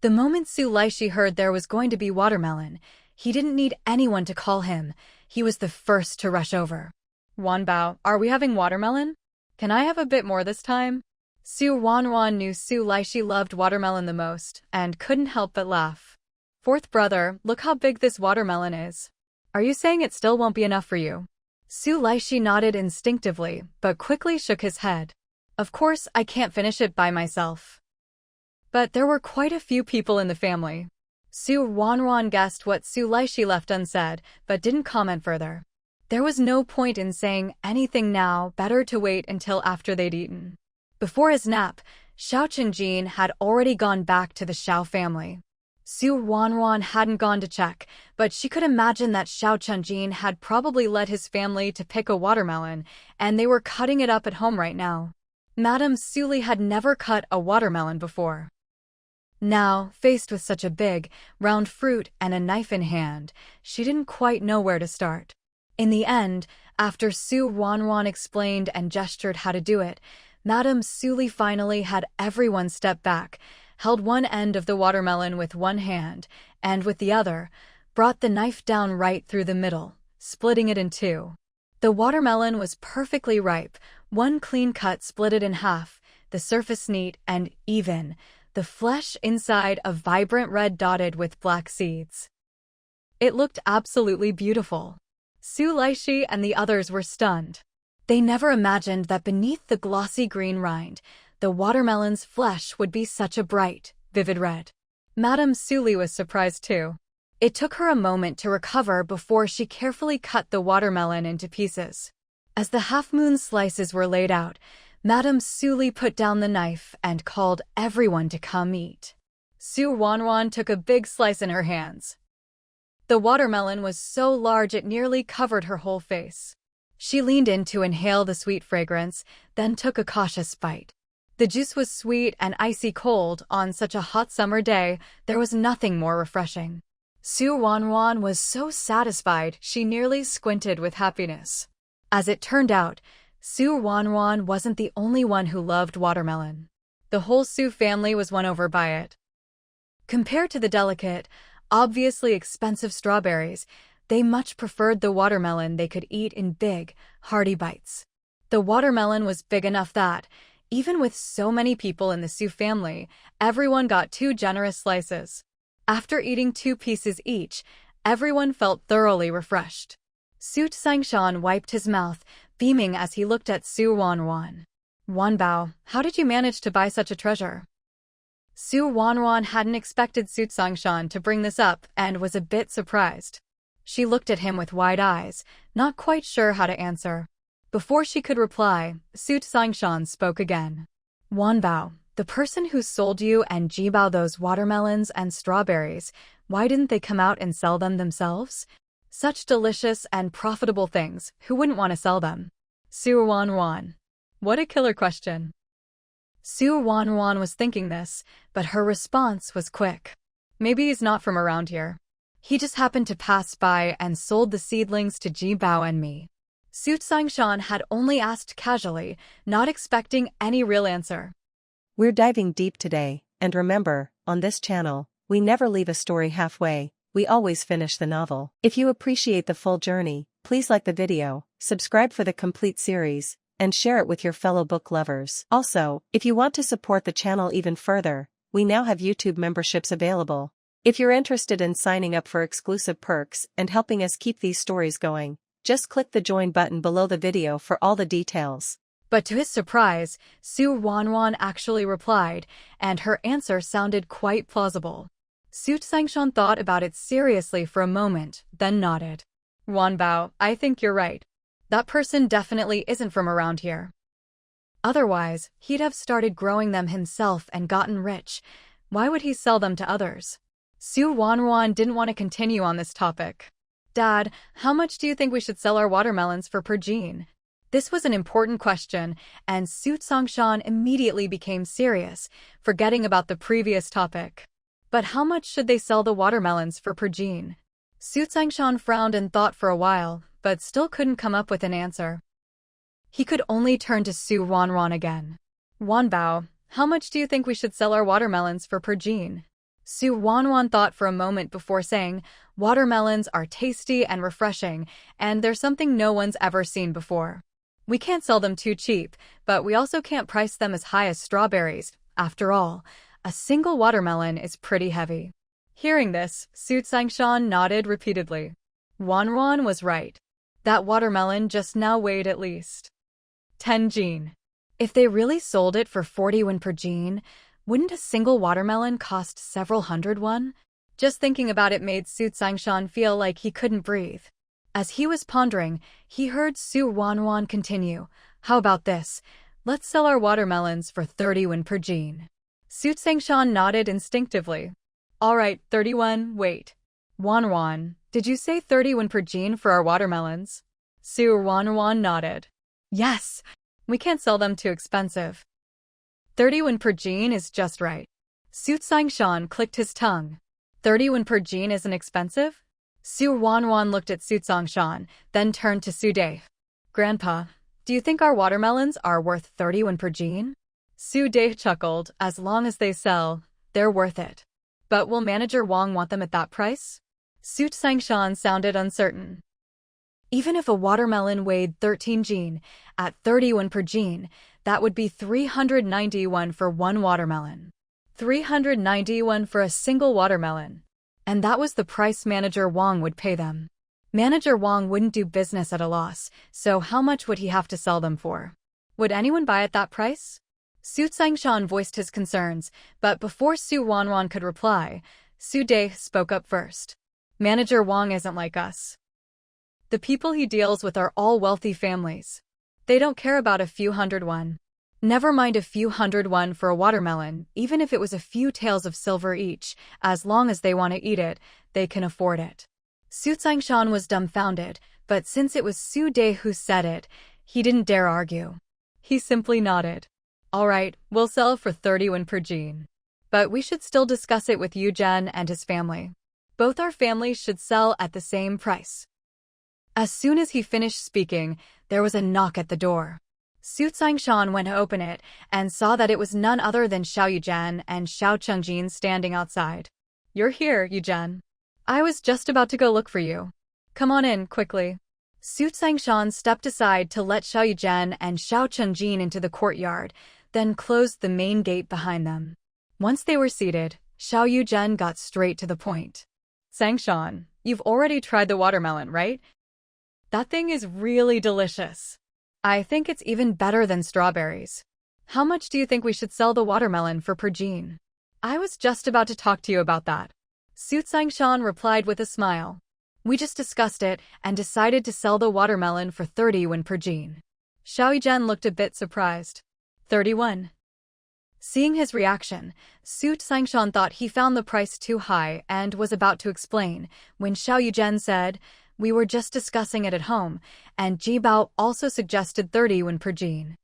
The moment Su Lixi heard there was going to be watermelon, he didn't need anyone to call him. He was the first to rush over. Wanbao, are we having watermelon? Can I have a bit more this time? Su Ruanruan knew Su Lixi loved watermelon the most, and couldn't help but laugh. Fourth brother, look how big this watermelon is. Are you saying it still won't be enough for you? Su Lixi nodded instinctively, but quickly shook his head. Of course, I can't finish it by myself. But there were quite a few people in the family. Su Ruanruan guessed what Su Lixi left unsaid, but didn't comment further. There was no point in saying anything now, better to wait until after they'd eaten. Before his nap, Xiao Chunjin had already gone back to the Xiao family. Su Ruanruan hadn't gone to check, but she could imagine that Xiao Chunjin had probably led his family to pick a watermelon, and they were cutting it up at home right now. Madame Su Li had never cut a watermelon before. Now, faced with such a big, round fruit and a knife in hand, she didn't quite know where to start. In the end, after Su Ruanruan explained and gestured how to do it, Madame Su Li finally had everyone step back, held one end of the watermelon with one hand, and with the other, brought the knife down right through the middle, splitting it in two. The watermelon was perfectly ripe, one clean cut split it in half, the surface neat and even, the flesh inside a vibrant red dotted with black seeds. It looked absolutely beautiful. Su Lixi and the others were stunned. They never imagined that beneath the glossy green rind, the watermelon's flesh would be such a bright, vivid red. Madame Su Li was surprised too. It took her a moment to recover before she carefully cut the watermelon into pieces. As the half-moon slices were laid out, Madame Su Li put down the knife and called everyone to come eat. Su Ruanruan took a big slice in her hands. The watermelon was so large it nearly covered her whole face. She leaned in to inhale the sweet fragrance, then took a cautious bite. The juice was sweet and icy cold. On such a hot summer day, there was nothing more refreshing. Su Ruanruan was so satisfied she nearly squinted with happiness. As it turned out, Su Ruanruan wasn't the only one who loved watermelon. The whole Su family was won over by it. Compared to the delicate, obviously expensive strawberries, they much preferred the watermelon they could eat in big, hearty bites. The watermelon was big enough that, even with so many people in the Su family, everyone got 2 generous slices. After eating 2 pieces each, everyone felt thoroughly refreshed. Su Tsingshan wiped his mouth, beaming as he looked at Su Ruanruan. Wanbao, how did you manage to buy such a treasure? Su Ruanruan hadn't expected Su Tsingshan to bring this up and was a bit surprised. She looked at him with wide eyes, not quite sure how to answer. Before she could reply, Su Tsingshan spoke again. Wanbao, The person who sold you and Jibao those watermelons and strawberries, why didn't they come out and sell them themselves? Such delicious and profitable things, who wouldn't want to sell them? Ruanruan. What a killer question. Ruanruan was thinking this, but her response was quick. Maybe he's not from around here. He just happened to pass by and sold the seedlings to Jibao and me. Su Sangshan had only asked casually, not expecting any real answer. We're diving deep today, and remember, on this channel, we never leave a story halfway, we always finish the novel. If you appreciate the full journey, please like the video, subscribe for the complete series, and share it with your fellow book lovers. Also, if you want to support the channel even further, we now have YouTube memberships available. If you're interested in signing up for exclusive perks and helping us keep these stories going, just click the join button below the video for all the details. But to his surprise, Ruanruan actually replied, and her answer sounded quite plausible. Su Sangshan thought about it seriously for a moment, then nodded. Wanbao, I think you're right. That person definitely isn't from around here. Otherwise, he'd have started growing them himself and gotten rich. Why would he sell them to others? Ruanruan didn't want to continue on this topic. Dad, how much do you think we should sell our watermelons for per gene? This was an important question, and Su Sangshan immediately became serious, forgetting about the previous topic. But how much should they sell the watermelons for per gene? Su Sangshan frowned and thought for a while, but still couldn't come up with an answer. He could only turn to Ruanruan again. Wanbao, how much do you think we should sell our watermelons for per gene? Ruanruan thought for a moment before saying, watermelons are tasty and refreshing, and they're something no one's ever seen before. We can't sell them too cheap, but we also can't price them as high as strawberries. After all, a single watermelon is pretty heavy. Hearing this, Su Sangshan nodded repeatedly. Wanruan was right. That watermelon just now weighed at least 10 gene. If they really sold it for 40 won per gene, wouldn't a single watermelon cost several hundred won? Just thinking about it made Su Sangshan feel like he couldn't breathe. As he was pondering, he heard Ruanruan continue, how about this? Let's sell our watermelons for 30 won per gene. Su Sangshan nodded instinctively. All right, 31, wait. Wanruan, did you say 30 won per gene for our watermelons? Ruanruan nodded. Yes, we can't sell them too expensive. 30 won per gene is just right. Su Sangshan clicked his tongue. 30 won per gene isn't expensive? Ruanruan looked at Su Sangshan, then turned to Su Dai. Grandpa, do you think our watermelons are worth 30 won per gene? Su Dai chuckled, as long as they sell, they're worth it. But will Manager Wang want them at that price? Su Sangshan sounded uncertain. Even if a watermelon weighed 13 gene, at 30 won per gene, that would be 390 won for one watermelon. 390 won for a single watermelon. And that was the price Manager Wang would pay them. Manager Wang wouldn't do business at a loss, so how much would he have to sell them for? Would anyone buy at that price? Su Sangshan voiced his concerns, but before Ruanruan could reply, Su Dai spoke up first. Manager Wang isn't like us. The people he deals with are all wealthy families. They don't care about a few hundred won. Never mind a few hundred won for a watermelon, even if it was a few taels of silver each, as long as they want to eat it, they can afford it. Su Sangshan was dumbfounded, but since it was Su Dai who said it, he didn't dare argue. He simply nodded. All right, we'll sell for 30 won per gene. But we should still discuss it with Yu Zhen and his family. Both our families should sell at the same price. As soon as he finished speaking, there was a knock at the door. Su Sangshan went to open it and saw that it was none other than Xiao Yuzhen and Xiao Chengjin standing outside. You're here, Yuzhen. I was just about to go look for you. Come on in, quickly. Su Sangshan stepped aside to let Xiao Yuzhen and Xiao Chengjin into the courtyard, then closed the main gate behind them. Once they were seated, Xiao Yuzhen got straight to the point. Sangshan, you've already tried the watermelon, right? That thing is really delicious. I think it's even better than strawberries. How much do you think we should sell the watermelon for per gene? I was just about to talk to you about that. Su Sangshan replied with a smile. We just discussed it and decided to sell the watermelon for 30 won per gene. Xiao Yuzhen looked a bit surprised. 31. Seeing his reaction, Su Sangshan thought he found the price too high and was about to explain, when Xiao Yuzhen said, "We were just discussing it at home, and Ji Bao also suggested 30 yuan per jean.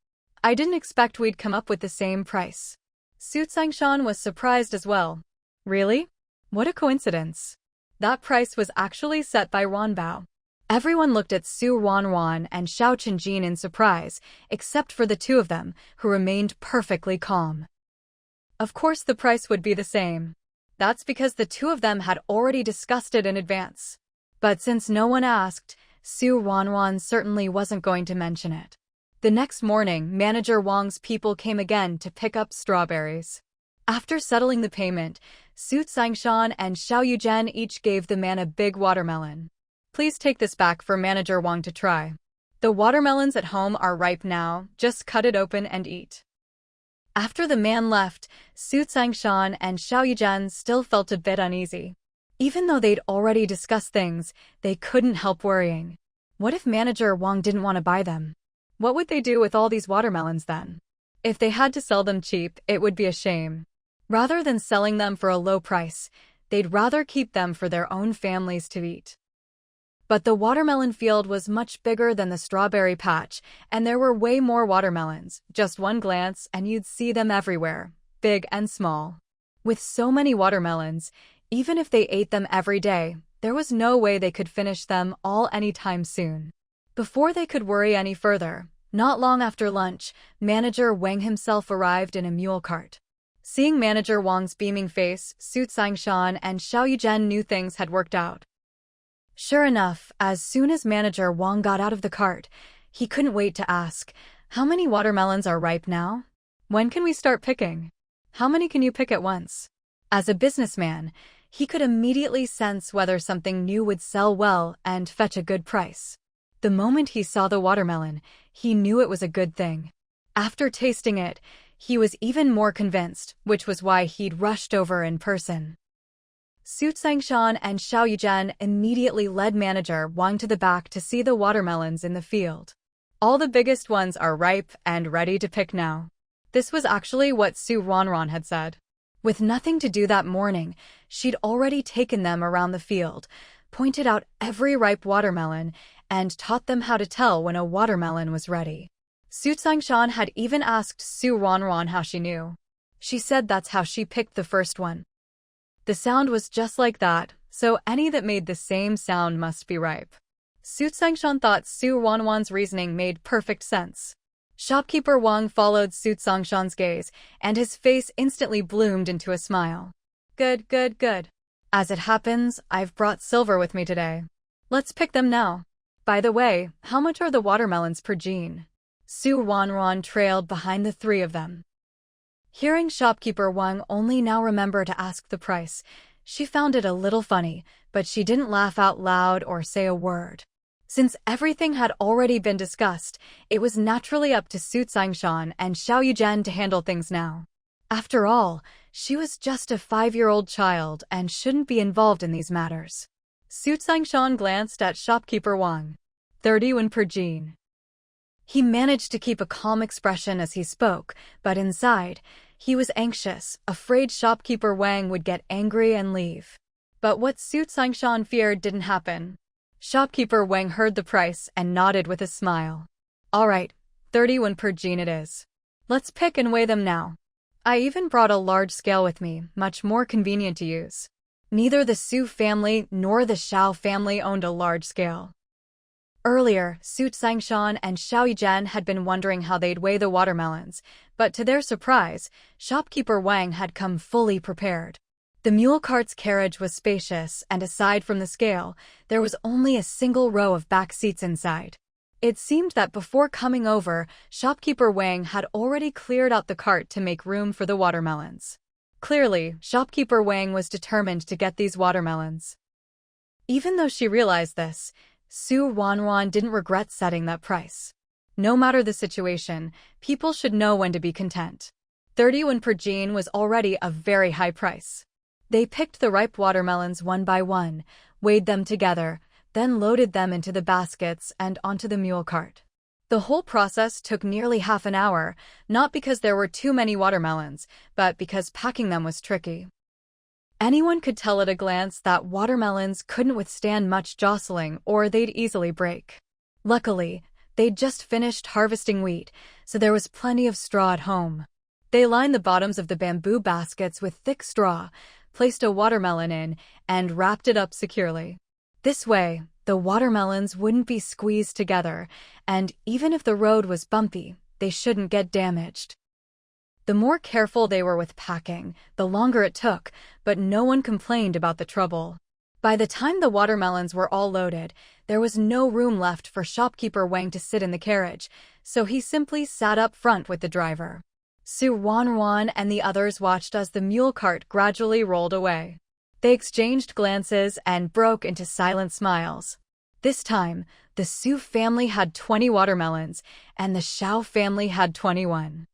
I didn't expect we'd come up with the same price." Su Sangshan was surprised as well. Really? What a coincidence. That price was actually set by Ruanbao. Everyone looked at Su Ruanruan and Xiao Qinjin in surprise, except for the two of them, who remained perfectly calm. Of course the price would be the same. That's because the two of them had already discussed it in advance. But since no one asked, Su Ruanruan certainly wasn't going to mention it. The next morning, Manager Wang's people came again to pick up strawberries. After settling the payment, Su Sangshan and Xiao Yuzhen each gave the man a big watermelon. "Please take this back for Manager Wang to try. The watermelons at home are ripe now, just cut it open and eat." After the man left, Su Sangshan and Xiao Yuzhen still felt a bit uneasy. Even though they'd already discussed things, they couldn't help worrying. What if Manager Wang didn't want to buy them? What would they do with all these watermelons then? If they had to sell them cheap, it would be a shame. Rather than selling them for a low price, they'd rather keep them for their own families to eat. But the watermelon field was much bigger than the strawberry patch, and there were way more watermelons. Just one glance and you'd see them everywhere, big and small. With so many watermelons, even if they ate them every day, there was no way they could finish them all anytime soon. Before they could worry any further, not long after lunch, Manager Wang himself arrived in a mule cart. Seeing Manager Wang's beaming face, Su Sangshan and Xiao Yuzhen knew things had worked out. Sure enough, as soon as Manager Wang got out of the cart, he couldn't wait to ask, "How many watermelons are ripe now? When can we start picking? How many can you pick at once?" As a businessman, he could immediately sense whether something new would sell well and fetch a good price. The moment he saw the watermelon, he knew it was a good thing. After tasting it, he was even more convinced, which was why he'd rushed over in person. Su Sangshan and Xiao Yuzhen immediately led Manager Wang to the back to see the watermelons in the field. All the biggest ones are ripe and ready to pick now. This was actually what Su Ruanruan had said. With nothing to do that morning, she'd already taken them around the field, pointed out every ripe watermelon, and taught them how to tell when a watermelon was ready. Su Sangshan had even asked Su Ruanruan how she knew. She said that's how she picked the first one. The sound was just like that, so any that made the same sound must be ripe. Su Sangshan thought Su Ruanruan's reasoning made perfect sense. Shopkeeper Wang followed Su Sangshan's gaze, and his face instantly bloomed into a smile. "Good, good, good. As it happens, I've brought silver with me today. Let's pick them now. By the way, how much are the watermelons per jean?" Su Ruanruan trailed behind the three of them. Hearing Shopkeeper Wang only now remember to ask the price, she found it a little funny, but she didn't laugh out loud or say a word. Since everything had already been discussed, it was naturally up to Su Sangshan and Xiao Yuzhen to handle things now. After all, she was just a 5-year-old child and shouldn't be involved in these matters. Su Sangshan glanced at Shopkeeper Wang. 30 yuan per jean. He managed to keep a calm expression as he spoke, but inside, he was anxious, afraid Shopkeeper Wang would get angry and leave. But what Su Sangshan feared didn't happen. Shopkeeper Wang heard the price and nodded with a smile. "All right, 30 yuan per jean it is. Let's pick and weigh them now. I even brought a large scale with me, much more convenient to use. Neither the Su family nor the Xiao family owned a large scale." Earlier, Su Sangshan and Xiao Yuzhen had been wondering how they'd weigh the watermelons, but to their surprise, Shopkeeper Wang had come fully prepared. The mule cart's carriage was spacious, and aside from the scale, there was only a single row of back seats inside. It seemed that before coming over, Shopkeeper Wang had already cleared out the cart to make room for the watermelons. Clearly, Shopkeeper Wang was determined to get these watermelons. Even though she realized this, Su Ruanruan didn't regret setting that price. No matter the situation, people should know when to be content. 30 yuan per jean was already a very high price. They picked the ripe watermelons one by one, weighed them together, then loaded them into the baskets and onto the mule cart. The whole process took nearly half an hour, not because there were too many watermelons, but because packing them was tricky. Anyone could tell at a glance that watermelons couldn't withstand much jostling or they'd easily break. Luckily, they'd just finished harvesting wheat, so there was plenty of straw at home. They lined the bottoms of the bamboo baskets with thick straw, placed a watermelon in, and wrapped it up securely. This way, the watermelons wouldn't be squeezed together, and even if the road was bumpy, they shouldn't get damaged. The more careful they were with packing, the longer it took, but no one complained about the trouble. By the time the watermelons were all loaded, there was no room left for shopkeeper Wang to sit in the carriage, so he simply sat up front with the driver. Ruanruan and the others watched as the mule cart gradually rolled away. They exchanged glances and broke into silent smiles. This time, the Su family had 20 watermelons, and the Xiao family had 21.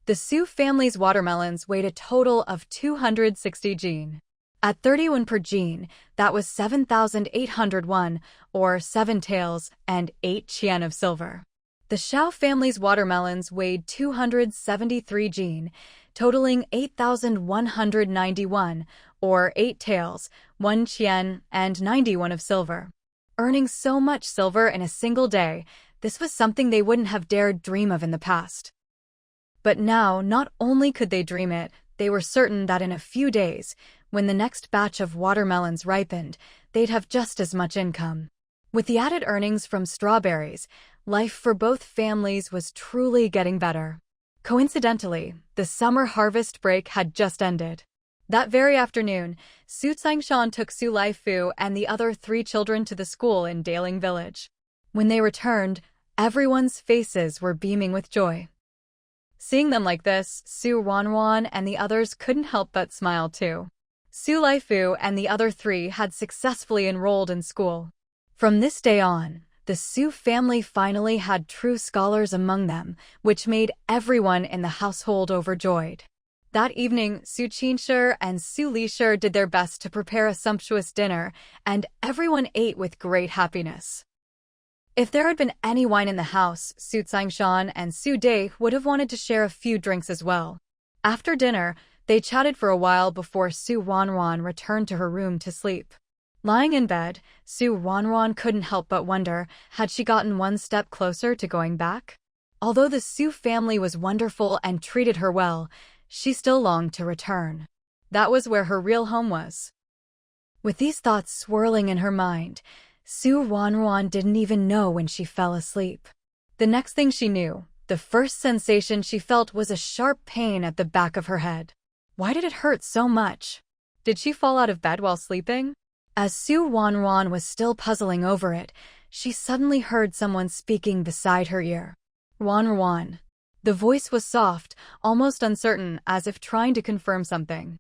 The Su family's watermelons weighed a total of 260 jin. At 31 per jin, that was 7,801, or 7 taels, and 8 qian of silver. The Xiao family's watermelons weighed 273 jin, totaling 8,191, or 8 taels, 1 qian, and 91 of silver. Earning so much silver in a single day, this was something they wouldn't have dared dream of in the past. But now, not only could they dream it, they were certain that in a few days, when the next batch of watermelons ripened, they'd have just as much income. With the added earnings from strawberries, life for both families was truly getting better. Coincidentally, the summer harvest break had just ended. That very afternoon, Su Tsingshan took Su Laifu and the other 3 children to the school in Daling Village. When they returned, everyone's faces were beaming with joy. Seeing them like this, Su Ruanruan and the others couldn't help but smile too. Su Laifu and the other 3 had successfully enrolled in school. From this day on, the Su family finally had true scholars among them, which made everyone in the household overjoyed. That evening, Su Qinshi and Su Lishi did their best to prepare a sumptuous dinner, and everyone ate with great happiness. If there had been any wine in the house, Su Tsingshan and Su Dai would have wanted to share a few drinks as well. After dinner, they chatted for a while before Su Ruanruan returned to her room to sleep. Lying in bed, Su Ruanruan couldn't help but wonder, had she gotten one step closer to going back? Although the Su family was wonderful and treated her well, she still longed to return. That was where her real home was. With these thoughts swirling in her mind, Su Ruanruan didn't even know when she fell asleep. The next thing she knew, the first sensation she felt was a sharp pain at the back of her head. Why did it hurt so much? Did she fall out of bed while sleeping? As Su Ruanruan was still puzzling over it, she suddenly heard someone speaking beside her ear. Ruanruan. The voice was soft, almost uncertain, as if trying to confirm something.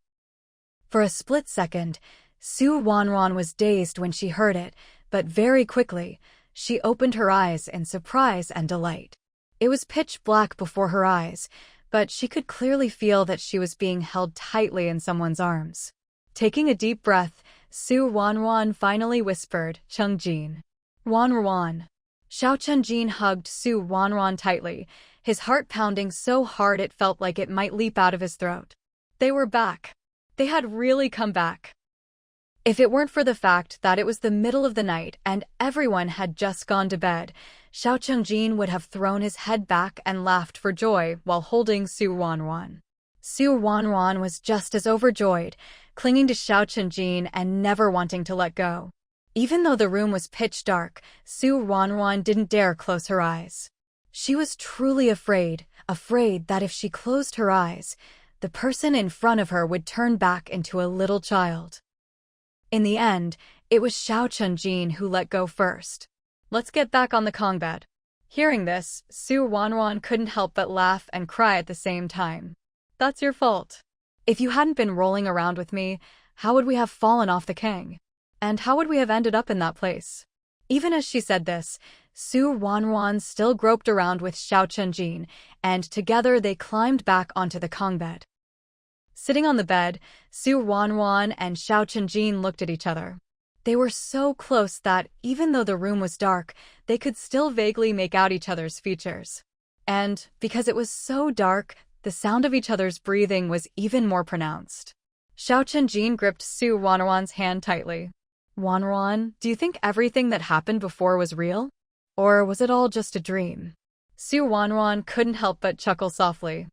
For a split second, Su Ruanruan was dazed when she heard it, but very quickly, she opened her eyes in surprise and delight. It was pitch black before her eyes, but she could clearly feel that she was being held tightly in someone's arms. Taking a deep breath, Su Ruanruan finally whispered, "Chengjin." Ruanruan. Xiao Chengjin hugged Su Ruanruan tightly, his heart pounding so hard it felt like it might leap out of his throat. They were back. They had really come back. If it weren't for the fact that it was the middle of the night and everyone had just gone to bed, Xiao Chengjin would have thrown his head back and laughed for joy while holding Su Ruanruan. Su Ruanruan was just as overjoyed, clinging to Xiao Chengjin and never wanting to let go. Even though the room was pitch dark, Su Ruanruan didn't dare close her eyes. She was truly afraid that if she closed her eyes, the person in front of her would turn back into a little child. In the end, it was Xiao Chengjin who let go first. "Let's get back on the Kong bed." Hearing this, Su Ruanruan couldn't help but laugh and cry at the same time. "That's your fault. If you hadn't been rolling around with me, how would we have fallen off the Kang? And how would we have ended up in that place?" Even as she said this, Su Ruanruan still groped around with Xiao Chengjin, and together they climbed back onto the Kong bed. Sitting on the bed, Su Ruanruan and Xiao Chengjin looked at each other. They were so close that, even though the room was dark, they could still vaguely make out each other's features. And, because it was so dark, the sound of each other's breathing was even more pronounced. Xiao Chenjin gripped Su Ruanruan's hand tightly. Ruanruan, do you think everything that happened before was real? Or was it all just a dream? Su Ruanruan couldn't help but chuckle softly.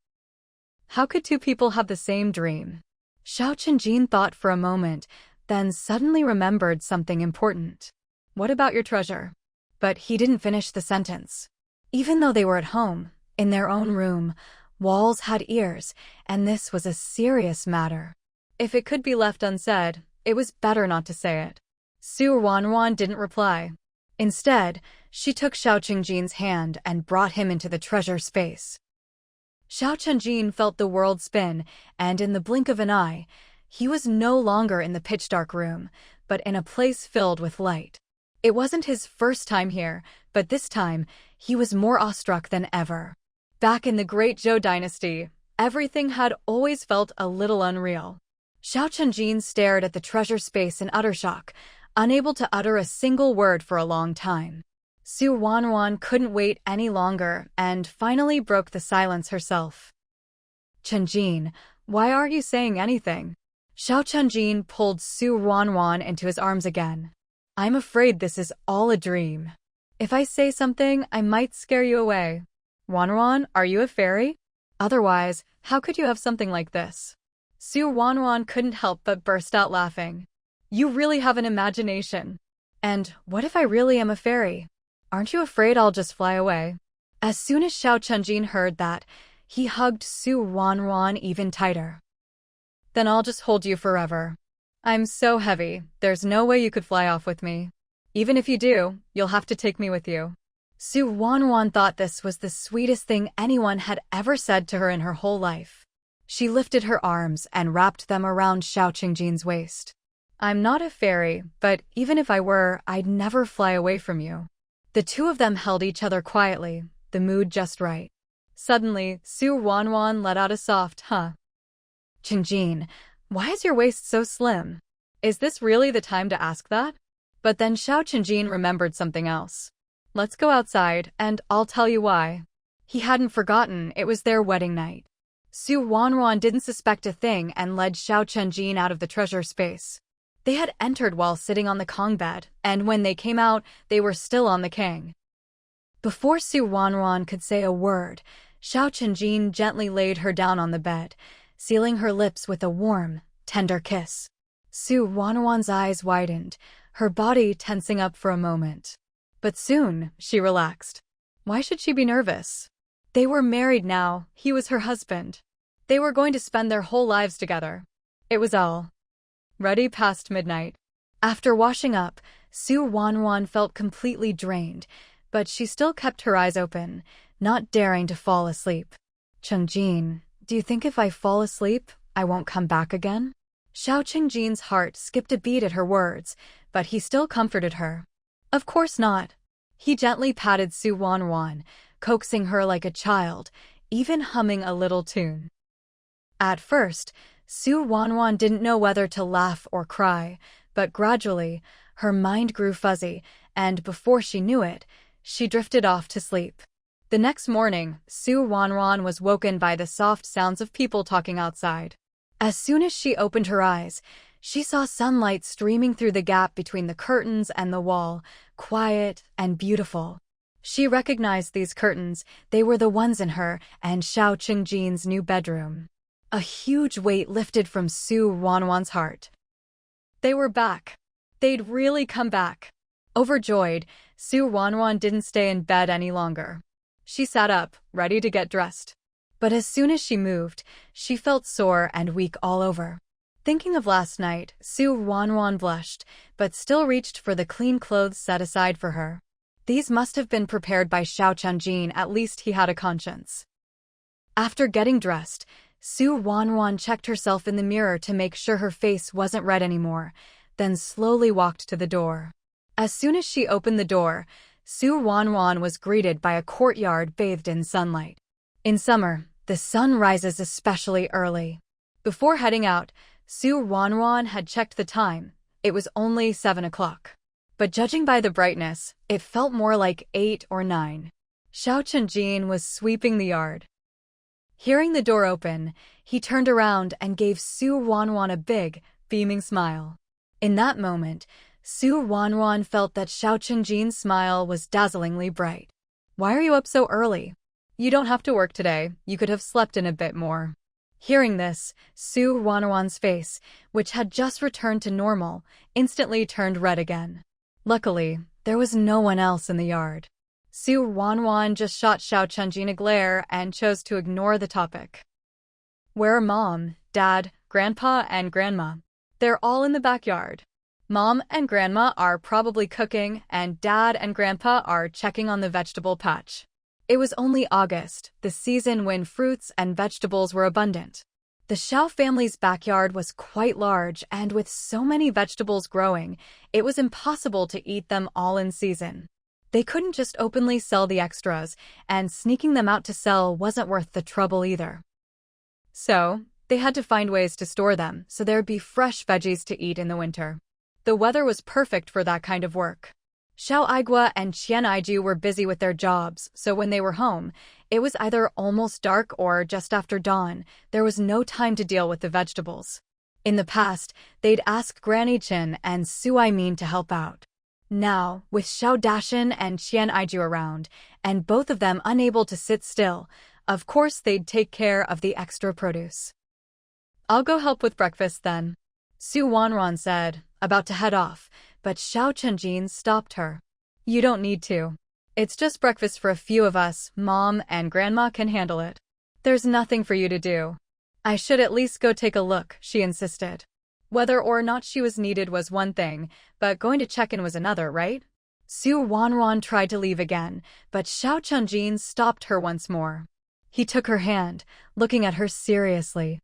How could two people have the same dream? Xiao Chenjin thought for a moment, then suddenly remembered something important. What about your treasure? But he didn't finish the sentence. Even though they were at home, in their own room, walls had ears, and this was a serious matter. If it could be left unsaid, it was better not to say it. Su Ruanruan didn't reply. Instead, she took Xiao Chenjin's hand and brought him into the treasure space. Xiao Chenjin felt the world spin, and in the blink of an eye, he was no longer in the pitch-dark room, but in a place filled with light. It wasn't his first time here, but this time, he was more awestruck than ever. Back in the Great Zhou dynasty, everything had always felt a little unreal. Xiao Chenjin stared at the treasure space in utter shock, unable to utter a single word for a long time. Su Ruanruan couldn't wait any longer and finally broke the silence herself. Chenjin, why aren't you saying anything? Xiao Chenjin pulled Su Ruanruan into his arms again. I'm afraid this is all a dream. If I say something, I might scare you away. Ruanruan, are you a fairy? Otherwise, how could you have something like this? Su Ruanruan couldn't help but burst out laughing. You really have an imagination. And what if I really am a fairy? Aren't you afraid I'll just fly away? As soon as Xiao Chenjin heard that, he hugged Su Ruanruan even tighter. Then I'll just hold you forever. I'm so heavy, there's no way you could fly off with me. Even if you do, you'll have to take me with you. Su Ruanruan thought this was the sweetest thing anyone had ever said to her in her whole life. She lifted her arms and wrapped them around Xiao Chenjin's waist. I'm not a fairy, but even if I were, I'd never fly away from you. The two of them held each other quietly, the mood just right. Suddenly, Su Ruanruan let out a soft, huh. Chenjin, why is your waist so slim? Is this really the time to ask that? But then Xiao Chenjin remembered something else. Let's go outside, and I'll tell you why. He hadn't forgotten it was their wedding night. Su Ruanruan didn't suspect a thing and led Xiao Chenjin out of the treasure space. They had entered while sitting on the Kong bed, and when they came out, they were still on the Kang. Before Su Ruanruan could say a word, Xiao Chenjin gently laid her down on the bed, sealing her lips with a warm, tender kiss. Su Ruanruan's eyes widened, her body tensing up for a moment. But soon, she relaxed. Why should she be nervous? They were married now, he was her husband. They were going to spend their whole lives together. It was all ready past midnight. After washing up, Su Ruanruan felt completely drained, but she still kept her eyes open, not daring to fall asleep. Chenjin, do you think if I fall asleep, I won't come back again? Xiao Chenjin's heart skipped a beat at her words, but he still comforted her. Of course not. He gently patted Su Ruanruan, coaxing her like a child, even humming a little tune. At first, Su Ruanruan didn't know whether to laugh or cry, but gradually, her mind grew fuzzy, and before she knew it, she drifted off to sleep. The next morning, Su Ruanruan was woken by the soft sounds of people talking outside. As soon as she opened her eyes, she saw sunlight streaming through the gap between the curtains and the wall, quiet and beautiful. She recognized these curtains, they were the ones in her and Xiao Chenjin's new bedroom. A huge weight lifted from Su Ruanruan's heart. They were back. They'd really come back. Overjoyed, Su Ruanruan didn't stay in bed any longer. She sat up, ready to get dressed. But as soon as she moved, she felt sore and weak all over. Thinking of last night, Su Ruanruan blushed, but still reached for the clean clothes set aside for her. These must have been prepared by Xiao Chenjin, at least he had a conscience. After getting dressed, Su Ruanruan checked herself in the mirror to make sure her face wasn't red anymore, then slowly walked to the door. As soon as she opened the door, Su Ruanruan was greeted by a courtyard bathed in sunlight. In summer, the sun rises especially early. Before heading out, Su Ruanruan had checked the time, It was only 7 o'clock. But judging by the brightness, it felt more like 8 or 9. Xiao Chenjin was sweeping the yard. Hearing the door open, he turned around and gave Su Ruanruan a big, beaming smile. In that moment, Su Ruanruan felt that Xiao Chenjin's smile was dazzlingly bright. "Why are you up so early? You don't have to work today. You could have slept in a bit more." Hearing this, Su Ruanruan's face, which had just returned to normal, instantly turned red again. Luckily, there was no one else in the yard. Su Ruanruan just shot Xiao Chenjin a glare and chose to ignore the topic. "Where are Mom, Dad, Grandpa, and Grandma?" "They're all in the backyard. Mom and Grandma are probably cooking, and Dad and Grandpa are checking on the vegetable patch." It was only August, the season when fruits and vegetables were abundant. The Xiao family's backyard was quite large, and with so many vegetables growing, it was impossible to eat them all in season. They couldn't just openly sell the extras, and sneaking them out to sell wasn't worth the trouble either. So, they had to find ways to store them so there'd be fresh veggies to eat in the winter. The weather was perfect for that kind of work. Xiao Aigua and Qian Aiju were busy with their jobs, so when they were home, it was either almost dark or just after dawn. There was no time to deal with the vegetables. In the past, they'd ask Granny Chin and Su Aimin to help out. Now, with Xiao Dashin and Qian Aiju around, and both of them unable to sit still, of course they'd take care of the extra produce. "I'll go help with breakfast then," Su Ruanruan said, about to head off, but Xiao Chenjin stopped her. "You don't need to. It's just breakfast for a few of us. Mom and Grandma can handle it. There's nothing for you to do." "I should at least go take a look," she insisted. Whether or not she was needed was one thing, but going to check in was another, right? Su Ruanruan tried to leave again, but Xiao Chenjin stopped her once more. He took her hand, looking at her seriously.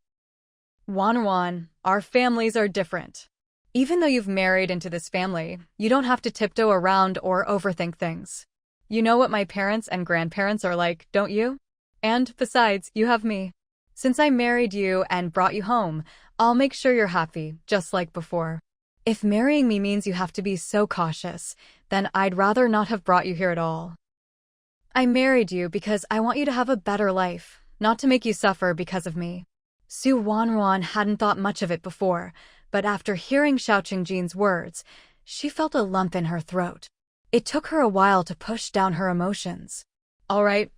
"Ruanruan, our families are different. Even though you've married into this family, you don't have to tiptoe around or overthink things. You know what my parents and grandparents are like, don't you? And, besides, you have me. Since I married you and brought you home, I'll make sure you're happy, just like before. If marrying me means you have to be so cautious, then I'd rather not have brought you here at all. I married you because I want you to have a better life, not to make you suffer because of me." Su Ruanruan hadn't thought much of it before, but after hearing Xiao Chenjin's words, she felt a lump in her throat. It took her a while to push down her emotions. All right.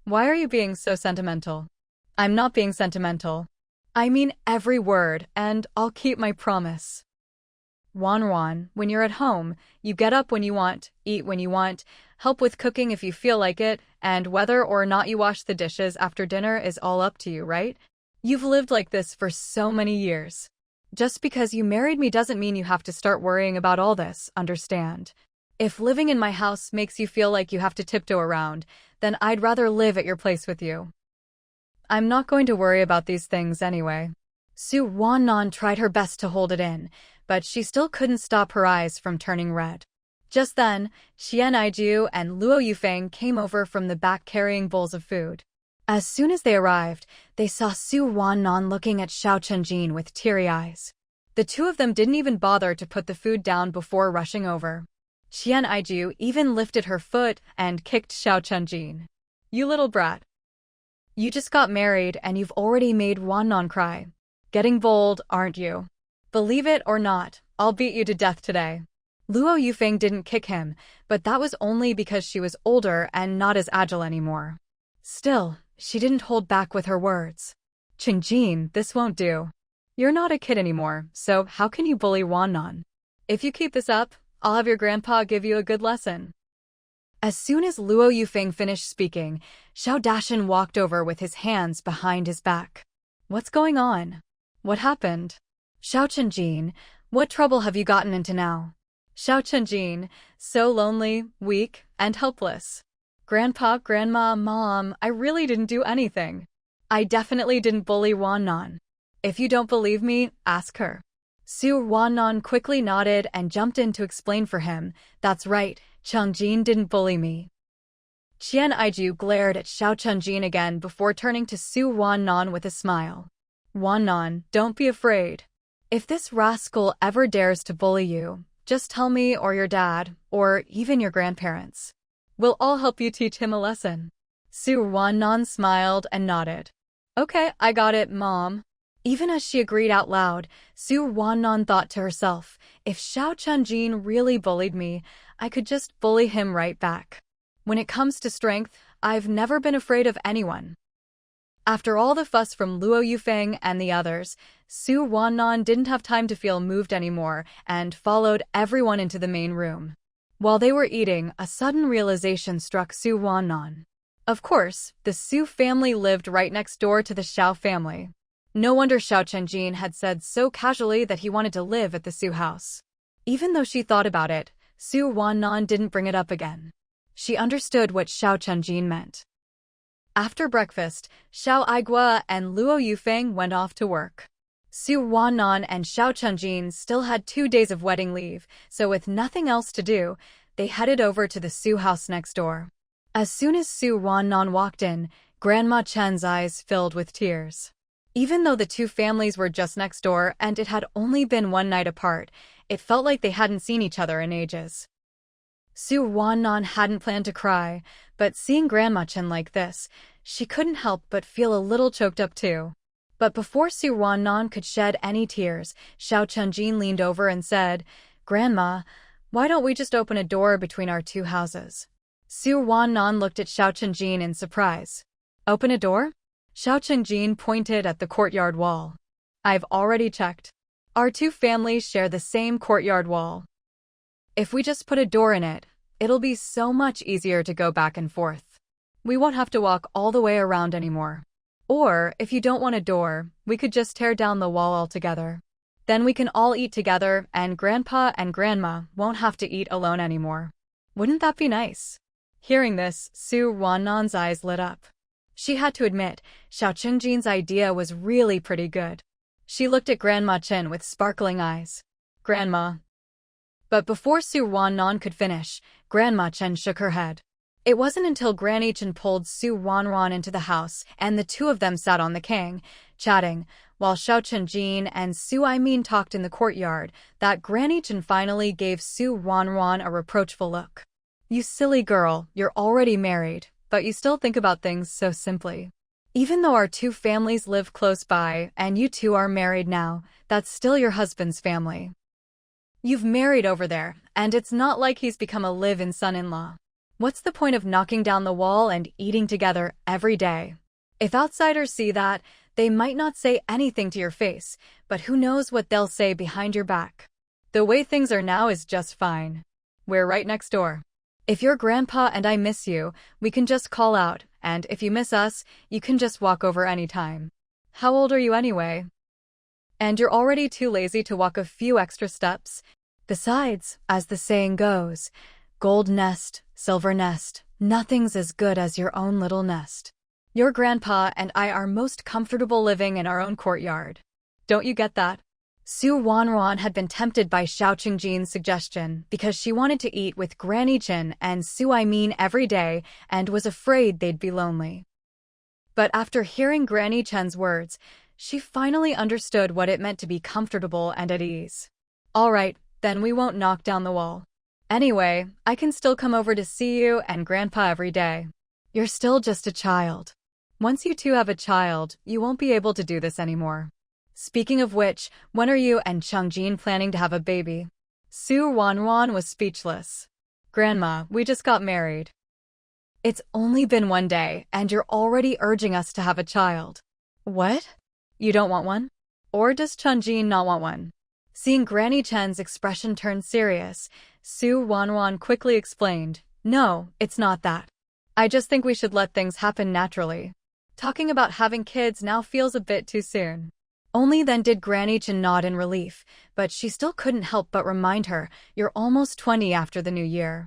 Why are you being so sentimental?" "I'm not being sentimental. I mean every word, and I'll keep my promise. Ruanruan, when you're at home, you get up when you want, eat when you want, help with cooking if you feel like it, and whether or not you wash the dishes after dinner is all up to you, right? You've lived like this for so many years. Just because you married me doesn't mean you have to start worrying about all this, understand? If living in my house makes you feel like you have to tiptoe around, then I'd rather live at your place with you. I'm not going to worry about these things anyway." Su Ruanruan tried her best to hold it in, but she still couldn't stop her eyes from turning red. Just then, Qian Aiju and Luo Yufeng came over from the back carrying bowls of food. As soon as they arrived, they saw Su Ruanruan looking at Xiao Chenjin with teary eyes. The two of them didn't even bother to put the food down before rushing over. Qian Aiju even lifted her foot and kicked Xiao Chenjin. "You little brat. You just got married and you've already made Ruanruan cry. Getting bold, aren't you? Believe it or not, I'll beat you to death today." Luo Yufeng didn't kick him, but that was only because she was older and not as agile anymore. Still, she didn't hold back with her words. "Chenjin, this won't do. You're not a kid anymore, so how can you bully Ruanruan? If you keep this up, I'll have your grandpa give you a good lesson." As soon as Luo Yufeng finished speaking, Xiao Dashin walked over with his hands behind his back. "What's going on? What happened? Xiao Chenjin, what trouble have you gotten into now?" Xiao Chenjin, so lonely, weak, and helpless. "Grandpa, Grandma, Mom, I really didn't do anything. I definitely didn't bully Ruanruan. If you don't believe me, ask her." Su Ruanruan quickly nodded and jumped in to explain for him. "That's right, Chenjin didn't bully me." Qian Aiju glared at Xiao Chenjin again before turning to Su Ruanruan with a smile. "Ruanruan, don't be afraid. If this rascal ever dares to bully you, just tell me or your dad, or even your grandparents. We'll all help you teach him a lesson. Su Ruanruan smiled and nodded. Okay, I got it, Mom. Even as she agreed out loud, Su Ruanruan thought to herself, if Xiao Chunjin really bullied me, I could just bully him right back. When it comes to strength, I've never been afraid of anyone. After all the fuss from Luo Yufeng and the others, Su Ruanruan didn't have time to feel moved anymore and followed everyone into the main room. While they were eating, a sudden realization struck Su Ruanruan. Of course, the Su family lived right next door to the Xiao family. No wonder Xiao Chunjin had said so casually that he wanted to live at the Su house. Even though she thought about it, Su Ruanruan didn't bring it up again. She understood what Xiao Chunjin meant. After breakfast, Xiao Aigua and Luo Yufeng went off to work. Su Ruanruan and Xiao Chunjin still had 2 days of wedding leave, so with nothing else to do, they headed over to the Su house next door. As soon as Su Ruanruan walked in, Grandma Chen's eyes filled with tears. Even though the two families were just next door and it had only been one night apart, it felt like they hadn't seen each other in ages. Su Ruanruan hadn't planned to cry, but seeing Grandma Chen like this, she couldn't help but feel a little choked up too. But before Su Ruanruan could shed any tears, Xiao Chunjin leaned over and said, Grandma, why don't we just open a door between our two houses? Su Ruanruan looked at Xiao Chunjin in surprise. Open a door? Xiao Chunjin pointed at the courtyard wall. I've already checked. Our two families share the same courtyard wall. If we just put a door in it, it'll be so much easier to go back and forth. We won't have to walk all the way around anymore. Or, if you don't want a door, we could just tear down the wall altogether. Then we can all eat together and Grandpa and Grandma won't have to eat alone anymore. Wouldn't that be nice? Hearing this, Su Ruanruan's eyes lit up. She had to admit, Xiao Chunjin's idea was really pretty good. She looked at Grandma Chen with sparkling eyes. Grandma. But before Su Ruanruan could finish, Grandma Chen shook her head. It wasn't until Granny Chen pulled Su Ruanruan into the house and the two of them sat on the kang, chatting, while Xiao Chunjin and Su Aimin talked in the courtyard, that Granny Chen finally gave Su Ruanruan a reproachful look. You silly girl, you're already married, but you still think about things so simply. Even though our two families live close by and you two are married now, that's still your husband's family. You've married over there, and it's not like he's become a live-in son-in-law. What's the point of knocking down the wall and eating together every day? If outsiders see that, they might not say anything to your face, but who knows what they'll say behind your back. The way things are now is just fine. We're right next door. If your grandpa and I miss you, we can just call out, and if you miss us, you can just walk over anytime. How old are you anyway? And you're already too lazy to walk a few extra steps. Besides, as the saying goes, gold nest, silver nest, nothing's as good as your own little nest. Your grandpa and I are most comfortable living in our own courtyard. Don't you get that? Su Ruanruan had been tempted by Xiao Chunjin's suggestion because she wanted to eat with Granny Chen and Su Aimin every day and was afraid they'd be lonely. But after hearing Granny Chen's words, she finally understood what it meant to be comfortable and at ease. All right, then we won't knock down the wall. Anyway, I can still come over to see you and Grandpa every day. You're still just a child. Once you two have a child, you won't be able to do this anymore. Speaking of which, when are you and Chungjin planning to have a baby? Su Ruanruan was speechless. Grandma, we just got married. It's only been 1 day, and you're already urging us to have a child. What? You don't want one? Or does Chungjin not want one? Seeing Granny Chen's expression turn serious, Su Ruanruan quickly explained, No, it's not that. I just think we should let things happen naturally. Talking about having kids now feels a bit too soon. Only then did Granny Chen nod in relief, but she still couldn't help but remind her, you're almost 20 after the new year.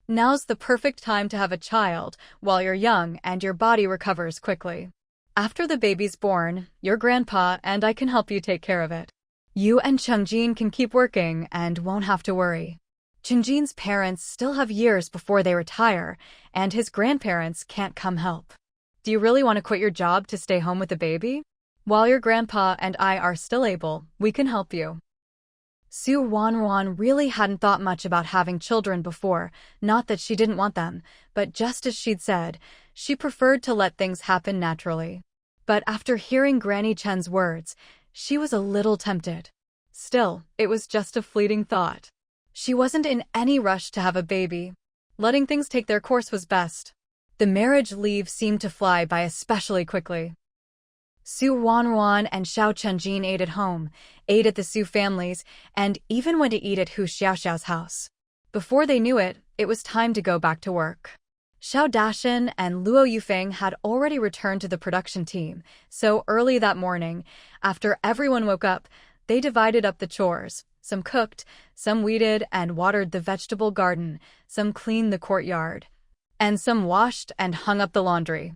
Now's the perfect time to have a child, while you're young and your body recovers quickly. After the baby's born, your grandpa and I can help you take care of it. You and Chungjin can keep working and won't have to worry. Chungjin's parents still have years before they retire, and his grandparents can't come help. Do you really want to quit your job to stay home with the baby? While your grandpa and I are still able, we can help you. Ruanruan really hadn't thought much about having children before, not that she didn't want them, but just as she'd said, she preferred to let things happen naturally. But after hearing Granny Chen's words, she was a little tempted. Still, it was just a fleeting thought. She wasn't in any rush to have a baby. Letting things take their course was best. The marriage leave seemed to fly by especially quickly. Ruanruan and Xiao Chenjin ate at home, ate at the Su family's, and even went to eat at Hu Xiaoxiao's house. Before they knew it, it was time to go back to work. Xiao Dashan and Luo Yufeng had already returned to the production team, so early that morning, after everyone woke up, they divided up the chores. Some cooked, some weeded and watered the vegetable garden, some cleaned the courtyard, and some washed and hung up the laundry.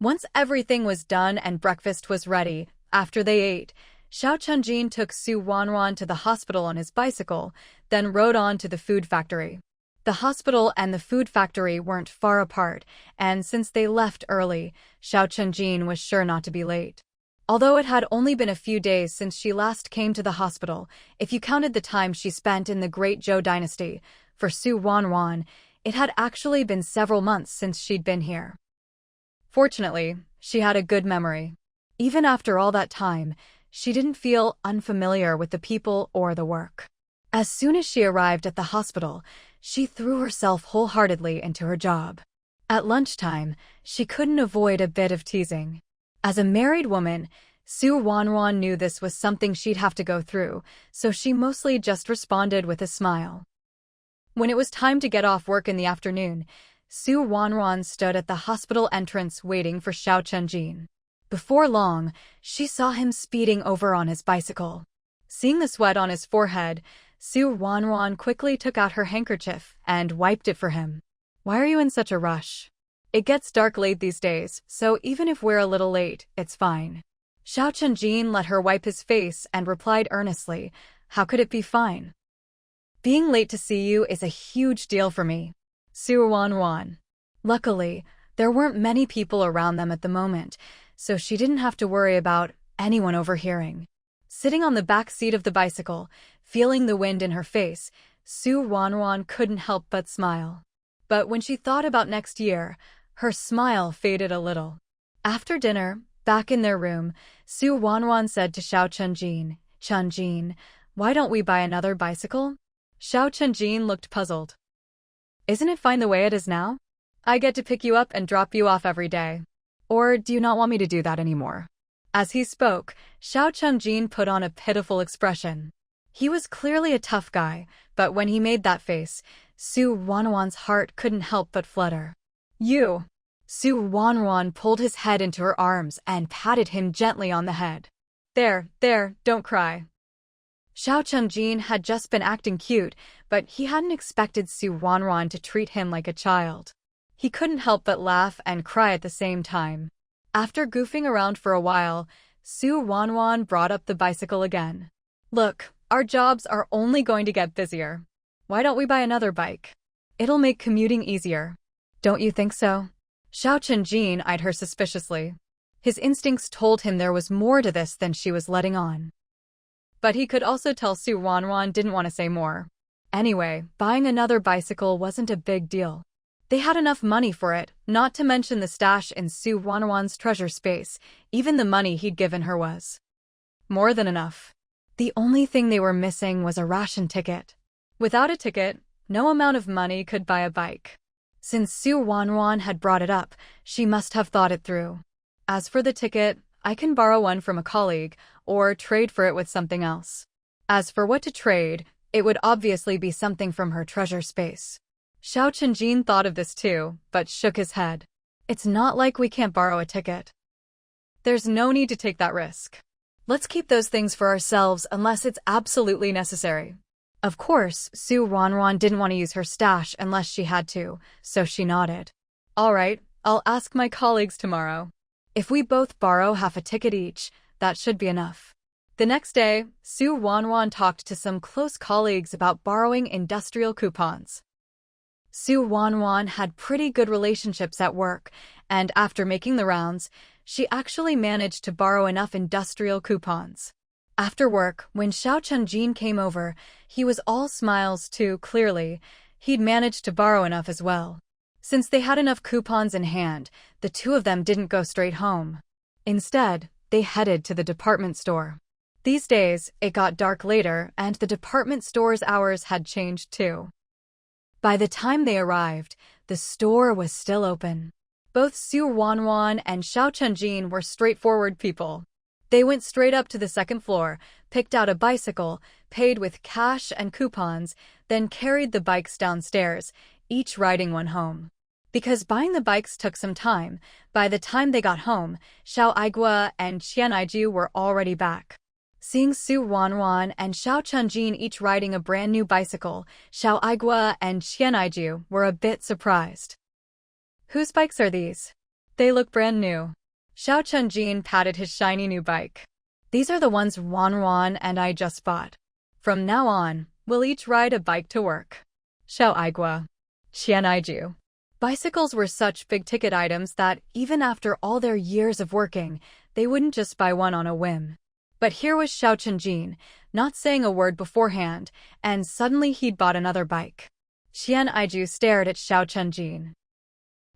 Once everything was done and breakfast was ready, after they ate, Xiao Chenjin took Ruanruan to the hospital on his bicycle, then rode on to the food factory. The hospital and the food factory weren't far apart, and since they left early, Xiao Chenjin was sure not to be late. Although it had only been a few days since she last came to the hospital, if you counted the time she spent in the Great Zhou dynasty, for Ruanruan, it had actually been several months since she'd been here. Fortunately, she had a good memory. Even after all that time, she didn't feel unfamiliar with the people or the work. As soon as she arrived at the hospital, she threw herself wholeheartedly into her job. At lunchtime, she couldn't avoid a bit of teasing. As a married woman, Ruanruan knew this was something she'd have to go through, so she mostly just responded with a smile. When it was time to get off work in the afternoon, Ruanruan stood at the hospital entrance waiting for Xiao Chenjin. Before long, she saw him speeding over on his bicycle. Seeing the sweat on his forehead, Ruanruan quickly took out her handkerchief and wiped it for him. "Why are you in such a rush? It gets dark late these days, so even if we're a little late, it's fine." Xiao Chenjin let her wipe his face and replied earnestly, "How could it be fine? Being late to see you is a huge deal for me." Ruanruan. Luckily, there weren't many people around them at the moment, so she didn't have to worry about anyone overhearing. Sitting on the back seat of the bicycle, feeling the wind in her face, Ruanruan couldn't help but smile. But when she thought about next year, her smile faded a little. After dinner, back in their room, Ruanruan said to Xiao Chenjin, "Chenjin, why don't we buy another bicycle?" Xiao Chenjin looked puzzled. "Isn't it fine the way it is now? I get to pick you up and drop you off every day. Or do you not want me to do that anymore?" As he spoke, Xiao Chenjin put on a pitiful expression. He was clearly a tough guy, but when he made that face, Ruanruan's heart couldn't help but flutter. "You!" Ruanruan pulled his head into her arms and patted him gently on the head. There, don't cry." Xiao Chenjin had just been acting cute, but he hadn't expected Ruanruan to treat him like a child. He couldn't help but laugh and cry at the same time. After goofing around for a while, Ruanruan brought up the bicycle again. "Look, our jobs are only going to get busier. Why don't we buy another bike? It'll make commuting easier. Don't you think so?" Xiao Chenjin eyed her suspiciously. His instincts told him there was more to this than she was letting on. But he could also tell Ruanruan didn't want to say more. Anyway, buying another bicycle wasn't a big deal. They had enough money for it, not to mention the stash in Ruanruan's treasure space. Even the money he'd given her was more than enough. The only thing they were missing was a ration ticket. Without a ticket, no amount of money could buy a bike. Since Ruanruan had brought it up, she must have thought it through. "As for the ticket, I can borrow one from a colleague, or trade for it with something else." As for what to trade, it would obviously be something from her treasure space. Xiao Chenjin thought of this too, but shook his head. "It's not like we can't borrow a ticket. There's no need to take that risk. Let's keep those things for ourselves unless it's absolutely necessary." Of course, Ruanruan didn't want to use her stash unless she had to, so she nodded. "All right, I'll ask my colleagues tomorrow. If we both borrow half a ticket each, that should be enough." The next day, Ruanruan talked to some close colleagues about borrowing industrial coupons. Ruanruan had pretty good relationships at work, and after making the rounds, she actually managed to borrow enough industrial coupons. After work, when Xiao Chunjin came over, he was all smiles too. Clearly, he'd managed to borrow enough as well. Since they had enough coupons in hand, the two of them didn't go straight home. Instead, they headed to the department store. These days, it got dark later, and the department store's hours had changed too. By the time they arrived, the store was still open. Both Ruanruan and Xiao Chunjin were straightforward people. They went straight up to the second floor, picked out a bicycle, paid with cash and coupons, then carried the bikes downstairs, each riding one home. Because buying the bikes took some time, by the time they got home, Xiao Aigua and Qian Aiju were already back. Seeing Ruanruan and Xiao Chunjin each riding a brand new bicycle, Xiao Aigua and Qian Aiju were a bit surprised. Whose bikes are these? They look brand new. Xiao Chunjin patted his shiny new bike. These are the ones Ruanruan and I just bought. From now on, we'll each ride a bike to work. Xiao Aigua. Qian Aiju. Bicycles were such big-ticket items that, even after all their years of working, they wouldn't just buy one on a whim. But here was Xiao Chunjin, not saying a word beforehand, and suddenly he'd bought another bike. Qian Aiju stared at Xiao Chunjin.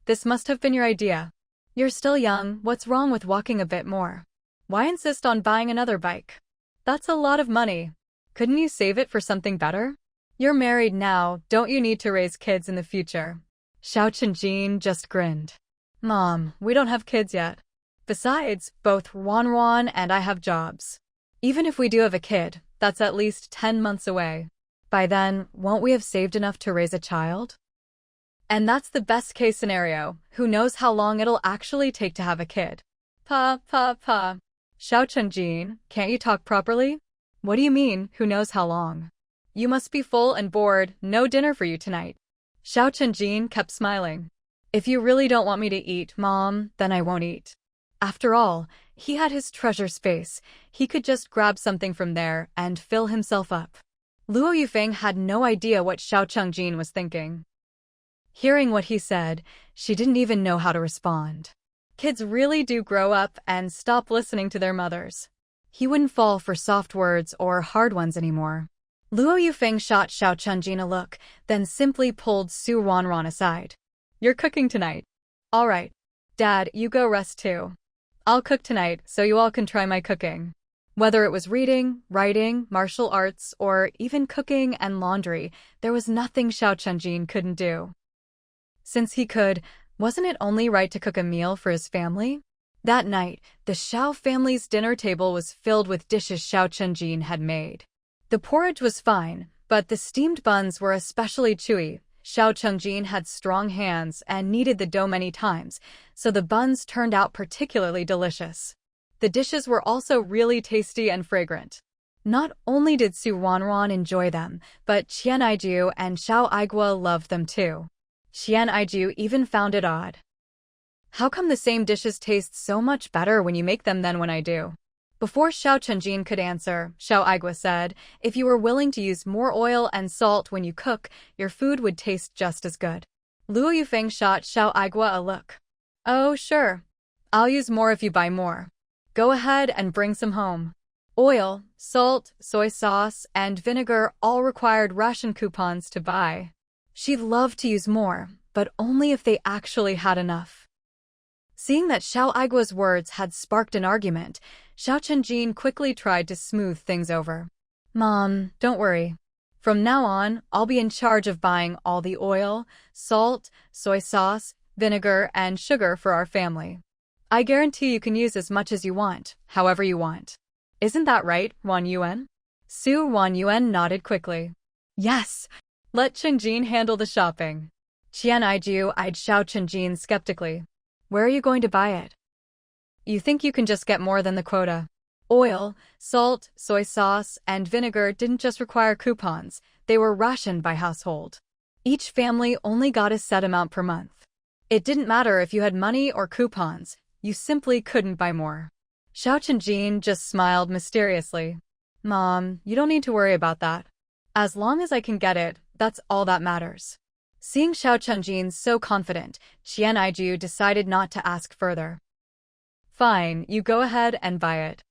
This must have been your idea. You're still young, what's wrong with walking a bit more? Why insist on buying another bike? That's a lot of money. Couldn't you save it for something better? You're married now, don't you need to raise kids in the future? Xiao Chunjin just grinned. Mom, we don't have kids yet. Besides, both Ruanruan and I have jobs. Even if we do have a kid, that's at least 10 months away. By then, won't we have saved enough to raise a child? And that's the best case scenario. Who knows how long it'll actually take to have a kid? Pa. Xiao Chunjin, can't you talk properly? What do you mean, who knows how long? You must be full and bored, no dinner for you tonight. Xiao Chunjin kept smiling. If you really don't want me to eat, Mom, then I won't eat. After all, he had his treasure space. He could just grab something from there and fill himself up. Luo Yufeng had no idea what Xiao Chunjin was thinking. Hearing what he said, she didn't even know how to respond. Kids really do grow up and stop listening to their mothers. He wouldn't fall for soft words or hard ones anymore. Luo Yufeng shot Xiao Chunjin a look, then simply pulled Ruanruan aside. You're cooking tonight. All right. Dad, you go rest too. I'll cook tonight so you all can try my cooking. Whether it was reading, writing, martial arts, or even cooking and laundry, there was nothing Xiao Chunjin couldn't do. Since he could, wasn't it only right to cook a meal for his family? That night, the Xiao family's dinner table was filled with dishes Xiao Chunjin had made. The porridge was fine, but the steamed buns were especially chewy. Xiao Chunjin had strong hands and kneaded the dough many times, so the buns turned out particularly delicious. The dishes were also really tasty and fragrant. Not only did Ruanruan enjoy them, but Qian Aiju and Xiao Aigua loved them too. Qian Aiju even found it odd. How come the same dishes taste so much better when you make them than when I do? Before Xiao Chunjin could answer, Xiao Aigua said, if you were willing to use more oil and salt when you cook, your food would taste just as good. Luo Yufeng shot Xiao Aigua a look. Oh, sure. I'll use more if you buy more. Go ahead and bring some home. Oil, salt, soy sauce, and vinegar all required ration coupons to buy. She'd love to use more, but only if they actually had enough. Seeing that Xiao Aigua's words had sparked an argument, Xiao Chunjin quickly tried to smooth things over. Mom, don't worry. From now on, I'll be in charge of buying all the oil, salt, soy sauce, vinegar, and sugar for our family. I guarantee you can use as much as you want, however you want. Isn't that right, Ruanruan? Ruanruan nodded quickly. Yes, let Chunjin handle the shopping. Qian Aiju eyed Xiao Chunjin skeptically. Where are you going to buy it? You think you can just get more than the quota? Oil, salt, soy sauce, and vinegar didn't just require coupons, they were rationed by household. Each family only got a set amount per month. It didn't matter if you had money or coupons, you simply couldn't buy more. Xiao Chunjin just smiled mysteriously. Mom, you don't need to worry about that. As long as I can get it, that's all that matters. Seeing Xiao Chunjin so confident, Qian Aiju decided not to ask further. Fine, you go ahead and buy it.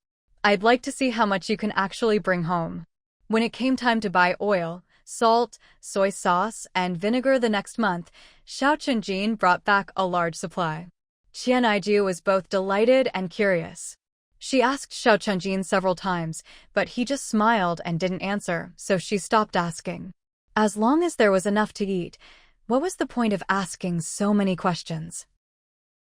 I'd like to see how much you can actually bring home. When it came time to buy oil, salt, soy sauce, and vinegar the next month, Xiao Chunjin brought back a large supply. Qian Aiju was both delighted and curious. She asked Xiao Chunjin several times, but he just smiled and didn't answer, so she stopped asking. As long as there was enough to eat, what was the point of asking so many questions?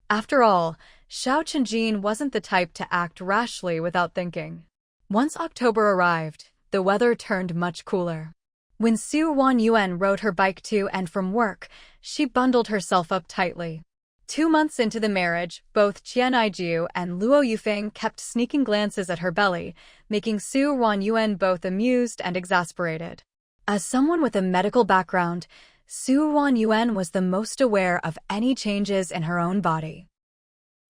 After all, Xiao Chunjin wasn't the type to act rashly without thinking. Once October arrived, the weather turned much cooler. When Su Ruanruan rode her bike to and from work, she bundled herself up tightly. 2 months into the marriage, both Qian Aiju and Luo Yufeng kept sneaking glances at her belly, making Su Ruanruan both amused and exasperated. As someone with a medical background, Su Ruanruan was the most aware of any changes in her own body.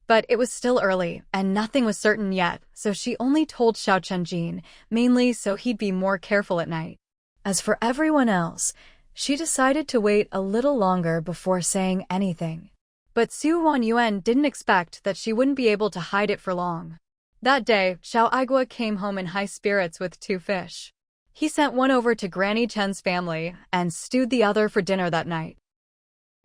But it was still early, and nothing was certain yet, so she only told Xiao Chunjin, mainly so he'd be more careful at night. As for everyone else, she decided to wait a little longer before saying anything. But Su Ruanruan didn't expect that she wouldn't be able to hide it for long. That day, Xiao Aigua came home in high spirits with 2 fish. He sent one over to Granny Chen's family and stewed the other for dinner that night.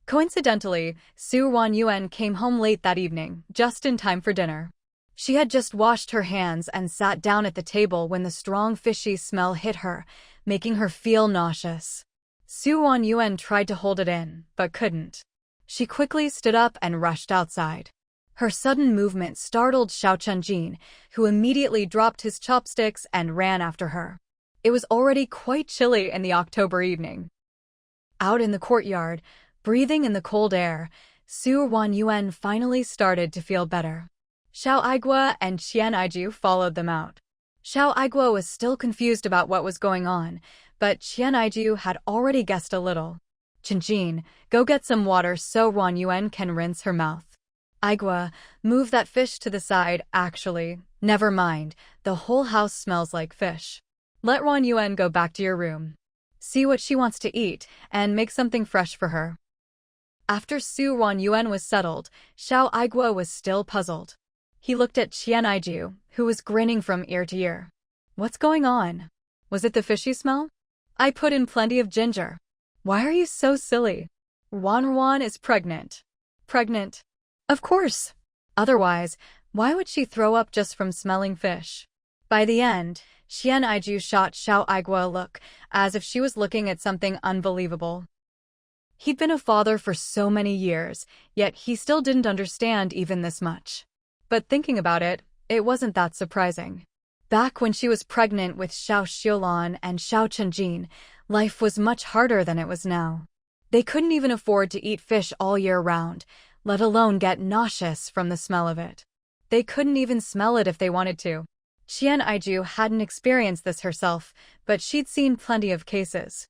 Coincidentally, Su Ruanruan came home late that evening, just in time for dinner. She had just washed her hands and sat down at the table when the strong fishy smell hit her, making her feel nauseous. Su Ruanruan tried to hold it in, but couldn't. She quickly stood up and rushed outside. Her sudden movement startled Xiao Chunjin, who immediately dropped his chopsticks and ran after her. It was already quite chilly in the October evening. Out in the courtyard, breathing in the cold air, Su Ruanruan finally started to feel better. Xiao Aigua and Qian Aiju followed them out. Xiao Aigua was still confused about what was going on, but Qian Aiju had already guessed a little. Chunjin, go get some water so Ruanruan can rinse her mouth. Aigua, move that fish to the side, actually. Never mind, the whole house smells like fish. Let Ruanruan go back to your room. See what she wants to eat, and make something fresh for her. After Su Ruanruan was settled, Xiao Aigua was still puzzled. He looked at Qian Aiju, who was grinning from ear to ear. What's going on? Was it the fishy smell? I put in plenty of ginger. Why are you so silly? Ruanruan is pregnant. Pregnant? Of course. Otherwise, why would she throw up just from smelling fish? By the end, Qian Aiju shot Xiao Aigua a look, as if she was looking at something unbelievable. He'd been a father for so many years, yet he still didn't understand even this much. But thinking about it, it wasn't that surprising. Back when she was pregnant with Xiao Xiulan and Xiao Chunjin, life was much harder than it was now. They couldn't even afford to eat fish all year round, let alone get nauseous from the smell of it. They couldn't even smell it if they wanted to. Qian Aiju hadn't experienced this herself, but she'd seen plenty of cases.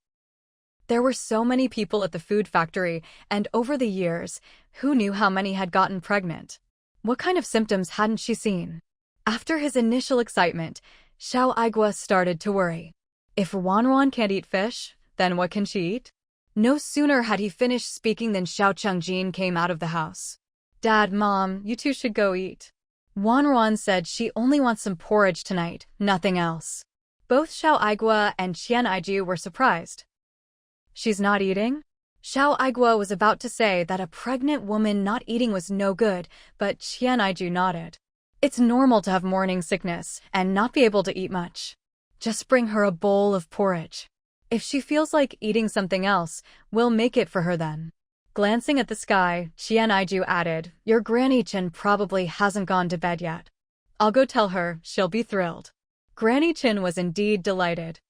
There were so many people at the food factory, and over the years, who knew how many had gotten pregnant? What kind of symptoms hadn't she seen? After his initial excitement, Xiao Aigua started to worry. If Ruanruan can't eat fish, then what can she eat? No sooner had he finished speaking than Xiao Chunjin came out of the house. Dad, Mom, you two should go eat. Ruanruan said she only wants some porridge tonight, nothing else. Both Xiao Aigua and Qian Aiju were surprised. She's not eating? Xiao Aigua was about to say that a pregnant woman not eating was no good, but Qian Aiju nodded. It's normal to have morning sickness and not be able to eat much. Just bring her a bowl of porridge. If she feels like eating something else, we'll make it for her then. Glancing at the sky, Qian Aiju added, Your Granny Chen probably hasn't gone to bed yet. I'll go tell her, she'll be thrilled. Granny Chen was indeed delighted.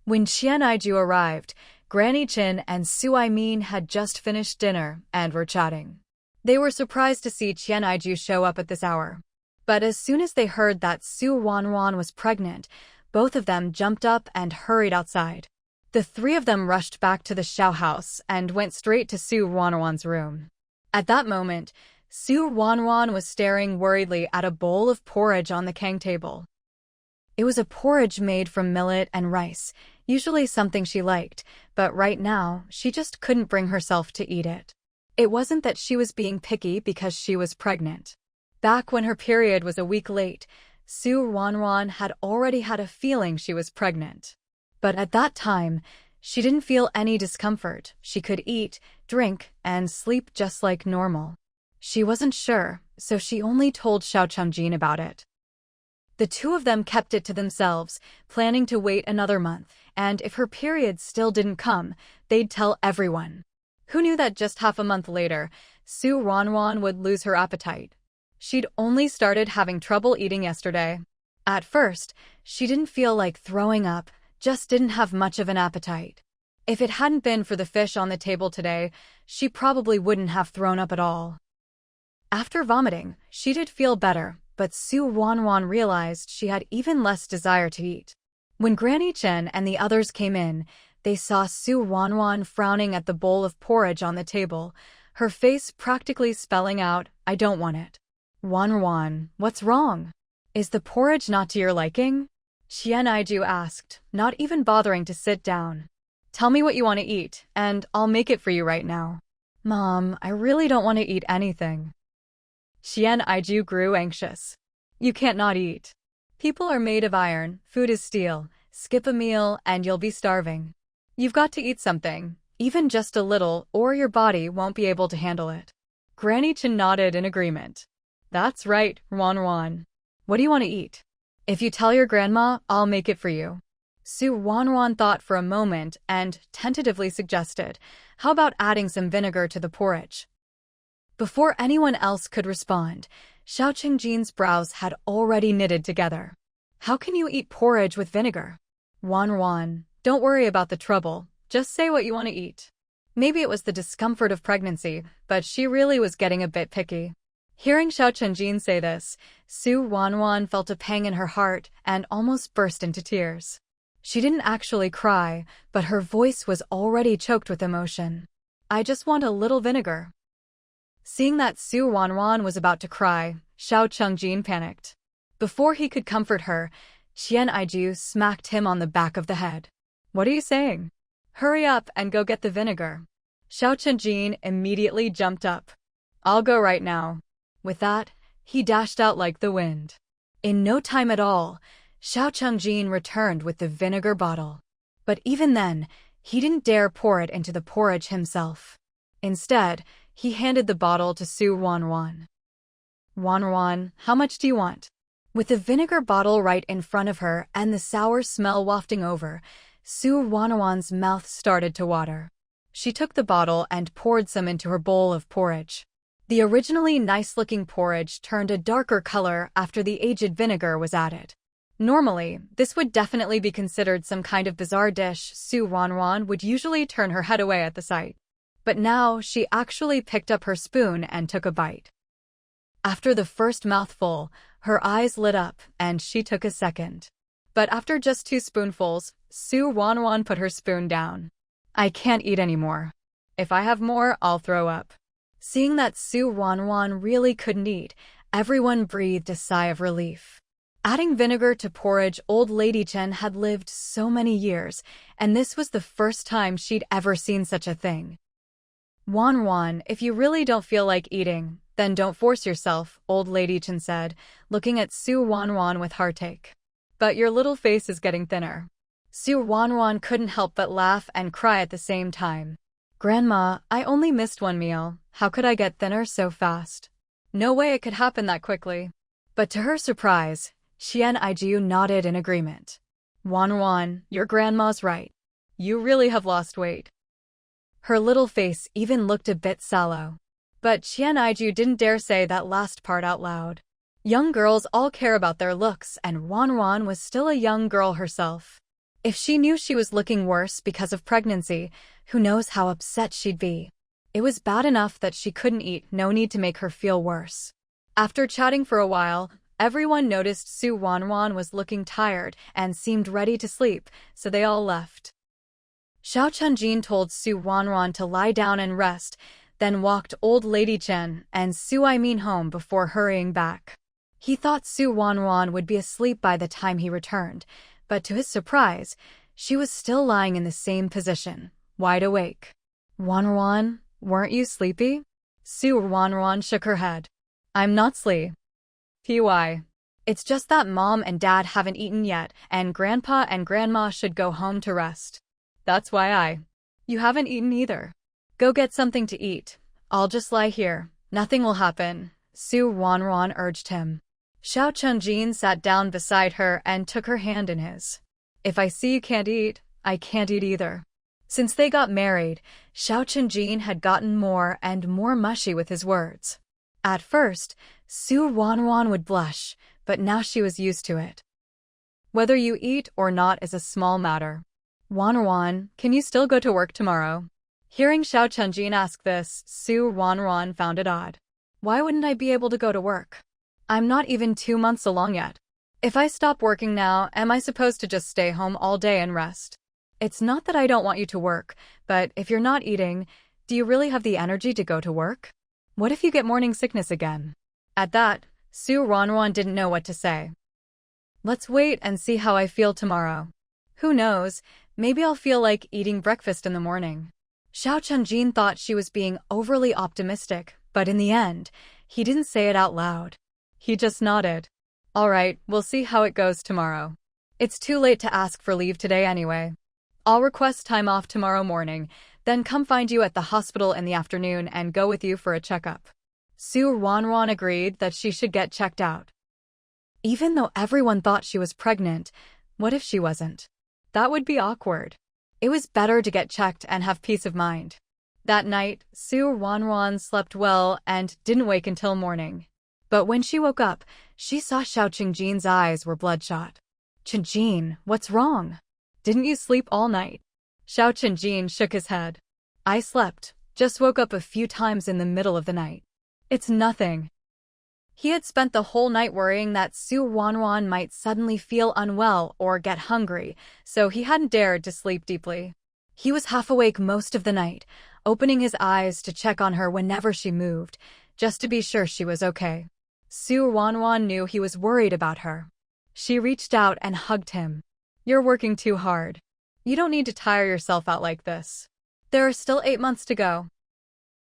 When Qian Aiju arrived, Granny Chen and Su Aimin had just finished dinner and were chatting. They were surprised to see Qian Aiju show up at this hour. But as soon as they heard that Su Ruanruan was pregnant, both of them jumped up and hurried outside. The 3 of them rushed back to the Xiao house and went straight to Su Ruanruan's room. At that moment, Su Ruanruan was staring worriedly at a bowl of porridge on the Kang table. It was a porridge made from millet and rice, Usually something she liked, but right now, she just couldn't bring herself to eat it. It wasn't that she was being picky because she was pregnant. Back when her period was a week late, Ruanruan had already had a feeling she was pregnant. But at that time, she didn't feel any discomfort. She could eat, drink, and sleep just like normal. She wasn't sure, so she only told Xiao Changjin about it. The two of them kept it to themselves, planning to wait another month, and if her period still didn't come, they'd tell everyone. Who knew that just half a month later, Ruanruan would lose her appetite? She'd only started having trouble eating yesterday. At first, she didn't feel like throwing up, just didn't have much of an appetite. If it hadn't been for the fish on the table today, she probably wouldn't have thrown up at all. After vomiting, she did feel better, but Ruanruan realized she had even less desire to eat. When Granny Chen and the others came in, they saw Ruanruan frowning at the bowl of porridge on the table, her face practically spelling out, "I don't want it." "Ruanruan, what's wrong? Is the porridge not to your liking?" Qian Aiju asked, not even bothering to sit down. "Tell me what you want to eat, and I'll make it for you right now." "Mom, I really don't want to eat anything." Qian Aiju grew anxious. "You can't not eat. People are made of iron, food is steel. Skip a meal and you'll be starving. You've got to eat something, even just a little, or your body won't be able to handle it." Granny Chen nodded in agreement. "That's right, Ruanruan. What do you want to eat? If you tell your grandma, I'll make it for you." Ruanruan thought for a moment and tentatively suggested, "How about adding some vinegar to the porridge?" Before anyone else could respond, Xiao Qingjin's brows had already knitted together. "How can you eat porridge with vinegar?" "Ruanruan, don't worry about the trouble, just say what you want to eat." Maybe it was the discomfort of pregnancy, but she really was getting a bit picky. Hearing Xiao Qingjin say this, Ruanruan felt a pang in her heart and almost burst into tears. She didn't actually cry, but her voice was already choked with emotion. "I just want a little vinegar." Seeing that Ruanruan was about to cry, Xiao Qingjin panicked. Before he could comfort her, Qian Aiju smacked him on the back of the head. "What are you saying? Hurry up and go get the vinegar." Xiao Qingjin immediately jumped up. "I'll go right now." With that, he dashed out like the wind. In no time at all, Xiao Qingjin returned with the vinegar bottle. But even then, he didn't dare pour it into the porridge himself. Instead, he handed the bottle to Ruanruan. "Ruanruan, how much do you want?" With the vinegar bottle right in front of her and the sour smell wafting over, Ruanruan's mouth started to water. She took the bottle and poured some into her bowl of porridge. The originally nice-looking porridge turned a darker color after the aged vinegar was added. Normally, this would definitely be considered some kind of bizarre dish. Ruanruan would usually turn her head away at the sight. But now she actually picked up her spoon and took a bite. After the first mouthful, her eyes lit up and she took a second. But after just 2 spoonfuls, Ruanruan put her spoon down. "I can't eat anymore. If I have more, I'll throw up." Seeing that Ruanruan really couldn't eat, everyone breathed a sigh of relief. Adding vinegar to porridge, old Lady Chen had lived so many years, and this was the first time she'd ever seen such a thing. "Ruanruan, if you really don't feel like eating, then don't force yourself," old Lady Chen said, looking at Ruanruan with heartache. "But your little face is getting thinner." Ruanruan couldn't help but laugh and cry at the same time. "Grandma, I only missed 1 meal. How could I get thinner so fast? No way it could happen that quickly." But to her surprise, Qian Aiju nodded in agreement. "Ruanruan, your grandma's right. You really have lost weight." Her little face even looked a bit sallow. But Qian Aiju didn't dare say that last part out loud. Young girls all care about their looks, and Ruanruan was still a young girl herself. If she knew she was looking worse because of pregnancy, who knows how upset she'd be. It was bad enough that she couldn't eat, no need to make her feel worse. After chatting for a while, everyone noticed Ruanruan was looking tired and seemed ready to sleep, so they all left. Xiao Qingjin told Ruanruan to lie down and rest, then walked old Lady Chen and Su Aimin home before hurrying back. He thought Ruanruan would be asleep by the time he returned, but to his surprise, She was still lying in the same position, wide awake. Ruanruan, weren't you sleepy? Ruanruan shook her head. I'm not sleepy. Why? It's just that Mom and Dad haven't eaten yet, and Grandpa and Grandma should go home to rest. That's why You haven't eaten either. Go get something to eat. I'll just lie here. Nothing will happen, Ruanruan urged him. Xiao Chunjin sat down beside her and took her hand in his. If I see you can't eat, I can't eat either. Since they got married, Xiao Chunjin had gotten more and more mushy with his words. At first, Ruanruan would blush, but now she was used to it. Whether you eat or not is a small matter. Ruanruan, can you still go to work tomorrow? Hearing Xiao Chunjin ask this, Ruanruan found it odd. Why wouldn't I be able to go to work? I'm not even 2 months along yet. If I stop working now, am I supposed to just stay home all day and rest? It's not that I don't want you to work, but if you're not eating, do you really have the energy to go to work? What if you get morning sickness again? At that, Ruanruan didn't know what to say. Let's wait and see how I feel tomorrow. Who knows, maybe I'll feel like eating breakfast in the morning. Xiao Chunjin thought she was being overly optimistic, but in the end, he didn't say it out loud. He just nodded. All right, we'll see how it goes tomorrow. It's too late to ask for leave today anyway. I'll request time off tomorrow morning, then come find you at the hospital in the afternoon and go with you for a checkup. Ruanruan agreed that she should get checked out. Even though everyone thought she was pregnant, what if she wasn't? That would be awkward. It was better to get checked and have peace of mind. That night, Ruanruan slept well and didn't wake until morning. But when she woke up, she saw Xiao Chunjin's eyes were bloodshot. Chunjin, what's wrong? Didn't you sleep all night? Xiao Chunjin shook his head. I slept, just woke up a few times in the middle of the night. It's nothing. He had spent the whole night worrying that Ruanruan might suddenly feel unwell or get hungry, so he hadn't dared to sleep deeply. He was half awake most of the night, opening his eyes to check on her whenever she moved, just to be sure she was okay. Ruanruan knew he was worried about her. She reached out and hugged him. You're working too hard. You don't need to tire yourself out like this. There are still 8 months to go.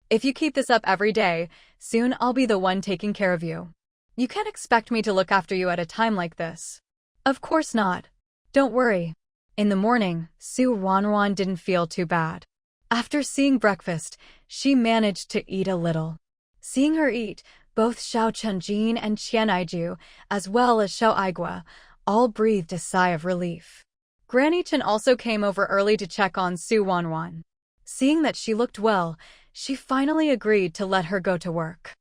If you keep this up every day, soon I'll be the one taking care of you. You can't expect me to look after you at a time like this. Of course not. Don't worry. In the morning, Ruanruan didn't feel too bad. After seeing breakfast, she managed to eat a little. Seeing her eat, both Xiao Chunjin and Qian Aiju, as well as Xiao Aigua, all breathed a sigh of relief. Granny Chen also came over early to check on Ruanruan. Seeing that she looked well, she finally agreed to let her go to work.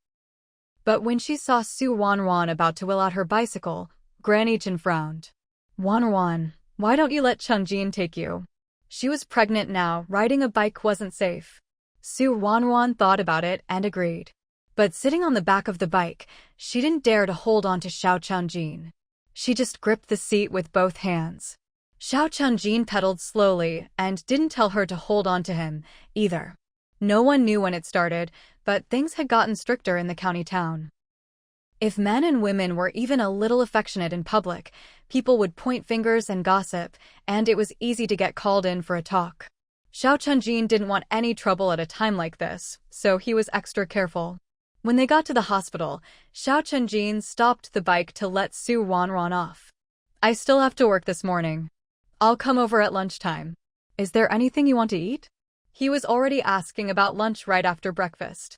But when she saw Ruanruan about to wheel out her bicycle, Granny Chen frowned. Ruanruan, why don't you let Chunjin take you? She was pregnant now, riding a bike wasn't safe. Ruanruan thought about it and agreed. But sitting on the back of the bike, she didn't dare to hold on to Xiao Chunjin. She just gripped the seat with both hands. Xiao Chunjin pedaled slowly and didn't tell her to hold on to him, either. No one knew when it started, but things had gotten stricter in the county town. If men and women were even a little affectionate in public, people would point fingers and gossip, and it was easy to get called in for a talk. Xiao Chunjin didn't want any trouble at a time like this, so he was extra careful. When they got to the hospital, Xiao Chunjin stopped the bike to let Ruanruan off. I still have to work this morning. I'll come over at lunchtime. Is there anything you want to eat? He was already asking about lunch right after breakfast.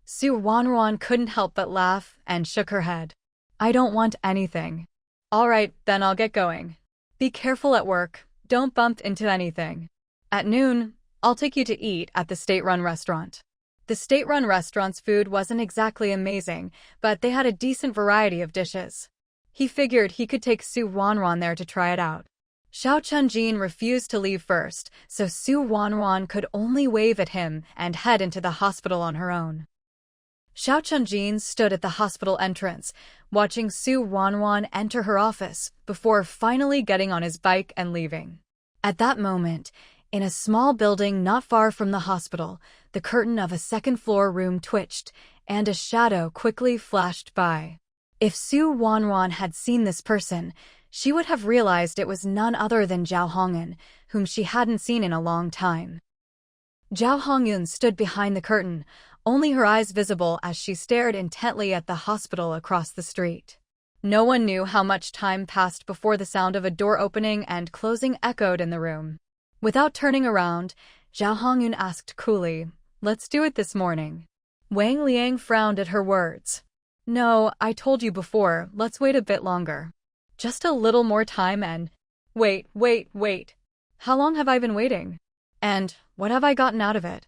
Ruanruan couldn't help but laugh and shook her head. I don't want anything. All right, then I'll get going. Be careful at work, don't bump into anything. At noon, I'll take you to eat at the state-run restaurant. The state-run restaurant's food wasn't exactly amazing, but they had a decent variety of dishes. He figured he could take Ruanruan there to try it out. Xiao Chunjin refused to leave first, so Ruanruan could only wave at him and head into the hospital on her own. Xiao Chunjin stood at the hospital entrance, watching Ruanruan enter her office before finally getting on his bike and leaving. At that moment, in a small building not far from the hospital, the curtain of a second-floor room twitched, and a shadow quickly flashed by. If Ruanruan had seen this person, she would have realized it was none other than Zhao Hongyun, whom she hadn't seen in a long time. Zhao Hongyun stood behind the curtain, only her eyes visible as she stared intently at the hospital across the street. No one knew how much time passed before the sound of a door opening and closing echoed in the room. Without turning around, Zhao Hongyun asked coolly, "Let's do it this morning." Wang Liang frowned at her words. "No, I told you before, let's wait a bit longer. Just a little more time and—" Wait. How long have I been waiting? And what have I gotten out of it?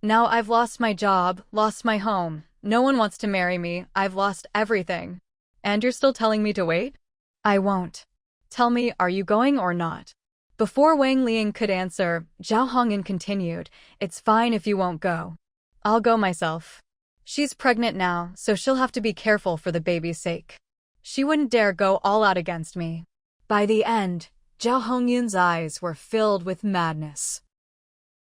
Now I've lost my job, lost my home. No one wants to marry me. I've lost everything. And you're still telling me to wait? I won't. Tell me, are you going or not? Before Wang Liang could answer, Zhao Hongyun continued, "It's fine if you won't go. I'll go myself. She's pregnant now, so she'll have to be careful for the baby's sake. She wouldn't dare go all out against me." By the end, Zhao Hongyun's eyes were filled with madness.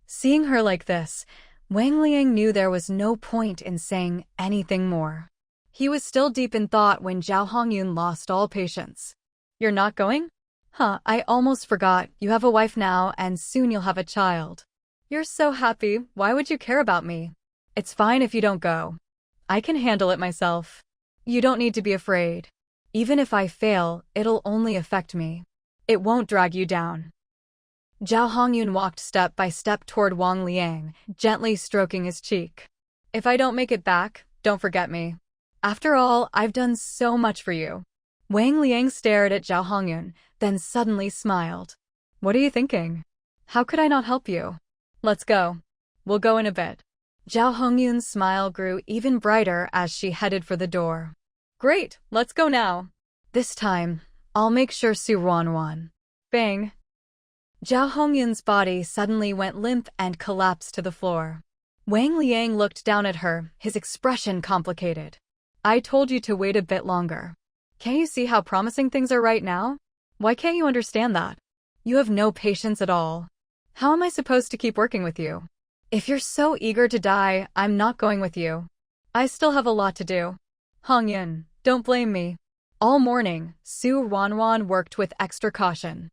Seeing her like this, Wang Liang knew there was no point in saying anything more. He was still deep in thought when Zhao Hongyun lost all patience. "You're not going? Huh, I almost forgot. You have a wife now, and soon you'll have a child. You're so happy. Why would you care about me? It's fine if you don't go. I can handle it myself. You don't need to be afraid. Even if I fail, it'll only affect me. It won't drag you down." Zhao Hongyun walked step by step toward Wang Liang, gently stroking his cheek. "If I don't make it back, don't forget me. After all, I've done so much for you." Wang Liang stared at Zhao Hongyun, then suddenly smiled. "What are you thinking? How could I not help you? Let's go. We'll go in a bit." Zhao Hongyun's smile grew even brighter as she headed for the door. "Great, let's go now. This time, I'll make sure Ruanruan." Bang! Zhao Hongyun's body suddenly went limp and collapsed to the floor. Wang Liang looked down at her, his expression complicated. "I told you to wait a bit longer. Can't you see how promising things are right now? Why can't you understand that? You have no patience at all. How am I supposed to keep working with you? If you're so eager to die, I'm not going with you. I still have a lot to do. Hongyun, don't blame me." All morning, Ruanruan worked with extra caution.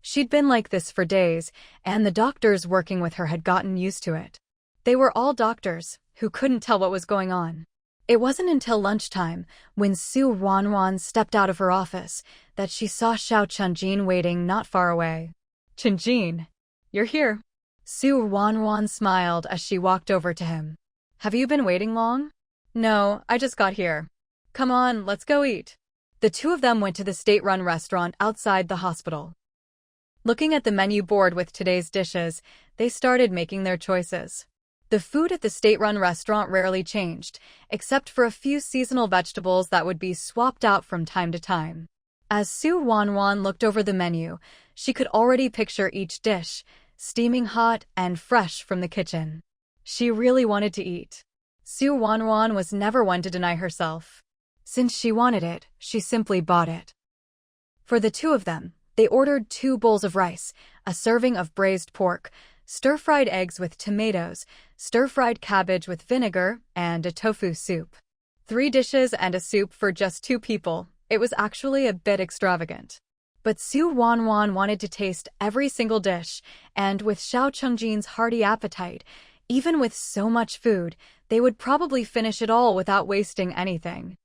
She'd been like this for days, and the doctors working with her had gotten used to it. They were all doctors, who couldn't tell what was going on. It wasn't until lunchtime, when Ruanruan stepped out of her office, that she saw Xiao Chunjin waiting not far away. "Chunjin, you're here." Ruanruan smiled as she walked over to him. "Have you been waiting long?" "No, I just got here. Come on, let's go eat." The two of them went to the state-run restaurant outside the hospital. Looking at the menu board with today's dishes, they started making their choices. The food at the state-run restaurant rarely changed, except for a few seasonal vegetables that would be swapped out from time to time. As Ruanruan looked over the menu, she could already picture each dish, steaming hot and fresh from the kitchen. She really wanted to eat. Ruanruan was never one to deny herself. Since she wanted it, she simply bought it. For the two of them, they ordered 2 bowls of rice, a serving of braised pork, stir-fried eggs with tomatoes, stir-fried cabbage with vinegar, and a tofu soup. 3 dishes and a soup for just 2 people. It was actually a bit extravagant. But Ruanruan wanted to taste every single dish, and with Xiao Chungjin's hearty appetite, even with so much food, they would probably finish it all without wasting anything.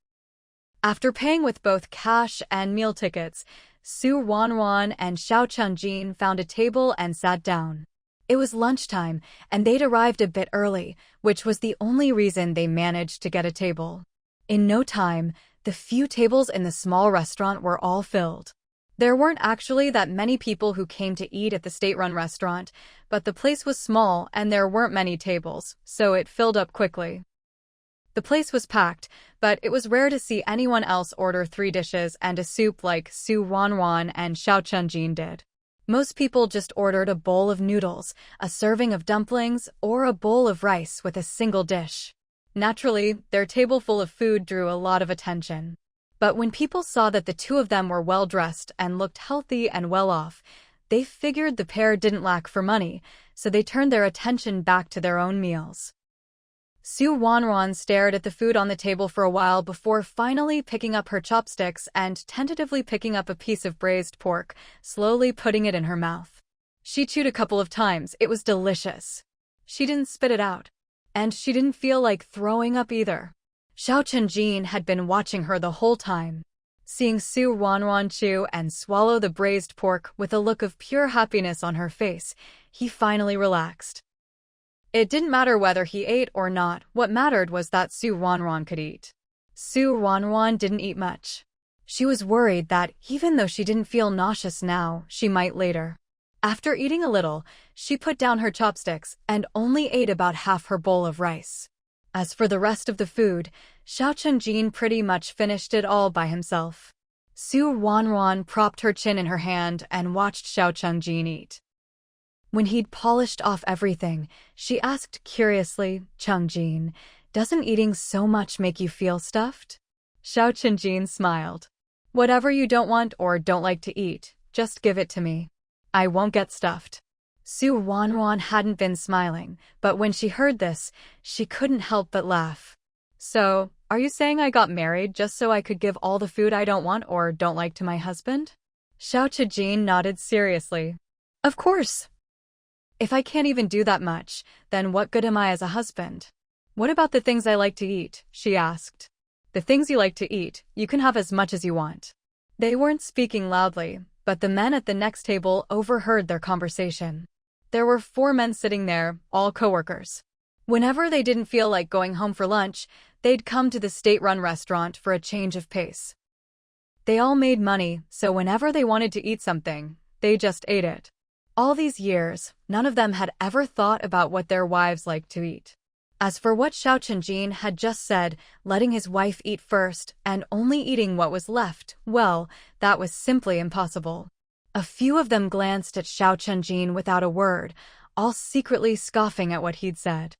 After paying with both cash and meal tickets, Ruanruan and Xiao Chunjin found a table and sat down. It was lunchtime, and they'd arrived a bit early, which was the only reason they managed to get a table. In no time, the few tables in the small restaurant were all filled. There weren't actually that many people who came to eat at the state-run restaurant, but the place was small and there weren't many tables, so it filled up quickly. The place was packed, but it was rare to see anyone else order 3 dishes and a soup like Ruanruan and Xiao Chunjin did. Most people just ordered a bowl of noodles, a serving of dumplings, or a bowl of rice with a single dish. Naturally, their table full of food drew a lot of attention. But when people saw that the two of them were well-dressed and looked healthy and well-off, they figured the pair didn't lack for money, so they turned their attention back to their own meals. Ruanruan stared at the food on the table for a while before finally picking up her chopsticks and tentatively picking up a piece of braised pork, slowly putting it in her mouth. She chewed a couple of times. It was delicious. She didn't spit it out. And she didn't feel like throwing up either. Xiao Chenjin had been watching her the whole time. Seeing Ruanruan chew and swallow the braised pork with a look of pure happiness on her face, he finally relaxed. It didn't matter whether he ate or not, what mattered was that Ruanruan could eat. Ruanruan didn't eat much. She was worried that, even though she didn't feel nauseous now, she might later. After eating a little, she put down her chopsticks and only ate about half her bowl of rice. As for the rest of the food, Xiao Chenjin pretty much finished it all by himself. Ruanruan propped her chin in her hand and watched Xiao Chenjin eat. When he'd polished off everything, she asked curiously, "Chenjin, doesn't eating so much make you feel stuffed?" Xiao Chenjin smiled. "Whatever you don't want or don't like to eat, just give it to me. I won't get stuffed." Ruanruan hadn't been smiling, but when she heard this, she couldn't help but laugh. "So, are you saying I got married just so I could give all the food I don't want or don't like to my husband?" Xiao Chenjin nodded seriously. "Of course. If I can't even do that much, then what good am I as a husband?" "What about the things I like to eat?" she asked. "The things you like to eat, you can have as much as you want." They weren't speaking loudly, but the men at the next table overheard their conversation. There were 4 men sitting there, all coworkers. Whenever they didn't feel like going home for lunch, they'd come to the state-run restaurant for a change of pace. They all made money, so whenever they wanted to eat something, they just ate it. All these years, none of them had ever thought about what their wives liked to eat. As for what Xiao Chenjin had just said, letting his wife eat first and only eating what was left, well, that was simply impossible. A few of them glanced at Xiao Chenjin without a word, all secretly scoffing at what he'd said.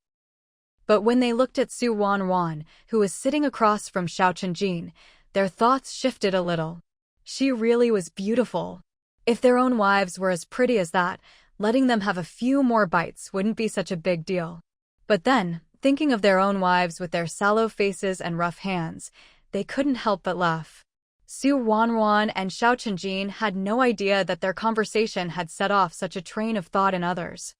But when they looked at Ruanruan, who was sitting across from Xiao Chenjin, their thoughts shifted a little. She really was beautiful. If their own wives were as pretty as that, letting them have a few more bites wouldn't be such a big deal. But then, thinking of their own wives with their sallow faces and rough hands, they couldn't help but laugh. Ruanruan and Xiao Chenjin had no idea that their conversation had set off such a train of thought in others.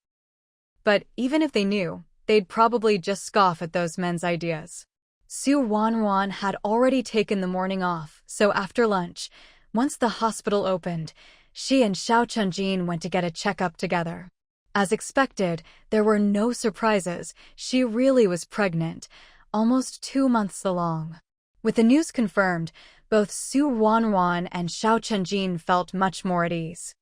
But even if they knew, they'd probably just scoff at those men's ideas. Ruanruan had already taken the morning off, so after lunch, once the hospital opened, she and Xiao Chenjin went to get a checkup together. As expected, there were no surprises. She really was pregnant, almost 2 months along. With the news confirmed, both Ruanruan and Xiao Chenjin felt much more at ease.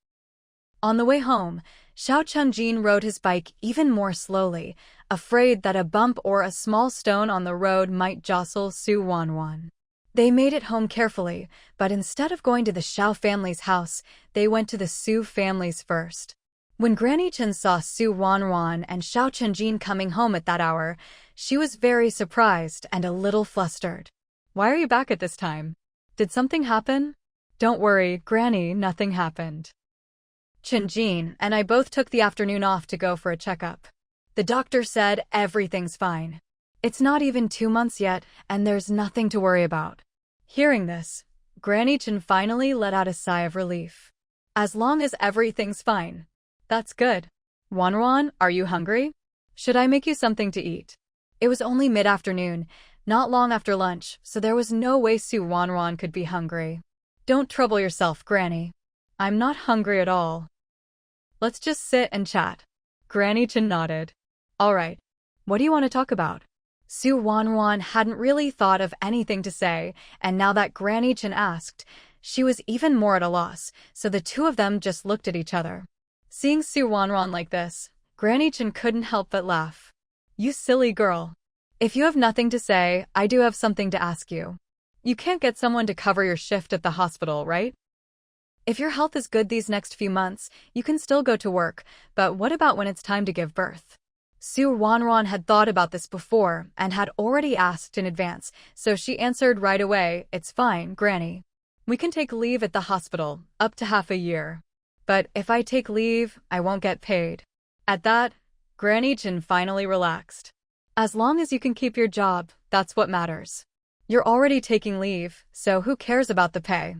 On the way home, Xiao Chenjin rode his bike even more slowly, afraid that a bump or a small stone on the road might jostle Ruanruan. They made it home carefully, but instead of going to the Xiao family's house, they went to the Su family's first. When Granny Chen saw Ruanruan and Xiao Chenjin coming home at that hour, she was very surprised and a little flustered. "Why are you back at this time? Did something happen?" "Don't worry, Granny, nothing happened. Chenjin and I both took the afternoon off to go for a checkup. The doctor said everything's fine. It's not even 2 months yet, and there's nothing to worry about." Hearing this, Granny Chen finally let out a sigh of relief. "As long as everything's fine. That's good. Ruanruan, are you hungry? Should I make you something to eat?" It was only mid-afternoon, not long after lunch, so there was no way Ruanruan could be hungry. "Don't trouble yourself, Granny. I'm not hungry at all. Let's just sit and chat." Granny Chen nodded. "All right. What do you want to talk about?" Ruanruan hadn't really thought of anything to say, and now that Granny Chen asked, she was even more at a loss, so the two of them just looked at each other. Seeing Ruanruan like this, Granny Chen couldn't help but laugh. "You silly girl. If you have nothing to say, I do have something to ask you. You can't get someone to cover your shift at the hospital, right? If your health is good these next few months, you can still go to work, but what about when it's time to give birth?" Ruanruan had thought about this before and had already asked in advance, so she answered right away, "It's fine, Granny. We can take leave at the hospital, up to half a year. But if I take leave, I won't get paid." At that, Granny Chen finally relaxed. As long as you can keep your job, that's what matters. You're already taking leave, so who cares about the pay?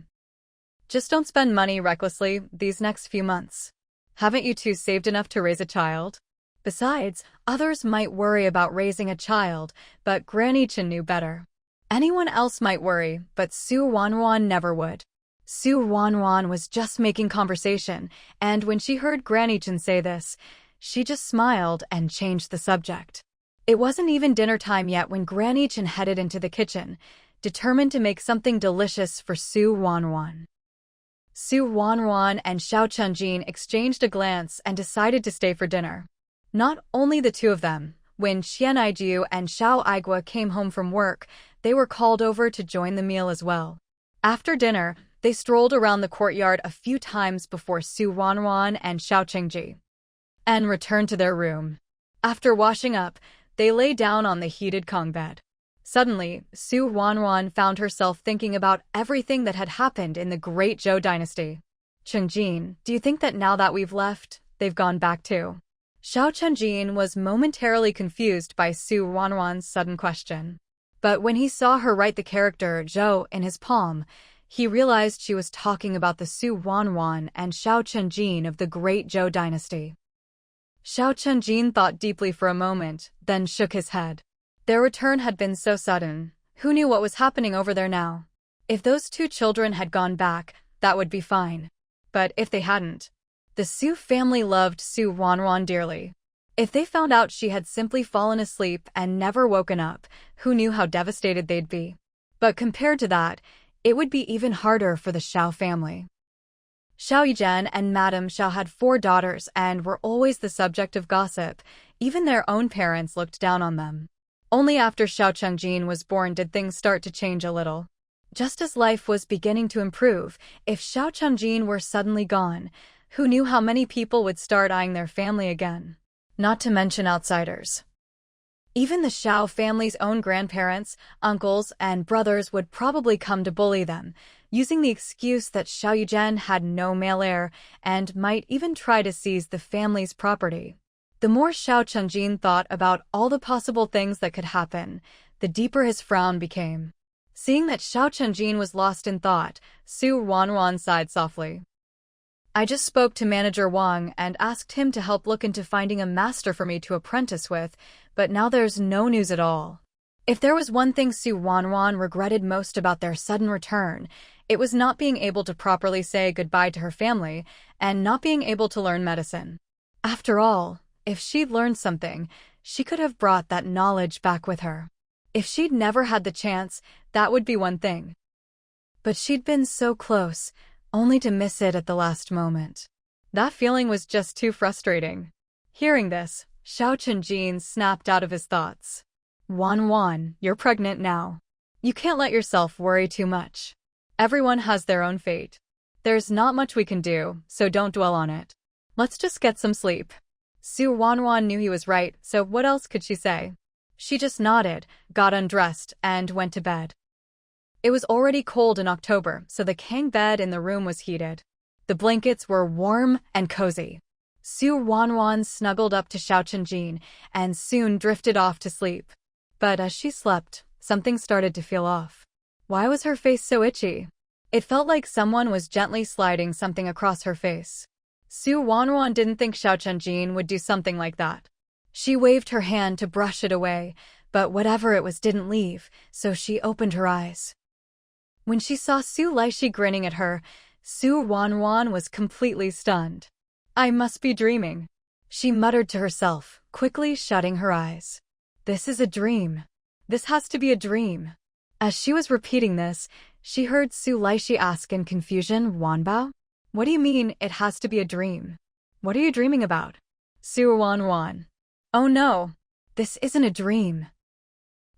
Just don't spend money recklessly these next few months. Haven't you two saved enough to raise a child? Besides, others might worry about raising a child, but Granny Chen knew better. Anyone else might worry, but Ruanruan never would. Ruanruan was just making conversation, and when she heard Granny Chen say this, she just smiled and changed the subject. It wasn't even dinner time yet when Granny Chen headed into the kitchen, determined to make something delicious for Ruanruan. Ruanruan and Xiao Chunjin exchanged a glance and decided to stay for dinner. Not only the two of them, when Qian Aijiu and Xiao Aigua came home from work, they were called over to join the meal as well. After dinner, they strolled around the courtyard a few times before Ruanruan and Xiao Chengji and returned to their room. After washing up, they lay down on the heated Kong bed. Suddenly, Ruanruan found herself thinking about everything that had happened in the Great Zhou dynasty. Chengjin, do you think that now that we've left, they've gone back too? Xiao Chengjin was momentarily confused by Ruanruan's sudden question. But when he saw her write the character Zhou in his palm, he realized she was talking about the Ruanruan and Xiao Chengjin of the Great Zhou dynasty. Xiao Chengjin thought deeply for a moment, then shook his head. Their return had been so sudden. Who knew what was happening over there now? If those two children had gone back, that would be fine. But if they hadn't, the Su family loved Ruanruan dearly. If they found out she had simply fallen asleep and never woken up, who knew how devastated they'd be? But compared to that, it would be even harder for the Xiao family. Xiao Yizhen and Madame Xiao had 4 daughters and were always the subject of gossip. Even their own parents looked down on them. Only after Xiao Chengjin was born did things start to change a little. Just as life was beginning to improve, if Xiao Chengjin were suddenly gone, who knew how many people would start eyeing their family again? Not to mention outsiders. Even the Xiao family's own grandparents, uncles, and brothers would probably come to bully them, using the excuse that Xiao Yizhen had no male heir and might even try to seize the family's property. The more Xiao Chengjin thought about all the possible things that could happen, the deeper his frown became. Seeing that Xiao Chengjin was lost in thought, Ruanruan sighed softly. I just spoke to Manager Wang and asked him to help look into finding a master for me to apprentice with, but now there's no news at all. If there was one thing Ruanruan regretted most about their sudden return, it was not being able to properly say goodbye to her family and not being able to learn medicine. After all, if she'd learned something, she could have brought that knowledge back with her. If she'd never had the chance, that would be one thing. But she'd been so close, only to miss it at the last moment. That feeling was just too frustrating. Hearing this, Xiao Chengjin snapped out of his thoughts. Ruanruan, you're pregnant now. You can't let yourself worry too much. Everyone has their own fate. There's not much we can do, so don't dwell on it. Let's just get some sleep. Ruanruan knew he was right, so what else could she say? She just nodded, got undressed, and went to bed. It was already cold in October, so the king bed in the room was heated. The blankets were warm and cozy. Ruanruan snuggled up to Xiao Chengjin and soon drifted off to sleep. But as she slept, something started to feel off. Why was her face so itchy? It felt like someone was gently sliding something across her face. Ruanruan didn't think Xiao Chengjin would do something like that. She waved her hand to brush it away, but whatever it was didn't leave, so she opened her eyes. When she saw Su Laishi grinning at her, Ruanruan was completely stunned. I must be dreaming, she muttered to herself, quickly shutting her eyes. This is a dream. This has to be a dream. As she was repeating this, she heard Su Laishi ask in confusion, Wanbao? What do you mean, it has to be a dream? What are you dreaming about? Ruanruan. Oh no, this isn't a dream.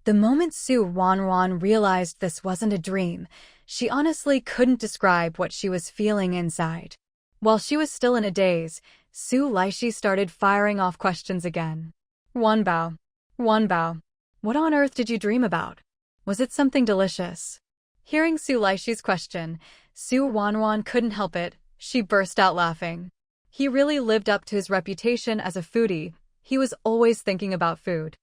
The moment Ruanruan realized this wasn't a dream, she honestly couldn't describe what she was feeling inside. While she was still in a daze, Su Laishi started firing off questions again. Wanbao. Wanbao. What on earth did you dream about? Was it something delicious? Hearing Su Laishi's question, Ruanruan couldn't help it. She burst out laughing. He really lived up to his reputation as a foodie. He was always thinking about food.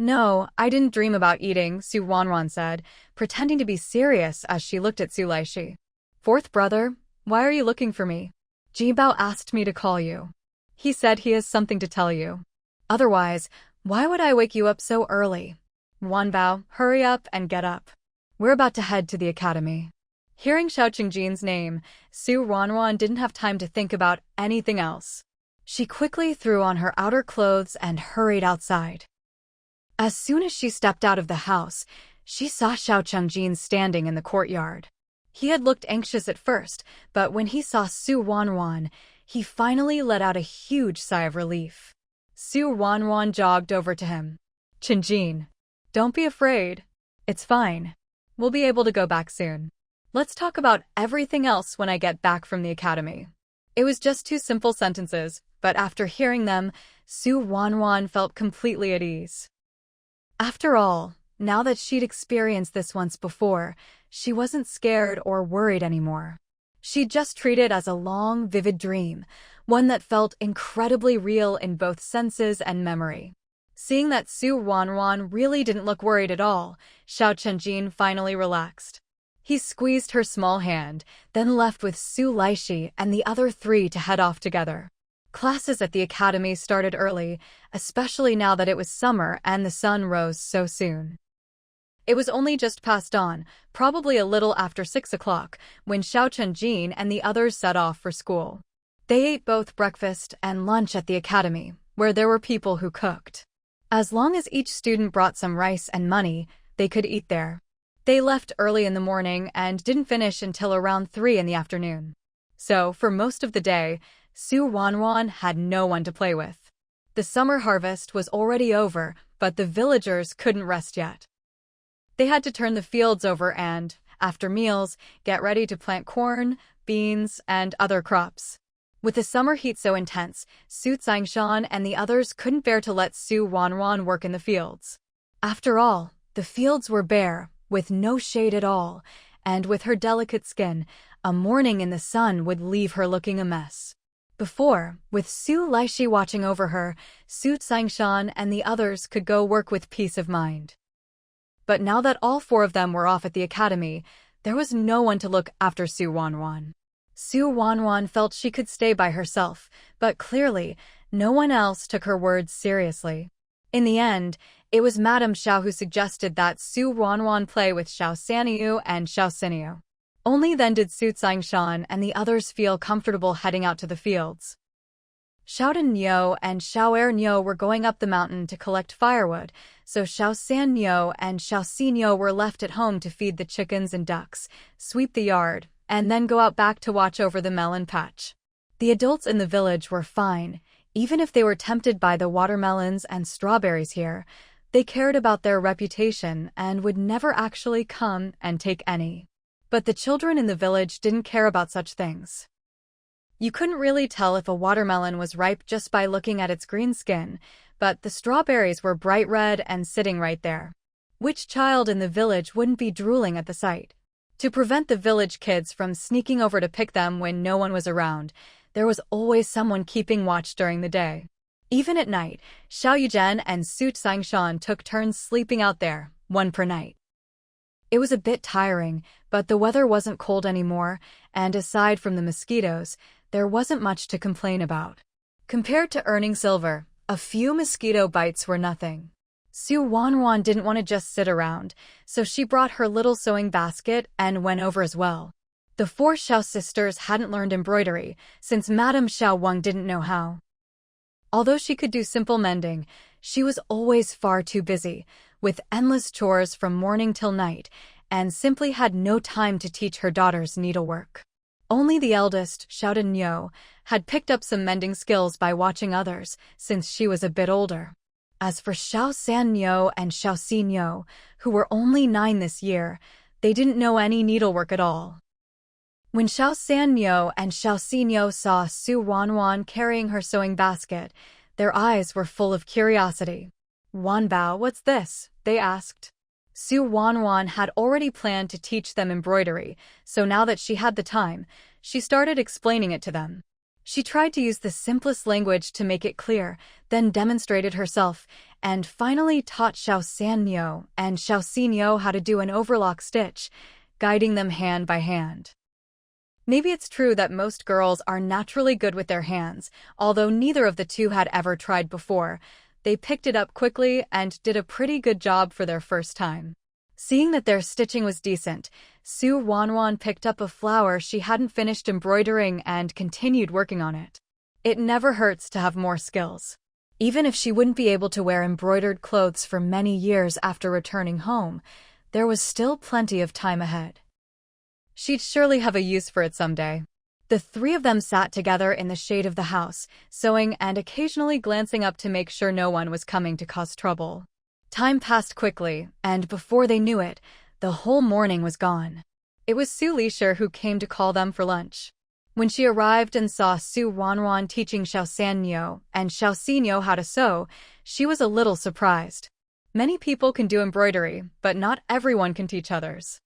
No, I didn't dream about eating, Su Ruanruan said, pretending to be serious as she looked at Su Laishi. Fourth brother, why are you looking for me? Jibao asked me to call you. He said he has something to tell you. Otherwise, why would I wake you up so early? Wanbao, hurry up and get up. We're about to head to the academy. Hearing Xiao Qingjin's name, Su Ruanruan didn't have time to think about anything else. She quickly threw on her outer clothes and hurried outside. As soon as she stepped out of the house, she saw Xiao Qingjin standing in the courtyard. He had looked anxious at first, but when he saw Su Ruanruan, he finally let out a huge sigh of relief. Su Ruanruan jogged over to him. Qingjin, don't be afraid. It's fine. We'll be able to go back soon. Let's talk about everything else when I get back from the academy. It was just two simple sentences, but after hearing them, Su Ruanruan felt completely at ease. After all, now that she'd experienced this once before, she wasn't scared or worried anymore. She'd just treated it as a long, vivid dream, one that felt incredibly real in both senses and memory. Seeing that Su Ruanruan really didn't look worried at all, Xiao Qingjin finally relaxed. He squeezed her small hand, then left with Su Laishi and the other three to head off together. Classes at the academy started early, especially now that it was summer and the sun rose so soon. It was only just past dawn, probably a little after 6 o'clock, when Xiao Qingjin and the others set off for school. They ate both breakfast and lunch at the academy, where there were people who cooked. As long as each student brought some rice and money, they could eat there. They left early in the morning and didn't finish until around 3 in the afternoon. So, for most of the day, Su Ruanruan had no one to play with. The summer harvest was already over, but the villagers couldn't rest yet. They had to turn the fields over and, after meals, get ready to plant corn, beans, and other crops. With the summer heat so intense, Su Xiangshan and the others couldn't bear to let Su Ruanruan work in the fields. After all, the fields were bare, with no shade at all, and with her delicate skin, a morning in the sun would leave her looking a mess. Before, with Su Laishi watching over her, Su Xiangshan and the others could go work with peace of mind. But now that all 4 of them were off at the academy, there was no one to look after Su Ruanruan. Su Ruanruan felt she could stay by herself, but clearly, no one else took her words seriously. In the end, it was Madame Xiao who suggested that Su Ruanruan play with Xiao Sanyu and Xiao Xinyu. Only then did Su Xiangshan and the others feel comfortable heading out to the fields. Xiao Niu and Xiao Niu were going up the mountain to collect firewood, so Xiao Sanyu and Xiao Xinyu were left at home to feed the chickens and ducks, sweep the yard, and then go out back to watch over the melon patch. The adults in the village were fine. Even if they were tempted by the watermelons and strawberries here, they cared about their reputation and would never actually come and take any. But the children in the village didn't care about such things. You couldn't really tell if a watermelon was ripe just by looking at its green skin, but the strawberries were bright red and sitting right there. Which child in the village wouldn't be drooling at the sight? To prevent the village kids from sneaking over to pick them when no one was around, there was always someone keeping watch during the day. Even at night, Xiao Yuzhen and Su Xiangshan took turns sleeping out there, 1 per night. It was a bit tiring, but the weather wasn't cold anymore, and aside from the mosquitoes, there wasn't much to complain about. Compared to earning silver, a few mosquito bites were nothing. Su Ruanruan didn't want to just sit around, so she brought her little sewing basket and went over as well. The 4 Xiao sisters hadn't learned embroidery, since Madame Xiao Wang didn't know how. Although she could do simple mending, she was always far too busy, with endless chores from morning till night, and simply had no time to teach her daughters needlework. Only the eldest, Xiao Niu, had picked up some mending skills by watching others, since she was a bit older. As for Xiao Sanyu and Xiao Xinyu, who were only 9 this year, they didn't know any needlework at all. When Xiao Sanyu and Xiao Xinyu saw Su Ruanruan carrying her sewing basket, their eyes were full of curiosity. "Wanbao, what's this?" they asked. Su Ruanruan had already planned to teach them embroidery, so now that she had the time, she started explaining it to them. She tried to use the simplest language to make it clear, then demonstrated herself, and finally taught Xiao Sanyo and Xiao Xinyo how to do an overlock stitch, guiding them hand by hand. Maybe it's true that most girls are naturally good with their hands, although neither of the two had ever tried before. They picked it up quickly and did a pretty good job for their first time. Seeing that their stitching was decent, Ruanruan picked up a flower she hadn't finished embroidering and continued working on it. It never hurts to have more skills. Even if she wouldn't be able to wear embroidered clothes for many years after returning home, there was still plenty of time ahead. She'd surely have a use for it someday. The three of them sat together in the shade of the house, sewing and occasionally glancing up to make sure no one was coming to cause trouble. Time passed quickly, and before they knew it, the whole morning was gone. It was Su Lisher who came to call them for lunch. When she arrived and saw Ruanruan teaching Xiao Sanyo and Xiao Xinyo how to sew, she was a little surprised. Many people can do embroidery, but not everyone can teach others.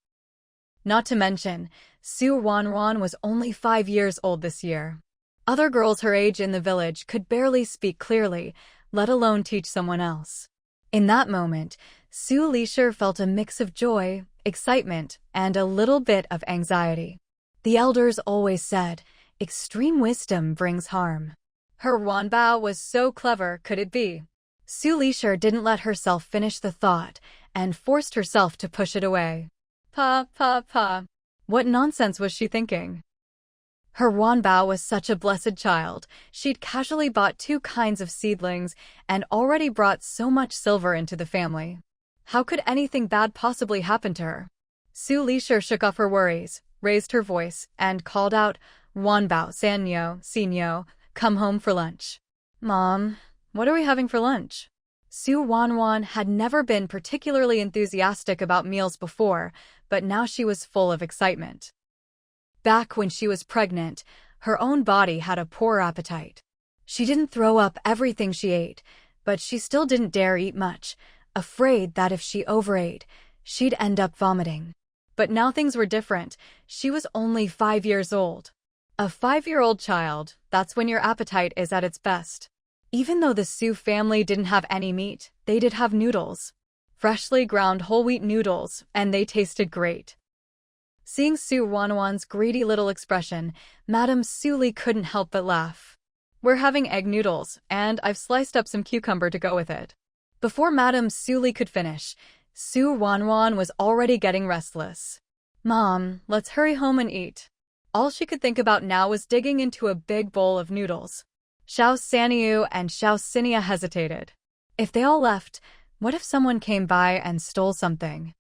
Not to mention, Ruanruan was only 5 years old this year. Other girls her age in the village could barely speak clearly, let alone teach someone else. In that moment, Su Lisher felt a mix of joy, excitement, and a little bit of anxiety. The elders always said, extreme wisdom brings harm. Her Wanbao was so clever, could it be? Su Lisher didn't let herself finish the thought and forced herself to push it away. Pa. What nonsense was she thinking? Her Wanbao was such a blessed child. She'd casually bought 2 kinds of seedlings and already brought so much silver into the family. How could anything bad possibly happen to her? Su Lisher shook off her worries, raised her voice, and called out, Wanbao, Sanyo, Xinyo, come home for lunch. Mom, what are we having for lunch? Ruanruan had never been particularly enthusiastic about meals before, but now she was full of excitement. Back when she was pregnant, her own body had a poor appetite. She didn't throw up everything she ate, but she still didn't dare eat much, afraid that if she overate, she'd end up vomiting. But now things were different. She was only 5 years old. A 5-year-old child, that's when your appetite is at its best. Even though the Su family didn't have any meat, they did have noodles. Freshly ground whole wheat noodles, and they tasted great. Seeing Ruanruan's greedy little expression, Madame Suli couldn't help but laugh. We're having egg noodles, and I've sliced up some cucumber to go with it. Before Madame Suli could finish, Ruanruan was already getting restless. Mom, let's hurry home and eat. All she could think about now was digging into a big bowl of noodles. Xiao Sanyu and Xiao Xinyo hesitated. If they all left, what if someone came by and stole something?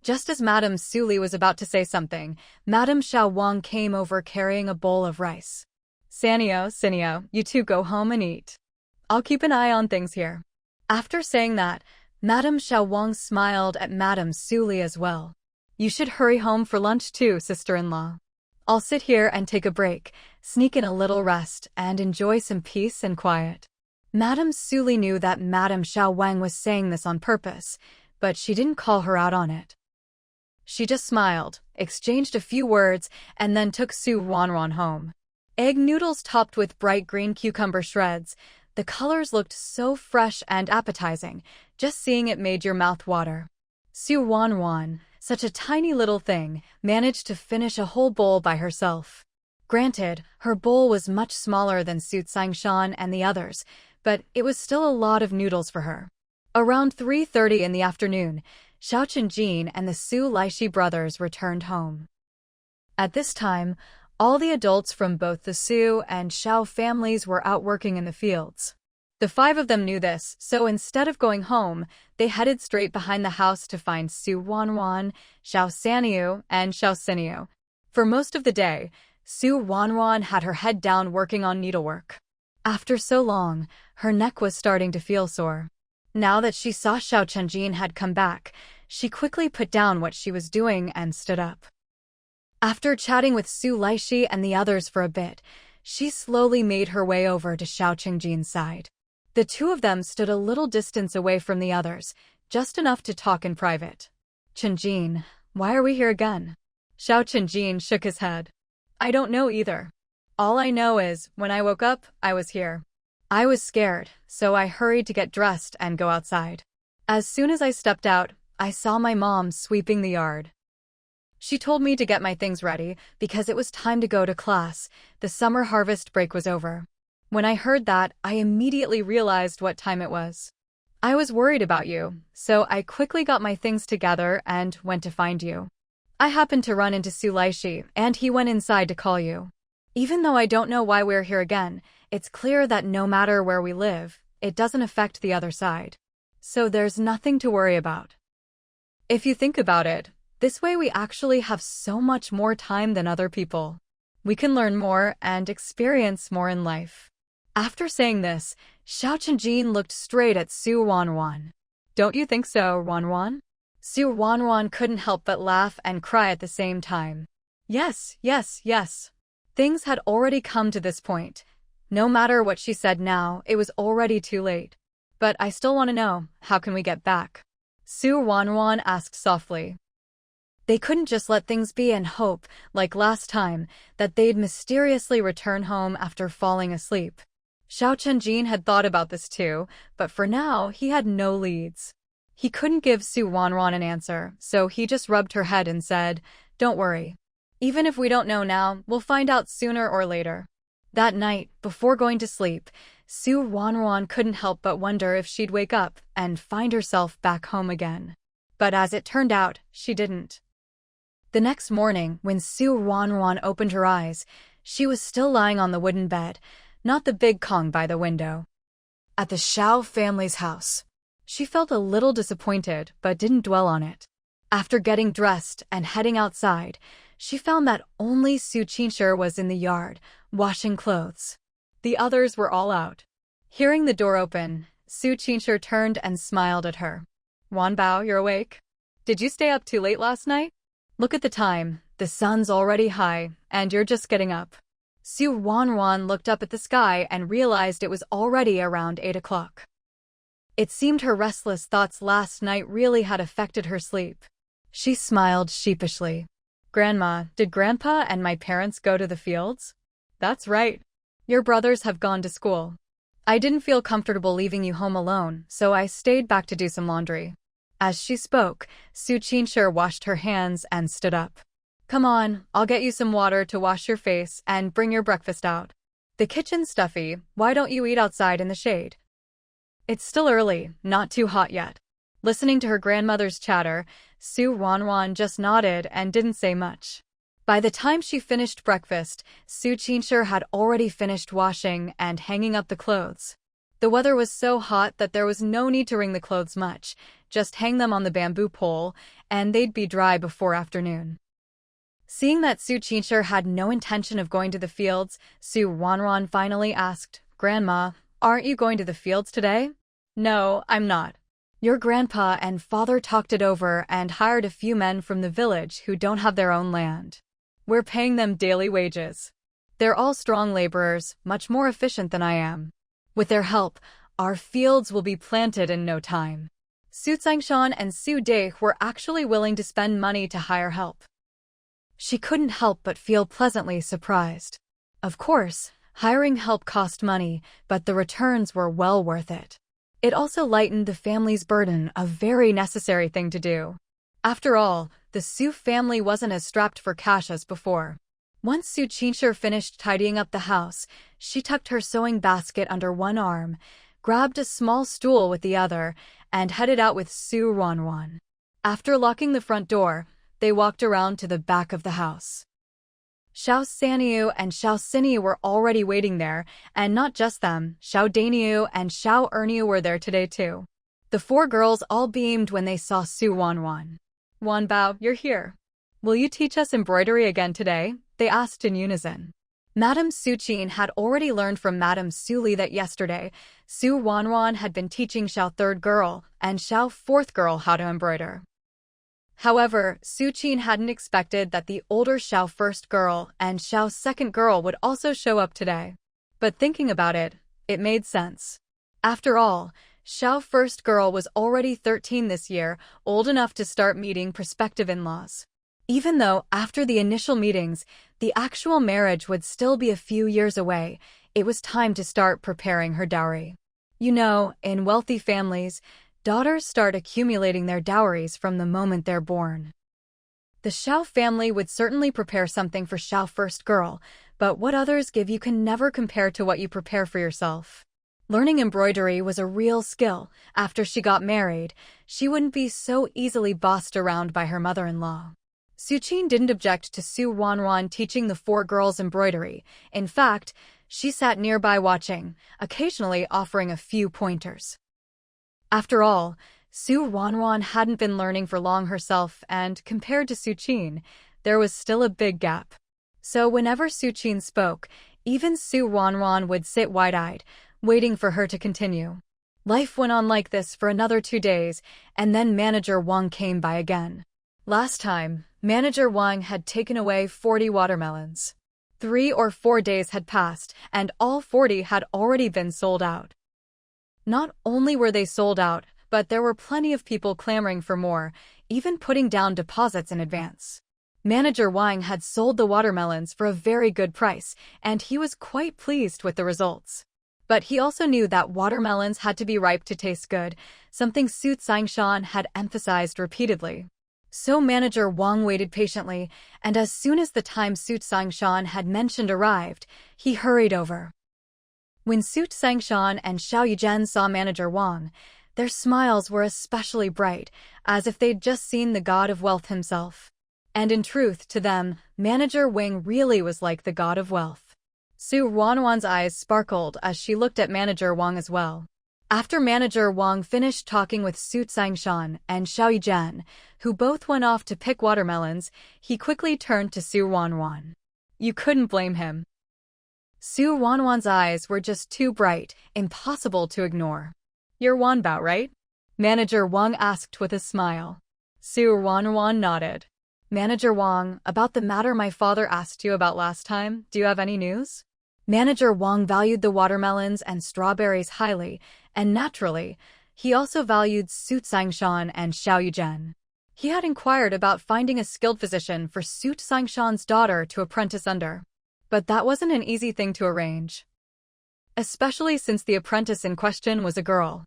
Just as Madame Suli was about to say something, Madame Xiao Wang came over carrying a bowl of rice. Sanyo, Xinyo, you two go home and eat. I'll keep an eye on things here. After saying that, Madame Xiao Wang smiled at Madame Suli as well. You should hurry home for lunch too, sister-in-law. I'll sit here and take a break, sneak in a little rest, and enjoy some peace and quiet. Madame Suli knew that Madame Xiao Wang was saying this on purpose, but she didn't call her out on it. She just smiled, exchanged a few words, and then took Ruanruan home. Egg noodles topped with bright green cucumber shreds. The colors looked so fresh and appetizing, just seeing it made your mouth water. Ruanruan, such a tiny little thing, managed to finish a whole bowl by herself. Granted, her bowl was much smaller than Su Tsingshan and the others, but it was still a lot of noodles for her. Around 3:30 in the afternoon, Xiao Chenjin and the Su Laishi brothers returned home. At this time, all the adults from both the Su and Xiao families were out working in the fields. The 5 of them knew this, so instead of going home, they headed straight behind the house to find Ruanruan, Xiao Sanyu, and Xiao Xinyo. For most of the day, Ruanruan had her head down working on needlework. After so long, her neck was starting to feel sore. Now that she saw Xiao Chenjin had come back, she quickly put down what she was doing and stood up. After chatting with Su Laishi and the others for a bit, she slowly made her way over to Xiao Chenjin's side. The 2 of them stood a little distance away from the others, just enough to talk in private. Chenjin, why are we here again? Xiao Chenjin shook his head. I don't know either. All I know is, when I woke up, I was here. I was scared, so I hurried to get dressed and go outside. As soon as I stepped out, I saw my mom sweeping the yard. She told me to get my things ready because it was time to go to class. The summer harvest break was over. When I heard that, I immediately realized what time it was. I was worried about you, so I quickly got my things together and went to find you. I happened to run into Sulaishi, and he went inside to call you. Even though I don't know why we're here again, it's clear that no matter where we live, it doesn't affect the other side. So there's nothing to worry about. If you think about it, this way we actually have so much more time than other people. We can learn more and experience more in life. After saying this, Xiao Chenjin looked straight at Su Ruanruan. Don't you think so, Ruanruan? Su Ruanruan couldn't help but laugh and cry at the same time. Yes, yes, yes. Things had already come to this point. No matter what she said now, it was already too late. But I still want to know, how can we get back? Su Ruanruan asked softly. They couldn't just let things be and hope, like last time, that they'd mysteriously return home after falling asleep. Xiao Chenjin had thought about this too, but for now, he had no leads. He couldn't give Su Ruanruan an answer, so he just rubbed her head and said, "Don't worry. Even if we don't know now, we'll find out sooner or later." That night, before going to sleep, Su Ruanruan couldn't help but wonder if she'd wake up and find herself back home again. But as it turned out, she didn't. The next morning, when Su Ruanruan opened her eyes, she was still lying on the wooden bed, not the big Kong by the window. At the Xiao family's house. She felt a little disappointed, but didn't dwell on it. After getting dressed and heading outside, she found that only Su Qingshi was in the yard, washing clothes. The others were all out. Hearing the door open, Su Qingshi turned and smiled at her. "Wanbao, you're awake? Did you stay up too late last night? Look at the time, the sun's already high, and you're just getting up." Su Ruanruan looked up at the sky and realized it was already around 8 o'clock. It seemed her restless thoughts last night really had affected her sleep. She smiled sheepishly. "Grandma, did Grandpa and my parents go to the fields?" "That's right. Your brothers have gone to school. I didn't feel comfortable leaving you home alone, so I stayed back to do some laundry." As she spoke, Su Qingshi washed her hands and stood up. "Come on, I'll get you some water to wash your face and bring your breakfast out. The kitchen's stuffy, why don't you eat outside in the shade?" It's still early, not too hot yet. Listening to her grandmother's chatter, Su Ruanruan just nodded and didn't say much. By the time she finished breakfast, Su Qingshi had already finished washing and hanging up the clothes. The weather was so hot that there was no need to wring the clothes much, just hang them on the bamboo pole, and they'd be dry before afternoon. Seeing that Su Qingshi had no intention of going to the fields, Su Ruanruan finally asked, "Grandma, aren't you going to the fields today?" "No, I'm not. Your grandpa and father talked it over and hired a few men from the village who don't have their own land. We're paying them daily wages. They're all strong laborers, much more efficient than I am. With their help, our fields will be planted in no time." Su Tsingshan and Su Dai were actually willing to spend money to hire help. She couldn't help but feel pleasantly surprised. Of course, hiring help cost money, but the returns were well worth it. It also lightened the family's burden, a very necessary thing to do. After all, the Su family wasn't as strapped for cash as before. Once Su Qingshi finished tidying up the house, she tucked her sewing basket under one arm, grabbed a small stool with the other, and headed out with Su Ruanruan. After locking the front door, they walked around to the back of the house. Xiao Sanyu and Xiao Xinyu were already waiting there, and not just them, Xiao Daniu and Xiao Erniu were there today too. The four girls all beamed when they saw Su Ruanruan. "Wanbao, you're here. Will you teach us embroidery again today?" they asked in unison. Madame Su Qin had already learned from Madame Su Li that yesterday, Su Ruanruan had been teaching Xiao third girl and Xiao fourth girl how to embroider. However, Su Qin hadn't expected that the older Xiao first girl and Xiao second girl would also show up today. But thinking about it, it made sense. After all, Xiao first girl was already 13 this year, old enough to start meeting prospective in-laws. Even though, after the initial meetings, the actual marriage would still be a few years away, It was time to start preparing her dowry. You know, in wealthy families, daughters start accumulating their dowries from the moment they're born. The Xiao family would certainly prepare something for Xiao first girl, but what others give you can never compare to what you prepare for yourself. Learning embroidery was a real skill. After she got married, she wouldn't be so easily bossed around by her mother-in-law. Su Qin didn't object to Su Ruanruan teaching the 4 girls embroidery. In fact, she sat nearby watching, occasionally offering a few pointers. After all, Su Ruanruan hadn't been learning for long herself, and compared to Su Qin, there was still a big gap. So whenever Su Qin spoke, even Su Ruanruan would sit wide-eyed, waiting for her to continue. Life went on like this for another 2 days, and then Manager Wang came by again. Last time, Manager Wang had taken away 40 watermelons. 3 or 4 days had passed, and all 40 had already been sold out. Not only were they sold out, but there were plenty of people clamoring for more, even putting down deposits in advance. Manager Wang had sold the watermelons for a very good price, and he was quite pleased with the results. But he also knew that watermelons had to be ripe to taste good, something Su Tsingshan had emphasized repeatedly. So Manager Wang waited patiently, and as soon as the time Su Tsingshan had mentioned arrived, he hurried over. When Su Tsingshan and Xiao Yizhen saw Manager Wang, their smiles were especially bright, as if they'd just seen the god of wealth himself. And in truth, to them, Manager Wang really was like the god of wealth. Su Ruanruan's eyes sparkled as she looked at Manager Wang as well. After Manager Wang finished talking with Su Tsingshan and Xiao Yizhen, who both went off to pick watermelons, he quickly turned to Su Ruanruan. You couldn't blame him. Su Ruanruan's eyes were just too bright, impossible to ignore. You're Wanbao, right? Manager Wang asked with a smile. Su Ruanruan nodded. Manager Wang, about the matter my father asked you about last time, do you have any news? Manager Wang valued the watermelons and strawberries highly, and naturally, he also valued Su Tsingshan and Xiao Yizhen. He had inquired about finding a skilled physician for Su Tsingshan's daughter to apprentice under. But that wasn't an easy thing to arrange, especially since the apprentice in question was a girl.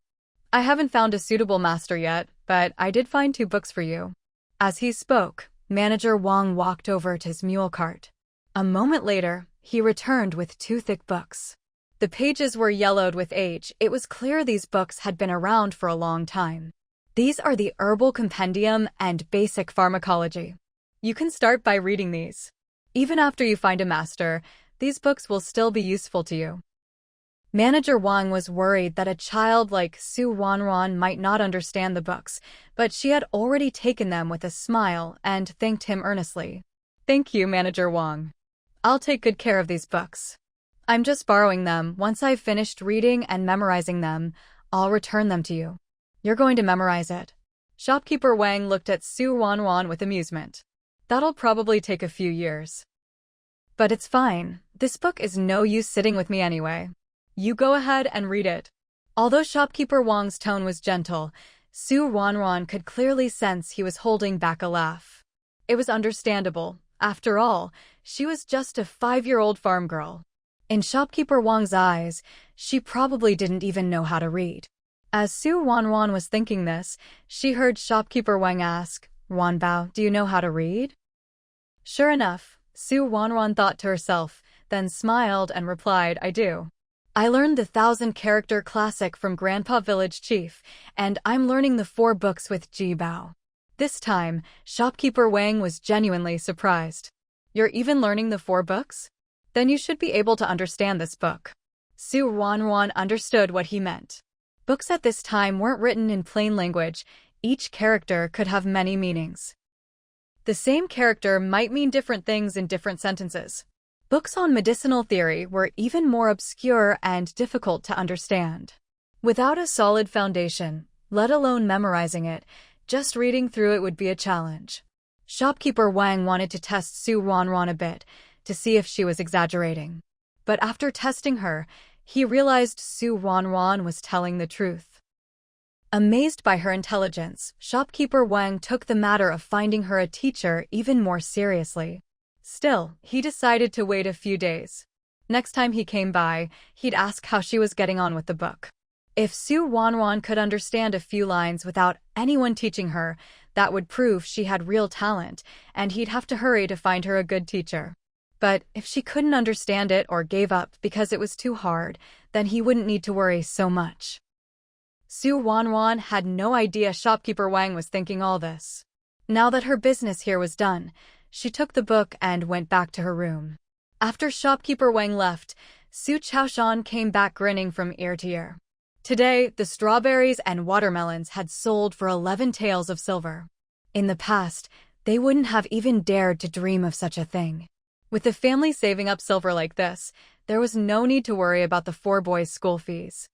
I haven't found a suitable master yet, but I did find 2 books for you. As he spoke, Manager Wang walked over to his mule cart. A moment later, he returned with 2 thick books. The pages were yellowed with age. It was clear these books had been around for a long time. These are the Herbal Compendium and Basic Pharmacology. You can start by reading these. Even after you find a master, these books will still be useful to you. Manager Wang was worried that a child like Su Ruanruan might not understand the books, but she had already taken them with a smile and thanked him earnestly. Thank you, Manager Wang. I'll take good care of these books. I'm just borrowing them. Once I've finished reading and memorizing them, I'll return them to you. You're going to memorize it. Shopkeeper Wang looked at Su Ruanruan with amusement. That'll probably take a few years. But it's fine. This book is no use sitting with me anyway. You go ahead and read it. Although Shopkeeper Wang's tone was gentle, Su Ruanruan could clearly sense he was holding back a laugh. It was understandable. After all, she was just a 5-year-old farm girl. In Shopkeeper Wang's eyes, she probably didn't even know how to read. As Su Ruanruan was thinking this, she heard Shopkeeper Wang ask, Wanbao, do you know how to read? Sure enough, Su Ruanruan thought to herself, then smiled and replied, I do. I learned the 1,000-character classic from Grandpa Village Chief, and I'm learning the 4 books with Ji Bao. This time, Shopkeeper Wang was genuinely surprised. You're even learning the 4 books? Then you should be able to understand this book. Su Ruanruan understood what he meant. Books at this time weren't written in plain language. Each character could have many meanings. The same character might mean different things in different sentences. Books on medicinal theory were even more obscure and difficult to understand. Without a solid foundation, let alone memorizing it, just reading through it would be a challenge. Shopkeeper Wang wanted to test Su Ruanruan a bit, to see if she was exaggerating. But after testing her, he realized Su Ruanruan was telling the truth. Amazed by her intelligence, Shopkeeper Wang took the matter of finding her a teacher even more seriously. Still, he decided to wait a few days. Next time he came by, he'd ask how she was getting on with the book. If Ruanruan could understand a few lines without anyone teaching her, that would prove she had real talent, and he'd have to hurry to find her a good teacher. But if she couldn't understand it or gave up because it was too hard, then he wouldn't need to worry so much. Ruanruan had no idea shopkeeper Wang was thinking all this. Now that her business here was done, she took the book and went back to her room. After shopkeeper Wang left, Su Chaoshan came back grinning from ear to ear. Today, the strawberries and watermelons had sold for 11 taels of silver. In the past, they wouldn't have even dared to dream of such a thing. With the family saving up silver like this, there was no need to worry about the 4 boys' school fees.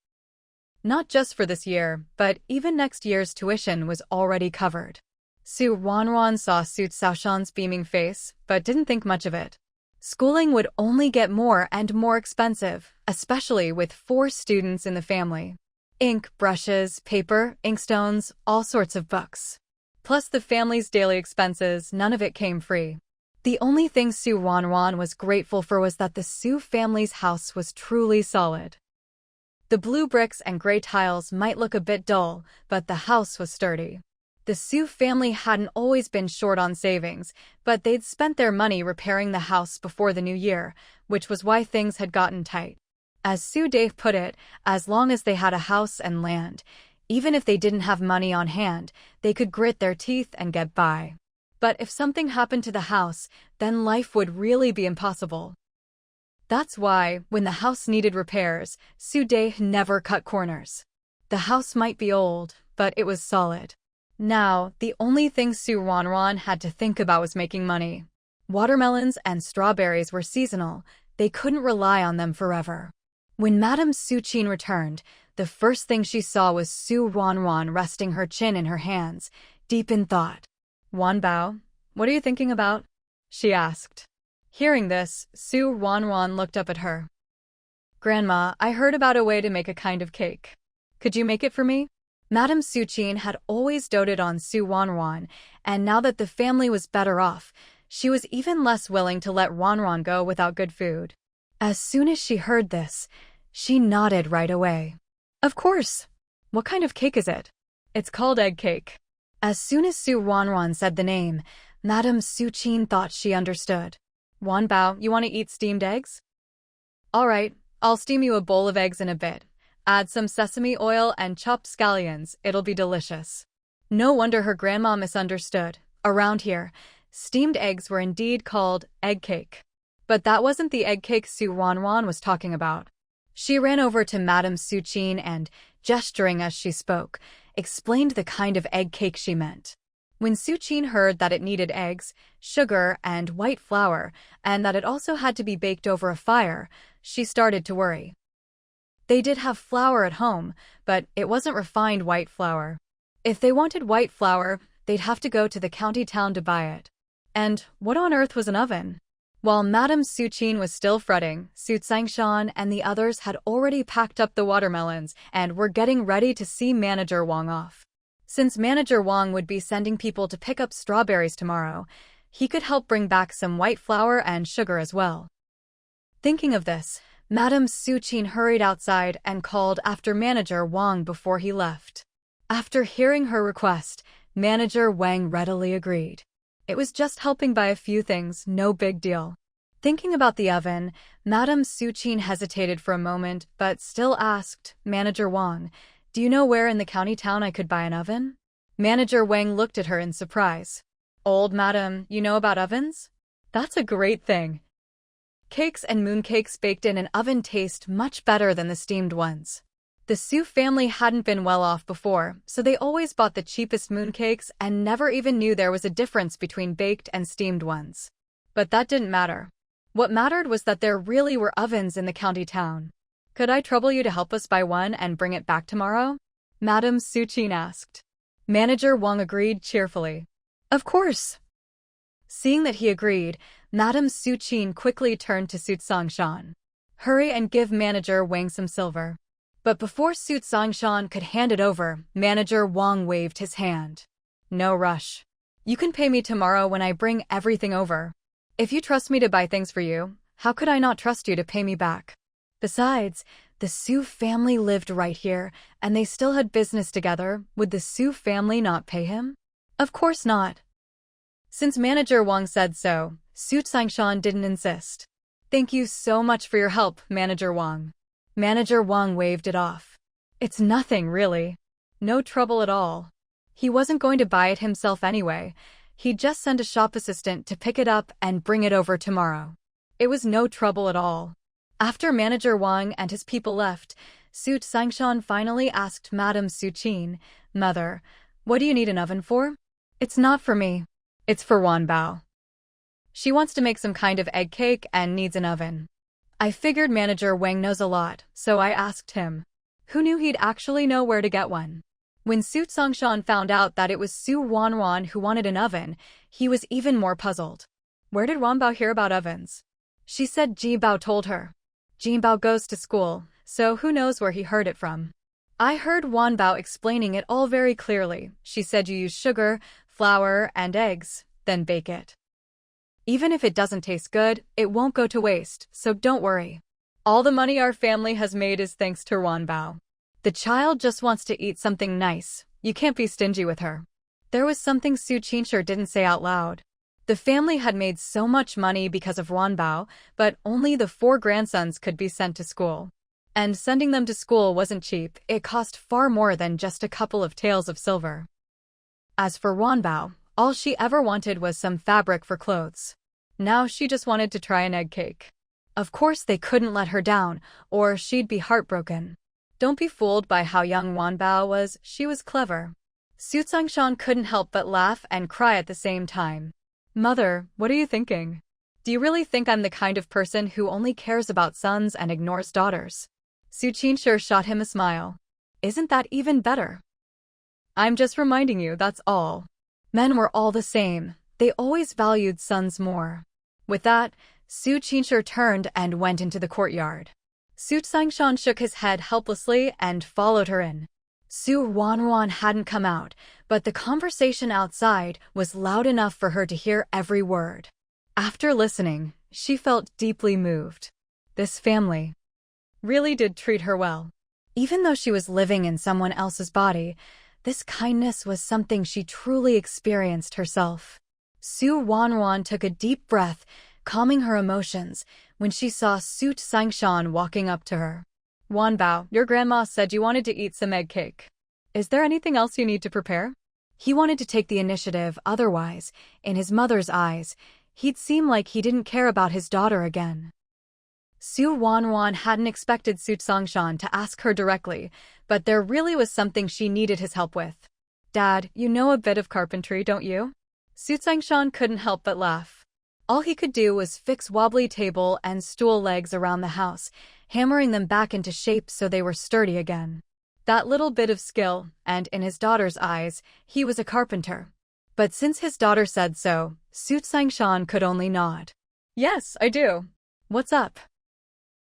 Not just for this year, but even next year's tuition was already covered. Ruanruan saw Su Chaoshan's beaming face, but didn't think much of it. Schooling would only get more and more expensive, especially with 4 students in the family. Ink, brushes, paper, inkstones, all sorts of books. Plus the family's daily expenses, none of it came free. The only thing Ruanruan was grateful for was that the Su family's house was truly solid. The blue bricks and gray tiles might look a bit dull, but the house was sturdy. The Su family hadn't always been short on savings, but they'd spent their money repairing the house before the new year, which was why things had gotten tight. As Su Dave put it, as long as they had a house and land, even if they didn't have money on hand, they could grit their teeth and get by. But if something happened to the house, then life would really be impossible. That's why, when the house needed repairs, Su Dave never cut corners. The house might be old, but it was solid. Now, the only thing Ruanruan had to think about was making money. Watermelons and strawberries were seasonal. They couldn't rely on them forever. When Madame Suchin returned, the first thing she saw was Ruanruan resting her chin in her hands, deep in thought. "Wanbao, what are you thinking about?" she asked. Hearing this, Ruanruan looked up at her. "Grandma, I heard about a way to make a kind of cake. Could you make it for me?" Madame Suchin had always doted on Ruanruan, and now that the family was better off, she was even less willing to let Ruanruan go without good food. As soon as she heard this, she nodded right away. "Of course. What kind of cake is it?" "It's called egg cake." As soon as Ruanruan said the name, Madame Suchin thought she understood. "Wanbao, you want to eat steamed eggs?" "All right, I'll steam you a bowl of eggs in a bit. Add some sesame oil and chopped scallions, it'll be delicious." No wonder her grandma misunderstood. Around here, steamed eggs were indeed called egg cake. But that wasn't the egg cake Ruanruan was talking about. She ran over to Madame Suchin and, gesturing as she spoke, explained the kind of egg cake she meant. When Suchin heard that it needed eggs, sugar, and white flour, and that it also had to be baked over a fire, she started to worry. They did have flour at home, but it wasn't refined white flour. If they wanted white flour, they'd have to go to the county town to buy it. And what on earth was an oven? While Madame Suchin was still fretting, Su Changshan and the others had already packed up the watermelons and were getting ready to see Manager Wang off. Since Manager Wang would be sending people to pick up strawberries tomorrow, he could help bring back some white flour and sugar as well. Thinking of this, Madame Suchin hurried outside and called after Manager Wang before he left. After hearing her request, Manager Wang readily agreed. It was just helping buy a few things, no big deal. Thinking about the oven, Madame Suchin hesitated for a moment, but still asked, "Manager Wang, do you know where in the county town I could buy an oven?" Manager Wang looked at her in surprise. "Old madam, you know about ovens? That's a great thing. Cakes and mooncakes baked in an oven taste much better than the steamed ones." The Su family hadn't been well off before, so they always bought the cheapest mooncakes and never even knew there was a difference between baked and steamed ones. But that didn't matter. What mattered was that there really were ovens in the county town. "Could I trouble you to help us buy one and bring it back tomorrow?" Madame Suchin asked. Manager Wang agreed cheerfully. "Of course." Seeing that he agreed, Madame Suchin quickly turned to Su Changshan. "Hurry and give Manager Wang some silver." But before Su Changshan could hand it over, Manager Wang waved his hand. "No rush. You can pay me tomorrow when I bring everything over. If you trust me to buy things for you, How could I not trust you to pay me back? Besides, the Su family lived right here, and they still had business together. Would the Su family not pay him? Of course not. Since Manager Wang said so, Su Sangshan didn't insist. Thank you so much for your help, Manager Wang. Manager Wang waved it off. It's nothing, really. No trouble at all. He wasn't going to buy it himself anyway. He'd just send a shop assistant to pick it up and bring it over tomorrow. It was no trouble at all. After Manager Wang and his people left, Su Sangshan finally asked Madame Su Qin, Mother, what do you need an oven for? It's not for me. It's for Wanbao. She wants to make some kind of egg cake and needs an oven. I figured Manager Wang knows a lot, so I asked him. Who knew he'd actually know where to get one? When Su Sangshan found out that it was Su Ruanruan who wanted an oven, he was even more puzzled. Where did Wanbao hear about ovens? She said Jinbao told her. Jinbao goes to school, so who knows where he heard it from. I heard Wanbao explaining it all very clearly. She said you use sugar, flour, and eggs, then bake it. Even if it doesn't taste good, it won't go to waste, so don't worry. All the money our family has made is thanks to Wanbao. The child just wants to eat something nice. You can't be stingy with her. There was something Su Qinsher didn't say out loud. The family had made so much money because of Wanbao, but only the 4 grandsons could be sent to school. And sending them to school wasn't cheap. It cost far more than just a couple of taels of silver. As for Wanbao, all she ever wanted was some fabric for clothes. Now she just wanted to try an egg cake. Of course they couldn't let her down, or she'd be heartbroken. Don't be fooled by how young Wanbao was. She was clever. Su Sangshan couldn't help but laugh and cry at the same time. Mother, what are you thinking? Do you really think I'm the kind of person who only cares about sons and ignores daughters? Su Qinsher shot him a smile. Isn't that even better? I'm just reminding you, that's all. Men were all the same. They always valued sons more. With that, Su Qinsher turned and went into the courtyard. Su Sangshan shook his head helplessly and followed her in. Su Ruanruan hadn't come out, but the conversation outside was loud enough for her to hear every word. After listening, she felt deeply moved. This family really did treat her well. Even though she was living in someone else's body, this kindness was something she truly experienced herself. Su Ruanruan took a deep breath, calming her emotions, when she saw Su Sangshan walking up to her. Wanbao, your grandma said you wanted to eat some egg cake. Is there anything else you need to prepare? He wanted to take the initiative, otherwise, in his mother's eyes, he'd seem like he didn't care about his daughter again. Su Ruanruan hadn't expected Su Sangshan to ask her directly, but there really was something she needed his help with. Dad, you know a bit of carpentry, don't you? Su Sangshan couldn't help but laugh. All he could do was fix wobbly table and stool legs around the house, hammering them back into shape so they were sturdy again. That little bit of skill, and in his daughter's eyes, he was a carpenter. But since his daughter said so, Su Sangshan could only nod. Yes, I do. What's up?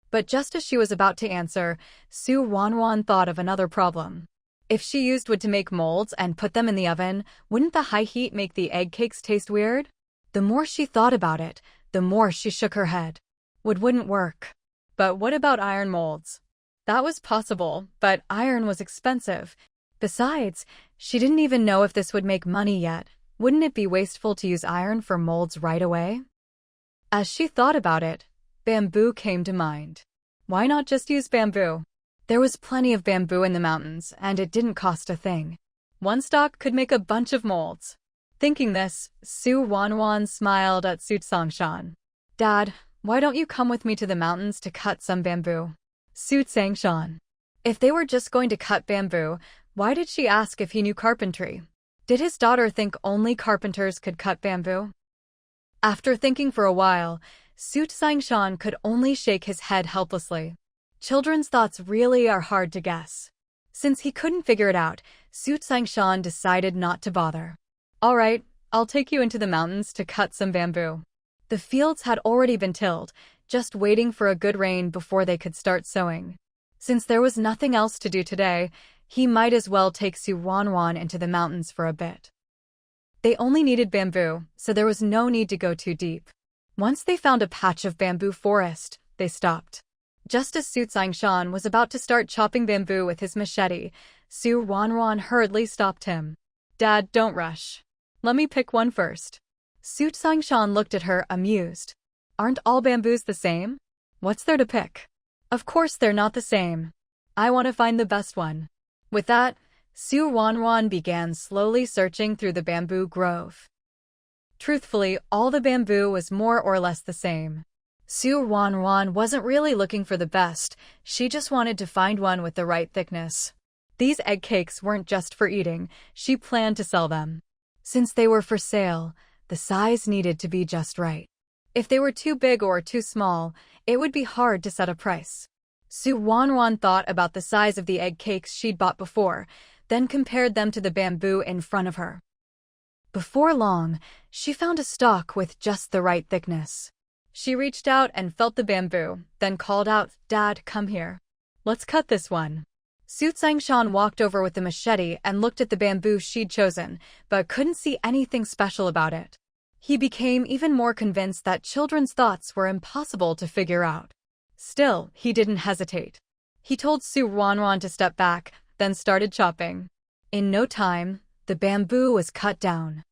But just as she was about to answer, Su Ruanruan thought of another problem. If she used wood to make molds and put them in the oven, wouldn't the high heat make the egg cakes taste weird? The more she thought about it, the more she shook her head. Wood wouldn't work. But what about iron molds? That was possible, but iron was expensive. Besides, she didn't even know if this would make money yet. Wouldn't it be wasteful to use iron for molds right away? As she thought about it, bamboo came to mind. Why not just use bamboo? There was plenty of bamboo in the mountains, and it didn't cost a thing. One stalk could make a bunch of molds. Thinking this, Su Ruanruan smiled at Su Sangshan. Dad, why don't you come with me to the mountains to cut some bamboo? Su Sangshan. If they were just going to cut bamboo, why did she ask if he knew carpentry? Did his daughter think only carpenters could cut bamboo? After thinking for a while, Su Sangshan could only shake his head helplessly. Children's thoughts really are hard to guess. Since he couldn't figure it out, Su Sangshan decided not to bother. All right, I'll take you into the mountains to cut some bamboo. The fields had already been tilled, just waiting for a good rain before they could start sowing. Since there was nothing else to do today, he might as well take Su Ruanruan into the mountains for a bit. They only needed bamboo, so there was no need to go too deep. Once they found a patch of bamboo forest, they stopped. Just as Su Xingshan was about to start chopping bamboo with his machete, Su Ruanruan hurriedly stopped him. "Dad, don't rush. Let me pick one first." Su Xingshan looked at her, amused. "Aren't all bamboos the same? What's there to pick?" "Of course they're not the same. I want to find the best one." With that, Su Ruanruan began slowly searching through the bamboo grove. Truthfully, all the bamboo was more or less the same. Su Ruanruan wasn't really looking for the best, she just wanted to find one with the right thickness. These egg cakes weren't just for eating, she planned to sell them. Since they were for sale, the size needed to be just right. If they were too big or too small, it would be hard to set a price. Su Ruanruan thought about the size of the egg cakes she'd bought before, then compared them to the bamboo in front of her. Before long, she found a stalk with just the right thickness. She reached out and felt the bamboo, then called out, "Dad, come here. Let's cut this one." Su Xingshan walked over with the machete and looked at the bamboo she'd chosen, but couldn't see anything special about it. He became even more convinced that children's thoughts were impossible to figure out. Still, he didn't hesitate. He told Su Ruanruan to step back, then started chopping. In no time, the bamboo was cut down.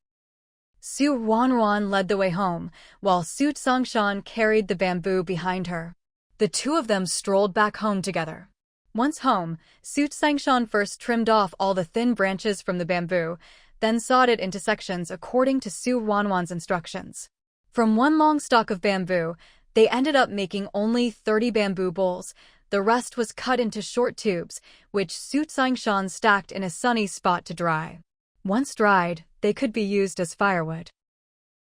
Su Ruanruan led the way home, while Su Xingshan carried the bamboo behind her. The two of them strolled back home together. Once home, Su Xingshan first trimmed off all the thin branches from the bamboo, then sawed it into sections according to Su Ruanruan's instructions. From one long stalk of bamboo, they ended up making only 30 bamboo bowls. The rest was cut into short tubes, which Su Xingshan stacked in a sunny spot to dry. Once dried, they could be used as firewood.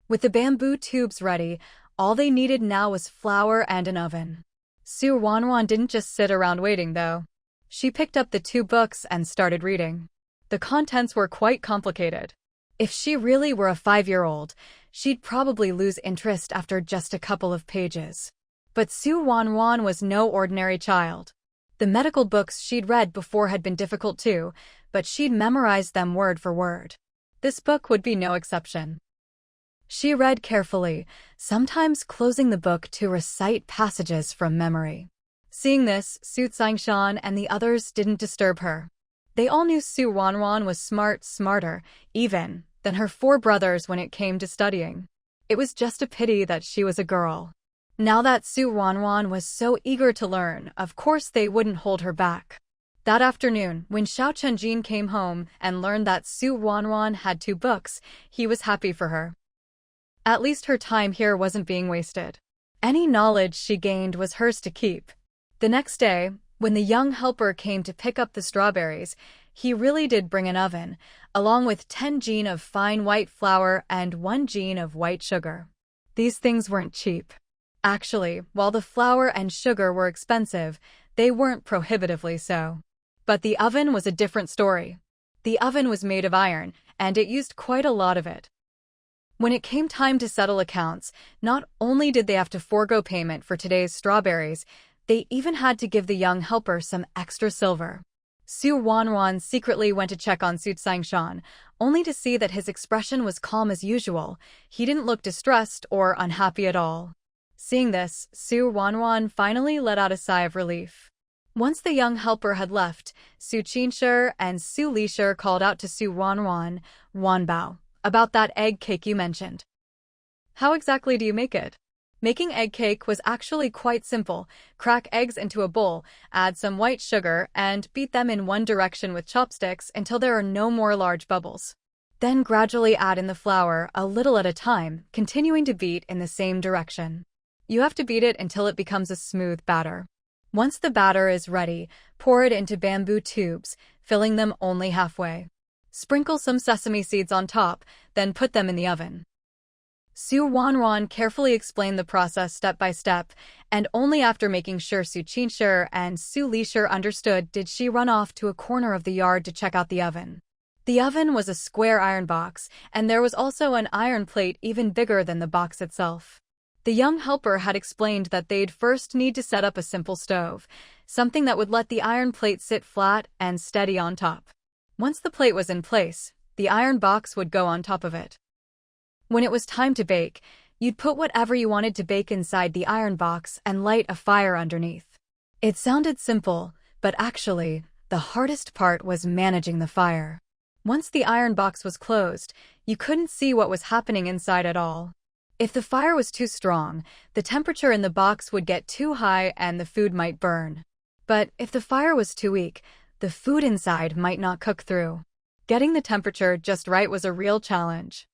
With the bamboo tubes ready, all they needed now was flour and an oven. Su Ruanruan didn't just sit around waiting, though. She picked up the 2 books and started reading. The contents were quite complicated. If she really were a 5-year-old, she'd probably lose interest after just a couple of pages. But Su Ruanruan was no ordinary child. The medical books she'd read before had been difficult too, but she'd memorized them word for word. This book would be no exception. She read carefully, sometimes closing the book to recite passages from memory. Seeing this, Su Xingshan and the others didn't disturb her. They all knew Su Ruanruan was smarter, even, than her 4 brothers when it came to studying. It was just a pity that she was a girl. Now that Su Ruanruan was so eager to learn, of course they wouldn't hold her back. That afternoon, when Xiao Chenjin came home and learned that Su Ruanruan had 2 books, he was happy for her. At least her time here wasn't being wasted. Any knowledge she gained was hers to keep. The next day, when the young helper came to pick up the strawberries, he really did bring an oven, along with 10 jin of fine white flour and 1 jin of white sugar. These things weren't cheap. Actually, while the flour and sugar were expensive, they weren't prohibitively so. But the oven was a different story. The oven was made of iron, and it used quite a lot of it. When it came time to settle accounts, not only did they have to forego payment for today's strawberries, they even had to give the young helper some extra silver. Su Ruanruan secretly went to check on Su Xingshan, only to see that his expression was calm as usual. He didn't look distressed or unhappy at all. Seeing this, Su Ruanruan finally let out a sigh of relief. Once the young helper had left, Su Qinshe and Su Lishe called out to Su Ruanruan, "Wanbao, about that egg cake you mentioned. How exactly do you make it?" Making egg cake was actually quite simple. Crack eggs into a bowl, add some white sugar, and beat them in one direction with chopsticks until there are no more large bubbles. Then gradually add in the flour, a little at a time, continuing to beat in the same direction. You have to beat it until it becomes a smooth batter. Once the batter is ready, pour it into bamboo tubes, filling them only halfway. Sprinkle some sesame seeds on top, then put them in the oven. Su Ruanruan carefully explained the process step by step, and only after making sure Su Qinshe and Su Lishe understood did she run off to a corner of the yard to check out the oven. The oven was a square iron box, and there was also an iron plate even bigger than the box itself. The young helper had explained that they'd first need to set up a simple stove, something that would let the iron plate sit flat and steady on top. Once the plate was in place, the iron box would go on top of it. When it was time to bake, You'd put whatever you wanted to bake inside the iron box and light a fire underneath. It sounded simple, but actually, the hardest part was managing the fire. Once the iron box was closed, you couldn't see what was happening inside at all. If the fire was too strong, the temperature in the box would get too high and the food might burn. But if the fire was too weak, the food inside might not cook through. Getting the temperature just right was a real challenge.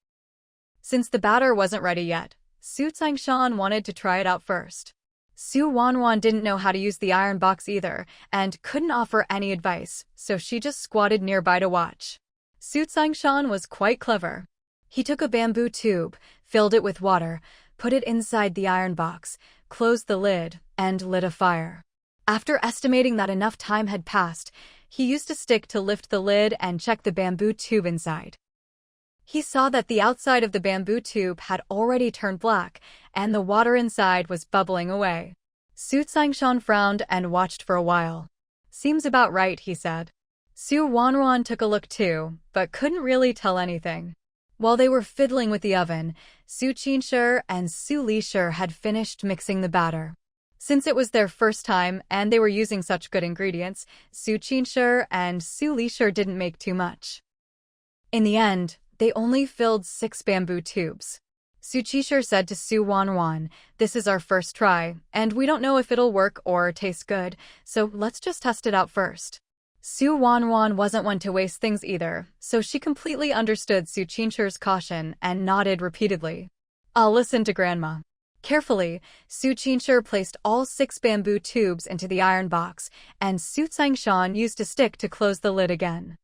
Since the batter wasn't ready yet, Su Tsingshan wanted to try it out first. Su Ruanruan didn't know how to use the iron box either, and couldn't offer any advice, so she just squatted nearby to watch. Su Tsingshan was quite clever. He took a bamboo tube, filled it with water, put it inside the iron box, closed the lid, and lit a fire. After estimating that enough time had passed, he used a stick to lift the lid and check the bamboo tube inside. He saw that the outside of the bamboo tube had already turned black, and the water inside was bubbling away. Su Tsingshan frowned and watched for a while. "Seems about right," he said. Su Ruanruan took a look too, but couldn't really tell anything. While they were fiddling with the oven, Su Qinshe and Su Lishe had finished mixing the batter. Since it was their first time and they were using such good ingredients, Su Qinshe and Su Lishe didn't make too much. In the end, they only filled 6 bamboo tubes. Su Qinshe said to Su Ruanruan, "This is our first try, and we don't know if it'll work or taste good, so let's just test it out first." Su Ruanruan wasn't one to waste things either, so she completely understood Su Qinshe's caution and nodded repeatedly. "I'll listen to Grandma." Carefully, Su Qinshe placed all 6 bamboo tubes into the iron box, and Su Tsingshan used a stick to close the lid again.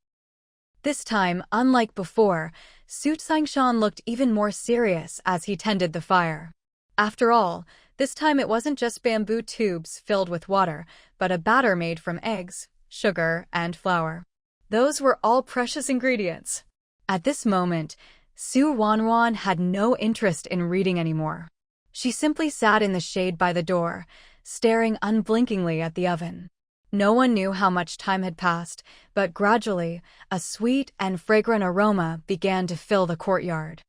This time, unlike before, Su Tsingshan looked even more serious as he tended the fire. After all, this time it wasn't just bamboo tubes filled with water, but a batter made from eggs, sugar, and flour. Those were all precious ingredients. At this moment, Su Ruanruan had no interest in reading anymore. She simply sat in the shade by the door, staring unblinkingly at the oven. No one knew how much time had passed, but gradually, a sweet and fragrant aroma began to fill the courtyard.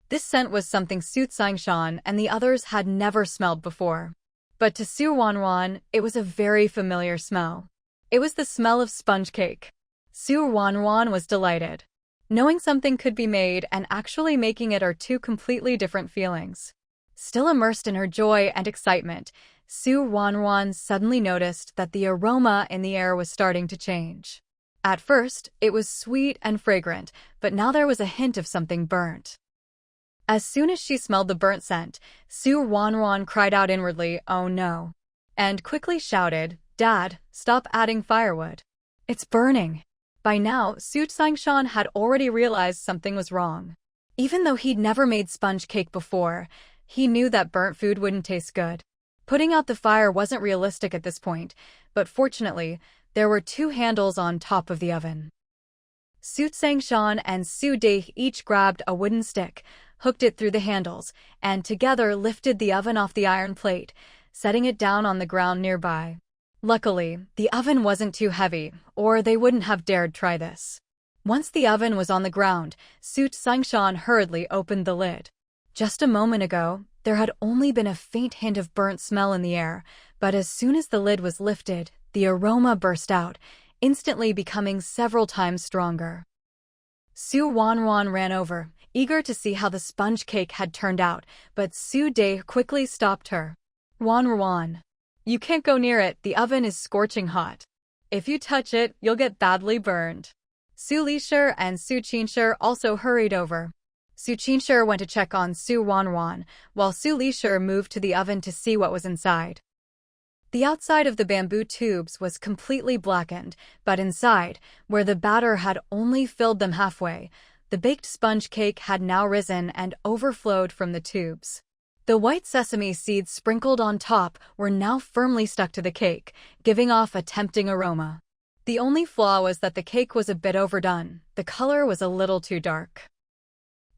This scent was something Su Tsingshan and the others had never smelled before. But to Su Ruanruan, it was a very familiar smell. It was the smell of sponge cake. Su Ruanruan was delighted. Knowing something could be made and actually making it are two completely different feelings. Still immersed in her joy and excitement, Su Ruanruan suddenly noticed that the aroma in the air was starting to change. At first, it was sweet and fragrant, but now there was a hint of something burnt. As soon as she smelled the burnt scent, Su Ruanruan cried out inwardly, "Oh no!" and quickly shouted, "Dad, stop adding firewood. It's burning." By now, Su Tsingshan had already realized something was wrong. Even though he'd never made sponge cake before, he knew that burnt food wouldn't taste good. Putting out the fire wasn't realistic at this point, but fortunately, there were 2 handles on top of the oven. Su Tsingshan and Su Dai each grabbed a wooden stick, hooked it through the handles, and together lifted the oven off the iron plate, setting it down on the ground nearby. Luckily, the oven wasn't too heavy, or they wouldn't have dared try this. Once the oven was on the ground, Su Tsingshan hurriedly opened the lid. Just a moment ago, there had only been a faint hint of burnt smell in the air, but as soon as the lid was lifted, the aroma burst out, instantly becoming several times stronger. Su Ruanruan ran over, eager to see how the sponge cake had turned out, but Su Dai quickly stopped her. "Ruanruan, you can't go near it, the oven is scorching hot. If you touch it, you'll get badly burned." Su Lishe and Su Qinshe also hurried over. Su Qinshe went to check on Su Ruanruan, while Su Lishe moved to the oven to see what was inside. The outside of the bamboo tubes was completely blackened, but inside, where the batter had only filled them halfway, the baked sponge cake had now risen and overflowed from the tubes. The white sesame seeds sprinkled on top were now firmly stuck to the cake, giving off a tempting aroma. The only flaw was that the cake was a bit overdone. The color was a little too dark.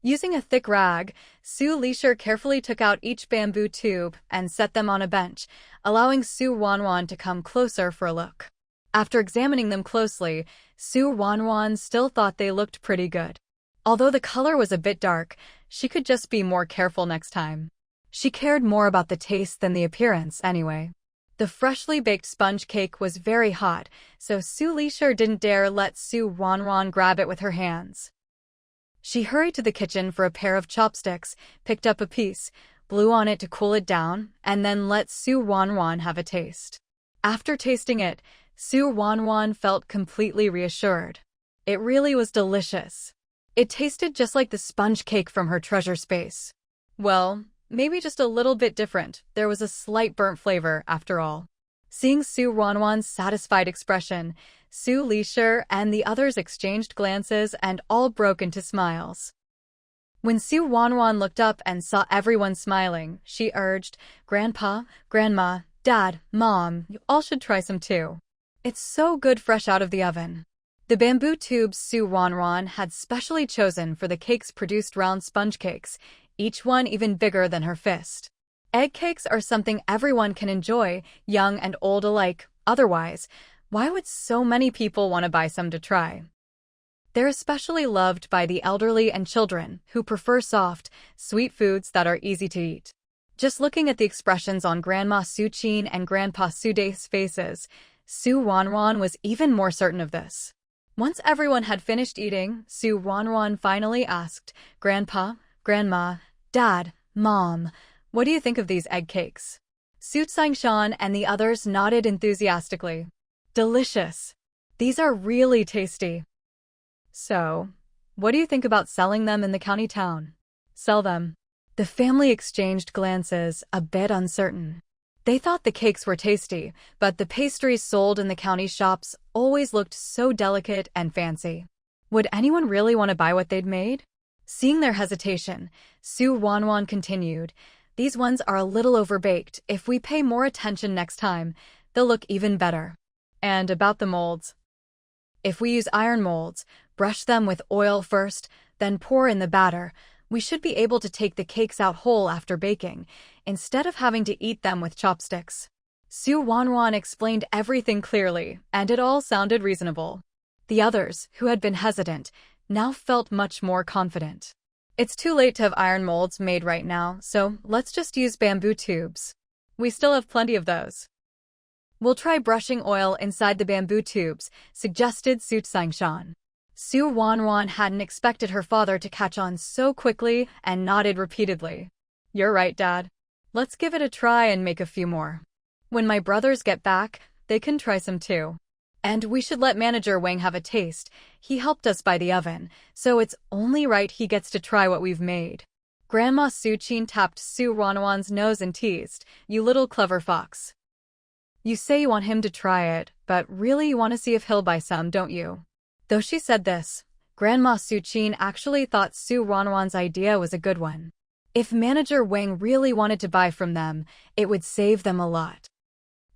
Using a thick rag, Su Lishe carefully took out each bamboo tube and set them on a bench, allowing Su Ruanruan to come closer for a look. After examining them closely, Su Ruanruan still thought they looked pretty good. Although the color was a bit dark, she could just be more careful next time. She cared more about the taste than the appearance anyway. The freshly baked sponge cake was very hot, so Su Lisher didn't dare let Su Ruanruan grab it with her hands. She hurried to the kitchen for a pair of chopsticks, picked up a piece, blew on it to cool it down, and then let Su Ruanruan have a taste. After tasting it, Su Ruanruan felt completely reassured. It really was delicious. It tasted just like the sponge cake from her treasure space. Well, maybe just a little bit different. There was a slight burnt flavor, after all. Seeing Su Ruanruan's satisfied expression, Su Lisher and the others exchanged glances and all broke into smiles. When Su Ruanruan looked up and saw everyone smiling, she urged, "Grandpa, Grandma, Dad, Mom, you all should try some too. It's so good fresh out of the oven." The bamboo tubes Su Ruanruan had specially chosen for the cakes produced round sponge cakes, each one even bigger than her fist. Egg cakes are something everyone can enjoy, young and old alike. Otherwise, why would so many people want to buy some to try? They're especially loved by the elderly and children, who prefer soft, sweet foods that are easy to eat. Just looking at the expressions on Grandma Su Qin and Grandpa Su Day's faces, Su Ruanruan was even more certain of this. Once everyone had finished eating, Su Ruanruan finally asked, "Grandpa, Grandma, Dad, Mom, what do you think of these egg cakes?" Su Tsingshan and the others nodded enthusiastically. "Delicious. These are really tasty." "So, what do you think about selling them in the county town?" "Sell them?" The family exchanged glances, a bit uncertain. They thought the cakes were tasty, but the pastries sold in the county shops always looked so delicate and fancy. Would anyone really want to buy what they'd made? Seeing their hesitation, Su Ruanruan continued, "These ones are a little overbaked. If we pay more attention next time, they'll look even better." "And about the molds?" "If we use iron molds, brush them with oil first, then pour in the batter, we should be able to take the cakes out whole after baking, instead of having to eat them with chopsticks." Su Ruanruan explained everything clearly, and it all sounded reasonable. The others, who had been hesitant, now felt much more confident. "It's too late to have iron molds made right now, so let's just use bamboo tubes. We still have plenty of those." "We'll try brushing oil inside the bamboo tubes," suggested Su Tsingshan. Su Ruanruan hadn't expected her father to catch on so quickly and nodded repeatedly. "You're right, Dad. Let's give it a try and make a few more. When my brothers get back, they can try some too. And we should let Manager Wang have a taste. He helped us buy the oven, so it's only right he gets to try what we've made." Grandma Su Qin tapped Su Ruanruan's nose and teased, "You little clever fox. You say you want him to try it, but really you want to see if he'll buy some, don't you?" Though she said this, Grandma Su Qin actually thought Su Ruanruan's idea was a good one. If Manager Wang really wanted to buy from them, it would save them a lot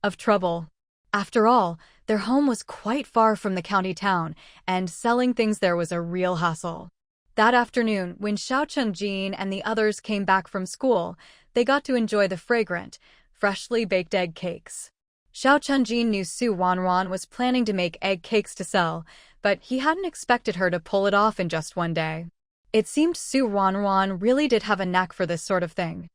of trouble. After all, their home was quite far from the county town, and selling things there was a real hassle. That afternoon, when Xiao Chengjin and the others came back from school, they got to enjoy the fragrant, freshly baked egg cakes. Xiao Chengjin knew Su Ruanruan was planning to make egg cakes to sell, but he hadn't expected her to pull it off in just one day. It seemed Su Ruanruan really did have a knack for this sort of thing.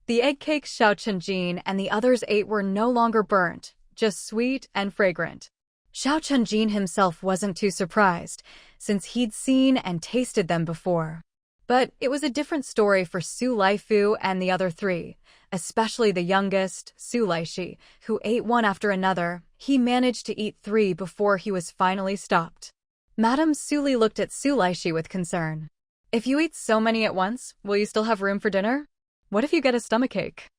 The egg cakes Xiao Chengjin and the others ate were no longer burnt, just sweet and fragrant. Xiao Chengjin himself wasn't too surprised, since he'd seen and tasted them before. But it was a different story for Su Laifu and the other three, especially the youngest, Su Laishi, who ate one after another. He managed to eat 3 before he was finally stopped. Madame Suli looked at Su Laishi with concern. "If you eat so many at once, will you still have room for dinner? What if you get a stomachache?"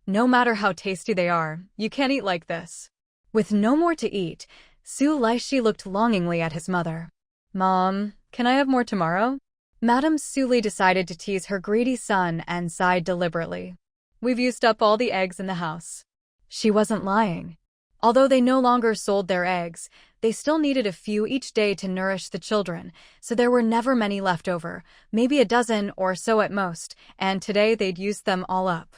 "No matter how tasty they are, you can't eat like this." With no more to eat, Su Laishi looked longingly at his mother. "Mom, can I have more tomorrow?" Madame Suli decided to tease her greedy son and sighed deliberately. "We've used up all the eggs in the house." She wasn't lying. Although they no longer sold their eggs, they still needed a few each day to nourish the children, so there were never many left over, maybe a dozen or so at most, and today they'd used them all up.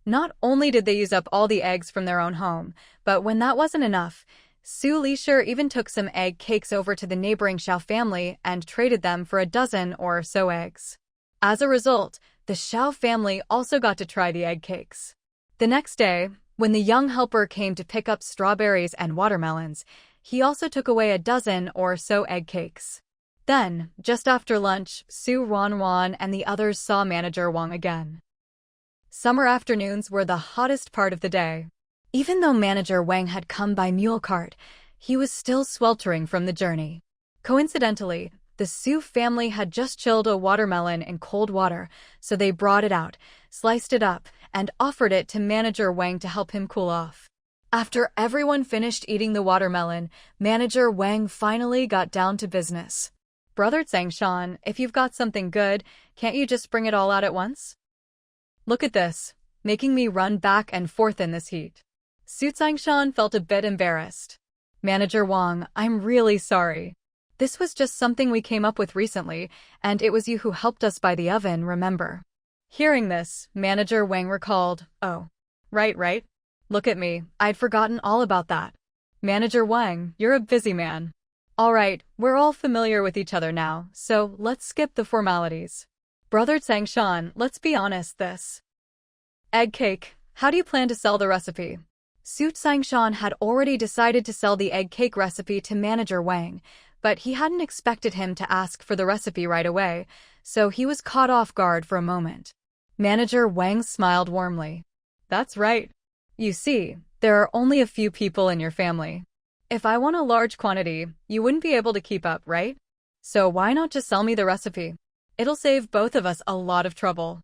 Not only did they use up all the eggs from their own home, but when that wasn't enough, Su Lisher even took some egg cakes over to the neighboring Xiao family and traded them for a dozen or so eggs. As a result, the Xiao family also got to try the egg cakes. The next day, when the young helper came to pick up strawberries and watermelons, he also took away a dozen or so egg cakes. Then, just after lunch, Su Ruanruan and the others saw Manager Wang again. Summer afternoons were the hottest part of the day. Even though Manager Wang had come by mule cart, he was still sweltering from the journey. Coincidentally, the Su family had just chilled a watermelon in cold water, so they brought it out, sliced it up, and offered it to Manager Wang to help him cool off. After everyone finished eating the watermelon, Manager Wang finally got down to business. "Brother Zhangshan, if you've got something good, can't you just bring it all out at once? Look at this, making me run back and forth in this heat." Su Zhangshan felt a bit embarrassed. "Manager Wang, I'm really sorry. This was just something we came up with recently, and it was you who helped us buy the oven, remember?" Hearing this, Manager Wang recalled, "Oh, right. Look at me, I'd forgotten all about that. Manager Wang, you're a busy man. All right, we're all familiar with each other now, so let's skip the formalities. Brother Zhangshan, let's be honest this. Egg cake, how do you plan to sell the recipe?" Su Zhangshan had already decided to sell the egg cake recipe to Manager Wang, but he hadn't expected him to ask for the recipe right away, so he was caught off guard for a moment. Manager Wang smiled warmly. "That's right. You see, there are only a few people in your family. If I want a large quantity, you wouldn't be able to keep up, right? So why not just sell me the recipe? It'll save both of us a lot of trouble."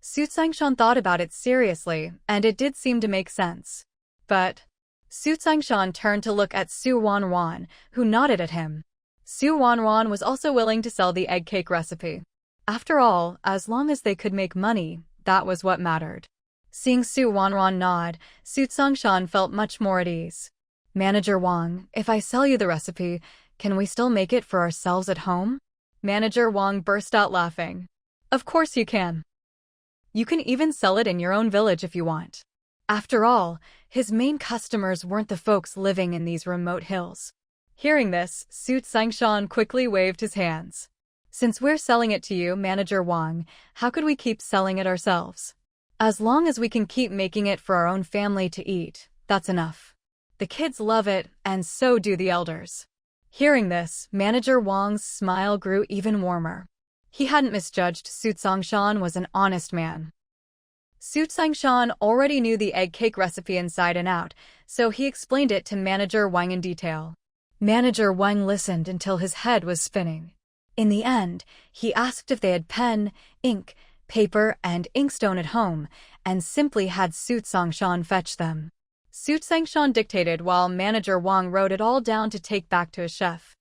Su Zhangshan thought about it seriously, and it did seem to make sense. But Su Zhangshan turned to look at Su Ruanruan, who nodded at him. Su Ruanruan was also willing to sell the egg cake recipe. After all, as long as they could make money, that was what mattered. Seeing Su Ruanruan nod, Su Zhangshan felt much more at ease. "Manager Wang, if I sell you the recipe, can we still make it for ourselves at home?" Manager Wang burst out laughing. "Of course you can. You can even sell it in your own village if you want." After all, his main customers weren't the folks living in these remote hills. Hearing this, Su Zhangshan quickly waved his hands. "Since we're selling it to you, Manager Wang, how could we keep selling it ourselves? As long as we can keep making it for our own family to eat, that's enough. The kids love it, and so do the elders." Hearing this, Manager Wang's smile grew even warmer. He hadn't misjudged Su Zhangshan was an honest man. Su Zhangshan already knew the egg cake recipe inside and out, so he explained it to Manager Wang in detail. Manager Wang listened until his head was spinning. In the end, he asked if they had pen, ink, paper, and inkstone at home, and simply had Su Zhangshan fetch them. Su Zhangshan dictated while Manager Wang wrote it all down to take back to his chef.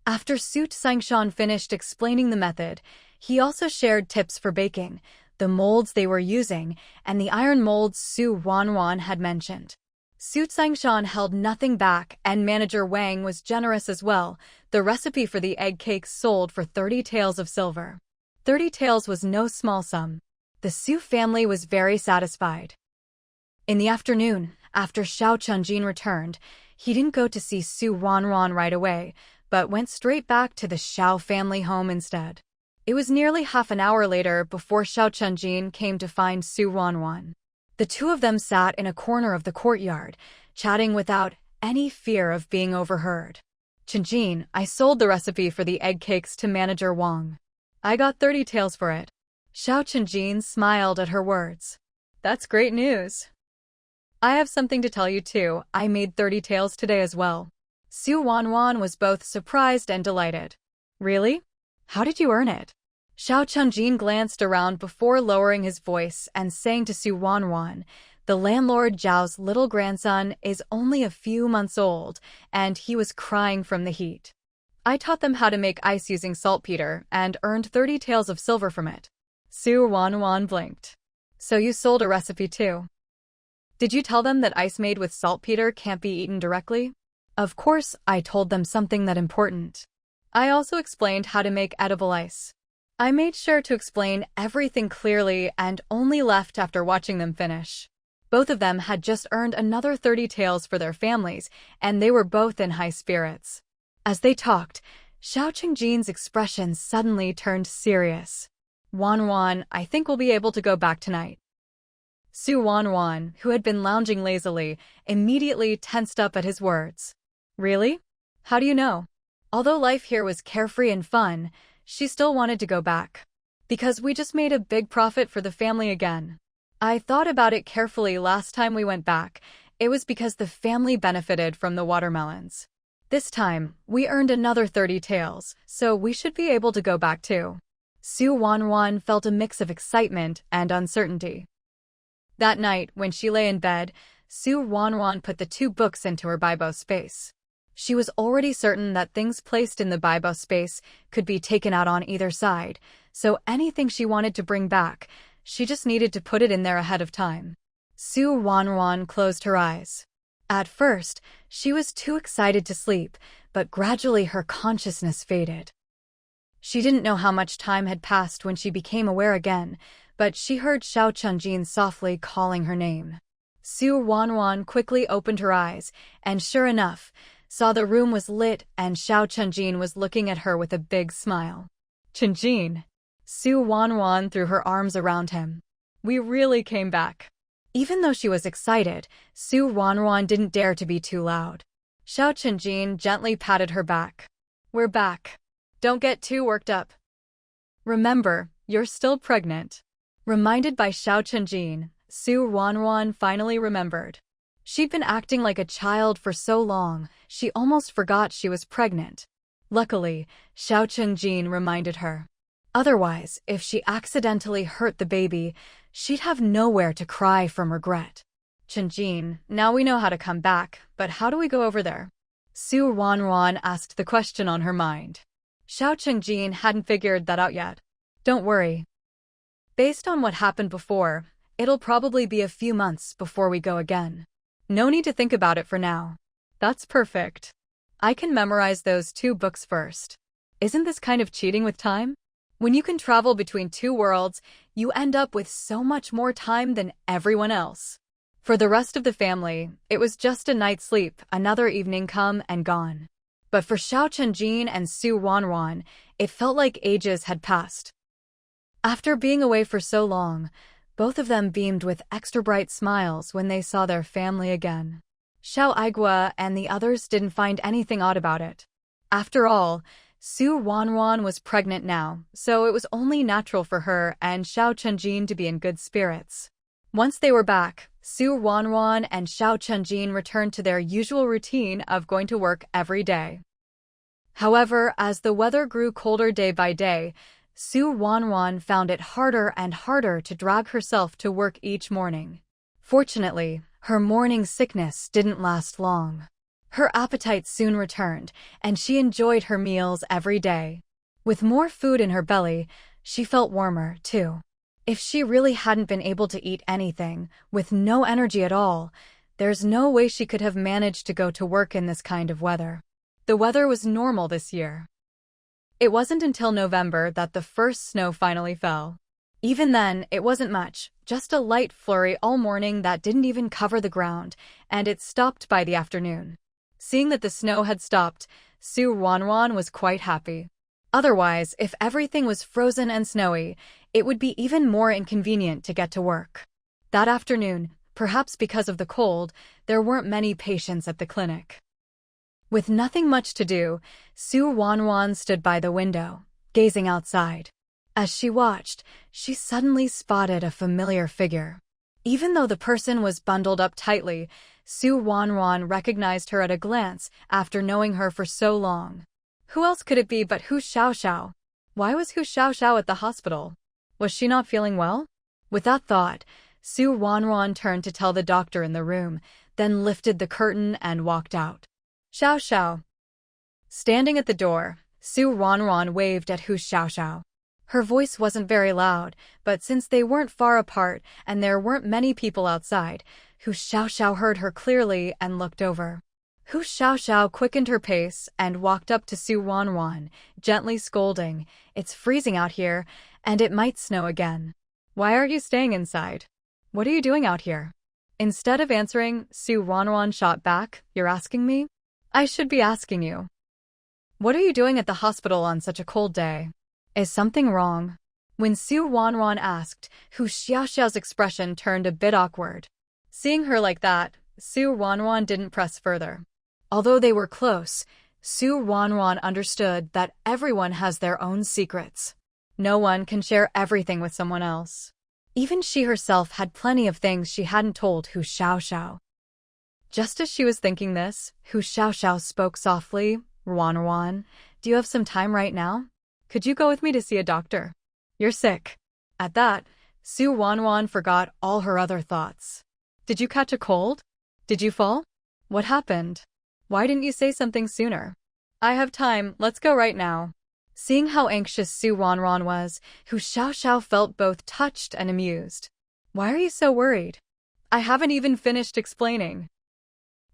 After Su Zhangshan finished explaining the method, he also shared tips for baking, the molds they were using, and the iron molds Su Ruanruan had mentioned. Su Zhangshan held nothing back, and Manager Wang was generous as well. The recipe for the egg cakes sold for 30 taels of silver. 30 taels was no small sum. The Su family was very satisfied. In the afternoon, after Xiao Chunjin returned, he didn't go to see Su Ruanruan right away, but went straight back to the Xiao family home instead. It was nearly half an hour later before Xiao Chunjin came to find Su Ruanruan. The two of them sat in a corner of the courtyard, chatting without any fear of being overheard. "Chunjin, I sold the recipe for the egg cakes to Manager Wang. I got 30 taels for it." Xiao Chunjin smiled at her words. "That's great news. I have something to tell you too. I made 30 taels today as well." Su Ruanruan was both surprised and delighted. "Really? How did you earn it?" Xiao Chunjin glanced around before lowering his voice and saying to Su Ruanruan, "The landlord Zhao's little grandson is only a few months old, and he was crying from the heat. I taught them how to make ice using saltpeter and earned 30 taels of silver from it." Su Ruanruan blinked. "So you sold a recipe too? Did you tell them that ice made with saltpeter can't be eaten directly?" "Of course, I told them something that important. I also explained how to make edible ice. I made sure to explain everything clearly and only left after watching them finish." Both of them had just earned another 30 taels for their families, and they were both in high spirits. As they talked, Xiao Qingjin's expression suddenly turned serious. Ruanruan, I think we'll be able to go back tonight. Ruanruan, who had been lounging lazily, immediately tensed up at his words. Really? How do you know? Although life here was carefree and fun, she still wanted to go back. Because we just made a big profit for the family again. I thought about it carefully last time we went back. It was because the family benefited from the watermelons. This time, we earned another 30 taels, so we should be able to go back too. Ruanruan felt a mix of excitement and uncertainty. That night, when she lay in bed, Ruanruan put the 2 books into her Bibo space. She was already certain that things placed in the Bibo space could be taken out on either side, so anything she wanted to bring back, she just needed to put it in there ahead of time. Ruanruan closed her eyes. At first, she was too excited to sleep, but gradually her consciousness faded. She didn't know how much time had passed when she became aware again, but she heard Xiao Qingjin softly calling her name. Ruanruan quickly opened her eyes, and sure enough, saw the room was lit and Xiao Qingjin was looking at her with a big smile. Qingjin. Ruanruan threw her arms around him. We really came back. Even though she was excited, Ruanruan didn't dare to be too loud. Xiao Qingjin gently patted her back. We're back. Don't get too worked up. Remember, you're still pregnant. Reminded by Xiao Qingjin, Ruanruan finally remembered. She'd been acting like a child for so long, she almost forgot she was pregnant. Luckily, Xiao Qingjin reminded her. Otherwise, if she accidentally hurt the baby, she'd have nowhere to cry from regret. Qingjin, now we know how to come back, but how do we go over there? Ruanruan asked the question on her mind. Xiao Qingjin hadn't figured that out yet. Don't worry. Based on what happened before, it'll probably be a few months before we go again. No need to think about it for now. That's perfect. I can memorize those 2 books first. Isn't this kind of cheating with time? When you can travel between 2 worlds, you end up with so much more time than everyone else. For the rest of the family, it was just a night's sleep, another evening come and gone. But for Xiao Qingjin and Ruanruan, it felt like ages had passed. After being away for so long, both of them beamed with extra bright smiles when they saw their family again. Xiao Aigua and the others didn't find anything odd about it. After all, Ruanruan was pregnant now, so it was only natural for her and Xiao Qingjin to be in good spirits. Once they were back, Ruanruan and Xiao Qingjin returned to their usual routine of going to work every day. However, as the weather grew colder day by day, Ruanruan found it harder and harder to drag herself to work each morning. Fortunately, her morning sickness didn't last long. Her appetite soon returned, and she enjoyed her meals every day. With more food in her belly, she felt warmer, too. If she really hadn't been able to eat anything, with no energy at all, there's no way she could have managed to go to work in this kind of weather. The weather was normal this year. It wasn't until November that the first snow finally fell. Even then, it wasn't much, just a light flurry all morning that didn't even cover the ground, and it stopped by the afternoon. Seeing that the snow had stopped, Ruanruan was quite happy. Otherwise, if everything was frozen and snowy, it would be even more inconvenient to get to work. That afternoon, perhaps because of the cold, there weren't many patients at the clinic. With nothing much to do, Ruanruan stood by the window, gazing outside. As she watched, she suddenly spotted a familiar figure. Even though the person was bundled up tightly, Ruanruan recognized her at a glance after knowing her for so long. Who else could it be but Hu Xiaoxiao? Why was Hu Xiaoxiao at the hospital? Was she not feeling well? With that thought, Ruanruan turned to tell the doctor in the room, then lifted the curtain and walked out. Xiaoxiao. Standing at the door, Ruanruan waved at Hu Xiaoxiao. Her voice wasn't very loud, but since they weren't far apart and there weren't many people outside, Hu Xiaoxiao heard her clearly and looked over. Hu Xiaoxiao quickened her pace and walked up to Ruanruan, gently scolding, "It's freezing out here, and it might snow again. Why are you staying inside? What are you doing out here?" Instead of answering, Ruanruan shot back, "You're asking me? I should be asking you. What are you doing at the hospital on such a cold day? Is something wrong?" When Ruanruan asked, Hu Xiaoxiao's expression turned a bit awkward. Seeing her like that, Ruanruan didn't press further. Although they were close, Ruanruan understood that everyone has their own secrets. No one can share everything with someone else. Even she herself had plenty of things she hadn't told Hu Xiaoxiao. Just as she was thinking this, Hu Xiaoxiao spoke softly, "Ruanruan, do you have some time right now? Could you go with me to see a doctor? You're sick." At that, Ruanruan forgot all her other thoughts. "Did you catch a cold? Did you fall? What happened? Why didn't you say something sooner? I have time, let's go right now." Seeing how anxious Ruanruan was, Hu Xiaoxiao felt both touched and amused. "Why are you so worried? I haven't even finished explaining."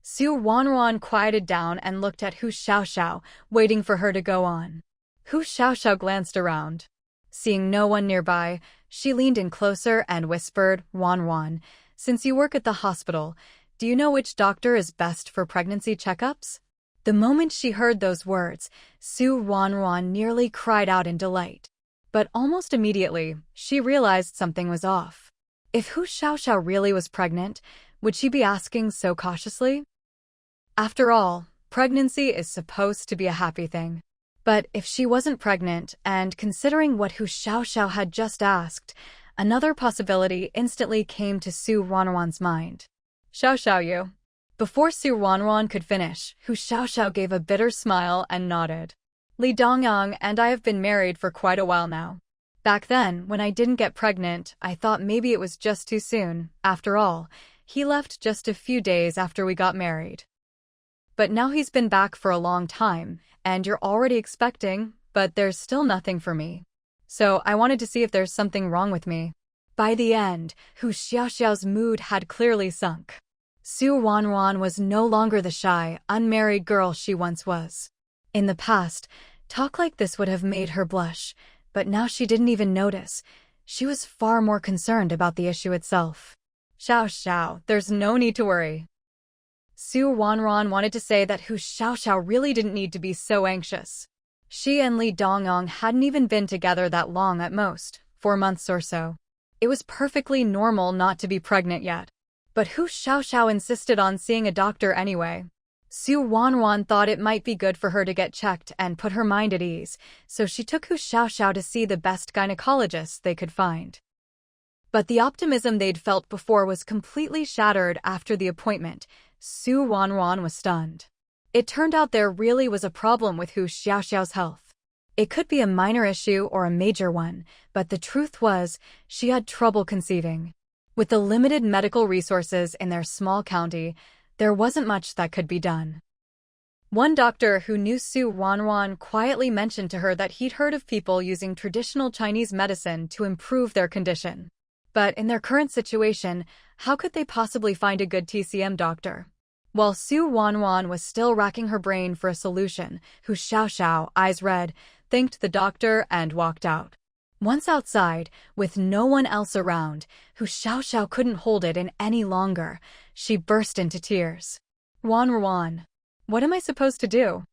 Ruanruan quieted down and looked at Hu Xiaoxiao, waiting for her to go on. Hu Xiaoxiao glanced around. Seeing no one nearby, she leaned in closer and whispered, "Ruanruan, since you work at the hospital, do you know which doctor is best for pregnancy checkups?" The moment she heard those words, Ruanruan nearly cried out in delight. But almost immediately, she realized something was off. If Hu Xiaoxiao really was pregnant, would she be asking so cautiously? After all, pregnancy is supposed to be a happy thing. But if she wasn't pregnant, and considering what Hu Xiaoxiao had just asked, another possibility instantly came to Ruanruan's mind. "Xiaoxiao you." Before Ruanruan could finish, Hu Xiaoxiao gave a bitter smile and nodded. "Li Dongyang and I have been married for quite a while now. Back then, when I didn't get pregnant, I thought maybe it was just too soon. After all, he left just a few days after we got married. But now he's been back for a long time, and you're already expecting, but there's still nothing for me. So I wanted to see if there's something wrong with me." By the end, Hu Xiaoxiao's mood had clearly sunk. Ruanruan was no longer the shy, unmarried girl she once was. In the past, talk like this would have made her blush, but now she didn't even notice. She was far more concerned about the issue itself. "Xiaoxiao, there's no need to worry." Ruanruan wanted to say that Hu Xiaoxiao really didn't need to be so anxious. She and Li Dongyang hadn't even been together that long at most, 4 months or so. It was perfectly normal not to be pregnant yet. But Hu Xiaoxiao insisted on seeing a doctor anyway. Ruanruan thought it might be good for her to get checked and put her mind at ease, so she took Hu Xiaoxiao to see the best gynecologist they could find. But the optimism they'd felt before was completely shattered after the appointment. Ruanruan was stunned. It turned out there really was a problem with Hu Xiaoxiao's health. It could be a minor issue or a major one, but the truth was, she had trouble conceiving. With the limited medical resources in their small county, there wasn't much that could be done. One doctor who knew Ruanruan quietly mentioned to her that he'd heard of people using traditional Chinese medicine to improve their condition. But in their current situation, how could they possibly find a good TCM doctor? While Ruanruan was still racking her brain for a solution, Hu Xiaoxiao, eyes red, thanked the doctor and walked out. Once outside, with no one else around, Hu Xiaoxiao couldn't hold it in any longer. She burst into tears. "Ruanruan, what am I supposed to do?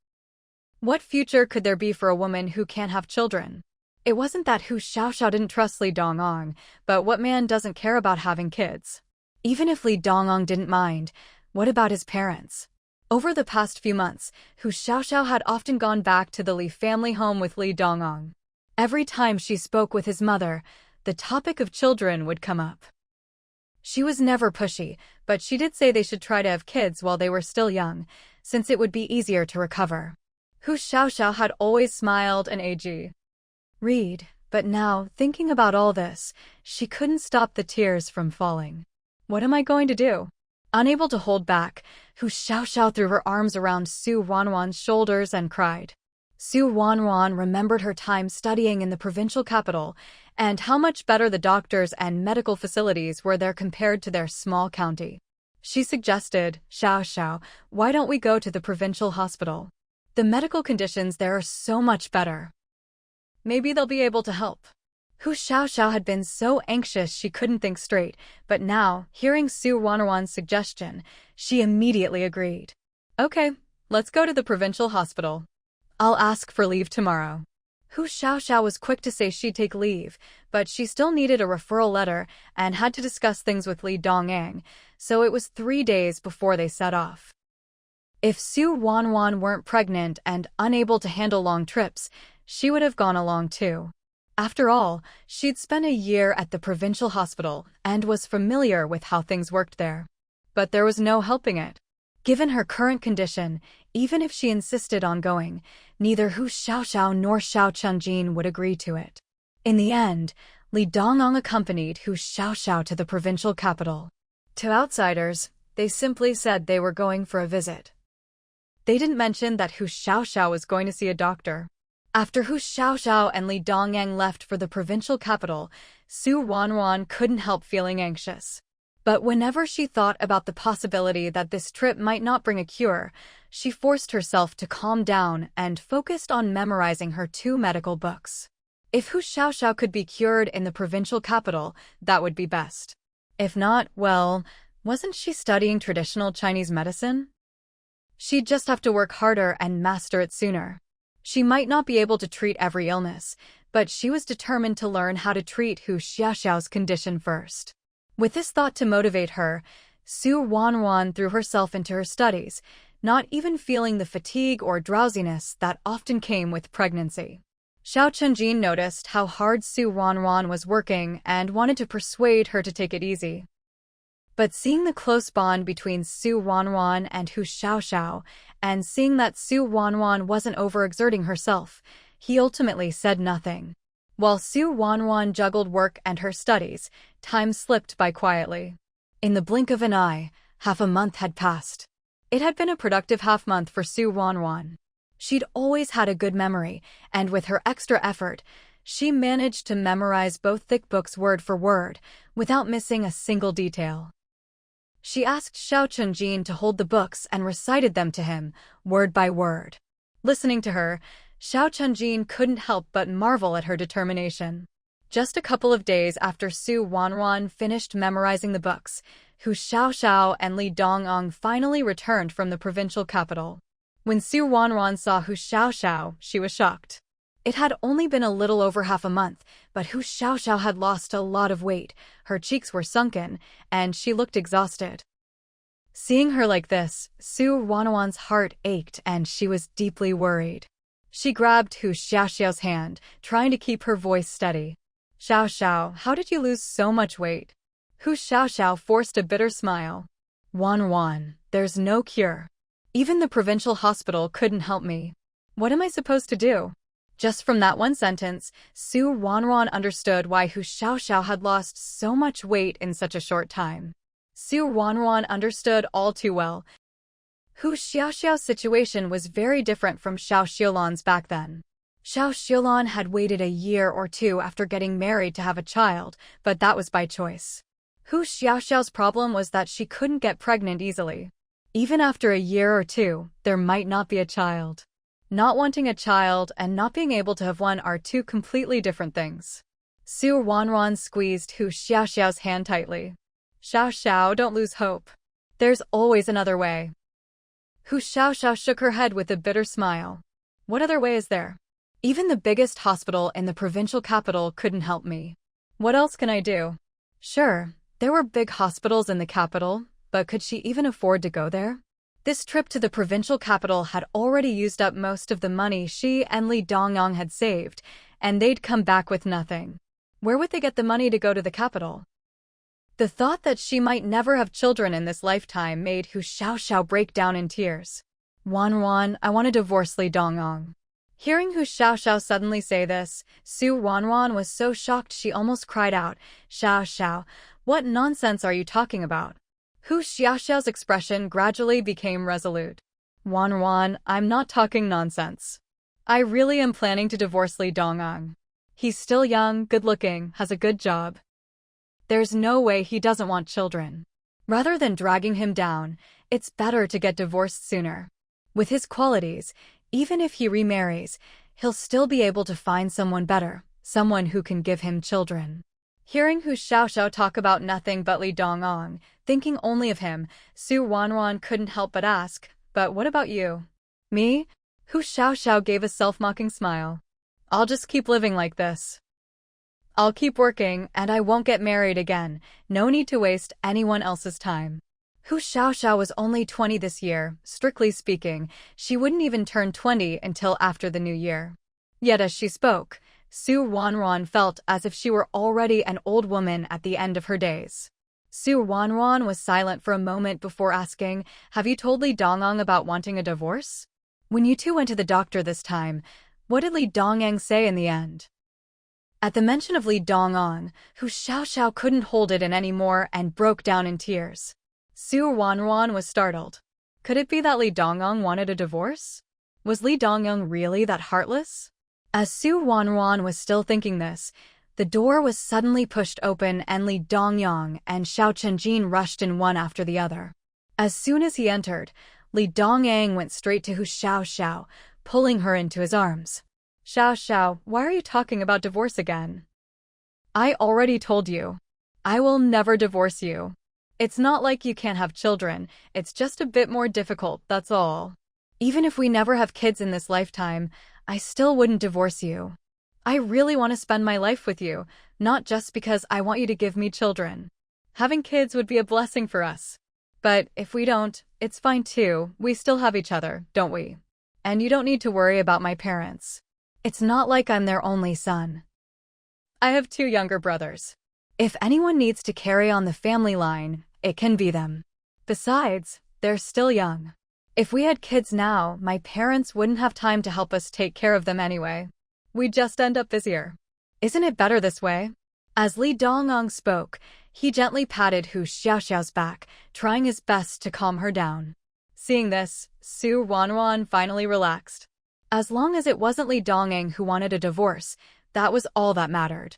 What future could there be for a woman who can't have children?" It wasn't that Hu Xiaoxiao didn't trust Li Dongyang, but what man doesn't care about having kids? Even if Li Dongyang didn't mind, what about his parents? Over the past few months, Hu Xiaoxiao had often gone back to the Li family home with Li Dongyang. Every time she spoke with his mother, the topic of children would come up. She was never pushy, but she did say they should try to have kids while they were still young, since it would be easier to recover. Hu Xiaoxiao had always smiled and agreed, but now, thinking about all this, she couldn't stop the tears from falling. What am I going to do? Unable to hold back, Hu Xiaoxiao threw her arms around Ruanruan's shoulders and cried. Ruanruan remembered her time studying in the provincial capital, and how much better the doctors and medical facilities were there compared to their small county. She suggested, "Xiaoxiao, why don't we go to the provincial hospital? The medical conditions there are so much better. Maybe they'll be able to help." Hu Xiaoxiao had been so anxious she couldn't think straight, but now, hearing Su Ruanruan's suggestion, she immediately agreed. Okay, let's go to the provincial hospital. I'll ask for leave tomorrow. Hu Xiaoxiao was quick to say she'd take leave, but she still needed a referral letter and had to discuss things with Li Dongyang, so it was 3 days before they set off. If Su Ruanruan weren't pregnant and unable to handle long trips, she would have gone along too. After all, she'd spent a year at the provincial hospital and was familiar with how things worked there. But there was no helping it. Given her current condition, even if she insisted on going, neither Hu Xiaoxiao nor Xiao Chunjin would agree to it. In the end, Li Dongyang accompanied Hu Xiaoxiao to the provincial capital. To outsiders, they simply said they were going for a visit. They didn't mention that Hu Xiaoxiao was going to see a doctor. After Hu Xiaoxiao and Li Dongyang left for the provincial capital, Su Ruanruan couldn't help feeling anxious. But whenever she thought about the possibility that this trip might not bring a cure, she forced herself to calm down and focused on memorizing her 2 medical books. If Hu Xiaoxiao could be cured in the provincial capital, that would be best. If not, well, wasn't she studying traditional Chinese medicine? She'd just have to work harder and master it sooner. She might not be able to treat every illness, but she was determined to learn how to treat Hu Xiaoxiao's condition first. With this thought to motivate her, Su Ruanruan threw herself into her studies, not even feeling the fatigue or drowsiness that often came with pregnancy. Xiao Chunjin noticed how hard Su Ruanruan was working and wanted to persuade her to take it easy. But seeing the close bond between Su Ruanruan and Hu Xiaoxiao, and seeing that Su Ruanruan wasn't overexerting herself, he ultimately said nothing. While Su Ruanruan juggled work and her studies, time slipped by quietly. In the blink of an eye, half a month had passed. It had been a productive half-month for Su Ruanruan. She'd always had a good memory, and with her extra effort, she managed to memorize both thick books word for word, without missing a single detail. She asked Xiao Chunjin to hold the books and recited them to him, word by word. Listening to her, Xiao Chunjin couldn't help but marvel at her determination. Just a couple of days after Su Ruanruan finished memorizing the books, Hu Xiaoxiao and Li Dongyang finally returned from the provincial capital. When Su Ruanruan saw Hu Xiaoxiao, she was shocked. It had only been a little over half a month, but Hu Xiaoxiao had lost a lot of weight, her cheeks were sunken, and she looked exhausted. Seeing her like this, Su Ruanruan's heart ached and she was deeply worried. She grabbed Hu Xiaoxiao's hand, trying to keep her voice steady. Xiaoxiao, how did you lose so much weight? Hu Xiaoxiao forced a bitter smile. Ruanruan, there's no cure. Even the provincial hospital couldn't help me. What am I supposed to do? Just from that one sentence, Su Ruanruan understood why Hu Xiaoxiao had lost so much weight in such a short time. Su Ruanruan understood all too well. Hu Xiaoxiao's situation was very different from Xiao Xiulan's back then. Xiao Xiulan had waited a year or 2 after getting married to have a child, but that was by choice. Hu Xiaoxiao's problem was that she couldn't get pregnant easily. Even after a year or 2, there might not be a child. Not wanting a child and not being able to have one are 2 completely different things. Su Ruanruan squeezed Hu Xiaoxiao's hand tightly. Xiaoxiao, don't lose hope. There's always another way. Hu Xiaoxiao shook her head with a bitter smile. What other way is there? Even the biggest hospital in the provincial capital couldn't help me. What else can I do? Sure, there were big hospitals in the capital, but could she even afford to go there? This trip to the provincial capital had already used up most of the money she and Li Dongyang had saved, and they'd come back with nothing. Where would they get the money to go to the capital? The thought that she might never have children in this lifetime made Hu Xiaoxiao break down in tears. Ruanruan, I want to divorce Li Dongyang. Hearing Hu Xiaoxiao suddenly say this, Su Ruanruan was so shocked she almost cried out, Xiaoxiao, what nonsense are you talking about? Hu Xiaoxiao's expression gradually became resolute. Ruanruan, I'm not talking nonsense. I really am planning to divorce Li Dongyang. He's still young, good-looking, has a good job. There's no way he doesn't want children. Rather than dragging him down, it's better to get divorced sooner. With his qualities, even if he remarries, he'll still be able to find someone better, someone who can give him children. Hearing Hu Xiaoxiao talk about nothing but Li Dongong, thinking only of him, Su Ruanruan couldn't help but ask, "But what about you?" "Me?" Hu Xiaoxiao gave a self-mocking smile. "I'll just keep living like this. I'll keep working, and I won't get married again. No need to waste anyone else's time." Hu Xiaoxiao was only 20 this year. Strictly speaking, she wouldn't even turn 20 until after the new year. Yet as she spoke, Su Ruanruan felt as if she were already an old woman at the end of her days. Su Ruanruan was silent for a moment before asking, "Have you told Li Dongong about wanting a divorce? When you two went to the doctor this time, what did Li Dongyang say in the end?" At the mention of Li Dongong, Hu Xiaoxiao couldn't hold it in anymore and broke down in tears. Su Ruanruan was startled. Could it be that Li Dongong wanted a divorce? Was Li Dongyang really that heartless? As Su Ruanruan was still thinking this, the door was suddenly pushed open and Li Dongyang and Xiao Chenjin rushed in one after the other. As soon as he entered, Li Dongyang went straight to Hu Xiaoxiao, pulling her into his arms. "Xiaoxiao, why are you talking about divorce again? I already told you. I will never divorce you. It's not like you can't have children, it's just a bit more difficult, that's all. Even if we never have kids in this lifetime, I still wouldn't divorce you. I really want to spend my life with you, not just because I want you to give me children. Having kids would be a blessing for us. But if we don't, it's fine too, we still have each other, don't we? And you don't need to worry about my parents. It's not like I'm their only son. I have 2 younger brothers. If anyone needs to carry on the family line, it can be them. Besides, they're still young. If we had kids now, my parents wouldn't have time to help us take care of them anyway. We'd just end up busier. Isn't it better this way?" As Li Dongong spoke, he gently patted Hu Xiaoxiao's back, trying his best to calm her down. Seeing this, Su Ruanruan finally relaxed. As long as it wasn't Li Dongyang who wanted a divorce, that was all that mattered.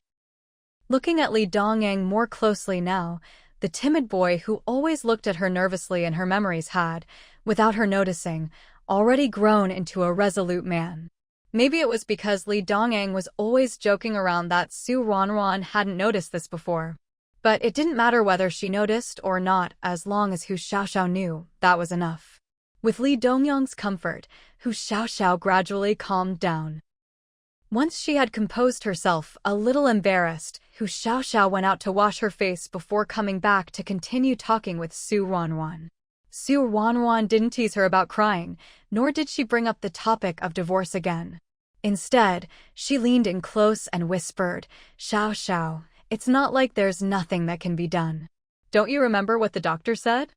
Looking at Li Dongyang more closely now, the timid boy who always looked at her nervously in her memories had, without her noticing, already grown into a resolute man. Maybe it was because Li Dongyang was always joking around that Su Ruanruan hadn't noticed this before. But it didn't matter whether she noticed or not, as long as Hu Xiaoxiao knew, that was enough. With Li Dongyang's comfort, Hu Xiaoxiao gradually calmed down. Once she had composed herself, a little embarrassed, Hu Xiaoxiao went out to wash her face before coming back to continue talking with Su Ruanruan. Su Ruanruan didn't tease her about crying, nor did she bring up the topic of divorce again. Instead, she leaned in close and whispered, "Xiaoxiao, it's not like there's nothing that can be done. Don't you remember what the doctor said?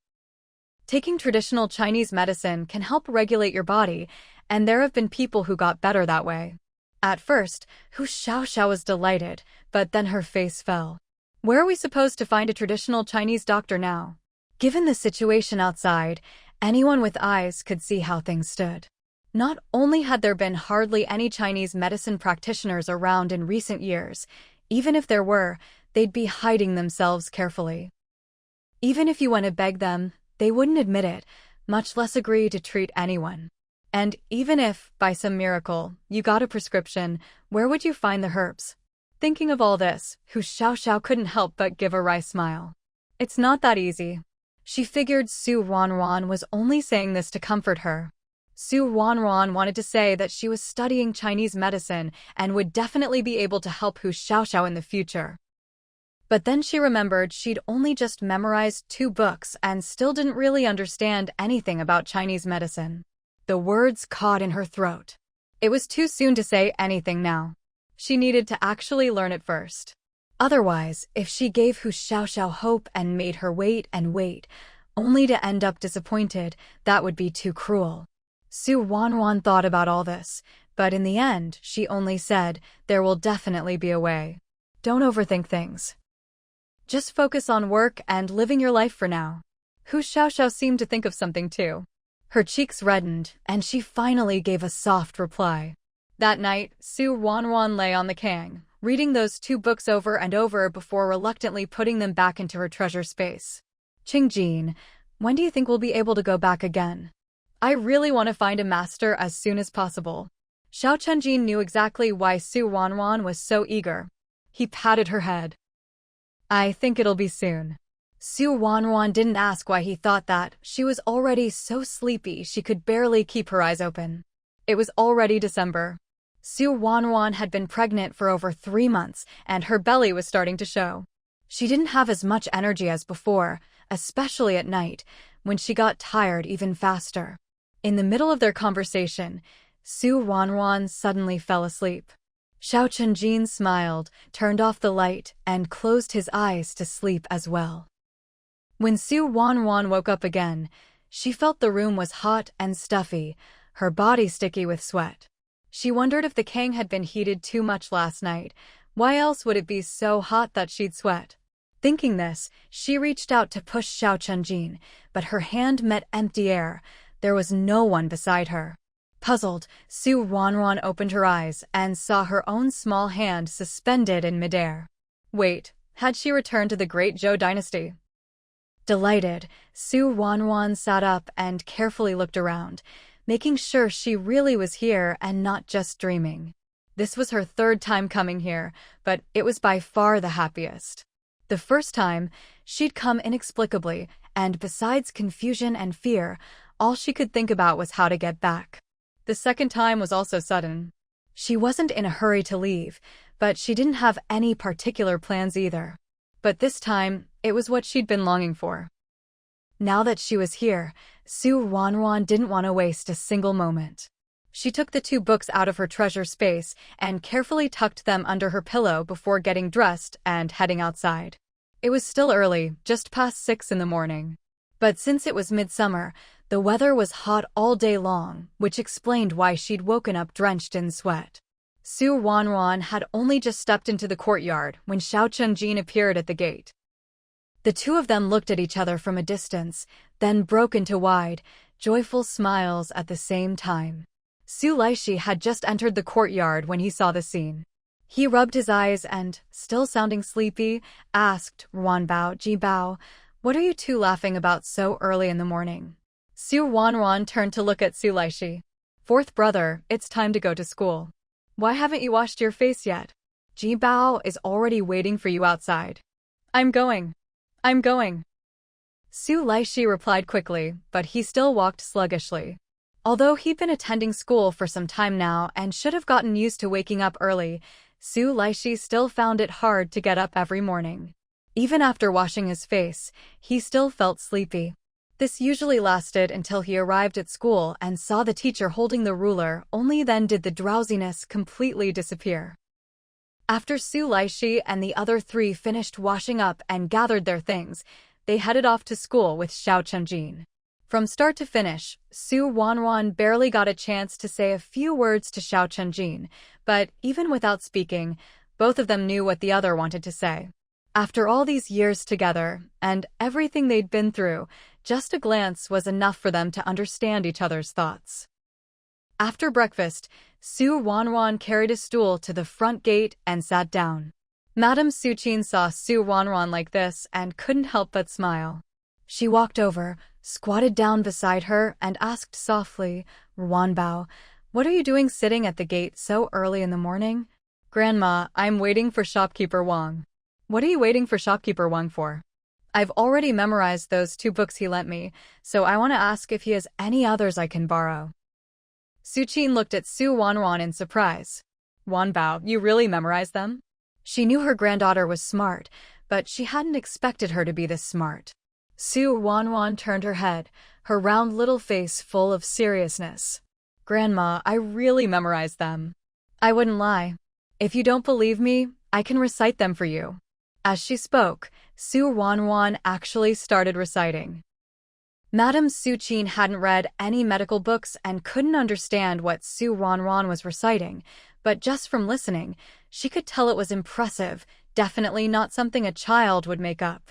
Taking traditional Chinese medicine can help regulate your body, and there have been people who got better that way." At first, Hu Xiaoxiao was delighted, but then her face fell. Where are we supposed to find a traditional Chinese doctor now? Given the situation outside, anyone with eyes could see how things stood. Not only had there been hardly any Chinese medicine practitioners around in recent years, even if there were, they'd be hiding themselves carefully. Even if you went to beg them, they wouldn't admit it, much less agree to treat anyone. And even if, by some miracle, you got a prescription, where would you find the herbs? Thinking of all this, Hu Xiaoxiao couldn't help but give a wry smile. It's not that easy. She figured Su Ruanruan was only saying this to comfort her. Su Ruanruan wanted to say that she was studying Chinese medicine and would definitely be able to help Hu Xiaoxiao in the future. But then she remembered she'd only just memorized 2 books and still didn't really understand anything about Chinese medicine. The words caught in her throat. It was too soon to say anything now. She needed to actually learn it first. Otherwise, if she gave Hu Xiaoxiao hope and made her wait and wait, only to end up disappointed, that would be too cruel. Su Ruanruan thought about all this, but in the end, she only said, "There will definitely be a way. Don't overthink things. Just focus on work and living your life for now." Hu Xiaoxiao seemed to think of something too. Her cheeks reddened, and she finally gave a soft reply. That night, Su Ruanruan lay on the kang, reading those 2 books over and over before reluctantly putting them back into her treasure space. "Qingjin, when do you think we'll be able to go back again? I really want to find a master as soon as possible." Xiao Chenjin knew exactly why Su Ruanruan was so eager. He patted her head. I think it'll be soon. Su Ruanruan didn't ask why he thought that. She was already so sleepy she could barely keep her eyes open. It was already December. Su Ruanruan had been pregnant for over 3 months, and her belly was starting to show. She didn't have as much energy as before, especially at night, when she got tired even faster. In the middle of their conversation, Su Ruanruan suddenly fell asleep. Xiao Chenjin smiled, turned off the light, and closed his eyes to sleep as well. When Su Ruanruan woke up again, she felt the room was hot and stuffy, her body sticky with sweat. She wondered if the kang had been heated too much last night. Why else would it be so hot that she'd sweat? Thinking this, she reached out to push Xiao Chenjin, but her hand met empty air. There was no one beside her. Puzzled, Su Ruanruan opened her eyes and saw her own small hand suspended in midair. Wait, had she returned to the Great Zhou dynasty? Delighted, Su Ruanruan sat up and carefully looked around, making sure she really was here and not just dreaming. This was her 3rd time coming here, but it was by far the happiest. The first time, she'd come inexplicably, and besides confusion and fear, all she could think about was how to get back. The second time was also sudden. She wasn't in a hurry to leave, but she didn't have any particular plans either. But this time, it was what she'd been longing for. Now that she was here, Su Ruanruan didn't want to waste a single moment. She took the 2 books out of her treasure space and carefully tucked them under her pillow before getting dressed and heading outside. It was still early, just past 6 in the morning. But since it was midsummer, the weather was hot all day long, which explained why she'd woken up drenched in sweat. Su Ruanruan had only just stepped into the courtyard when Xiao Chenjin appeared at the gate. The 2 of them looked at each other from a distance, then broke into wide, joyful smiles at the same time. Su Laishi had just entered the courtyard when he saw the scene. He rubbed his eyes and, still sounding sleepy, asked, Ruanbao, Jibao, what are you 2 laughing about so early in the morning? Su Ruanruan turned to look at Su Laishi. 4th brother, it's time to go to school. Why haven't you washed your face yet? Jibao is already waiting for you outside. I'm going. Su Laishi replied quickly, but he still walked sluggishly. Although he'd been attending school for some time now and should have gotten used to waking up early, Su Laishi still found it hard to get up every morning. Even after washing his face, he still felt sleepy. This usually lasted until he arrived at school and saw the teacher holding the ruler, only then did the drowsiness completely disappear. After Su Laishi and the other 3 finished washing up and gathered their things, they headed off to school with Xiao Chenjin. From start to finish, Su Ruanruan barely got a chance to say a few words to Xiao Chenjin, but even without speaking, both of them knew what the other wanted to say. After all these years together, and everything they'd been through, just a glance was enough for them to understand each other's thoughts. After breakfast, Su Ruanruan carried a stool to the front gate and sat down. Madame Suqin saw Su Ruanruan like this and couldn't help but smile. She walked over, squatted down beside her, and asked softly, Ruanbao, what are you doing sitting at the gate so early in the morning? Grandma, I'm waiting for shopkeeper Wang. What are you waiting for shopkeeper Wang for? I've already memorized those 2 books he lent me, so I want to ask if he has any others I can borrow. Suqin looked at Su Ruanruan in surprise. Ruanbao, you really memorized them? She knew her granddaughter was smart, but she hadn't expected her to be this smart. Su Ruanruan turned her head, her round little face full of seriousness. Grandma, I really memorized them. I wouldn't lie. If you don't believe me, I can recite them for you. As she spoke, Su Ruanruan actually started reciting. Madame Suqin hadn't read any medical books and couldn't understand what Su Ruanruan was reciting, but just from listening, she could tell it was impressive, definitely not something a child would make up.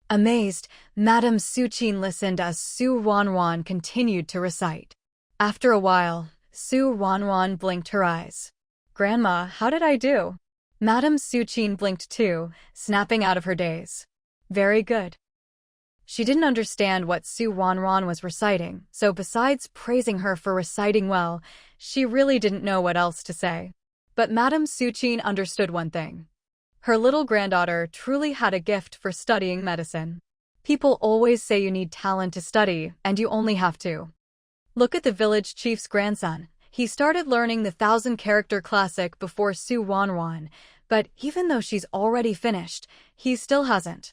Amazed, Madame Suqin listened as Su Ruanruan continued to recite. After a while, Su Ruanruan blinked her eyes. Grandma, how did I do? Madame Suqin blinked too, snapping out of her daze. Very good. She didn't understand what Ruanruan was reciting, so besides praising her for reciting well, she really didn't know what else to say. But Madame Suchin understood one thing. Her little granddaughter truly had a gift for studying medicine. People always say you need talent to study, and you only have to. Look at the village chief's grandson. He started learning the 1,000-character classic before Ruanruan, but even though she's already finished, he still hasn't.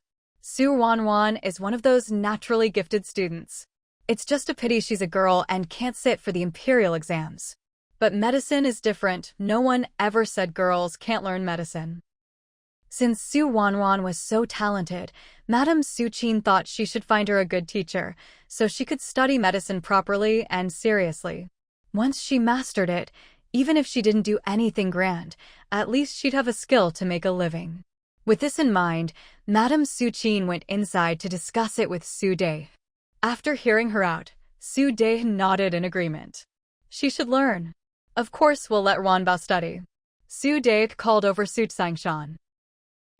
Ruanruan is one of those naturally gifted students. It's just a pity she's a girl and can't sit for the imperial exams. But medicine is different. No one ever said girls can't learn medicine. Since Ruanruan was so talented, Madame Suchin thought she should find her a good teacher, so she could study medicine properly and seriously. Once she mastered it, even if she didn't do anything grand, at least she'd have a skill to make a living. With this in mind, Madame Suchin went inside to discuss it with Su De. After hearing her out, Su De nodded in agreement. She should learn. Of course we'll let Ruanbao study. Su De called over Su Sangshan.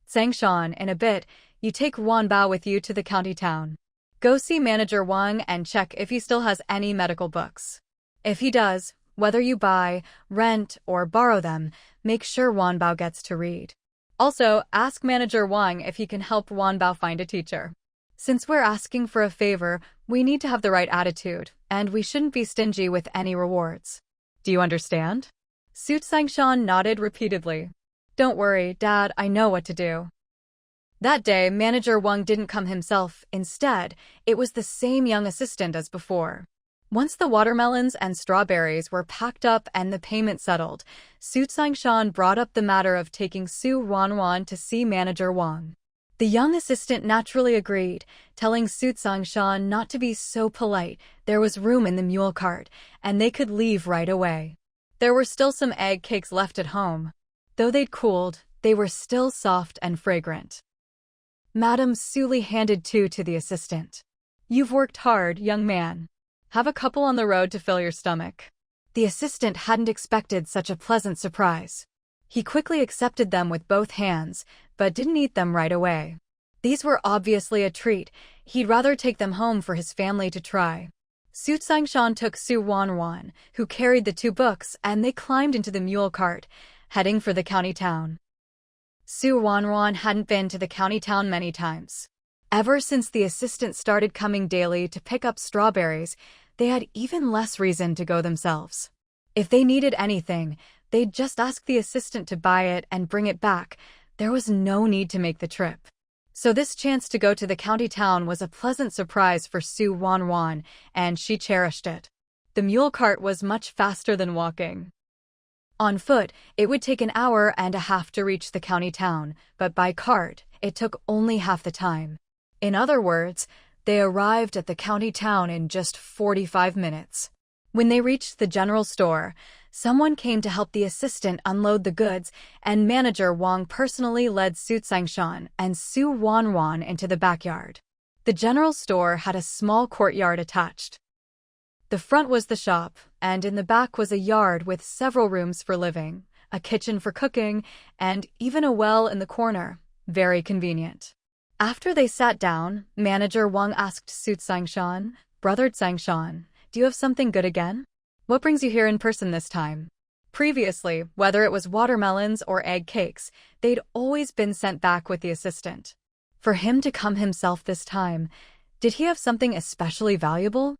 Sangshan, in a bit, you take Ruanbao with you to the county town. Go see Manager Wang and check if he still has any medical books. If he does, whether you buy, rent, or borrow them, make sure Ruanbao gets to read. Also, ask Manager Wang if he can help Ruanbao find a teacher. Since we're asking for a favor, we need to have the right attitude, and we shouldn't be stingy with any rewards. Do you understand? Su Sangshan nodded repeatedly. Don't worry, Dad, I know what to do. That day, Manager Wang didn't come himself. Instead, it was the same young assistant as before. Once the watermelons and strawberries were packed up and the payment settled, Su Sangshan brought up the matter of taking Ruanruan to see Manager Wang. The young assistant naturally agreed, telling Su Sangshan not to be so polite. There was room in the mule cart, and they could leave right away. There were still some egg cakes left at home. Though they'd cooled, they were still soft and fragrant. Madame Suli handed 2 to the assistant. You've worked hard, young man. Have a couple on the road to fill your stomach. The assistant hadn't expected such a pleasant surprise. He quickly accepted them with both hands, but didn't eat them right away. These were obviously a treat. He'd rather take them home for his family to try. Su Sangshan took Ruanruan, who carried the 2 books, and they climbed into the mule cart, heading for the county town. Ruanruan hadn't been to the county town many times. Ever since the assistant started coming daily to pick up strawberries, they had even less reason to go themselves. If they needed anything, they'd just ask the assistant to buy it and bring it back. There was no need to make the trip. So this chance to go to the county town was a pleasant surprise for Ruanruan, and she cherished it. The mule cart was much faster than walking. On foot, it would take an hour and a half to reach the county town, but by cart, it took only half the time. In other words, they arrived at the county town in just 45 minutes. When they reached the general store, someone came to help the assistant unload the goods, and Manager Wang personally led Su Sangshan and Ruanruan into the backyard. The general store had a small courtyard attached. The front was the shop, and in the back was a yard with several rooms for living, a kitchen for cooking, and even a well in the corner. Very convenient. After they sat down, Manager Wang asked Su Sangshan, Brother Sangshan, do you have something good again? What brings you here in person this time? Previously, whether it was watermelons or egg cakes, they'd always been sent back with the assistant. For him to come himself this time, did he have something especially valuable?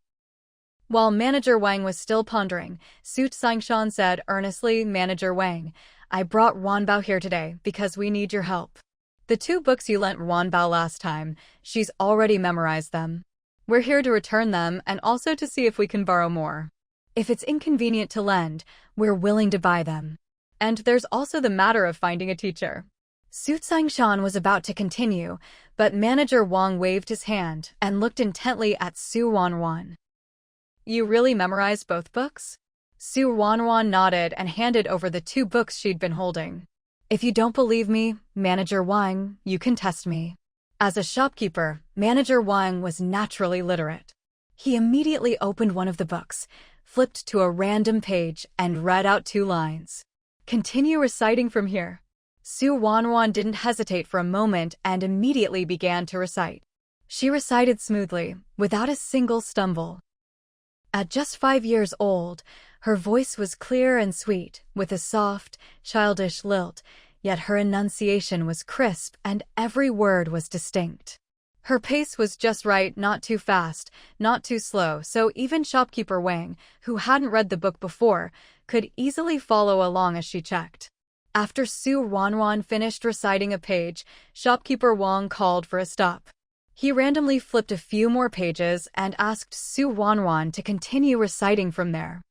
While Manager Wang was still pondering, Su Sangshan said earnestly, Manager Wang, I brought Ruanbao here today because we need your help. The 2 books you lent Ruanbao last time, she's already memorized them. We're here to return them and also to see if we can borrow more. If it's inconvenient to lend, we're willing to buy them. And there's also the matter of finding a teacher. Su Sangshan was about to continue, but Manager Wang waved his hand and looked intently at Ruanruan. You really memorized both books? Ruanruan nodded and handed over the 2 books she'd been holding. If you don't believe me, Manager Wang, you can test me. As a shopkeeper, Manager Wang was naturally literate. He immediately opened one of the books, flipped to a random page, and read out 2 lines. Continue reciting from here. Ruanruan didn't hesitate for a moment and immediately began to recite. She recited smoothly, without a single stumble. At just 5 years old, her voice was clear and sweet, with a soft, childish lilt, yet her enunciation was crisp and every word was distinct. Her pace was just right, not too fast, not too slow, so even shopkeeper Wang, who hadn't read the book before, could easily follow along as she checked. After Su Ruanruan finished reciting a page, shopkeeper Wang called for a stop. He randomly flipped a few more pages and asked Su Ruanruan to continue reciting from there.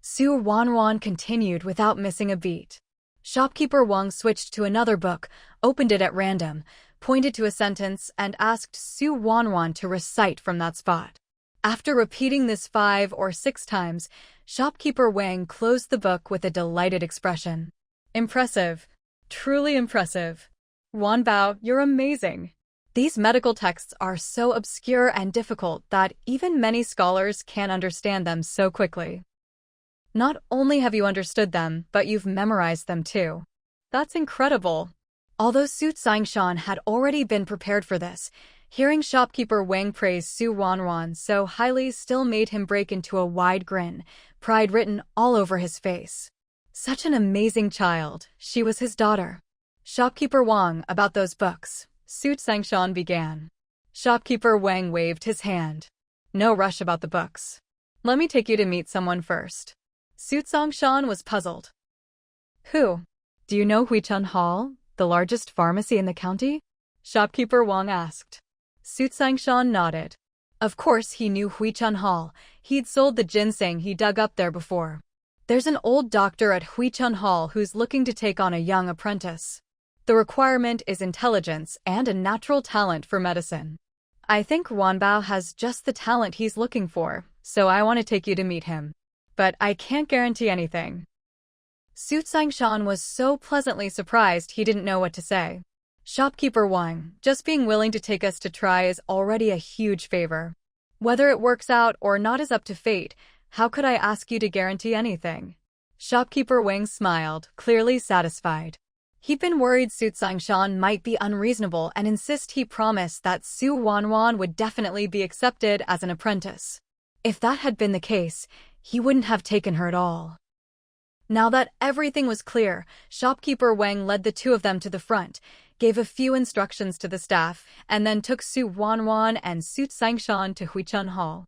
Su Ruanruan continued without missing a beat. Shopkeeper Wang switched to another book, opened it at random, pointed to a sentence, and asked Su Ruanruan to recite from that spot. After repeating this 5 or 6 times, shopkeeper Wang closed the book with a delighted expression. Impressive. Truly impressive. Wanbao, you're amazing. These medical texts are so obscure and difficult that even many scholars can't understand them so quickly. Not only have you understood them, but you've memorized them too. That's incredible. Although Su Xingshan had already been prepared for this, hearing shopkeeper Wang praise Su Ruanruan so highly still made him break into a wide grin, pride written all over his face. Such an amazing child, she was his daughter. Shopkeeper Wang, about those books, Su Xingshan began. Shopkeeper Wang waved his hand. No rush about the books. Let me take you to meet someone first. Su Xingshan was puzzled. Who? Do you know Huichun Hall, the largest pharmacy in the county? Shopkeeper Wang asked. Su Xingshan nodded. Of course he knew Huichun Hall. He'd sold the ginseng he dug up there before. There's an old doctor at Huichun Hall who's looking to take on a young apprentice. The requirement is intelligence and a natural talent for medicine. I think Wanbao has just the talent he's looking for, so I want to take you to meet him. But I can't guarantee anything. Su Xingshan was so pleasantly surprised he didn't know what to say. Shopkeeper Wang, just being willing to take us to try is already a huge favor. Whether it works out or not is up to fate. How could I ask you to guarantee anything? Shopkeeper Wang smiled, clearly satisfied. He'd been worried Su Xingshan might be unreasonable and insist he promised that Su Ruanruan would definitely be accepted as an apprentice. If that had been the case, he wouldn't have taken her at all. Now that everything was clear, shopkeeper Wang led the two of them to the front, gave a few instructions to the staff, and then took Su Ruanruan and Su Xingshan to Huichun Hall.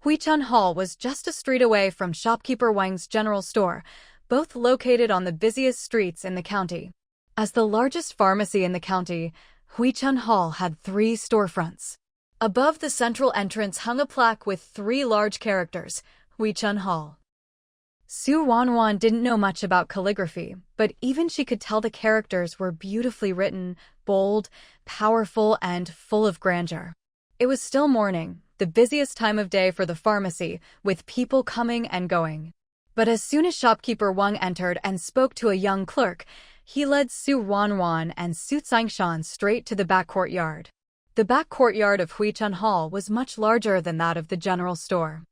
Huichun Hall was just a street away from shopkeeper Wang's general store, both located on the busiest streets in the county. As the largest pharmacy in the county, Huichun Hall had 3 storefronts. Above the central entrance hung a plaque with 3 large characters, Huichun Hall. Su Ruanruan didn't know much about calligraphy, but even she could tell the characters were beautifully written, bold, powerful, and full of grandeur. It was still morning, the busiest time of day for the pharmacy, with people coming and going. But as soon as shopkeeper Wang entered and spoke to a young clerk, he led Su Ruanruan and Su Xingshan straight to the back courtyard. The back courtyard of Huichun Hall was much larger than that of the general store.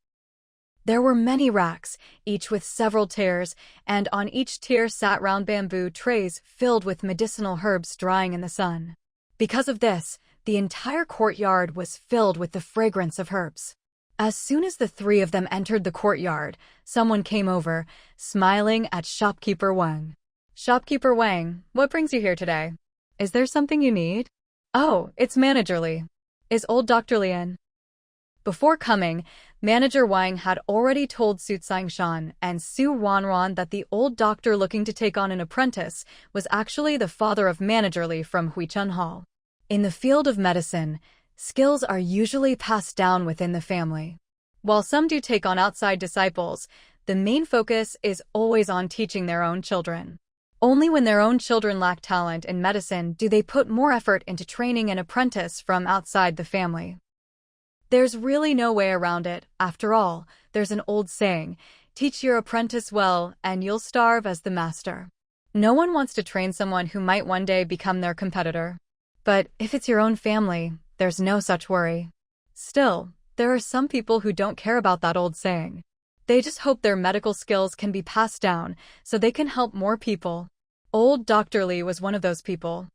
There were many racks, each with several tiers, and on each tier sat round bamboo trays filled with medicinal herbs drying in the sun. Because of this, the entire courtyard was filled with the fragrance of herbs. As soon as the 3 of them entered the courtyard, someone came over, smiling at shopkeeper Wang. Shopkeeper Wang, what brings you here today? Is there something you need? Oh, it's Manager Li. Is old Dr. Li in? Before coming, Manager Wang had already told Su Xingshan and Su Ruanruan that the old doctor looking to take on an apprentice was actually the father of Manager Li from Huichun Hall. In the field of medicine, skills are usually passed down within the family. While some do take on outside disciples, the main focus is always on teaching their own children. Only when their own children lack talent in medicine do they put more effort into training an apprentice from outside the family. There's really no way around it. After all, there's an old saying, teach your apprentice well and you'll starve as the master. No one wants to train someone who might one day become their competitor. But if it's your own family, there's no such worry. Still, there are some people who don't care about that old saying. They just hope their medical skills can be passed down so they can help more people. Old Dr. Li was one of those people.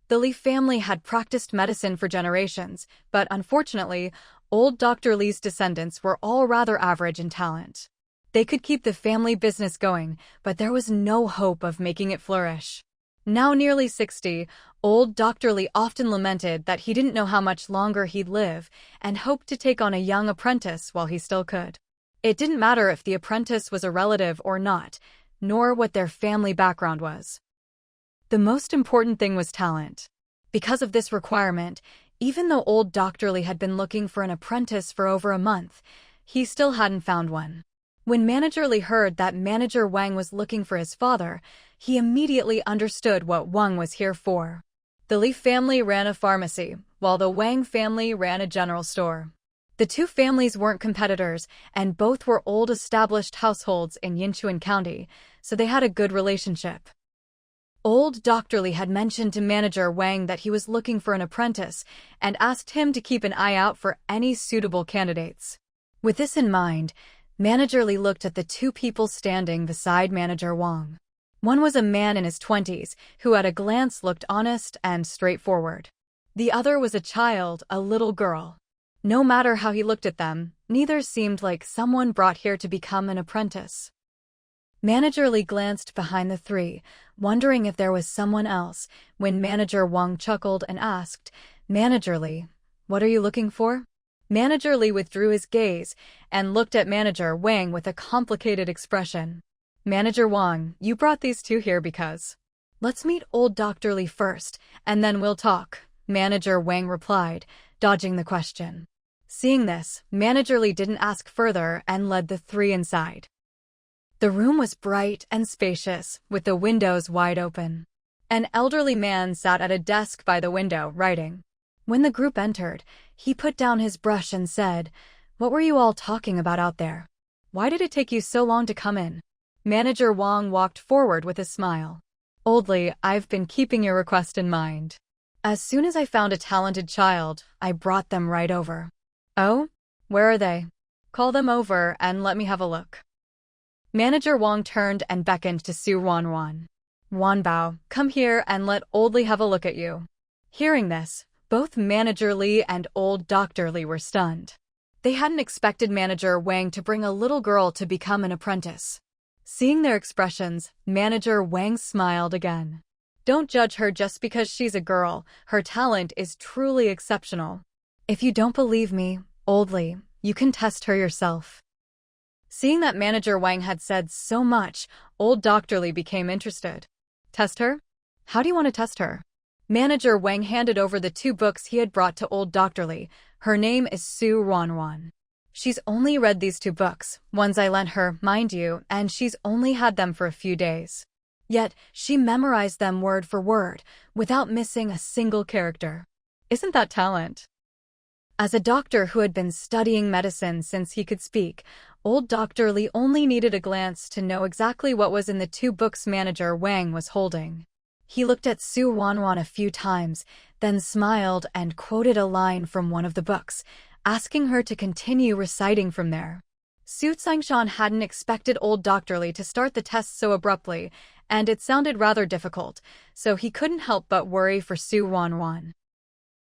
The Li family had practiced medicine for generations, but unfortunately, old Dr. Li's descendants were all rather average in talent. They could keep the family business going, but there was no hope of making it flourish. Now nearly 60, old Dr. Li often lamented that he didn't know how much longer he'd live and hoped to take on a young apprentice while he still could. It didn't matter if the apprentice was a relative or not, nor what their family background was. The most important thing was talent. Because of this requirement, even though old Dr. Li had been looking for an apprentice for over a month, he still hadn't found one. When Manager Li heard that Manager Wang was looking for his father, he immediately understood what Wang was here for. The Li family ran a pharmacy, while the Wang family ran a general store. The two families weren't competitors, and both were old established households in Yinchuan County, so they had a good relationship. Old Dr. Li had mentioned to Manager Wang that he was looking for an apprentice and asked him to keep an eye out for any suitable candidates. With this in mind, Manager Li looked at the two people standing beside Manager Wang. One was a man in his 20s, who at a glance looked honest and straightforward. The other was a child, a little girl. No matter how he looked at them, neither seemed like someone brought here to become an apprentice. Manager Li glanced behind the three, wondering if there was someone else, when Manager Wang chuckled and asked, "Manager Li, what are you looking for?" Manager Li withdrew his gaze and looked at Manager Wang with a complicated expression. "Manager Wang, you brought these two here because..." "Let's meet old Dr. Li first, and then we'll talk," Manager Wang replied, dodging the question. Seeing this, Manager Li didn't ask further and led the three inside. The room was bright and spacious, with the windows wide open. An elderly man sat at a desk by the window, writing. When the group entered, he put down his brush and said, "What were you all talking about out there? Why did it take you so long to come in?" Manager Wang walked forward with a smile. "Old Li, I've been keeping your request in mind. As soon as I found a talented child, I brought them right over." "Oh? Where are they? Call them over and let me have a look." Manager Wang turned and beckoned to Su Ruanruan. "Wanbao, come here and let Old Li have a look at you." Hearing this, both Manager Li and old Dr. Li were stunned. They hadn't expected Manager Wang to bring a little girl to become an apprentice. Seeing their expressions, Manager Wang smiled again. "Don't judge her just because she's a girl. Her talent is truly exceptional. If you don't believe me, Old Li, you can test her yourself." Seeing that Manager Wang had said so much, old Dr. Li became interested. "Test her? How do you want to test her?" Manager Wang handed over the two books he had brought to old Dr. Li. "Her name is Su Ruanruan. She's only read these two books, ones I lent her, mind you, and she's only had them for a few days. Yet, she memorized them word for word, without missing a single character. Isn't that talent?" As a doctor who had been studying medicine since he could speak, old Dr. Li only needed a glance to know exactly what was in the two books Manager Wang was holding. He looked at Su Ruanruan a few times, then smiled and quoted a line from one of the books, asking her to continue reciting from there. Su Tsingshan hadn't expected old Dr. Li to start the test so abruptly, and it sounded rather difficult, so he couldn't help but worry for Su Ruanruan.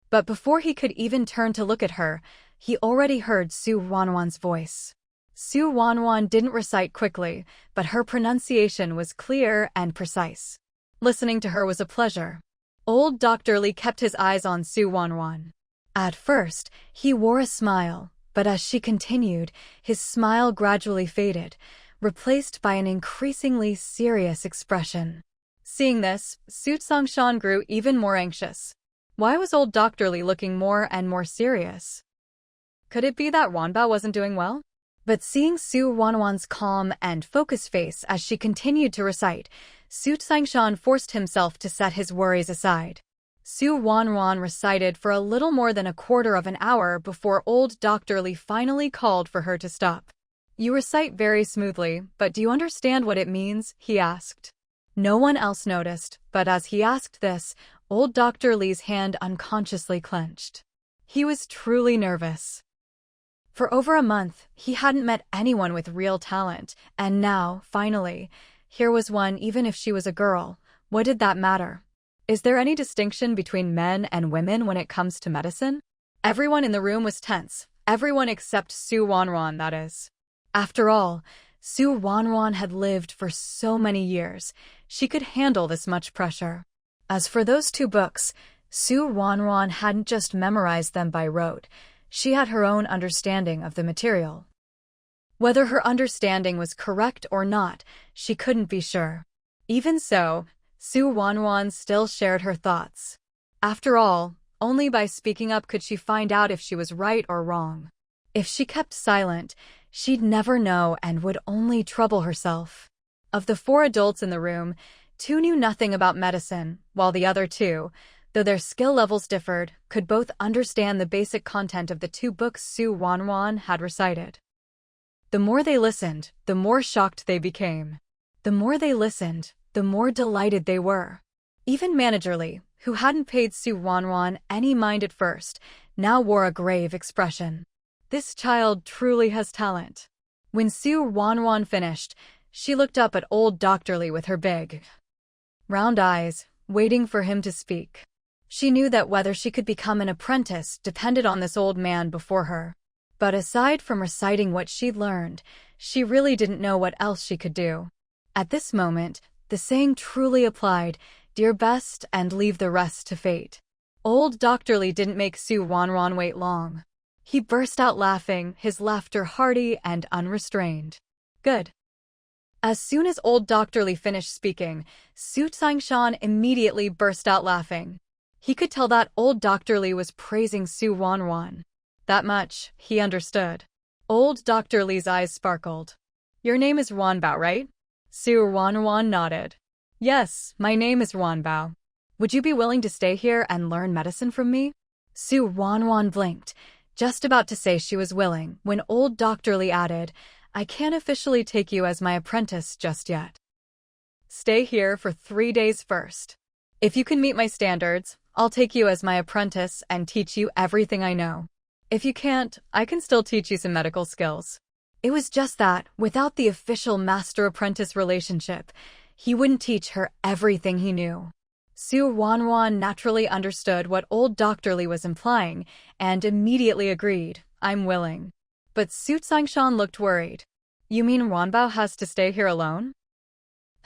But before he could even turn to look at her, he already heard Su Ruanruan's voice. Su Ruanruan didn't recite quickly, but her pronunciation was clear and precise. Listening to her was a pleasure. Old Dr. Li kept his eyes on Su Ruanruan. At first, he wore a smile, but as she continued, his smile gradually faded, replaced by an increasingly serious expression. Seeing this, Su Tsingshan grew even more anxious. Why was old Dr. Li looking more and more serious? Could it be that Wanbao wasn't doing well? But seeing Su Ruanruan's calm and focused face as she continued to recite, Su Tsingshan forced himself to set his worries aside. Su Ruanruan recited for a little more than a quarter of an hour before old Dr. Li finally called for her to stop. "You recite very smoothly, but do you understand what it means?" he asked. No one else noticed, but as he asked this, old Dr. Li's hand unconsciously clenched. He was truly nervous. For over a month, he hadn't met anyone with real talent, and now, finally, here was one. Even if she was a girl, what did that matter? Is there any distinction between men and women when it comes to medicine? Everyone in the room was tense. Everyone except Ruanruan, that is. After all, Ruanruan had lived for so many years. She could handle this much pressure. As for those two books, Ruanruan hadn't just memorized them by rote. She had her own understanding of the material. Whether her understanding was correct or not, she couldn't be sure. Even so, Ruanruan still shared her thoughts. After all, only by speaking up could she find out if she was right or wrong. If she kept silent, she'd never know and would only trouble herself. Of the 4 adults in the room, 2 knew nothing about medicine, while the other 2, though their skill levels differed, could both understand the basic content of the 2 books Ruanruan had recited. The more they listened, the more shocked they became. The more they listened, the more delighted they were. Even Manager Lee, who hadn't paid Ruanruan any mind at first, now wore a grave expression. This child truly has talent. When Ruanruan finished, she looked up at old Dr. Lee with her big, round eyes, waiting for him to speak. She knew that whether she could become an apprentice depended on this old man before her. But aside from reciting what she'd learned, she really didn't know what else she could do. At this moment, the saying truly applied, "Do your best and leave the rest to fate." Old Dr. Lee didn't make Ruanruan wait long. He burst out laughing, his laughter hearty and unrestrained. Good. As soon as old Dr. Lee finished speaking, Sangshan immediately burst out laughing. He could tell that old Dr. Lee was praising Ruanruan. That much, he understood. Old Dr. Lee's eyes sparkled. "Your name is Ruanbao, right?" Ruanruan nodded. "Yes, my name is Ruanbao. Would you be willing to stay here and learn medicine from me?" Ruanruan blinked, just about to say she was willing, when old Dr. Lee added, "I can't officially take you as my apprentice just yet. Stay here for 3 days first. If you can meet my standards, I'll take you as my apprentice and teach you everything I know. If you can't, I can still teach you some medical skills." It was just that, without the official master-apprentice relationship, he wouldn't teach her everything he knew. Ruanruan naturally understood what old Dr. Lee was implying and immediately agreed, "I'm willing." But Sangshan looked worried. "You mean Ruanbao has to stay here alone?"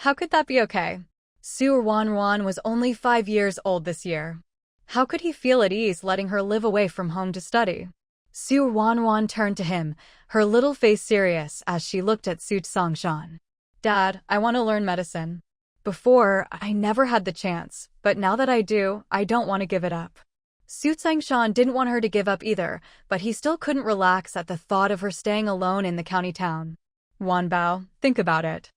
"How could that be okay? Ruanruan was only 5 years old this year. How could he feel at ease letting her live away from home to study?" Ruanruan turned to him, her little face serious as she looked at Sangshan. "Dad, I want to learn medicine. Before, I never had the chance, but now that I do, I don't want to give it up." Sangshan didn't want her to give up either, but he still couldn't relax at the thought of her staying alone in the county town. "Ruanbao, think about it.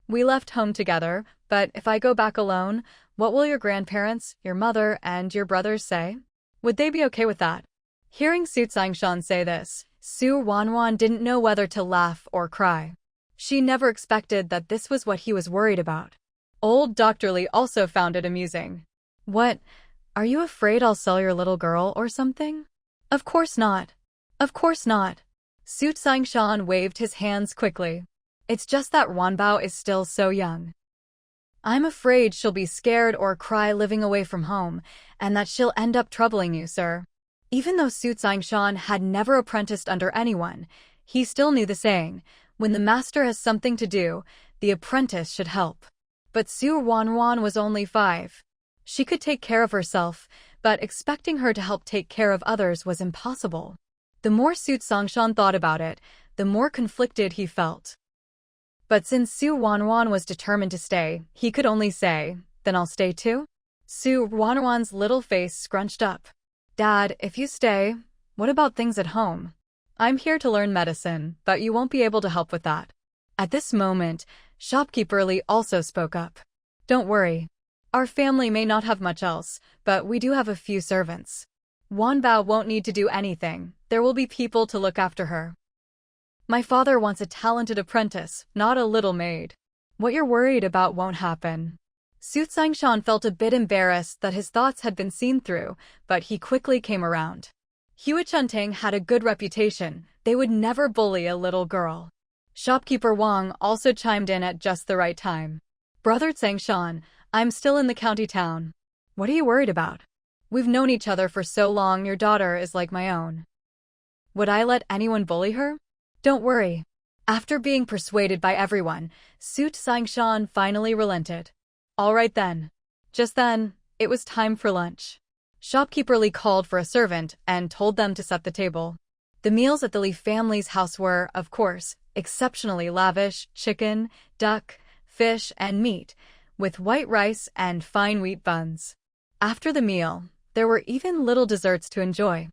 We left home together, but if I go back alone, what will your grandparents, your mother, and your brothers say? Would they be okay with that?" Hearing Sangshan say this, Ruanruan didn't know whether to laugh or cry. She never expected that this was what he was worried about. Old Dr. Lee also found it amusing. "What? Are you afraid I'll sell your little girl or something?" "Of course not. Of course not." Sangshan waved his hands quickly. "It's just that Ruanbao is still so young. I'm afraid she'll be scared or cry living away from home, and that she'll end up troubling you, sir." Even though Sangshan had never apprenticed under anyone, he still knew the saying, when the master has something to do, the apprentice should help. But Ruanruan was only 5. She could take care of herself, but expecting her to help take care of others was impossible. The more Sangshan thought about it, the more conflicted he felt. But since Ruanruan was determined to stay, he could only say, "Then I'll stay too?" Ruanruan's little face scrunched up. "Dad, if you stay, what about things at home? I'm here to learn medicine, but you won't be able to help with that." At this moment, Shopkeeper Lee also spoke up. "Don't worry. Our family may not have much else, but we do have a few servants. Ruanbao won't need to do anything. There will be people to look after her. My father wants a talented apprentice, not a little maid. What you're worried about won't happen." Sangshan felt a bit embarrassed that his thoughts had been seen through, but he quickly came around. Hua Chuntang had a good reputation. They would never bully a little girl. Shopkeeper Wang also chimed in at just the right time. "Brother Sangshan, I'm still in the county town. What are you worried about? We've known each other for so long, your daughter is like my own. Would I let anyone bully her? Don't worry. After being persuaded by everyone, Su Sangshan finally relented. All right then. Just then, it was time for lunch. Shopkeeper Li called for a servant and told them to set the table. The meals at the Li family's house were, of course, exceptionally lavish: chicken, duck, fish, and meat, with white rice and fine wheat buns. After the meal, there were even little desserts to enjoy.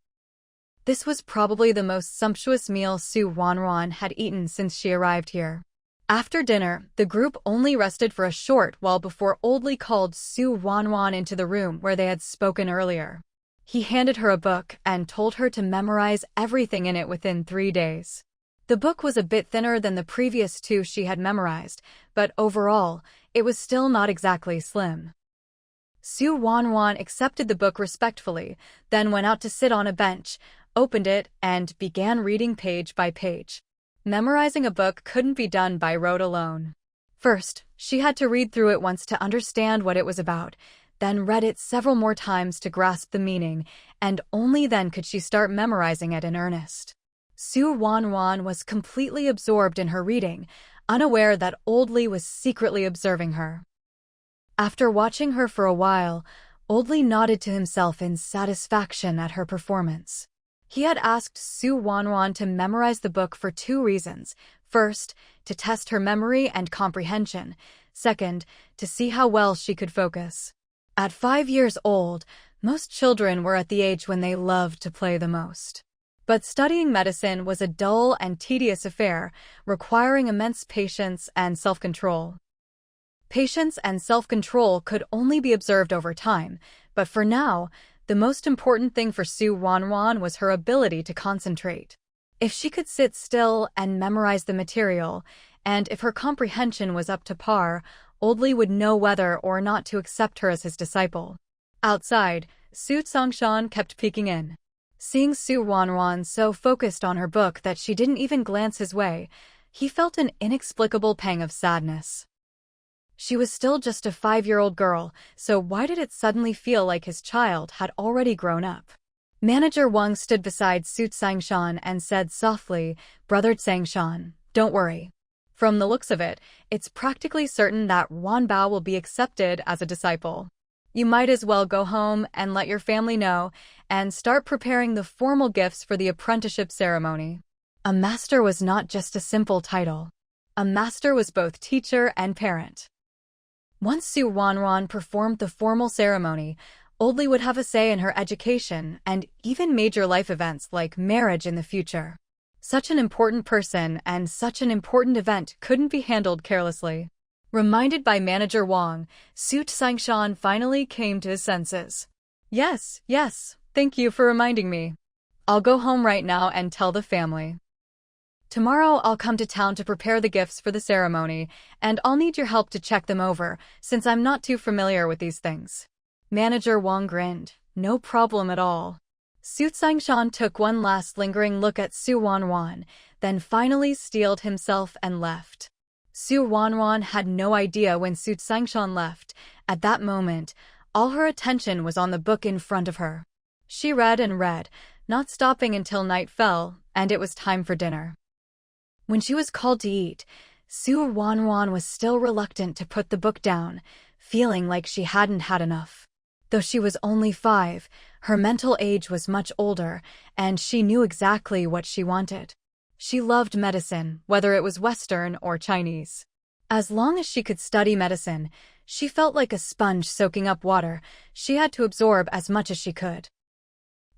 This was probably the most sumptuous meal Ruanruan had eaten since she arrived here. After dinner, the group only rested for a short while before Old Li called Ruanruan into the room where they had spoken earlier. He handed her a book and told her to memorize everything in it within 3 days. The book was a bit thinner than the previous 2 she had memorized, but overall, it was still not exactly slim. Ruanruan accepted the book respectfully, then went out to sit on a bench, opened it, and began reading page by page. Memorizing a book couldn't be done by rote alone. First, she had to read through it once to understand what it was about, then read it several more times to grasp the meaning, and only then could she start memorizing it in earnest. Ruanruan was completely absorbed in her reading, unaware that Old Li was secretly observing her. After watching her for a while, Old Li nodded to himself in satisfaction at her performance. He had asked Ruanruan to memorize the book for 2 reasons. First, to test her memory and comprehension. Second, to see how well she could focus. At 5 years old, most children were at the age when they loved to play the most. But studying medicine was a dull and tedious affair, requiring immense patience and self-control. Patience and self-control could only be observed over time, but for now, the most important thing for Ruanruan was her ability to concentrate. If she could sit still and memorize the material, and if her comprehension was up to par, Old Li would know whether or not to accept her as his disciple. Outside, Su Sangshan kept peeking in. Seeing Ruanruan so focused on her book that she didn't even glance his way, he felt an inexplicable pang of sadness. She was still just a 5-year-old girl, so why did it suddenly feel like his child had already grown up? Manager Wang stood beside Su Sangshan and said softly, "Brother Sangshan, don't worry. From the looks of it, it's practically certain that Wanbao will be accepted as a disciple. You might as well go home and let your family know and start preparing the formal gifts for the apprenticeship ceremony." A master was not just a simple title. A master was both teacher and parent. Once Ruanruan performed the formal ceremony, Old Li would have a say in her education and even major life events like marriage in the future. Such an important person and such an important event couldn't be handled carelessly. Reminded by Manager Wang, Su Sangshan finally came to his senses. Yes, thank you for reminding me. I'll go home right now and tell the family. Tomorrow I'll come to town to prepare the gifts for the ceremony, and I'll need your help to check them over, since I'm not too familiar with these things. Manager Wang grinned. No problem at all. Su Sangshan took one last lingering look at Ruanruan, then finally steeled himself and left. Ruanruan had no idea when Su Sangshan left. At that moment, all her attention was on the book in front of her. She read and read, not stopping until night fell, and it was time for dinner. When she was called to eat, Ruanruan was still reluctant to put the book down, feeling like she hadn't had enough. Though she was only 5, her mental age was much older, and she knew exactly what she wanted. She loved medicine, whether it was Western or Chinese. As long as she could study medicine, she felt like a sponge soaking up water. She had to absorb as much as she could.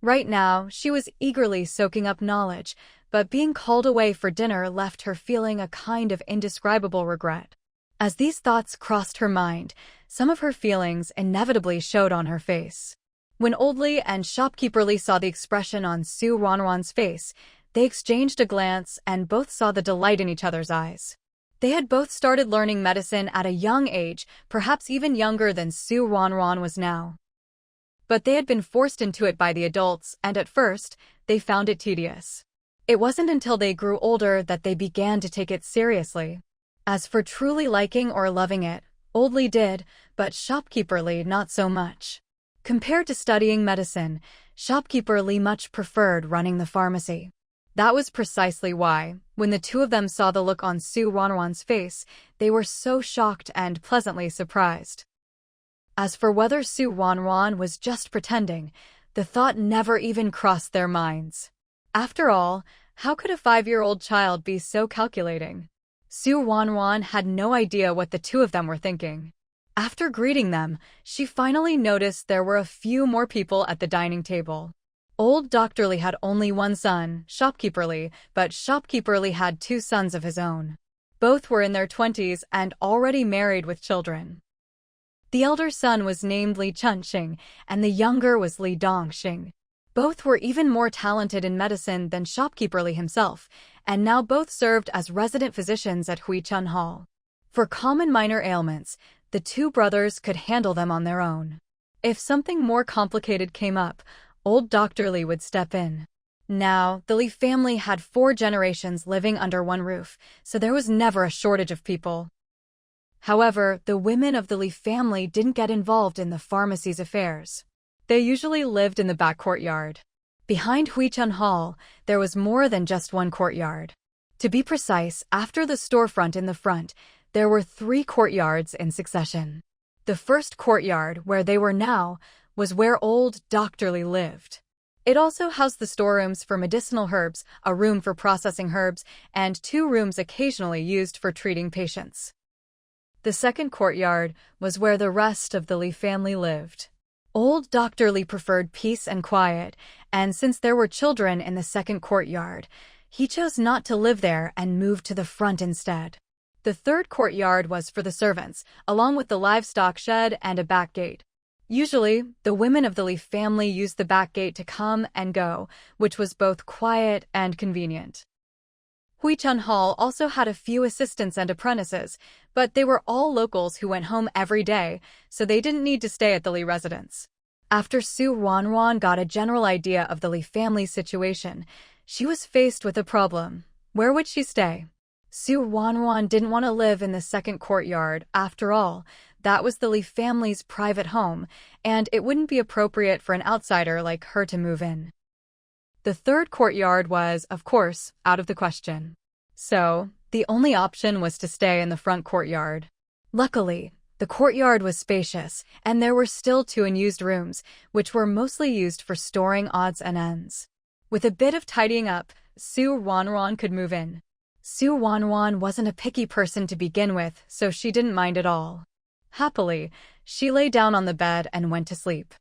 Right now, she was eagerly soaking up knowledge, but being called away for dinner left her feeling a kind of indescribable regret. As these thoughts crossed her mind, some of her feelings inevitably showed on her face. When Old Li and Shopkeeper Li saw the expression on Ruanruan's face, they exchanged a glance and both saw the delight in each other's eyes. They had both started learning medicine at a young age, perhaps even younger than Ruanruan was now. But they had been forced into it by the adults, and at first, they found it tedious. It wasn't until they grew older that they began to take it seriously. As for truly liking or loving it, Old Li did, but Shopkeeper Li not so much. Compared to studying medicine, shopkeeper Li much preferred running the pharmacy. That was precisely why, when the two of them saw the look on Ruanruan's face, they were so shocked and pleasantly surprised. As for whether Ruanruan was just pretending, the thought never even crossed their minds. After all, how could a 5-year-old child be so calculating? Ruanruan had no idea what the two of them were thinking. After greeting them, she finally noticed there were a few more people at the dining table. Old Dr. Li had only one son, Shopkeeper Li, but Shopkeeper Li had 2 sons of his own. Both were in their 20s and already married with children. The elder son was named Li Chunxing, and the younger was Li Dongxing. Both were even more talented in medicine than Shopkeeper Li himself, and now both served as resident physicians at Huichun Hall. For common minor ailments, the 2 brothers could handle them on their own. If something more complicated came up, old Dr. Li would step in. Now, the Li family had 4 generations living under one roof, so there was never a shortage of people. However, the women of the Li family didn't get involved in the pharmacy's affairs. They usually lived in the back courtyard. Behind Huichun Hall, there was more than just one courtyard. To be precise, after the storefront in the front, there were 3 courtyards in succession. The first courtyard, where they were now, was where old Dr. Li lived. It also housed the storerooms for medicinal herbs, a room for processing herbs, and 2 rooms occasionally used for treating patients. The second courtyard was where the rest of the Li family lived. Old Dr. Li preferred peace and quiet, and since there were children in the second courtyard, he chose not to live there and moved to the front instead. The third courtyard was for the servants, along with the livestock shed and a back gate. Usually, the women of the Li family used the back gate to come and go, which was both quiet and convenient. Huichun Hall also had a few assistants and apprentices, but they were all locals who went home every day, so they didn't need to stay at the Li residence. After Ruanruan got a general idea of the Li family's situation, she was faced with a problem. Where would she stay? Ruanruan didn't want to live in the second courtyard. After all, that was the Li family's private home, and it wouldn't be appropriate for an outsider like her to move in. The third courtyard was, of course, out of the question. So, the only option was to stay in the front courtyard. Luckily, the courtyard was spacious, and there were still 2 unused rooms, which were mostly used for storing odds and ends. With a bit of tidying up, Ruanruan could move in. Ruanruan wasn't a picky person to begin with, so she didn't mind at all. Happily, she lay down on the bed and went to sleep.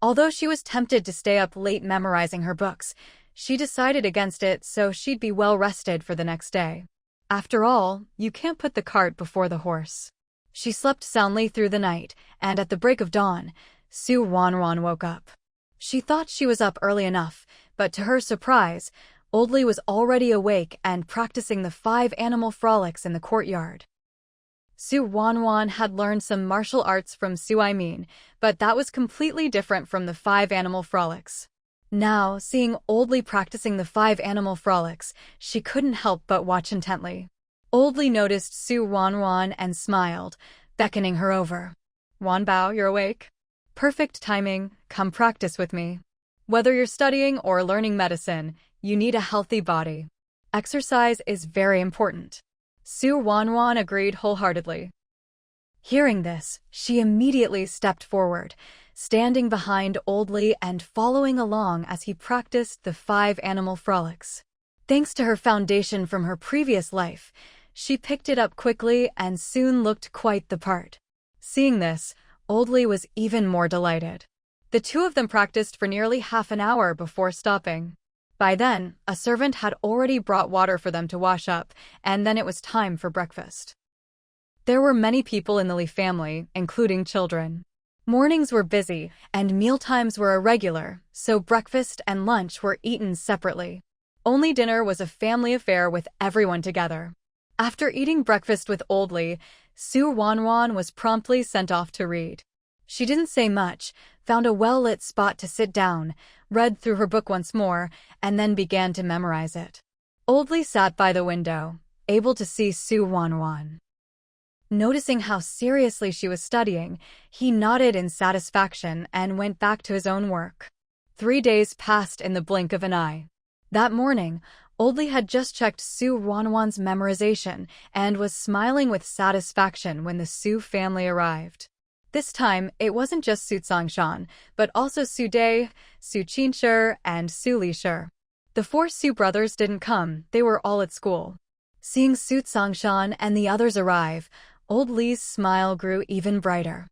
Although she was tempted to stay up late memorizing her books, she decided against it so she'd be well rested for the next day. After all, you can't put the cart before the horse. She slept soundly through the night, and at the break of dawn, Ruanruan woke up. She thought she was up early enough, but to her surprise, Old Li was already awake and practicing the 5 animal frolics in the courtyard. Ruanruan had learned some martial arts from Min, but that was completely different from the 5 animal frolics. Now, seeing Old Li practicing the 5 animal frolics, she couldn't help but watch intently. Old Li noticed Ruanruan and smiled, beckoning her over. "Wanbao, you're awake? Perfect timing, come practice with me. Whether you're studying or learning medicine, you need a healthy body. Exercise is very important." Ruanruan agreed wholeheartedly. Hearing this, she immediately stepped forward, standing behind Old Li and following along as he practiced the 5 animal frolics. Thanks to her foundation from her previous life, she picked it up quickly and soon looked quite the part. Seeing this, Old Li was even more delighted. The 2 of them practiced for nearly half an hour before stopping. By then, a servant had already brought water for them to wash up, and then it was time for breakfast. There were many people in the Li family, including children. Mornings were busy, and mealtimes were irregular, so breakfast and lunch were eaten separately. Only dinner was a family affair with everyone together. After eating breakfast with Old Li, Ruanruan was promptly sent off to read. She didn't say much, found a well-lit spot to sit down, read through her book once more, and then began to memorize it. Old Li sat by the window, able to see Ruanruan. Noticing how seriously she was studying, he nodded in satisfaction and went back to his own work. 3 days passed in the blink of an eye. That morning, Oldly had just checked Ruanruan's memorization and was smiling with satisfaction when the Su family arrived. This time, it wasn't just Su Tsangshan, but also Su Dai, Su Qinshi, and Su Lixi. The 4 Su brothers didn't come, they were all at school. Seeing Su Tsangshan and the others arrive, Old Li's smile grew even brighter.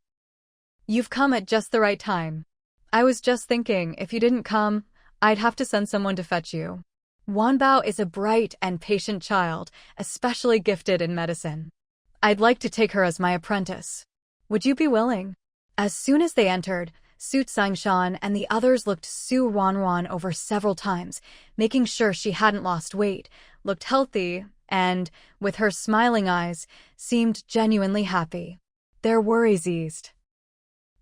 "You've come at just the right time. I was just thinking, if you didn't come, I'd have to send someone to fetch you. Wanbao is a bright and patient child, especially gifted in medicine. I'd like to take her as my apprentice. Would you be willing?" As soon as they entered, Su Tsangshan and the others looked Su Ruanruan over several times, making sure she hadn't lost weight, looked healthy, and, with her smiling eyes, seemed genuinely happy. Their worries eased.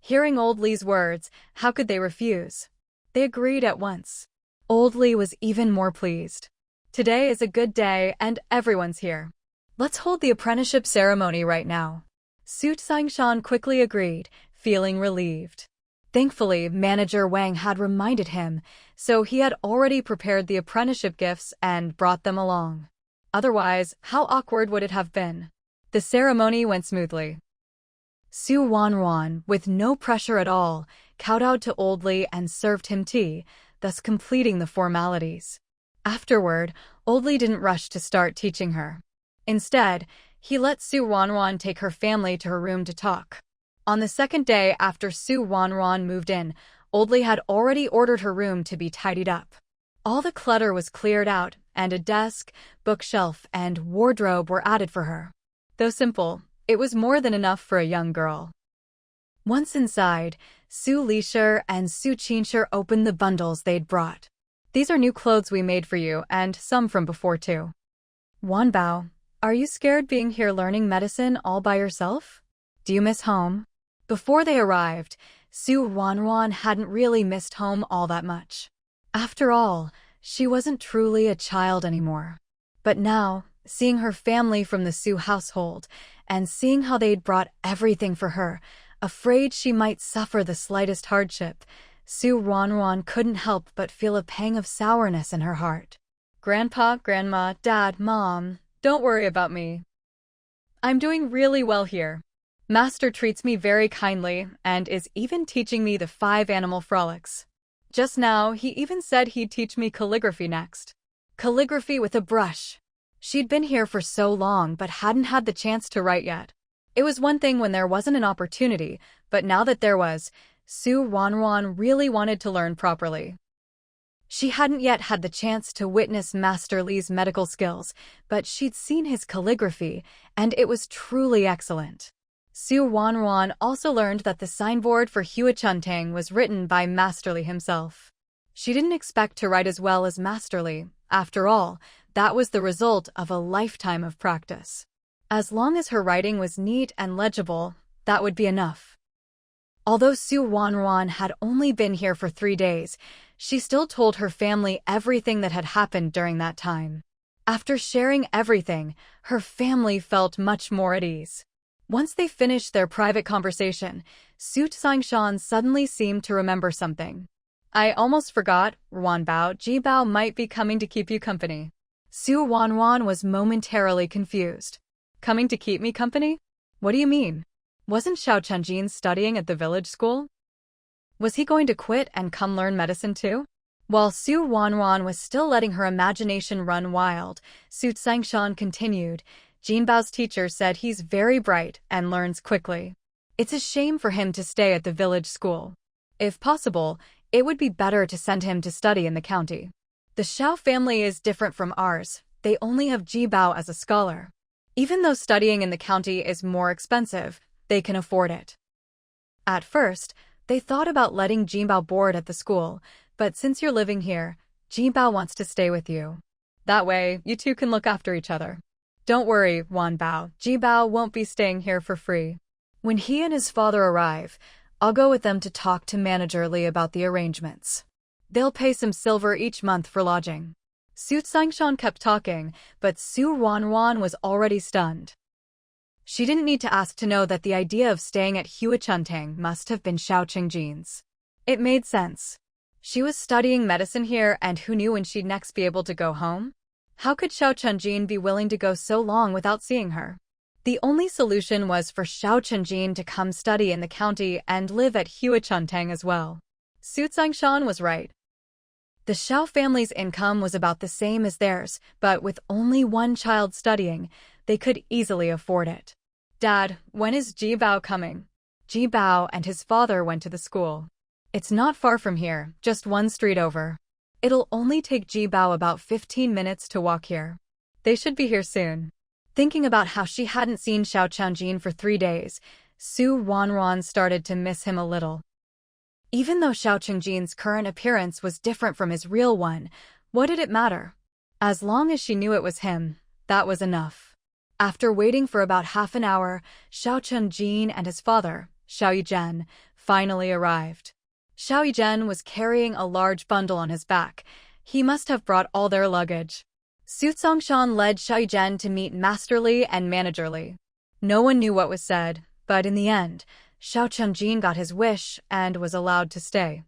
Hearing Old Li's words, how could they refuse? They agreed at once. Old Li was even more pleased. "Today is a good day and everyone's here. Let's hold the apprenticeship ceremony right now." Su Tsangshan quickly agreed, feeling relieved. Thankfully, Manager Wang had reminded him, so he had already prepared the apprenticeship gifts and brought them along. Otherwise, how awkward would it have been? The ceremony went smoothly. Su Ruanruan, with no pressure at all, kowtowed to Old Li and served him tea, thus completing the formalities. Afterward, Old Li didn't rush to start teaching her. Instead, he let Su Ruanruan take her family to her room to talk. On the second day after Su Ruanruan moved in, Old Li had already ordered her room to be tidied up. All the clutter was cleared out, and a desk, bookshelf, and wardrobe were added for her. Though simple, it was more than enough for a young girl. Once inside, Su Lixi and Su Qinshi opened the bundles they'd brought. "These are new clothes we made for you, and some from before too." "Wanbao, are you scared being here learning medicine all by yourself? Do you miss home?" Before they arrived, Su Ruanruan hadn't really missed home all that much. After all, she wasn't truly a child anymore. But now, seeing her family from the Su household, and seeing how they'd brought everything for her, afraid she might suffer the slightest hardship, Su Ruanruan couldn't help but feel a pang of sourness in her heart. "Grandpa, Grandma, Dad, Mom, don't worry about me. I'm doing really well here. Master treats me very kindly and is even teaching me the 5 animal frolics. Just now, he even said he'd teach me calligraphy next. Calligraphy with a brush. She'd been here for so long but hadn't had the chance to write yet. It was one thing when there wasn't an opportunity, but now that there was, Su Ruanruan really wanted to learn properly. She hadn't yet had the chance to witness Master Li's medical skills, but she'd seen his calligraphy, and it was truly excellent. Su Ruanruan also learned that the signboard for Hua Chuntang was written by Master Li himself. She didn't expect to write as well as Master Li. After all, that was the result of a lifetime of practice. As long as her writing was neat and legible, that would be enough. Although Su Ruanruan had only been here for 3 days, she still told her family everything that had happened during that time. After sharing everything, her family felt much more at ease. Once they finished their private conversation, Su Tsangshan suddenly seemed to remember something. "I almost forgot, Wanbao, Jibao might be coming to keep you company." Su Ruanruan was momentarily confused. "Coming to keep me company? What do you mean? Wasn't Xiao Chenjin studying at the village school? Was he going to quit and come learn medicine too?" While Su Ruanruan was still letting her imagination run wild, Su Tsangshan continued, "Jinbao's teacher said he's very bright and learns quickly. It's a shame for him to stay at the village school. If possible, it would be better to send him to study in the county. The Xiao family is different from ours. They only have Jibao as a scholar. Even though studying in the county is more expensive, they can afford it." At first, they thought about letting Jinbao board at the school, but since you're living here, Jinbao wants to stay with you. That way, you two can look after each other. "Don't worry, Wanbao, Jibao won't be staying here for free. When he and his father arrive, I'll go with them to talk to Manager Li about the arrangements. They'll pay some silver each month for lodging." Su Tsangshan kept talking, but Su Ruanruan was already stunned. She didn't need to ask to know that the idea of staying at Huachuntang must have been Xiao Qingjian's. It made sense. She was studying medicine here, and who knew when she'd next be able to go home? How could Xiao Qingjin be willing to go so long without seeing her? The only solution was for Xiao Qingjin to come study in the county and live at Huachuntang as well. Su Tsingshan was right. The Xiao family's income was about the same as theirs, but with only one child studying, they could easily afford it. Dad, when is Ji Bao coming? Ji Bao and his father went to the school. It's not far from here, just one street over. It'll only take Ji Bao about 15 minutes to walk here. They should be here soon. Thinking about how she hadn't seen Xiao Qingjin for 3 days, Su Ruanruan started to miss him a little. Even though Xiao Qingjin's current appearance was different from his real one, what did it matter? As long as she knew it was him, that was enough. After waiting for about half an hour, Xiao Qingjin and his father, Xiao Yizhen, finally arrived. Xiao Yizhen was carrying a large bundle on his back. He must have brought all their luggage. Su Tsingshan led Xiao Yizhen to meet Masterly and Managerly. No one knew what was said, but in the end, Xiao Qingjin got his wish and was allowed to stay.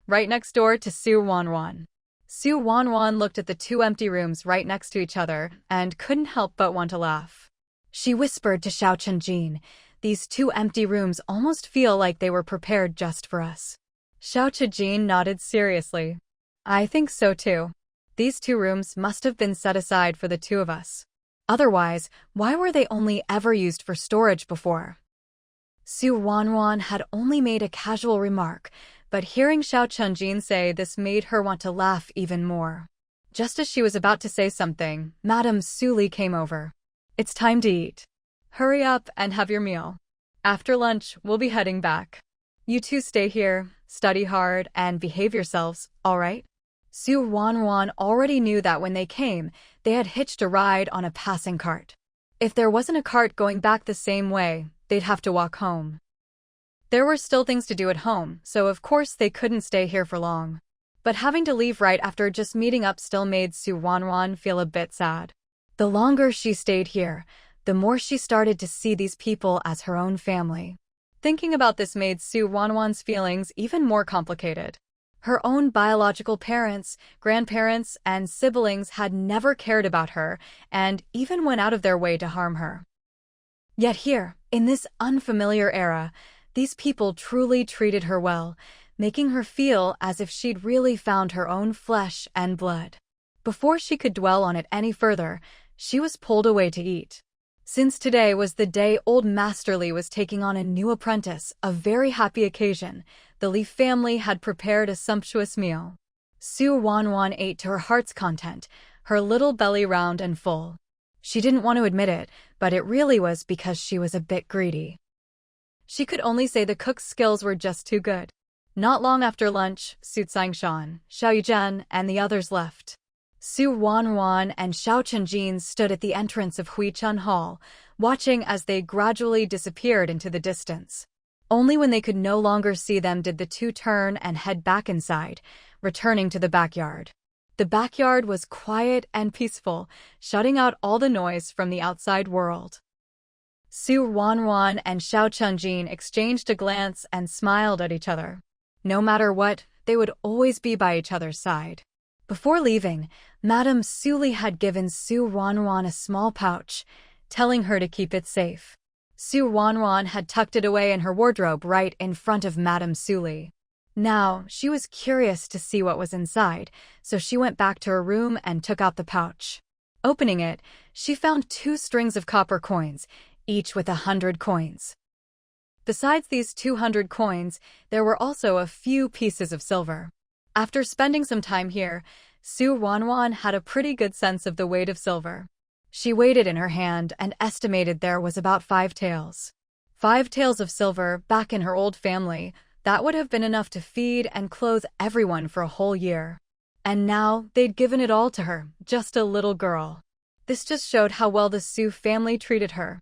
Right next door to Su Ruanruan. Su Ruanruan looked at the 2 empty rooms right next to each other and couldn't help but want to laugh. She whispered to Xiao Qingjin, "These 2 empty rooms almost feel like they were prepared just for us." Xiao Qingjin nodded seriously. "I think so too. These 2 rooms must have been set aside for the 2 of us. Otherwise, why were they only ever used for storage before?" Su Ruanruan had only made a casual remark, but hearing Xiao Qingjin say this made her want to laugh even more. Just as she was about to say something, Madame Suli came over. "It's time to eat. Hurry up and have your meal. After lunch, we'll be heading back. You 2 stay here, study hard, and behave yourselves, all right?" Su Ruanruan already knew that when they came, they had hitched a ride on a passing cart. If there wasn't a cart going back the same way, they'd have to walk home. There were still things to do at home, so of course they couldn't stay here for long. But having to leave right after just meeting up still made Su Ruanruan feel a bit sad. The longer she stayed here, the more she started to see these people as her own family. Thinking about this made Su Ruanruan's feelings even more complicated. Her own biological parents, grandparents, and siblings had never cared about her and even went out of their way to harm her. Yet here, in this unfamiliar era, these people truly treated her well, making her feel as if she'd really found her own flesh and blood. Before she could dwell on it any further, she was pulled away to eat. Since today was the day old Masterly was taking on a new apprentice, a very happy occasion, the Li family had prepared a sumptuous meal. Su Ruanruan ate to her heart's content, her little belly round and full. She didn't want to admit it, but it really was because she was a bit greedy. She could only say the cook's skills were just too good. Not long after lunch, Su Tsingshan, Xiao Yizhen, and the others left. Su Ruanruan and Xiao Qingjin stood at the entrance of Huichun Hall, watching as they gradually disappeared into the distance. Only when they could no longer see them did the 2 turn and head back inside, returning to the backyard. The backyard was quiet and peaceful, shutting out all the noise from the outside world. Su Ruanruan and Xiao Qingjin exchanged a glance and smiled at each other. No matter what, they would always be by each other's side. Before leaving, Madame Suli had given Su Ruanruan a small pouch, telling her to keep it safe. Su Ruanruan had tucked it away in her wardrobe right in front of Madame Suli. Now, she was curious to see what was inside, so she went back to her room and took out the pouch. Opening it, she found 2 strings of copper coins, each with 100 coins. Besides these 200 coins, there were also a few pieces of silver. After spending some time here, Su Ruanruan had a pretty good sense of the weight of silver. She weighed it in her hand and estimated there was about 5 taels. 5 taels of silver back in her old family, that would have been enough to feed and clothe everyone for a whole year. And now they'd given it all to her, just a little girl. This just showed how well the Su family treated her.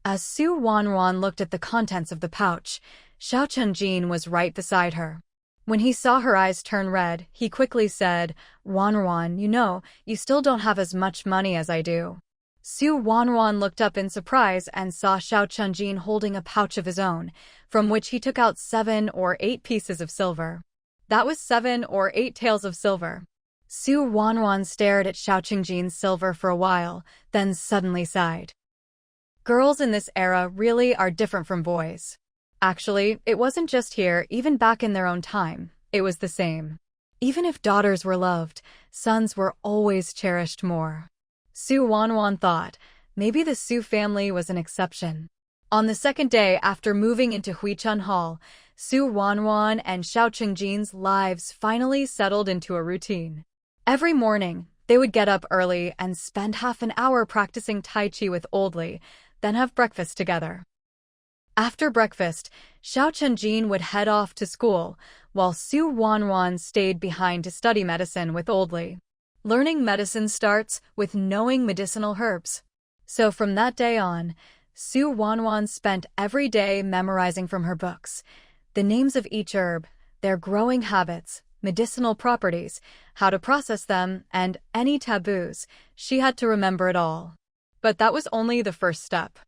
As Su Ruanruan looked at the contents of the pouch, Xiao Qingjin was right beside her. When he saw her eyes turn red, he quickly said, "Ruanruan, you know, you still don't have as much money as I do." Su Wanruan looked up in surprise and saw Xiao Chunjin holding a pouch of his own, from which he took out 7 or 8 pieces of silver. That was 7 or 8 taels of silver. Su Wanruan stared at Xiao Chunjin's silver for a while, then suddenly sighed. Girls in this era really are different from boys. Actually, it wasn't just here, even back in their own time, it was the same. Even if daughters were loved, sons were always cherished more. Su Wanruan thought, maybe the Su family was an exception. On the second day after moving into Huichun Hall, Su Wanruan and Xiao Chunjin's lives finally settled into a routine. Every morning, they would get up early and spend half an hour practicing Tai Chi with Old Li, then have breakfast together. After breakfast, Xiao Chunjin would head off to school, while Su Wanruan stayed behind to study medicine with Old Li. Learning medicine starts with knowing medicinal herbs. So from that day on, Su Wanruan spent every day memorizing from her books the names of each herb, their growing habits, medicinal properties, how to process them, and any taboos. She had to remember it all. But that was only the first step.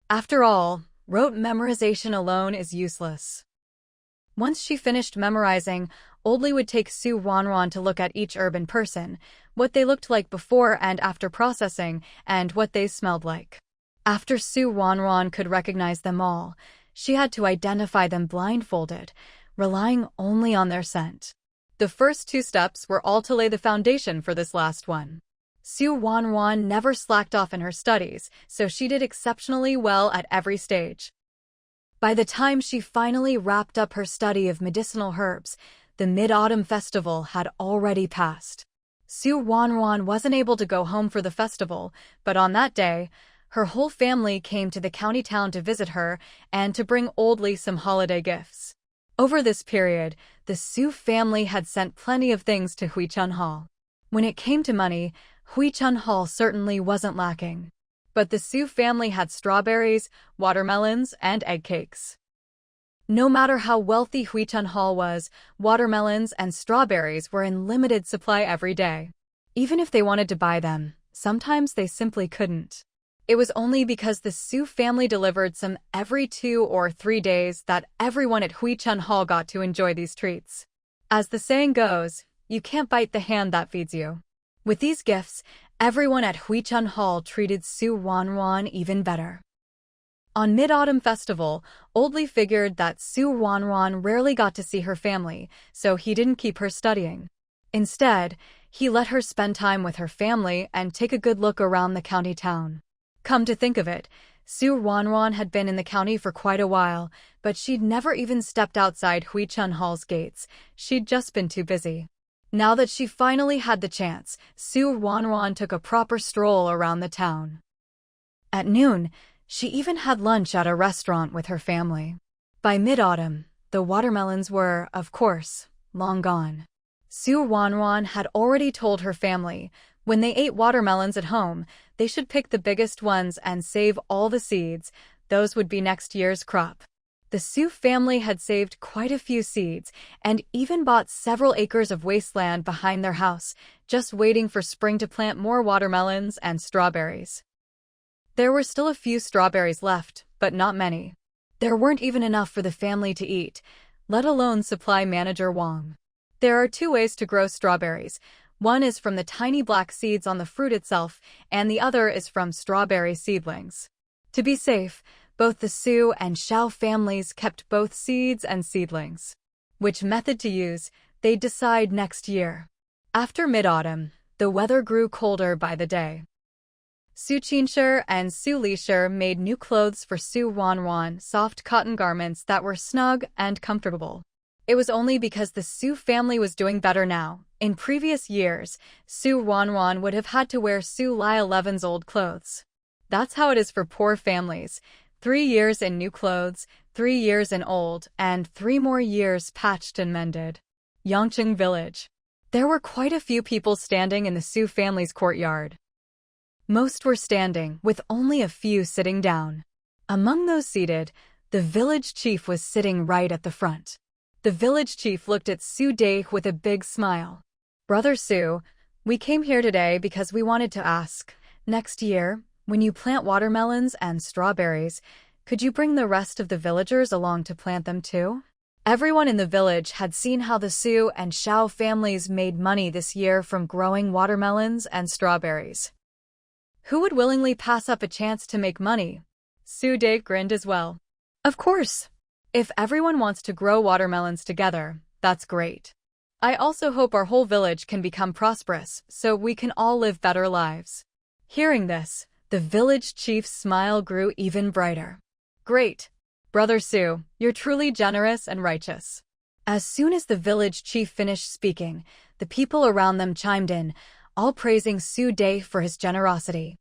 After all, rote memorization alone is useless. Once she finished memorizing, Old Li would take Su Wanruan to look at each herb in person, what they looked like before and after processing, and what they smelled like. After Su Wanruan could recognize them all, she had to identify them blindfolded, relying only on their scent. The first 2 steps were all to lay the foundation for this last one. Su Wanruan never slacked off in her studies, so she did exceptionally well at every stage. By the time she finally wrapped up her study of medicinal herbs, the Mid-Autumn Festival had already passed. Su Wanruan wasn't able to go home for the festival, but on that day, her whole family came to the county town to visit her and to bring Old Li some holiday gifts. Over this period, the Su family had sent plenty of things to Huichun Hall. When it came to money, Huichun Hall certainly wasn't lacking. But the Su family had strawberries, watermelons, and egg cakes. No matter how wealthy Huichun Hall was, watermelons and strawberries were in limited supply every day. Even if they wanted to buy them, sometimes they simply couldn't. It was only because the Su family delivered some every 2 or 3 days that everyone at Huichun Hall got to enjoy these treats. As the saying goes, you can't bite the hand that feeds you. With these gifts, everyone at Huichun Hall treated Su Wanruan even better. On Mid-Autumn Festival, Old Li figured that Su Wanruan rarely got to see her family, so he didn't keep her studying. Instead, he let her spend time with her family and take a good look around the county town. Come to think of it, Su Wanruan had been in the county for quite a while, but she'd never even stepped outside Huichun Hall's gates. She'd just been too busy. Now that she finally had the chance, Su Wanruan took a proper stroll around the town. At noon, she even had lunch at a restaurant with her family. By mid-autumn, the watermelons were, of course, long gone. Su Wanruan had already told her family, when they ate watermelons at home, they should pick the biggest ones and save all the seeds. Those would be next year's crop. The Su family had saved quite a few seeds and even bought several acres of wasteland behind their house, just waiting for spring to plant more watermelons and strawberries. There were still a few strawberries left, but not many. There weren't even enough for the family to eat, let alone supply manager Wang. There are 2 ways to grow strawberries. One is from the tiny black seeds on the fruit itself, and the other is from strawberry seedlings. To be safe, both the Su and Xiao families kept both seeds and seedlings. Which method to use, they'd decide next year. After mid-autumn, the weather grew colder by the day. Su Qinsher and Su Lisher made new clothes for Su Wanruan, soft cotton garments that were snug and comfortable. It was only because the Su family was doing better now. In previous years, Su Wanruan would have had to wear Su Li 11's old clothes. That's how it is for poor families. 3 years in new clothes, 3 years in old, and 3 more years patched and mended. Yangcheng Village. There were quite a few people standing in the Su family's courtyard. Most were standing, with only a few sitting down. Among those seated, the village chief was sitting right at the front. The village chief looked at Su Dai with a big smile. "Brother Su, we came here today because we wanted to ask, next year, When you plant watermelons and strawberries, could you bring the rest of the villagers along to plant them too? Everyone in the village had seen how the Su and Xiao families made money this year from growing watermelons and strawberries. Who would willingly pass up a chance to make money? Su De grinned as well. Of course. If everyone wants to grow watermelons together, that's great. I also hope our whole village can become prosperous, so we can all live better lives. Hearing this, the village chief's smile grew even brighter. Great. Brother Su, you're truly generous and righteous. As soon as the village chief finished speaking, the people around them chimed in, all praising Su De for his generosity.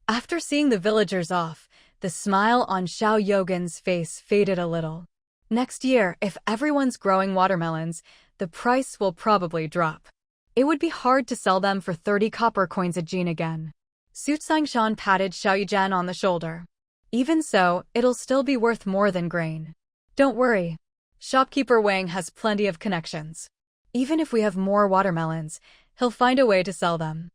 After seeing the villagers off, the smile on Xiao Yogan's face faded a little. Next year, if everyone's growing watermelons, the price will probably drop. It would be hard to sell them for 30 copper coins a gene again. Su Xiangshan patted Xiao Yujian on the shoulder. Even so, it'll still be worth more than grain. Don't worry. Shopkeeper Wang has plenty of connections. Even if we have more watermelons, he'll find a way to sell them.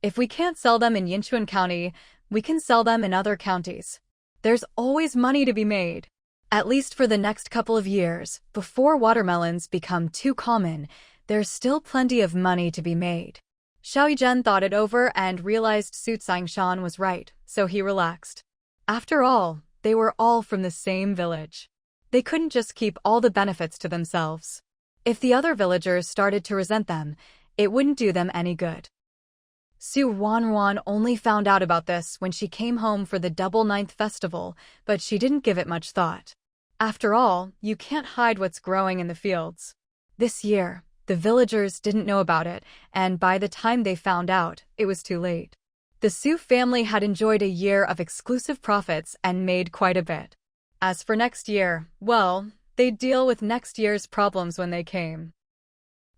If we can't sell them in Yinchuan County, we can sell them in other counties. There's always money to be made. At least for the next couple of years, before watermelons become too common, there's still plenty of money to be made. Xiao Yuzhen thought it over and realized Su Xiangshan was right, so he relaxed. After all, they were all from the same village. They couldn't just keep all the benefits to themselves. If the other villagers started to resent them, it wouldn't do them any good. Su Ruanruan only found out about this when she came home for the Double Ninth Festival, but she didn't give it much thought. After all, you can't hide what's growing in the fields. This year, the villagers didn't know about it, and by the time they found out, it was too late. The Su family had enjoyed a year of exclusive profits and made quite a bit. As for next year, well, they'd deal with next year's problems when they came.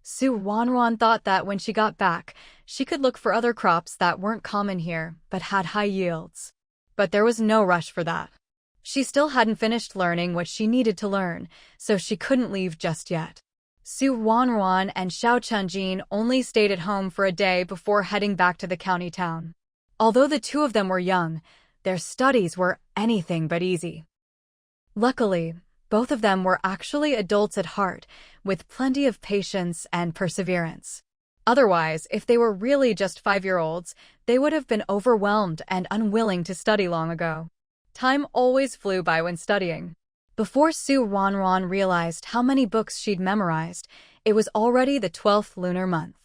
Su Ruanruan thought that when she got back, she could look for other crops that weren't common here but had high yields. But there was no rush for that. She still hadn't finished learning what she needed to learn, so she couldn't leave just yet. Su Ruanruan and Xiao Chunjin only stayed at home for a day before heading back to the county town. Although the two of them were young, their studies were anything but easy. Luckily, both of them were actually adults at heart, with plenty of patience and perseverance. Otherwise, if they were really just 5-year-olds, they would have been overwhelmed and unwilling to study long ago. Time always flew by when studying. Before Su Ruanruan realized how many books she'd memorized, it was already the 12th lunar month.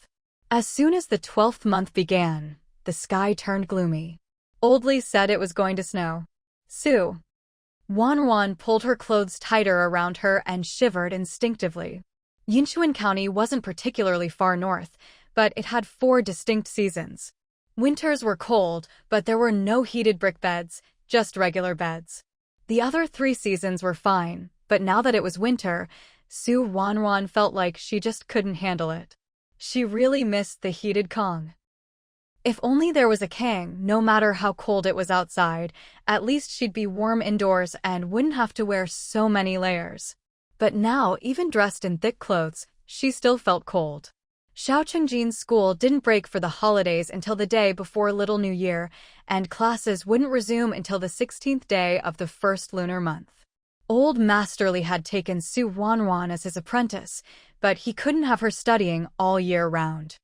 As soon as the 12th month began, the sky turned gloomy. Old Li said it was going to snow. Su Ruanruan pulled her clothes tighter around her and shivered instinctively. Yinchuan County wasn't particularly far north, but it had 4 distinct seasons. Winters were cold, but there were no heated brick beds, just regular beds. The other 3 seasons were fine, but now that it was winter, Su Ruanruan felt like she just couldn't handle it. She really missed the heated Kong. If only there was a Kang, no matter how cold it was outside, at least she'd be warm indoors and wouldn't have to wear so many layers. But now, even dressed in thick clothes, she still felt cold. Xiao Chengjin's school didn't break for the holidays until the day before Little New Year, and classes wouldn't resume until the 16th day of the 1st lunar month. Old Master Li had taken Su Ruanruan as his apprentice, but he couldn't have her studying all year round.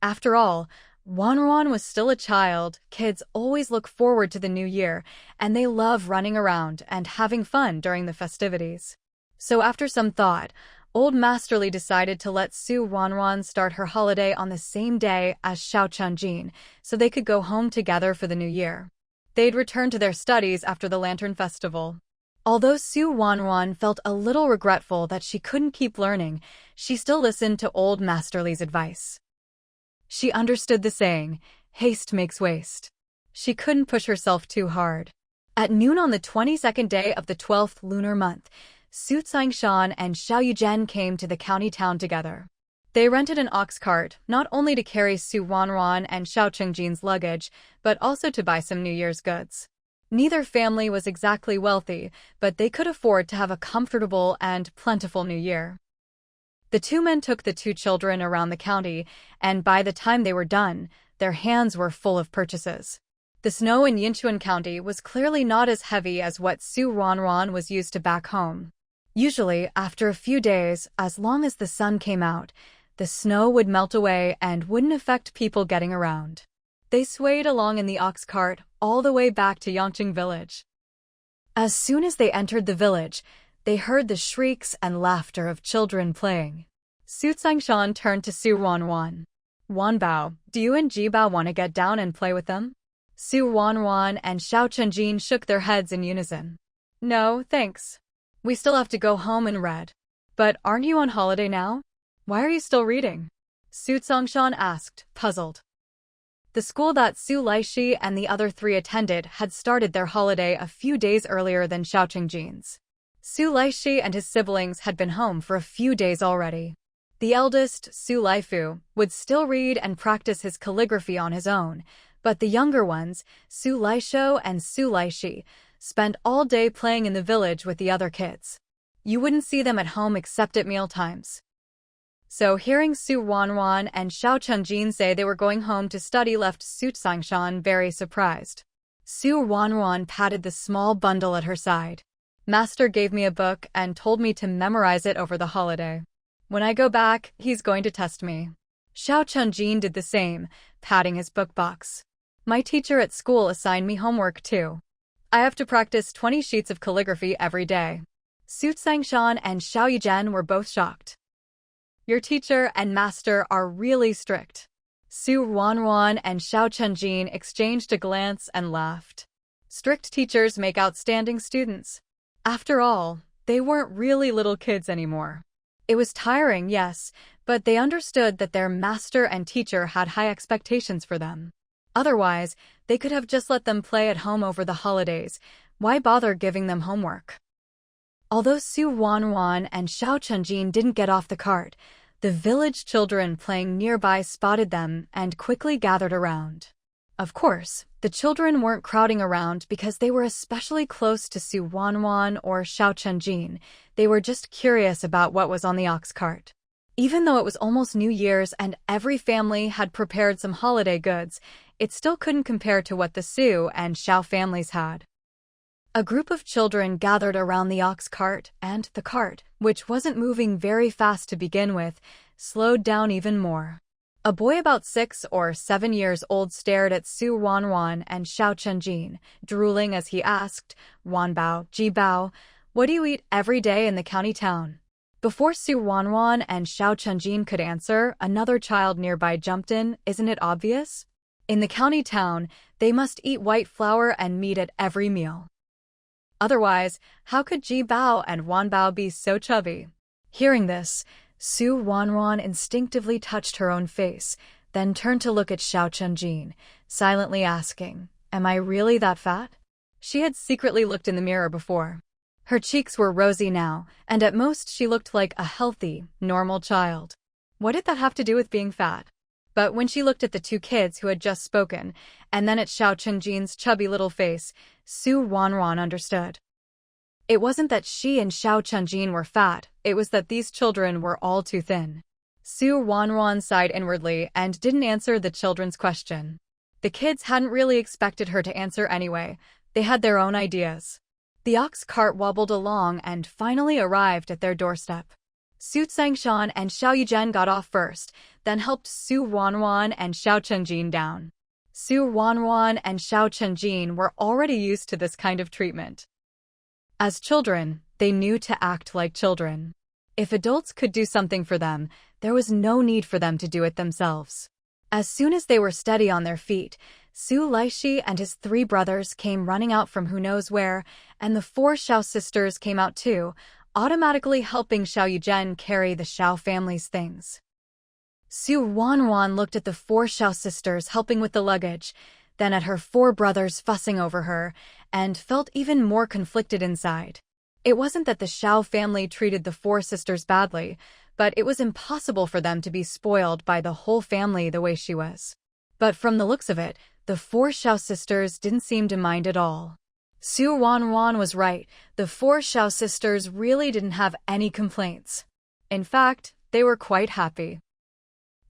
After all, Ruanruan was still a child. Kids always look forward to the new year, and they love running around and having fun during the festivities. So after some thought, Old Master Li decided to let Su Ruanruan start her holiday on the same day as Xiao Chunjin, so they could go home together for the new year. They'd return to their studies after the Lantern Festival. Although Su Ruanruan felt a little regretful that she couldn't keep learning, she still listened to Old Master Li's advice. She understood the saying, haste makes waste. She couldn't push herself too hard. At noon on the 22nd day of the 12th lunar month, Su Xiangshan and Xiao Yuzhen came to the county town together. They rented an ox cart, not only to carry Su Ruanruan and Xiao Chengjin's luggage, but also to buy some New Year's goods. Neither family was exactly wealthy, but they could afford to have a comfortable and plentiful New Year. The 2 men took the 2 children around the county, and by the time they were done, their hands were full of purchases. The snow in Yinchuan County was clearly not as heavy as what Ruanruan was used to back home. Usually, after a few days, as long as the sun came out, the snow would melt away and wouldn't affect people getting around. They swayed along in the ox cart all the way back to Yangqing village. As soon as they entered the village, they heard the shrieks and laughter of children playing. Su Tsingshan turned to Ruanruan. "Wanbao, do you and Jibao want to get down and play with them?" Ruanruan and Xiao Chenjin shook their heads in unison. "No, thanks. We still have to go home and read." "But aren't you on holiday now? Why are you still reading?" Su Tsingshan asked, puzzled. The school that Su Laishi and the other three attended had started their holiday a few days earlier than Xiao Chenjin's. Su Laishi and his siblings had been home for a few days already. The eldest, Su Laifu, would still read and practice his calligraphy on his own, but the younger ones, Su Laishou and Su Laishi, spent all day playing in the village with the other kids. You wouldn't see them at home except at mealtimes. So hearing Su Ruanruan and Xiao Chenjin say they were going home to study left Su Tsingshan very surprised. Su Ruanruan patted the small bundle at her side. "Master gave me a book and told me to memorize it over the holiday. When I go back, he's going to test me." Xiao Chenjin did the same, patting his book box. "My teacher at school assigned me homework too. I have to practice 20 sheets of calligraphy every day." Su Tsingshan and Xiao Yizhen were both shocked. "Your teacher and master are really strict." Su Ruanruan and Xiao Chenjin exchanged a glance and laughed. Strict teachers make outstanding students. After all, they weren't really little kids anymore. It was tiring, yes, but they understood that their master and teacher had high expectations for them. Otherwise, they could have just let them play at home over the holidays. Why bother giving them homework? Although Su Ruanruan and Xiao Chenjin didn't get off the cart, the village children playing nearby spotted them and quickly gathered around. Of course, the children weren't crowding around because they were especially close to Su Ruanruan or Xiao Chenjin. They were just curious about what was on the ox cart. Even though it was almost New Year's and every family had prepared some holiday goods, it still couldn't compare to what the Su and Xiao families had. A group of children gathered around the ox cart, and the cart, which wasn't moving very fast to begin with, slowed down even more. A boy about 6 or 7 years old stared at Su Ruanruan and Xiao Chenjin, drooling as he asked, "Wanbao, Jibao, what do you eat every day in the county town?" Before Su Ruanruan and Xiao Chenjin could answer, another child nearby jumped in. "Isn't it obvious? In the county town, they must eat white flour and meat at every meal. Otherwise, how could Jibao and Wanbao be so chubby?" Hearing this, Su Ruanruan instinctively touched her own face, then turned to look at Xiao Chenjin, silently asking, "Am I really that fat?" She had secretly looked in the mirror before. Her cheeks were rosy now, and at most she looked like a healthy, normal child. What did that have to do with being fat? But when she looked at the two kids who had just spoken, and then at Xiao Chenjin's chubby little face, Su Ruanruan understood. It wasn't that she and Xiao Chenjin were fat, it was that these children were all too thin. Su Ruanruan sighed inwardly and didn't answer the children's question. The kids hadn't really expected her to answer anyway. They had their own ideas. The ox cart wobbled along and finally arrived at their doorstep. Su Tsingshan and Xiao Yizhen got off first, then helped Su Ruanruan and Xiao Chenjin down. Su Ruanruan and Xiao Chenjin were already used to this kind of treatment. As children, they knew to act like children. If adults could do something for them, there was no need for them to do it themselves. As soon as they were steady on their feet, Su Laishi and his 3 brothers came running out from who knows where, and the 4 Xiao sisters came out too, automatically helping Xiao Yizhen carry the Xiao family's things. Su Ruanruan looked at the 4 Xiao sisters helping with the luggage, then at her 4 brothers fussing over her, and felt even more conflicted inside. It wasn't that the Xiao family treated the 4 sisters badly, but it was impossible for them to be spoiled by the whole family the way she was. But from the looks of it, the 4 Xiao sisters didn't seem to mind at all. Su Ruanruan was right, the 4 Xiao sisters really didn't have any complaints. In fact, they were quite happy.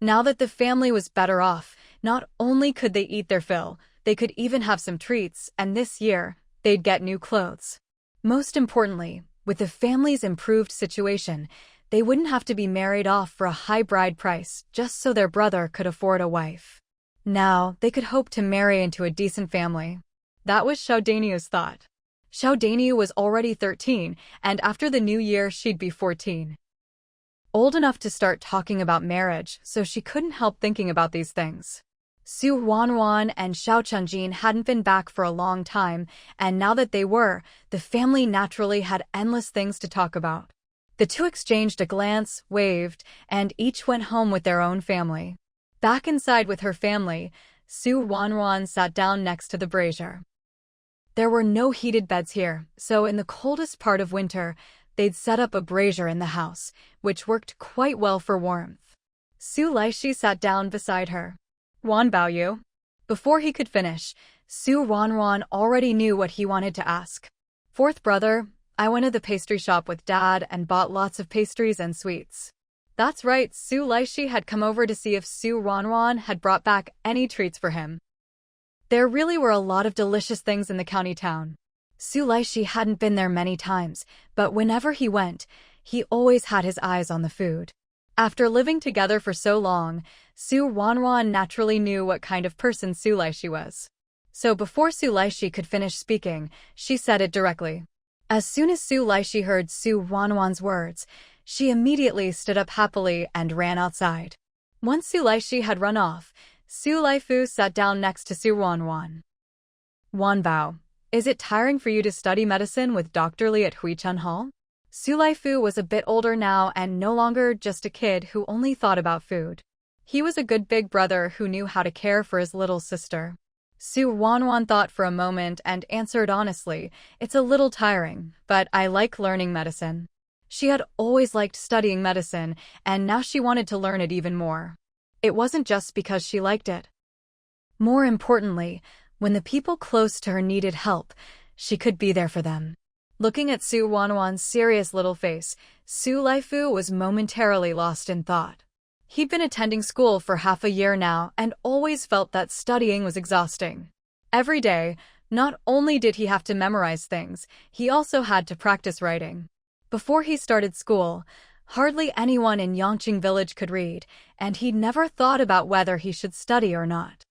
Now that the family was better off, not only could they eat their fill, They could even have some treats, and this year, they'd get new clothes. Most importantly, with the family's improved situation, they wouldn't have to be married off for a high bride price just so their brother could afford a wife. Now, they could hope to marry into a decent family. That was Xiaodaniu's thought. Xiaodaniu was already 13, and after the new year she'd be 14. Old enough to start talking about marriage, so she couldn't help thinking about these things. Ruanruan and Xiao Chunjin hadn't been back for a long time, and now that they were, the family naturally had endless things to talk about. The two exchanged a glance, waved, and each went home with their own family. Back inside with her family, Ruanruan sat down next to the brazier. There were no heated beds here, so in the coldest part of winter, they'd set up a brazier in the house, which worked quite well for warmth. Su Laishi sat down beside her. Wan Baoyu. Before he could finish, Ruanruan already knew what he wanted to ask. Fourth brother, I went to the pastry shop with Dad and bought lots of pastries and sweets. That's right, Su Laishi had come over to see if Ruanruan had brought back any treats for him. There really were a lot of delicious things in the county town. Su Laishi hadn't been there many times, but whenever he went, he always had his eyes on the food. After living together for so long, Ruanruan naturally knew what kind of person Su Laishi was. So before Su Laishi could finish speaking, she said it directly. As soon as Su Laishi heard Ruanruan's words, she immediately stood up happily and ran outside. Once Su Laishi had run off, Su Laifu sat down next to Ruanruan. Wan Bao, is it tiring for you to study medicine with Dr. Li at Huichun Hall? Su Laifu was a bit older now and no longer just a kid who only thought about food. He was a good big brother who knew how to care for his little sister. Ruanruan thought for a moment and answered honestly, it's a little tiring, but I like learning medicine. She had always liked studying medicine, and now she wanted to learn it even more. It wasn't just because she liked it. More importantly, when the people close to her needed help, she could be there for them. Looking at Ruanruan's serious little face, Su Laifu was momentarily lost in thought. He'd been attending school for half a year now and always felt that studying was exhausting. Every day, not only did he have to memorize things, he also had to practice writing. Before he started school, hardly anyone in Yangqing village could read, and he'd never thought about whether he should study or not.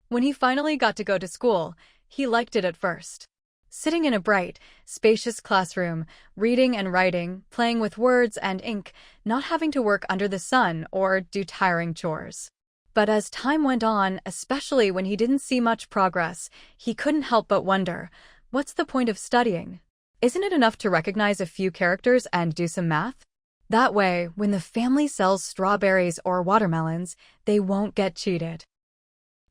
When he finally got to go to school, he liked it at first. Sitting in a bright, spacious classroom, reading and writing, playing with words and ink, not having to work under the sun or do tiring chores. But as time went on, especially when he didn't see much progress, he couldn't help but wonder, what's the point of studying? Isn't it enough to recognize a few characters and do some math? That way, when the family sells strawberries or watermelons, they won't get cheated.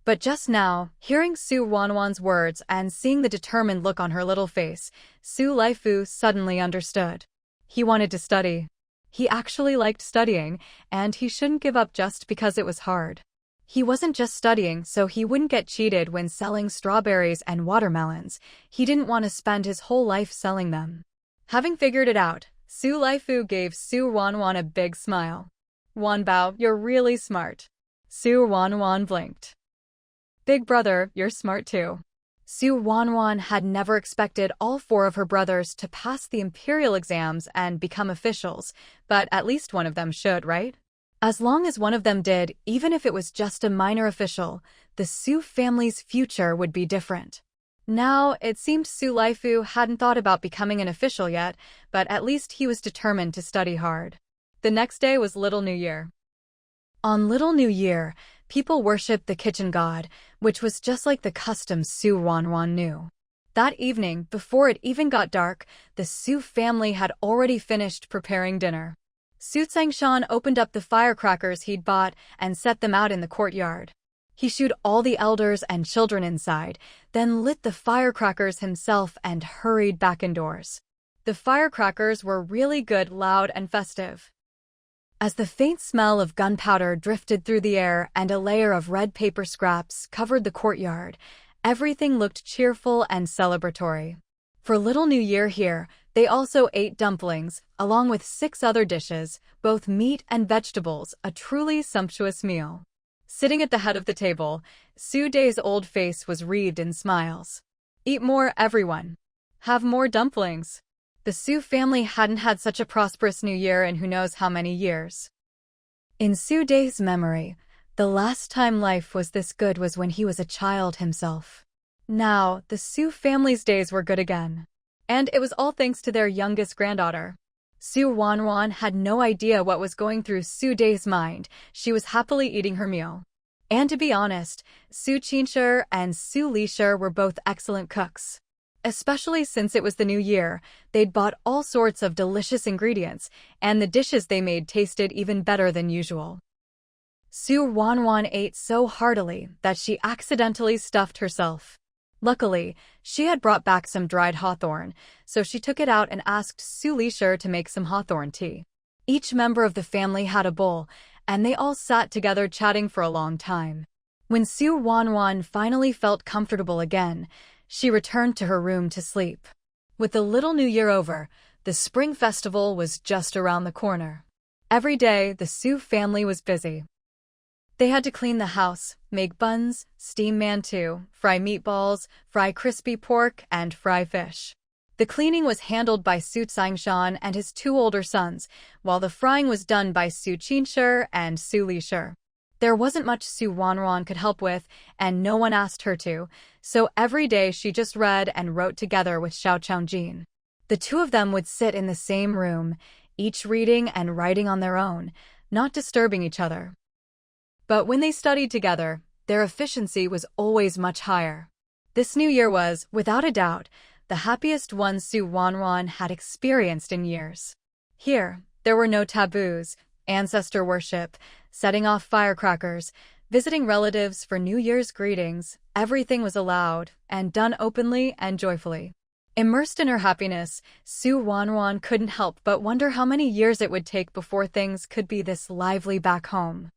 But just now, hearing Ruanruan's words and seeing the determined look on her little face, Su Laifu suddenly understood. He wanted to study. He actually liked studying, and he shouldn't give up just because it was hard. He wasn't just studying so he wouldn't get cheated when selling strawberries and watermelons. He didn't want to spend his whole life selling them. Having figured it out, Su Laifu gave Ruanruan a big smile. Wan Bao, you're really smart. Ruanruan blinked. Big brother, you're smart too. Ruanruan had never expected all four of her brothers to pass the imperial exams and become officials, but at least one of them should, right? As long as one of them did, even if it was just a minor official, the Su family's future would be different. Now, it seemed Su Laifu hadn't thought about becoming an official yet, but at least he was determined to study hard. The next day was Little New Year. On Little New Year, people worshipped the kitchen god, which was just like the customs Ruanruan knew. That evening, before it even got dark, the Su family had already finished preparing dinner. Su Tsangshan opened up the firecrackers he'd bought and set them out in the courtyard. He shooed all the elders and children inside, then lit the firecrackers himself and hurried back indoors. The firecrackers were really good, loud, and festive. As the faint smell of gunpowder drifted through the air and a layer of red paper scraps covered the courtyard, everything looked cheerful and celebratory. For Little New Year here, they also ate dumplings, along with 6 other dishes, both meat and vegetables, a truly sumptuous meal. Sitting at the head of the table, Su Day's old face was wreathed in smiles. Eat more, everyone. Have more dumplings. The Su family hadn't had such a prosperous new year in who knows how many years. In Su Day's memory, the last time life was this good was when he was a child himself. Now, the Su family's days were good again. And it was all thanks to their youngest granddaughter. Ruanruan had no idea what was going through Su Day's mind. She was happily eating her meal. And to be honest, Su Qinshi and Su Lixi were both excellent cooks. Especially since it was the new year, they'd bought all sorts of delicious ingredients, and the dishes they made tasted even better than usual. Su Ruanruan ate so heartily that she accidentally stuffed herself. Luckily, she had brought back some dried hawthorn, so she took it out and asked Su Lixi to make some hawthorn tea. Each member of the family had a bowl, and they all sat together chatting for a long time. When Su Ruanruan finally felt comfortable again, she returned to her room to sleep. With the little new year over, the spring festival was just around the corner. Every day, the Su family was busy. They had to clean the house, make buns, steam mantou, fry meatballs, fry crispy pork, and fry fish. The cleaning was handled by Su Tsingshan and his two older sons, while the frying was done by Su Qinshi and Su Lixi. There wasn't much Su Ruanruan could help with, and no one asked her to, so every day she just read and wrote together with Xiao Chaojin. The two of them would sit in the same room, each reading and writing on their own, not disturbing each other. But when they studied together, their efficiency was always much higher. This new year was, without a doubt, the happiest one Su Ruanruan had experienced in years. Here, there were no taboos, ancestor worship, setting off firecrackers, visiting relatives for New Year's greetings. Everything was allowed, and done openly and joyfully. Immersed in her happiness, Su Ruanruan couldn't help but wonder how many years it would take before things could be this lively back home.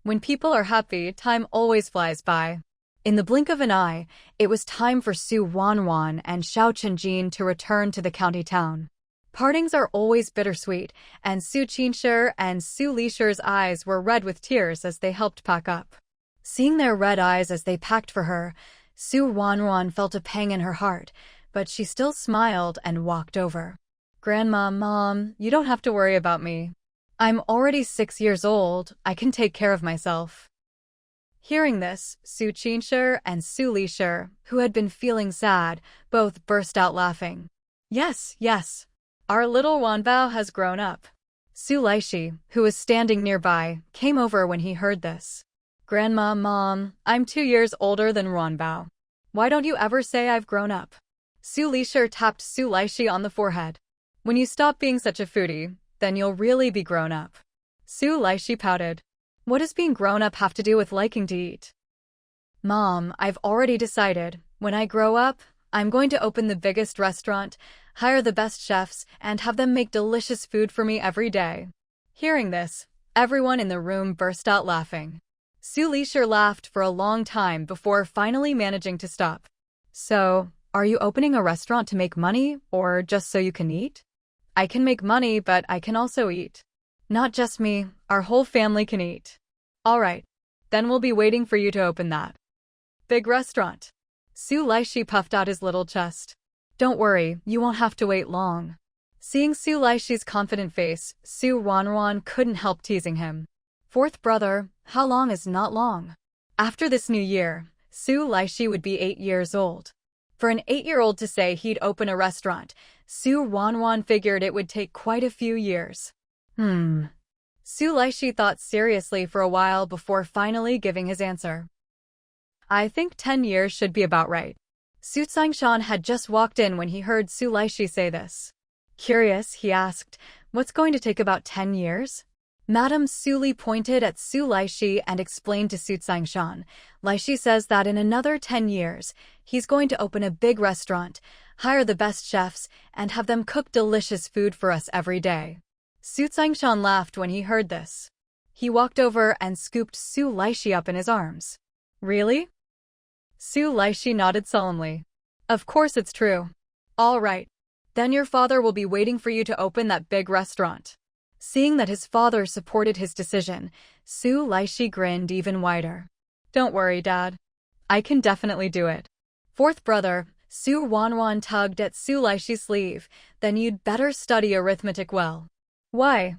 When people are happy, time always flies by. In the blink of an eye, it was time for Su Ruanruan and Xiao Chaojin to return to the county town. Partings are always bittersweet, and Su Qinshi and Su Lixi's eyes were red with tears as they helped pack up. Seeing their red eyes as they packed for her, Su Ruanruan felt a pang in her heart, but she still smiled and walked over. "Grandma, Mom, you don't have to worry about me. I'm already 6 years old, I can take care of myself." Hearing this, Su Qinshi and Su Lixi, who had been feeling sad, both burst out laughing. Yes, our little Wanbao has grown up." Su Lixi, who was standing nearby, came over when he heard this. "Grandma, Mom, I'm 2 years older than Wanbao. Why don't you ever say I've grown up?" Su Lixi tapped Su Lixi on the forehead. "When you stop being such a foodie, then you'll really be grown up." Su Lixi pouted. "What does being grown up have to do with liking to eat?" "Mom, I've already decided. When I grow up, I'm going to open the biggest restaurant, hire the best chefs, and have them make delicious food for me every day." Hearing this, everyone in the room burst out laughing. Su Lixi laughed for a long time before finally managing to stop. "So, are you opening a restaurant to make money, or just so you can eat?" "I can make money, but I can also eat. Not just me, our whole family can eat." "All right, then we'll be waiting for you to open that big restaurant." Su Lixi puffed out his little chest. "Don't worry, you won't have to wait long." Seeing Su Lixi's confident face, Su Ruanruan couldn't help teasing him. "Fourth brother, how long is not long?" After this new year, Su Lixi would be 8 years old. For an 8-year-old to say he'd open a restaurant, Su Ruanruan figured it would take quite a few years. Su Lixi thought seriously for a while before finally giving his answer. "I think 10 years should be about right." Su Tsingshan had just walked in when he heard Su Lixi say this. Curious, he asked, "What's going to take about 10 years?" Madame Su Li pointed at Su Lixi and explained to Su Tsingshan. "Lixi says that in another 10 years, he's going to open a big restaurant, hire the best chefs, and have them cook delicious food for us every day." Su Tsingshan laughed when he heard this. He walked over and scooped Su Lixi up in his arms. "Really?" Su Lixi nodded solemnly. "Of course it's true." "All right. Then your father will be waiting for you to open that big restaurant." Seeing that his father supported his decision, Su Laishi grinned even wider. Don't worry, Dad. I can definitely do it. Fourth brother, Su Ruanruan tugged at Su Laishi's sleeve. Then you'd better study arithmetic well. Why?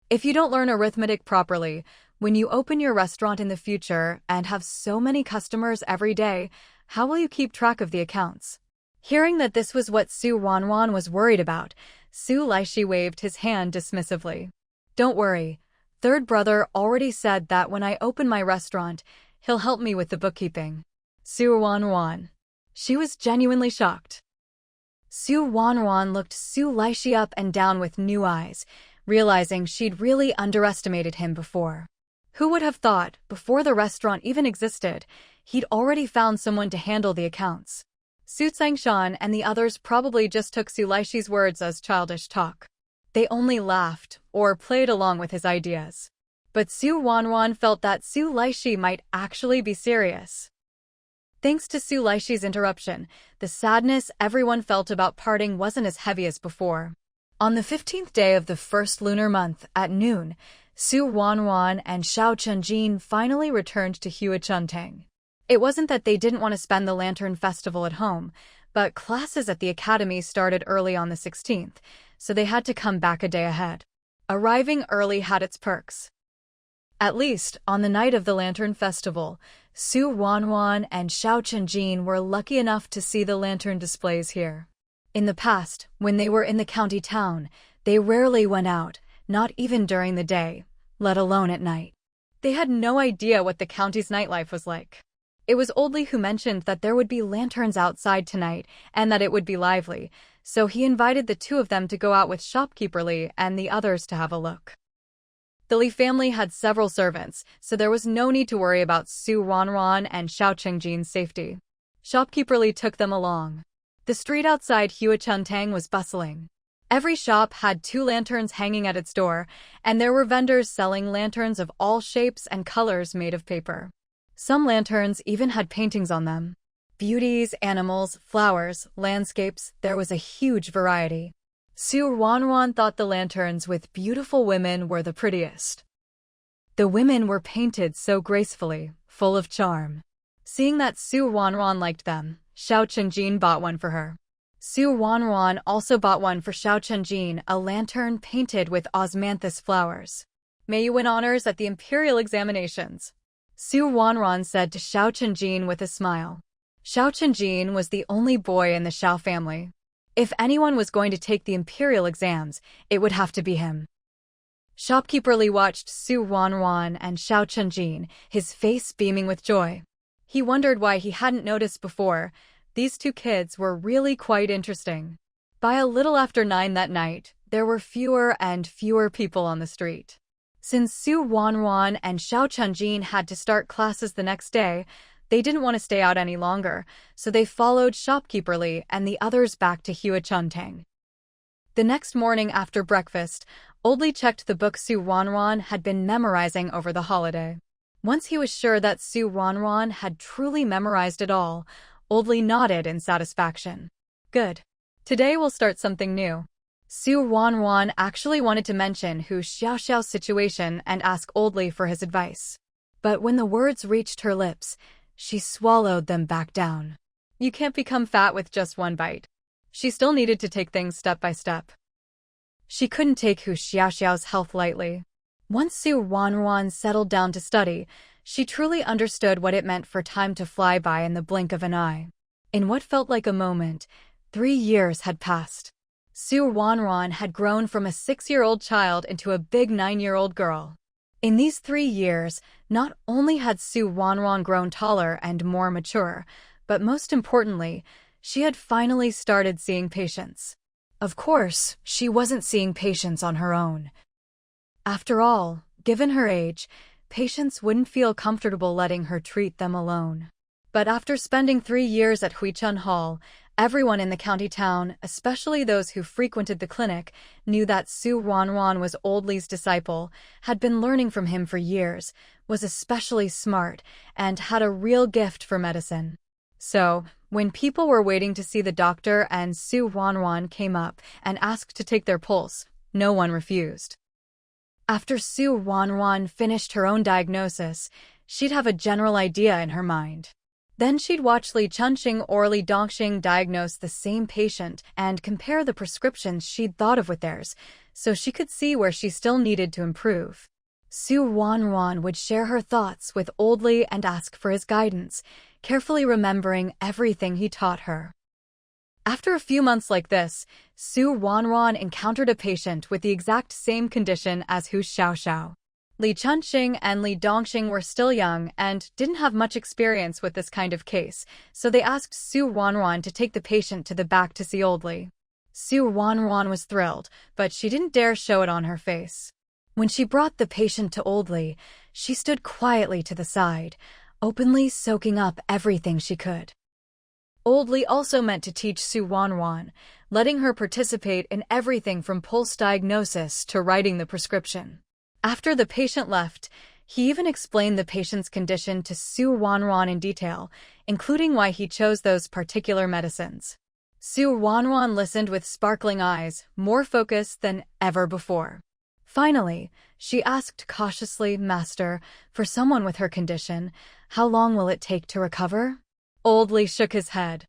If you don't learn arithmetic properly, when you open your restaurant in the future and have so many customers every day, how will you keep track of the accounts? Hearing that this was what Su Ruanruan was worried about, Su Laishi waved his hand dismissively. Don't worry. Third brother already said that when I open my restaurant, he'll help me with the bookkeeping. Su Ruanruan. She was genuinely shocked. Su Ruanruan looked Su Laishi up and down with new eyes, realizing she'd really underestimated him before. Who would have thought, before the restaurant even existed, he'd already found someone to handle the accounts? Su Tsangshan and the others probably just took Su Laishi's words as childish talk. They only laughed, or played along with his ideas. But Su Ruanruan felt that Su Laishi might actually be serious. Thanks to Su Laishi's interruption, the sadness everyone felt about parting wasn't as heavy as before. On the 15th day of the first lunar month, at noon, Su Ruanruan and Xiao Chenjin finally returned to Huachuntang. It wasn't that they didn't want to spend the Lantern Festival at home, but classes at the academy started early on the 16th, so they had to come back a day ahead. Arriving early had its perks. At least, on the night of the Lantern Festival, Su Ruanruan and Xiao Chenjin were lucky enough to see the lantern displays here. In the past, when they were in the county town, they rarely went out, not even during the day, let alone at night. They had no idea what the county's nightlife was like. It was Oldley who mentioned that there would be lanterns outside tonight and that it would be lively, so he invited the two of them to go out with Shopkeeper Lee and the others to have a look. The Lee family had several servants, so there was no need to worry about Su Ruanruan and Xiao Chengjin's safety. Shopkeeper Lee took them along. The street outside Huachuntang was bustling. Every shop had 2 lanterns hanging at its door, and there were vendors selling lanterns of all shapes and colors made of paper. Some lanterns even had paintings on them. Beauties, animals, flowers, landscapes, there was a huge variety. Su Ruanruan thought the lanterns with beautiful women were the prettiest. The women were painted so gracefully, full of charm. Seeing that Su Ruanruan liked them, Xiao Chenjin bought one for her. Su Ruanruan also bought one for Xiao Chenjin, a lantern painted with osmanthus flowers. May you win honors at the imperial examinations, Su Ruanruan said to Xiao Chenjin with a smile. Xiao Chenjin was the only boy in the Xiao family. If anyone was going to take the imperial exams, it would have to be him. Shopkeeper Lee watched Su Ruanruan and Xiao Chenjin, his face beaming with joy. He wondered why he hadn't noticed before. These 2 kids were really quite interesting. By a little after 9 that night, there were fewer and fewer people on the street. Since Su Ruanruan and Xiao Chenjin had to start classes the next day, they didn't want to stay out any longer, so they followed Shopkeeper Lee and the others back to Huachuntang. The next morning after breakfast, Oldley checked the book Su Ruanruan had been memorizing over the holiday. Once he was sure that Su Ruanruan had truly memorized it all, Oldley nodded in satisfaction. Good. Today we'll start something new. Su Ruanruan actually wanted to mention Hu Xiaoxiao's situation and ask Oldley for his advice. But when the words reached her lips, she swallowed them back down. You can't become fat with just one bite. She still needed to take things step by step. She couldn't take Hu Xiaoxiao's health lightly. Once Su Ruanruan settled down to study, she truly understood what it meant for time to fly by in the blink of an eye. In what felt like a moment, 3 years had passed. Su Ruanruan had grown from a 6-year-old child into a big 9-year-old girl. In these 3 years, not only had Su Ruanruan grown taller and more mature, but most importantly, she had finally started seeing patients. Of course, she wasn't seeing patients on her own. After all, given her age, patients wouldn't feel comfortable letting her treat them alone. But after spending 3 years at Huichun Hall, everyone in the county town, especially those who frequented the clinic, knew that Su Ruanruan was Oldley's disciple, had been learning from him for years, was especially smart, and had a real gift for medicine. So, when people were waiting to see the doctor and Su Ruanruan came up and asked to take their pulse, no one refused. After Su Ruanruan finished her own diagnosis, she'd have a general idea in her mind. Then she'd watch Li Chunxing or Li Dongxing diagnose the same patient and compare the prescriptions she'd thought of with theirs, so she could see where she still needed to improve. Su Ruanruan would share her thoughts with Old Li and ask for his guidance, carefully remembering everything he taught her. After a few months like this, Su Ruanruan encountered a patient with the exact same condition as Hu Xiaoxiao. Li Chunxing and Li Dongxing were still young and didn't have much experience with this kind of case, so they asked Su Ruanruan to take the patient to the back to see Old Li. Su Ruanruan was thrilled, but she didn't dare show it on her face. When she brought the patient to Old Li, she stood quietly to the side, openly soaking up everything she could. Old Li also meant to teach Su Ruanruan, letting her participate in everything from pulse diagnosis to writing the prescription. After the patient left, he even explained the patient's condition to Su Ruanruan in detail, including why he chose those particular medicines. Su Ruanruan listened with sparkling eyes, more focused than ever before. Finally, she asked cautiously, "Master, for someone with her condition, how long will it take to recover?" Old Li shook his head.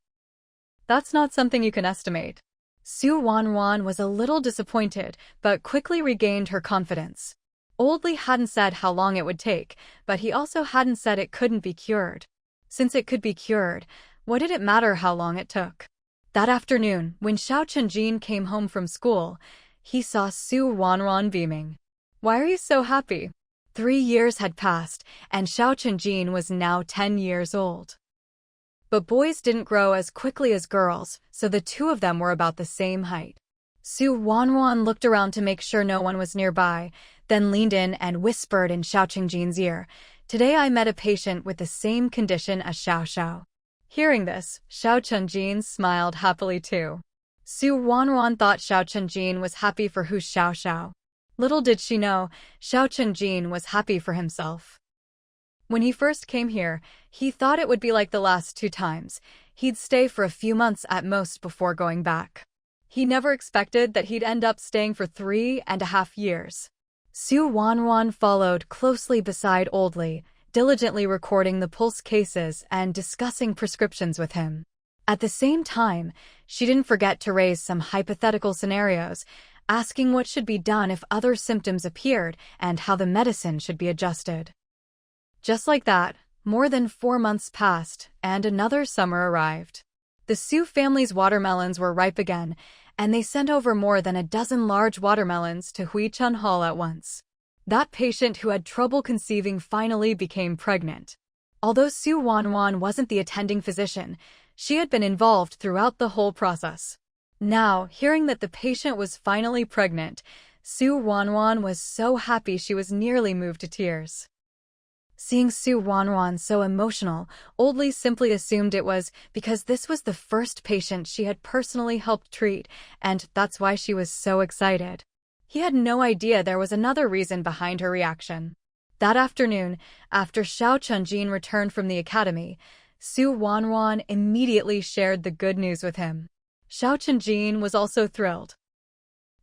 "That's not something you can estimate." Su Ruanruan was a little disappointed, but quickly regained her confidence. Old Li hadn't said how long it would take, but he also hadn't said it couldn't be cured. Since it could be cured, what did it matter how long it took? That afternoon, when Xiao Chunjin came home from school, he saw Su Ruanruan beaming. "Why are you so happy?" 3 years had passed, and Xiao Chunjin was now 10 years old. But boys didn't grow as quickly as girls, so the two of them were about the same height. Su Ruanruan looked around to make sure no one was nearby, then leaned in and whispered in Xiao Chunjin's ear, "Today I met a patient with the same condition as Xiaoxiao." Hearing this, Xiao Chunjin smiled happily too. Su Ruanruan thought Xiao Chunjin was happy for Hu Xiaoxiao. Little did she know, Xiao Chunjin was happy for himself. When he first came here, he thought it would be like the last 2 times. He'd stay for a few months at most before going back. He never expected that he'd end up staying for 3.5 years. Su Ruanruan followed closely beside Old Li, diligently recording the pulse cases and discussing prescriptions with him. At the same time, she didn't forget to raise some hypothetical scenarios, asking what should be done if other symptoms appeared and how the medicine should be adjusted. Just like that, more than 4 months passed, and another summer arrived. The Su family's watermelons were ripe again, and they sent over more than a dozen large watermelons to Huichun Hall at once. That patient who had trouble conceiving finally became pregnant. Although Su Ruanruan wasn't the attending physician, she had been involved throughout the whole process. Now, hearing that the patient was finally pregnant, Su Ruanruan was so happy she was nearly moved to tears. Seeing Su Ruanruan so emotional, Old Li simply assumed it was because this was the first patient she had personally helped treat, and that's why she was so excited. He had no idea there was another reason behind her reaction. That afternoon, after Xiao Chunjin returned from the academy, Su Ruanruan immediately shared the good news with him. Xiao Chunjin was also thrilled.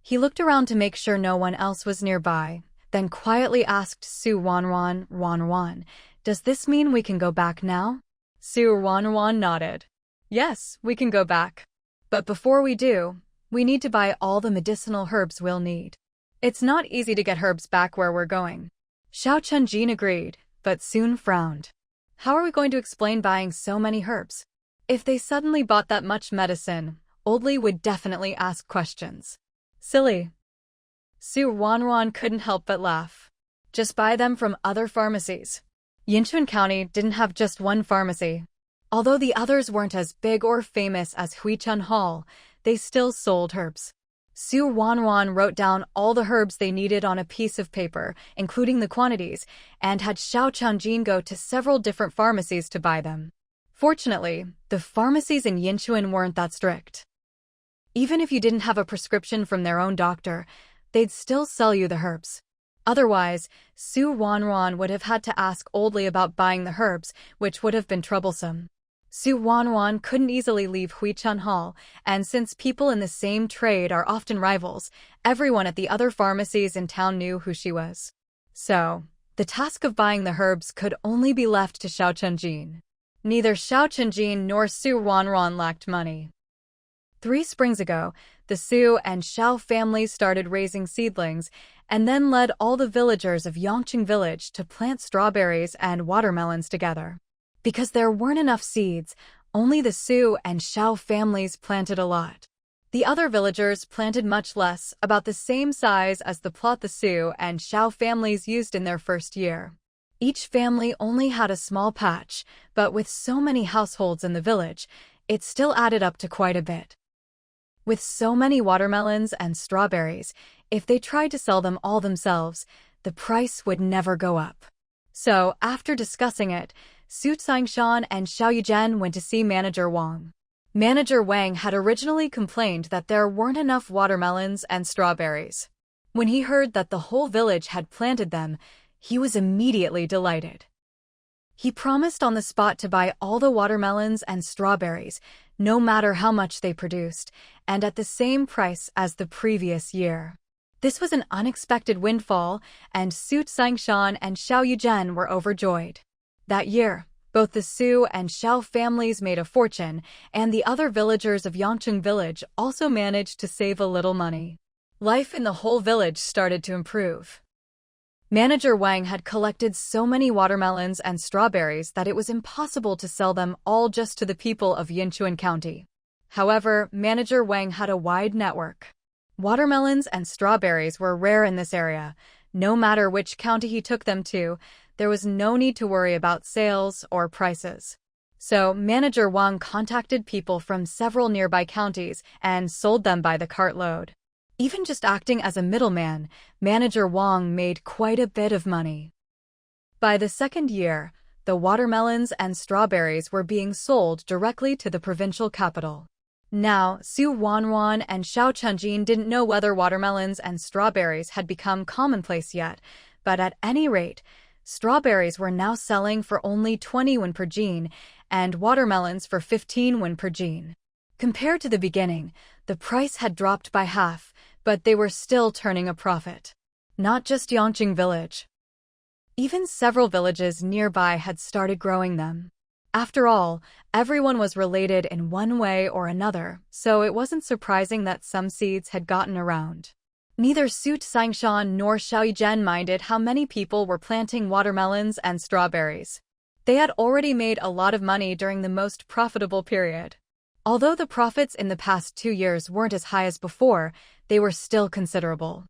He looked around to make sure no one else was nearby, then quietly asked Su Ruanruan, "Ruanruan, does this mean we can go back now?" Su Ruanruan nodded. "Yes, we can go back. But before we do, we need to buy all the medicinal herbs we'll need. It's not easy to get herbs back where we're going." Xiao Chunjin agreed, but soon frowned. How are we going to explain buying so many herbs? If they suddenly bought that much medicine, Old Li would definitely ask questions. Silly. Su Ruanruan couldn't help but laugh. Just buy them from other pharmacies. Yinchuan County didn't have just one pharmacy. Although the others weren't as big or famous as Huichun Hall, they still sold herbs. Su Ruanruan wrote down all the herbs they needed on a piece of paper, including the quantities, and had Xiao Chunjin go to several different pharmacies to buy them. Fortunately, the pharmacies in Yinchuan weren't that strict. Even if you didn't have a prescription from their own doctor, they'd still sell you the herbs. Otherwise, Su Ruanruan would have had to ask Old Li about buying the herbs, which would have been troublesome. Su Wanwan couldn't easily leave Huichun Hall, and since people in the same trade are often rivals, everyone at the other pharmacies in town knew who she was. So, the task of buying the herbs could only be left to Xiao Chunjin. Neither Xiao Chunjin nor Su Wanwan lacked money. 3 springs ago, the Su and Xiao families started raising seedlings and then led all the villagers of Yongqing village to plant strawberries and watermelons together. Because there weren't enough seeds, only the Su and Xiao families planted a lot. The other villagers planted much less, about the same size as the plot the Su and Xiao families used in their first year. Each family only had a small patch, but with so many households in the village, it still added up to quite a bit. With so many watermelons and strawberries, if they tried to sell them all themselves, the price would never go up. So, after discussing it, Su Tsingshan and Xiao Yuzhen went to see Manager Wang. Manager Wang had originally complained that there weren't enough watermelons and strawberries. When he heard that the whole village had planted them, he was immediately delighted. He promised on the spot to buy all the watermelons and strawberries, no matter how much they produced, and at the same price as the previous year. This was an unexpected windfall, and Su Tsingshan and Xiao Yuzhen were overjoyed. That year, both the Su and Xiao families made a fortune, and the other villagers of Yongqing village also managed to save a little money. Life in the whole village started to improve. Manager Wang had collected so many watermelons and strawberries that it was impossible to sell them all just to the people of Yinchuan County. However, Manager Wang had a wide network. Watermelons and strawberries were rare in this area. No matter which county he took them to, there was no need to worry about sales or prices. So, Manager Wang contacted people from several nearby counties and sold them by the cartload. Even just acting as a middleman, Manager Wang made quite a bit of money. By the second year, the watermelons and strawberries were being sold directly to the provincial capital. Now, Su Wanruan and Xiao Chunjin didn't know whether watermelons and strawberries had become commonplace yet, but at any rate, strawberries were now selling for only 20 yuan per jin, and watermelons for 15 yuan per jin. Compared to the beginning, the price had dropped by half, but they were still turning a profit. Not just Yongqing village. Even several villages nearby had started growing them. After all, everyone was related in one way or another, so it wasn't surprising that some seeds had gotten around. Neither Su Tsingshan nor Xiao Yuzhen minded how many people were planting watermelons and strawberries. They had already made a lot of money during the most profitable period. Although the profits in the past 2 years weren't as high as before, they were still considerable.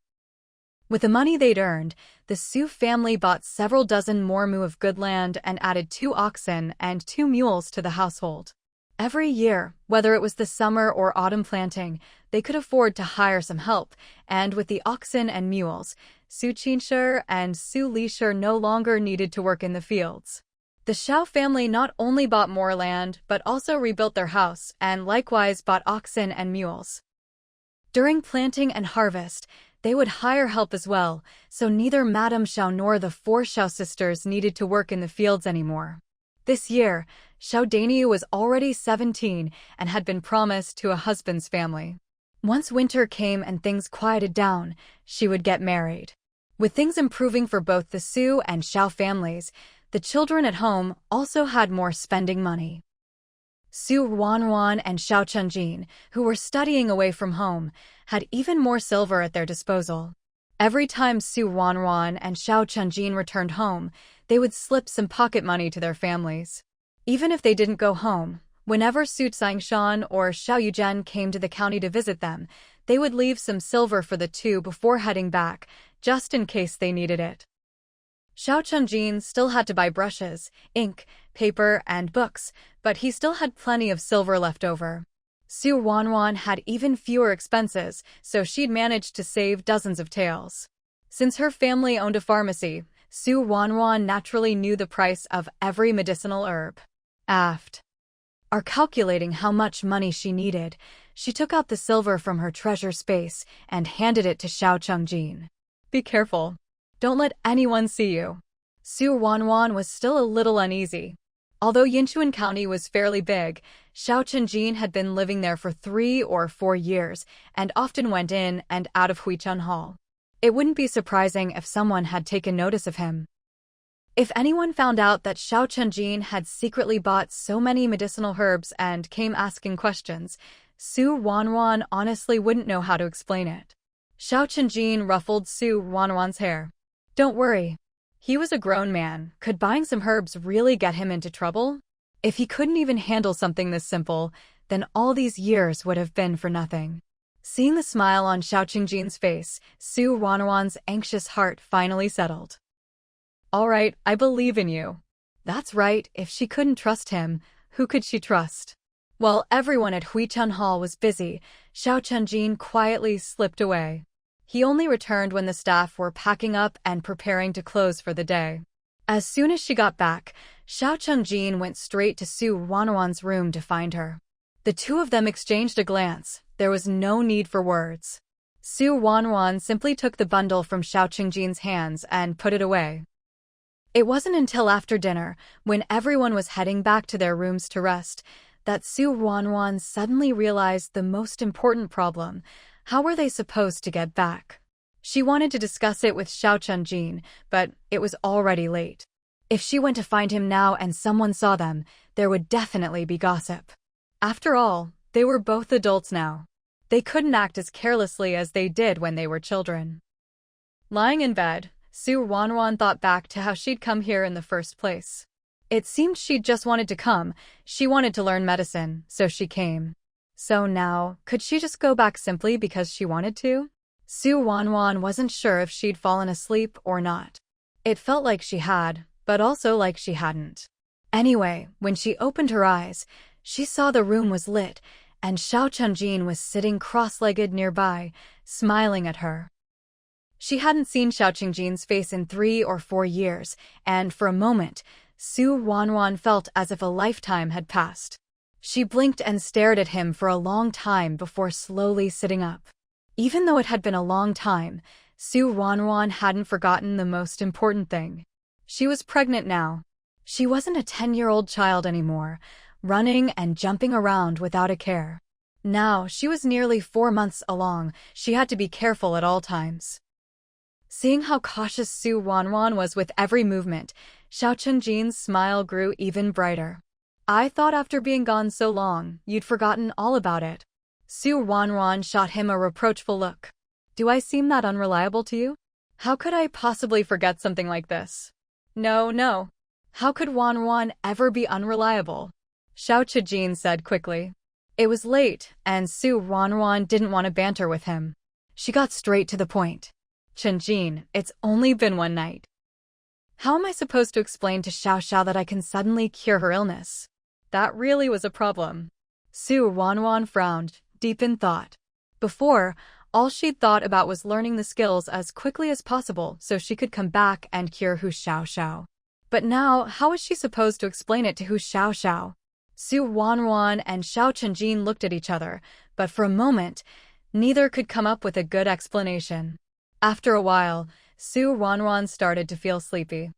With the money they'd earned, the Su family bought several dozen more mu of good land and added 2 oxen and 2 mules to the household. Every year, whether it was the summer or autumn planting, they could afford to hire some help, and with the oxen and mules, Su Qinshe and Su Lishe no longer needed to work in the fields. The Xiao family not only bought more land but also rebuilt their house and likewise bought oxen and mules. During planting and harvest, they would hire help as well, so neither Madame Xiao nor the 4 Xiao sisters needed to work in the fields anymore. This year, Xiao Daniu was already 17 and had been promised to a husband's family. Once winter came and things quieted down, she would get married. With things improving for both the Su and Xiao families, the children at home also had more spending money. Su Ruanruan and Xiao Chunjin, who were studying away from home, had even more silver at their disposal. Every time Su Ruanruan and Xiao Chunjin returned home, they would slip some pocket money to their families. Even if they didn't go home, whenever Su Tsingshan or Xiao Yuzhen came to the county to visit them, they would leave some silver for the two before heading back, just in case they needed it. Xiao Chunjin still had to buy brushes, ink, paper, and books, but he still had plenty of silver left over. Su Wanwan had even fewer expenses, so she'd managed to save dozens of taels. Since her family owned a pharmacy, Su Wanwan naturally knew the price of every medicinal herb. After calculating how much money she needed, she took out the silver from her treasure space and handed it to Xiao Chunjin. "Be careful. Don't let anyone see you." Su Wanwan was still a little uneasy. Although Yinchuan County was fairly big, Xiao Chenjin had been living there for 3 or 4 years and often went in and out of Huichun Hall. It wouldn't be surprising if someone had taken notice of him. If anyone found out that Xiao Chenjin had secretly bought so many medicinal herbs and came asking questions, Su Ruanruan honestly wouldn't know how to explain it. Xiao Chenjin ruffled Su Ruanruan's hair. Don't worry. He was a grown man. Could buying some herbs really get him into trouble? If he couldn't even handle something this simple, then all these years would have been for nothing. Seeing the smile on Xiao Chenjin's face, Su Ruanruan's anxious heart finally settled. All right, I believe in you. That's right, if she couldn't trust him, who could she trust? While everyone at Huichun Hall was busy, Xiao Chenjin quietly slipped away. He only returned when the staff were packing up and preparing to close for the day. As soon as she got back, Xiao Chenjin went straight to Su Ruanruan's room to find her. The two of them exchanged a glance. There was no need for words. Su Ruanruan simply took the bundle from Xiao Chenjin's hands and put it away. It wasn't until after dinner, when everyone was heading back to their rooms to rest, that Su Ruanruan suddenly realized the most important problem. How were they supposed to get back? She wanted to discuss it with Xiao Chenjin, but it was already late. If she went to find him now and someone saw them, there would definitely be gossip. After all, they were both adults now. They couldn't act as carelessly as they did when they were children. Lying in bed, Su Ruanruan thought back to how she'd come here in the first place. It seemed she'd just wanted to come. She wanted to learn medicine, so she came. So now, could she just go back simply because she wanted to? Su Ruanruan wasn't sure if she'd fallen asleep or not. It felt like she had, but also like she hadn't. Anyway, when she opened her eyes, she saw the room was lit, and Xiao Chenjin was sitting cross-legged nearby, smiling at her. She hadn't seen Xiao Chenjin's face in 3 or 4 years, and for a moment, Su Ruanruan felt as if a lifetime had passed. She blinked and stared at him for a long time before slowly sitting up. Even though it had been a long time, Su Ruanruan hadn't forgotten the most important thing. She was pregnant now. She wasn't a 10-year-old child anymore, running and jumping around without a care. Now, she was nearly 4 months along. She had to be careful at all times. Seeing how cautious Su Ruanruan was with every movement, Xiao Chenjin's smile grew even brighter. I thought after being gone so long, you'd forgotten all about it. Su Ruanruan shot him a reproachful look. Do I seem that unreliable to you? How could I possibly forget something like this? No. How could Ruanruan ever be unreliable? Xiao Chenjin said quickly. It was late, and Su Ruanruan didn't want to banter with him. She got straight to the point. Chenjin, it's only been 1 night. How am I supposed to explain to Xiao that I can suddenly cure her illness? That really was a problem. Su Ruanruan frowned, deep in thought. Before, all she'd thought about was learning the skills as quickly as possible so she could come back and cure Hu Xiao. But now, how was she supposed to explain it to Hu Xiao? Su Ruanruan and Xiao Chenjin looked at each other, but for a moment, neither could come up with a good explanation. After a while, Su Ruanruan started to feel sleepy.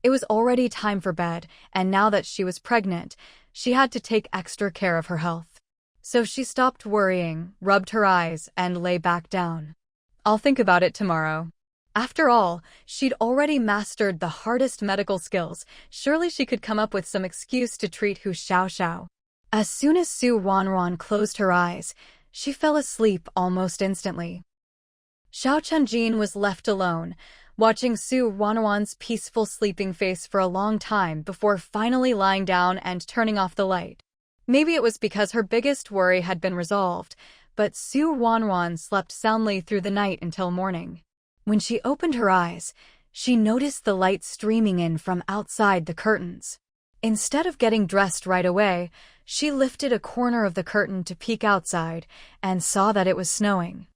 It was already time for bed, and now that she was pregnant, she had to take extra care of her health. So she stopped worrying, rubbed her eyes, and lay back down. I'll think about it tomorrow. After all, she'd already mastered the hardest medical skills. Surely she could come up with some excuse to treat Hu Xiao. As soon as Su Ruanruan closed her eyes, she fell asleep almost instantly. Xiao Chenjin was left alone, watching Su Ruanruan's peaceful sleeping face for a long time before finally lying down and turning off the light. Maybe it was because her biggest worry had been resolved, but Su Ruanruan slept soundly through the night until morning. When she opened her eyes, she noticed the light streaming in from outside the curtains. Instead of getting dressed right away, she lifted a corner of the curtain to peek outside and saw that it was snowing.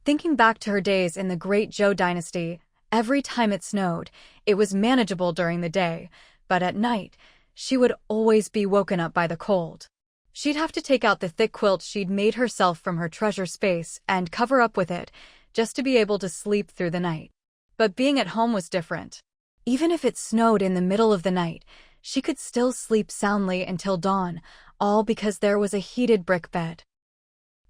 Thinking back to her days in the Great Zhou dynasty, every time it snowed, it was manageable during the day, but at night, she would always be woken up by the cold. She'd have to take out the thick quilt she'd made herself from her treasure space and cover up with it, just to be able to sleep through the night. But being at home was different. Even if it snowed in the middle of the night, She could still sleep soundly until dawn, all because there was a heated brick bed.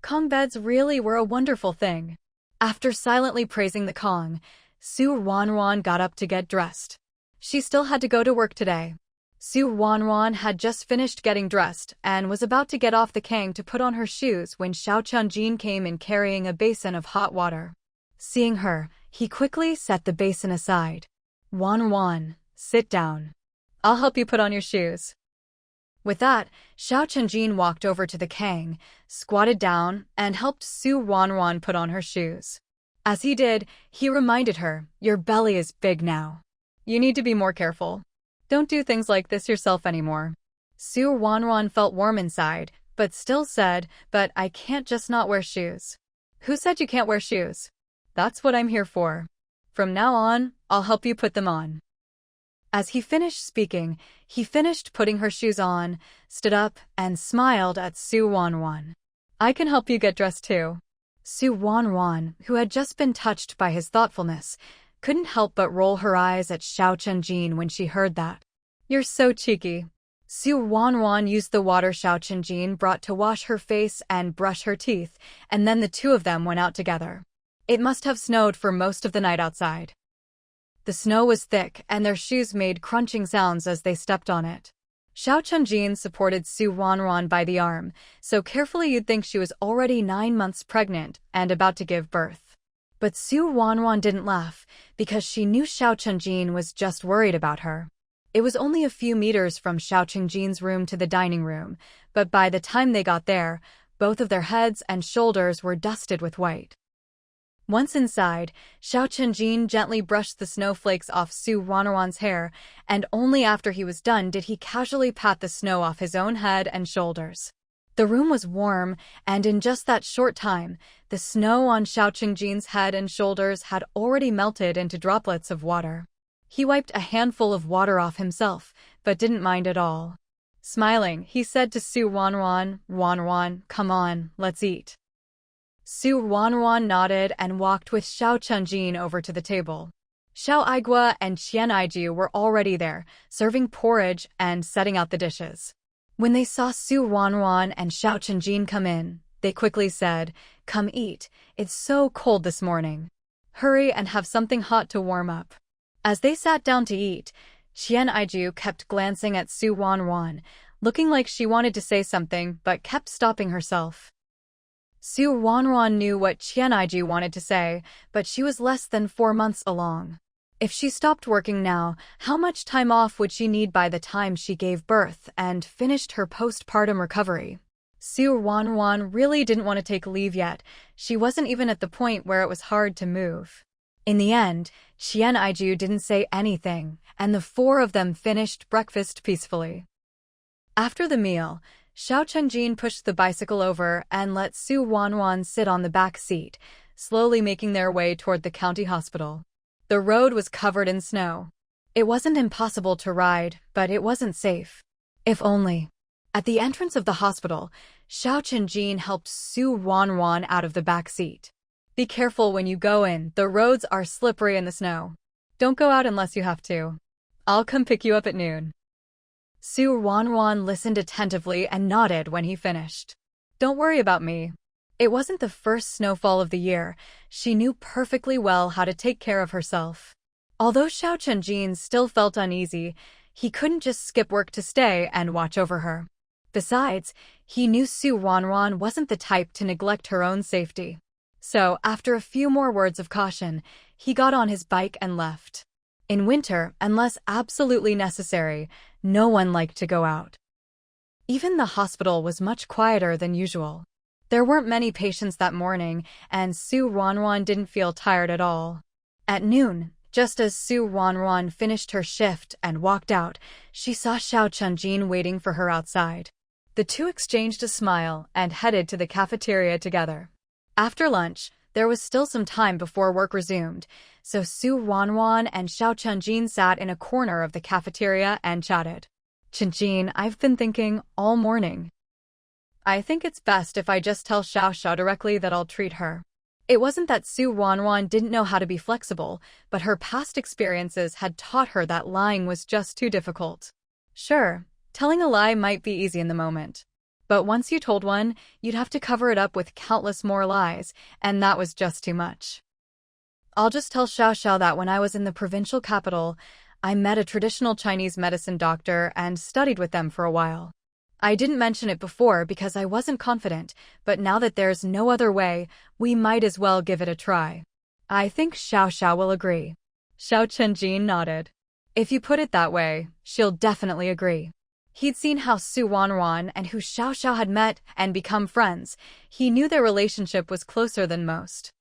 Kong beds really were a wonderful thing. After silently praising the Kong, Ruanruan got up to get dressed. She still had to go to work today. Ruanruan had just finished getting dressed and was about to get off the Kang to put on her shoes when Xiao Chunjin came in carrying a basin of hot water. Seeing her, he quickly set the basin aside. Ruanruan, sit down. I'll help you put on your shoes. With that, Xiao Chunjin walked over to the Kang, squatted down, and helped Ruanruan put on her shoes. As he did, he reminded her, your belly is big now. You need to be more careful. Don't do things like this yourself anymore. Ruanruan felt warm inside, but still said, but I can't just not wear shoes. Who said you can't wear shoes? That's what I'm here for. From now on, I'll help you put them on. As he finished speaking, he finished putting her shoes on, stood up, and smiled at Ruanruan. I can help you get dressed too. Ruanruan, who had just been touched by his thoughtfulness, couldn't help but roll her eyes at Xiao Chunjin when she heard that. You're so cheeky. Ruanruan used the water Xiao Chunjin brought to wash her face and brush her teeth, and then the two of them went out together. It must have snowed for most of the night outside. The snow was thick, and their shoes made crunching sounds as they stepped on it. Xiao Chunjin supported Ruanruan by the arm, so carefully you'd think she was already 9 months pregnant and about to give birth. But Ruanruan didn't laugh, because she knew Xiao Chunjin was just worried about her. It was only a few meters from Xiao Chunjin's room to the dining room, but by the time they got there, both of their heads and shoulders were dusted with white. Once inside, Xiao Chunjin gently brushed the snowflakes off Ruanruan's hair, and only after he was done did he casually pat the snow off his own head and shoulders. The room was warm, and in just that short time, the snow on Xiao Chunjin's head and shoulders had already melted into droplets of water. He wiped a handful of water off himself, but didn't mind at all. Smiling, he said to Ruanruan, Ruanruan, come on, let's eat. Ruanruan nodded and walked with Xiao Chunjin over to the table. Xiao Aigua and Qian Aiju were already there, serving porridge and setting out the dishes. When they saw Ruanruan and Xiao Chunjin come in, they quickly said, come eat, it's so cold this morning. Hurry and have something hot to warm up. As they sat down to eat, Qian Aiju kept glancing at Ruanruan, looking like she wanted to say something but kept stopping herself. Ruanruan knew what Qian Aiju wanted to say, but she was less than 4 months along. If she stopped working now, how much time off would she need by the time she gave birth and finished her postpartum recovery? Ruanruan really didn't want to take leave yet. She wasn't even at the point where it was hard to move. In the end, Qian Aiju didn't say anything, and the 4 of them finished breakfast peacefully. After the meal, Xiao Chunjin pushed the bicycle over and let Ruanruan sit on the back seat, slowly making their way toward the county hospital. The road was covered in snow. It wasn't impossible to ride, but it wasn't safe. If only. At the entrance of the hospital, Xiao Chunjin helped Ruanruan out of the back seat. Be careful when you go in, the roads are slippery in the snow. Don't go out unless you have to. I'll come pick you up at noon. Ruanruan listened attentively and nodded when he finished. Don't worry about me. It wasn't the first snowfall of the year. She knew perfectly well how to take care of herself. Although Xiao Chunjin still felt uneasy, he couldn't just skip work to stay and watch over her. Besides, he knew Ruanruan wasn't the type to neglect her own safety. So, after a few more words of caution, he got on his bike and left. In winter, unless absolutely necessary, no one liked to go out. Even the hospital was much quieter than usual. There weren't many patients that morning, and Ruanruan didn't feel tired at all. At noon, just as Ruanruan finished her shift and walked out, she saw Xiao Chunjin waiting for her outside. The two exchanged a smile and headed to the cafeteria together. After lunch, there was still some time before work resumed, so Ruanruan and Xiao Chunjin sat in a corner of the cafeteria and chatted. Chunjin, I've been thinking all morning. I think it's best if I just tell Xiao directly that I'll treat her. It wasn't that Ruanruan didn't know how to be flexible, but her past experiences had taught her that lying was just too difficult. Sure, telling a lie might be easy in the moment. But once you told one, you'd have to cover it up with countless more lies, and that was just too much. I'll just tell Xiao Xiao that when I was in the provincial capital, I met a traditional Chinese medicine doctor and studied with them for a while. I didn't mention it before because I wasn't confident, but now that there's no other way, we might as well give it a try. I think Xiao Xiao will agree. Xiao Chenjin nodded. If you put it that way, she'll definitely agree. He'd seen how Ruanruan and Hu Xiaoxiao had met and become friends. He knew their relationship was closer than most.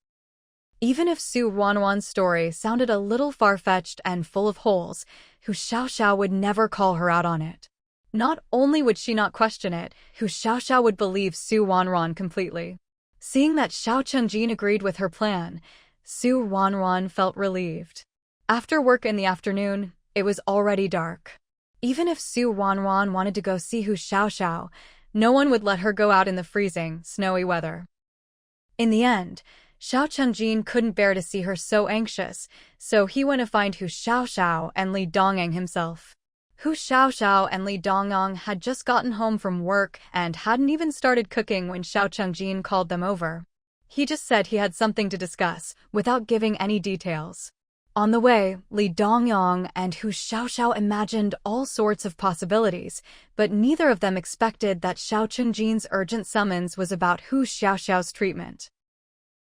Even if Ruanruan's story sounded a little far-fetched and full of holes, Hu Xiaoxiao would never call her out on it. Not only would she not question it, Hu Xiaoxiao would believe Ruanruan completely. Seeing that Xiao Chenjin agreed with her plan, Ruanruan felt relieved. After work in the afternoon, it was already dark. Even if Ruanruan wanted to go see Hu Xiaoxiao, no one would let her go out in the freezing, snowy weather. In the end, Xiao Chenjin couldn't bear to see her so anxious, so he went to find Hu Xiaoxiao and Li Dongyang himself. Hu Xiaoxiao and Li Dongyang had just gotten home from work and hadn't even started cooking when Xiao Chenjin called them over. He just said he had something to discuss, without giving any details. On the way, Li Dongyang and Hu Xiaoxiao imagined all sorts of possibilities, but neither of them expected that Xiao Chenjin's urgent summons was about Hu Xiaoxiao's treatment.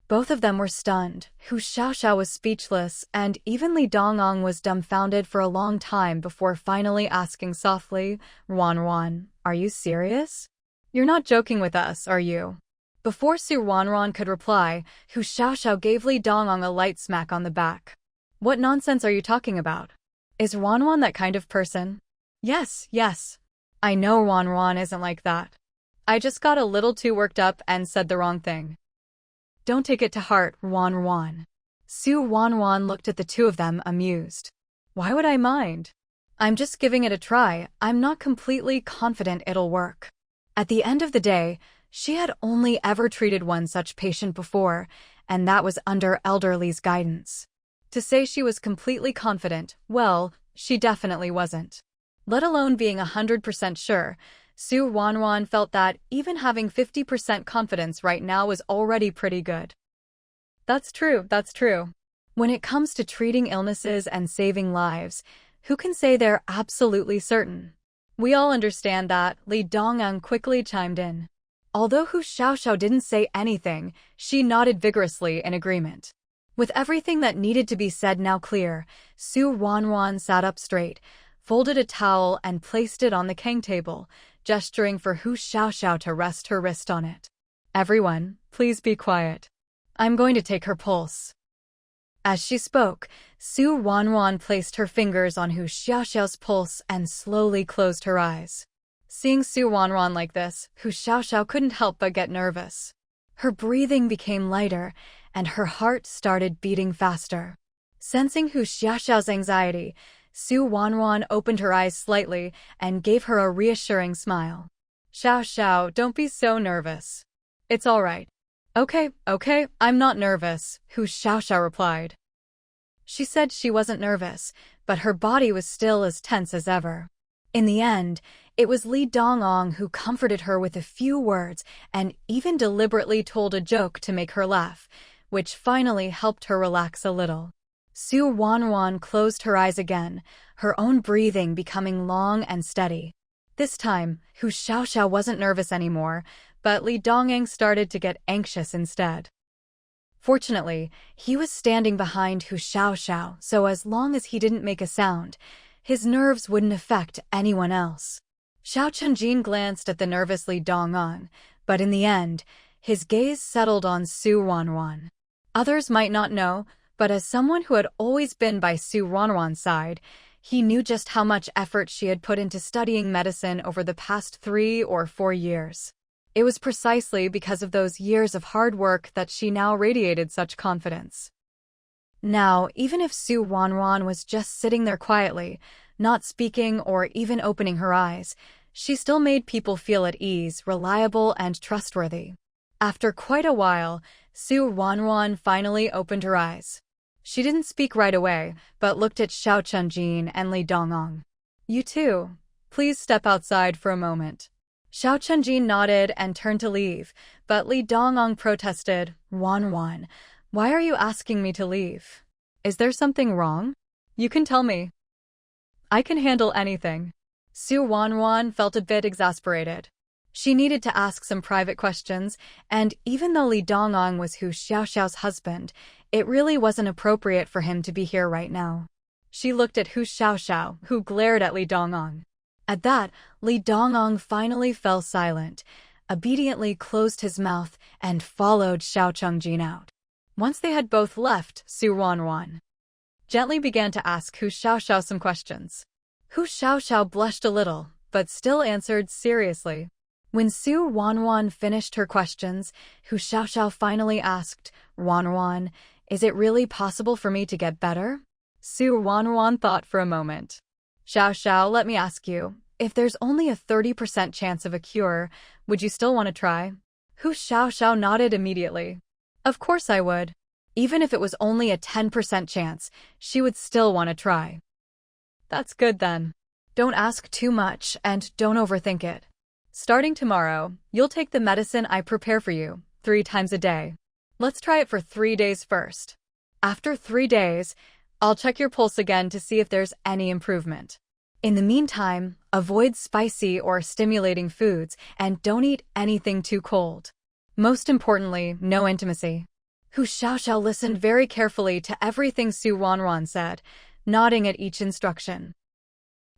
Both of them were stunned. Hu Xiaoxiao was speechless, and even Li Dongyang was dumbfounded for a long time before finally asking softly, "Ruanruan, are you serious? You're not joking with us, are you?" Before Ruanruan could reply, Hu Xiaoxiao gave Li Dongyang a light smack on the back. What nonsense are you talking about? Is Ruanruan that kind of person? Yes. I know Ruanruan isn't like that. I just got a little too worked up and said the wrong thing. Don't take it to heart, Ruanruan. Ruanruan looked at the two of them, amused. Why would I mind? I'm just giving it a try. I'm not completely confident it'll work. At the end of the day, she had only ever treated one such patient before, and that was under Elder Li's guidance. To say she was completely confident, well, she definitely wasn't. Let alone being 100% sure, Ruanruan felt that even having 50% confidence right now was already pretty good. That's true. When it comes to treating illnesses and saving lives, who can say they're absolutely certain? We all understand that, Li Dongyang quickly chimed in. Although Hu Xiaoxiao didn't say anything, she nodded vigorously in agreement. With everything that needed to be said now clear, Ruanruan sat up straight, folded a towel and placed it on the king table, gesturing for Hu Xiaoxiao to rest her wrist on it. Everyone, please be quiet. I'm going to take her pulse. As she spoke, Ruanruan placed her fingers on Hu Xiaoxiao's pulse and slowly closed her eyes. Seeing Ruanruan like this, Hu Xiaoxiao couldn't help but get nervous. Her breathing became lighter, and her heart started beating faster. Sensing Hu Xiaoxiao's anxiety, Ruanruan opened her eyes slightly and gave her a reassuring smile. Xiao, don't be so nervous. It's all right. Okay, I'm not nervous, Hu Xiaoxiao replied. She said she wasn't nervous, but her body was still as tense as ever. In the end, it was Li Dongyang who comforted her with a few words and even deliberately told a joke to make her laugh, which finally helped her relax a little. Ruanruan closed her eyes again, her own breathing becoming long and steady. This time, Hu Xiaoxiao wasn't nervous anymore, but Li Dongyang started to get anxious instead. Fortunately, he was standing behind Hu Xiaoxiao, so as long as he didn't make a sound, his nerves wouldn't affect anyone else. Xiao Chenjin glanced at the nervous Li Dongyang, but in the end, his gaze settled on Ruanruan. Others might not know, but as someone who had always been by Ruanruan's side, he knew just how much effort she had put into studying medicine over the past 3 or 4 years. It was precisely because of those years of hard work that she now radiated such confidence. Now, even if Ruanruan was just sitting there quietly, not speaking or even opening her eyes, she still made people feel at ease, reliable, and trustworthy. After quite a while, Ruanruan finally opened her eyes. She didn't speak right away, but looked at Xiao Chenjin and Li Dongyang. You two, Please step outside for a moment. Xiao Chenjin nodded and turned to leave, but Li Dongong protested, Ruanruan, why are you asking me to leave? Is there something wrong? You can tell me. I can handle anything. Su Ruanruan felt a bit exasperated. She needed to ask some private questions, and even though Li Dongong was Hu Xiaoxiao's husband, it really wasn't appropriate for him to be here right now. She looked at Hu Xiaoxiao, who glared at Li Dongong. At that, Li Dongong finally fell silent, obediently closed his mouth, and followed Xiao Chengjin out. Once they had both left, Su Ruanruan gently began to ask Hu Xiaoxiao some questions. Hu Xiaoxiao blushed a little, but still answered seriously. When Su Ruanruan finished her questions, Hu Xiaoxiao finally asked, Ruanruan, is it really possible for me to get better? Su Ruanruan thought for a moment. Xiaoxiao, let me ask you, if there's only a 30% chance of a cure, would you still want to try? Hu Xiaoxiao nodded immediately. Of course I would. Even if it was only a 10% chance, she would still want to try. That's good then. Don't ask too much and don't overthink it. Starting tomorrow, you'll take the medicine I prepare for you, 3 times a day. Let's try it for 3 days first. After 3 days, I'll check your pulse again to see if there's any improvement. In the meantime, avoid spicy or stimulating foods and don't eat anything too cold. Most importantly, no intimacy. Hu Xiaoxiao listened very carefully to everything Su Ruanruan said, nodding at each instruction.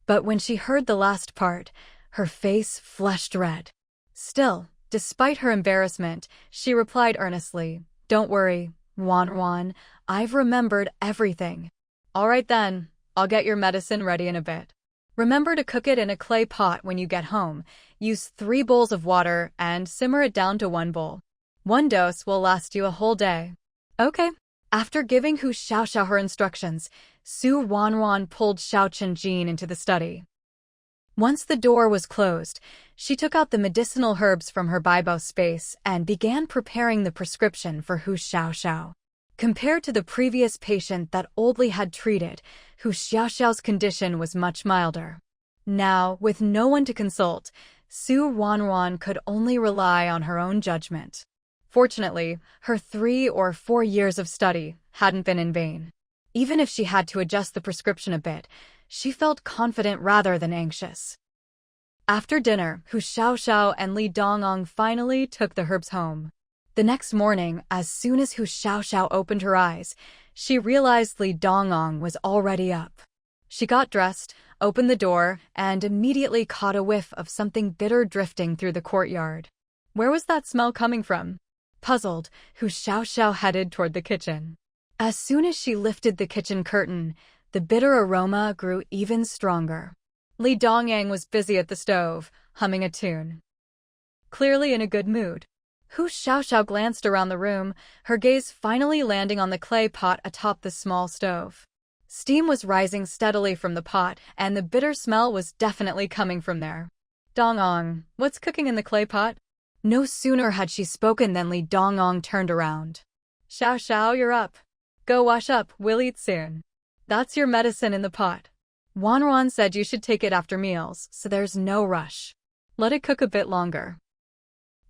But when she heard the last part, her face flushed red. Still, despite her embarrassment, she replied earnestly, Don't worry, Ruanruan, I've remembered everything. All right then, I'll get your medicine ready in a bit. Remember to cook it in a clay pot when you get home. Use 3 bowls of water and simmer it down to 1 bowl. 1 dose will last you a whole day. Okay. After giving Hu Xiaoxiao her instructions, Su Ruanruan pulled Xiao Chenjin into the study. Once the door was closed, she took out the medicinal herbs from her Bibo space and began preparing the prescription for Hu Xiaoxiao. Compared to the previous patient that Old Li had treated, Hu Xiaoxiao's condition was much milder. Now, with no one to consult, Su Ruanruan could only rely on her own judgment. Fortunately, her 3 or 4 years of study hadn't been in vain. Even if she had to adjust the prescription a bit, she felt confident rather than anxious. After dinner, Hu Xiaoxiao and Li Dongong finally took the herbs home. The next morning, as soon as Hu Xiaoxiao opened her eyes, she realized Li Dongong was already up. She got dressed, opened the door, and immediately caught a whiff of something bitter drifting through the courtyard. Where was that smell coming from? Puzzled, Hu Xiaoxiao headed toward the kitchen. As soon as she lifted the kitchen curtain, the bitter aroma grew even stronger. Li Dongyang was busy at the stove, humming a tune. Clearly in a good mood. Hu Xiaoxiao glanced around the room, her gaze finally landing on the clay pot atop the small stove. Steam was rising steadily from the pot, and the bitter smell was definitely coming from there. Dongong, what's cooking in the clay pot? No sooner had she spoken than Li Dongong turned around. Xiaoxiao, you're up. Go wash up, we'll eat soon. That's your medicine in the pot. Ruanruan said you should take it after meals, so there's no rush. Let it cook a bit longer.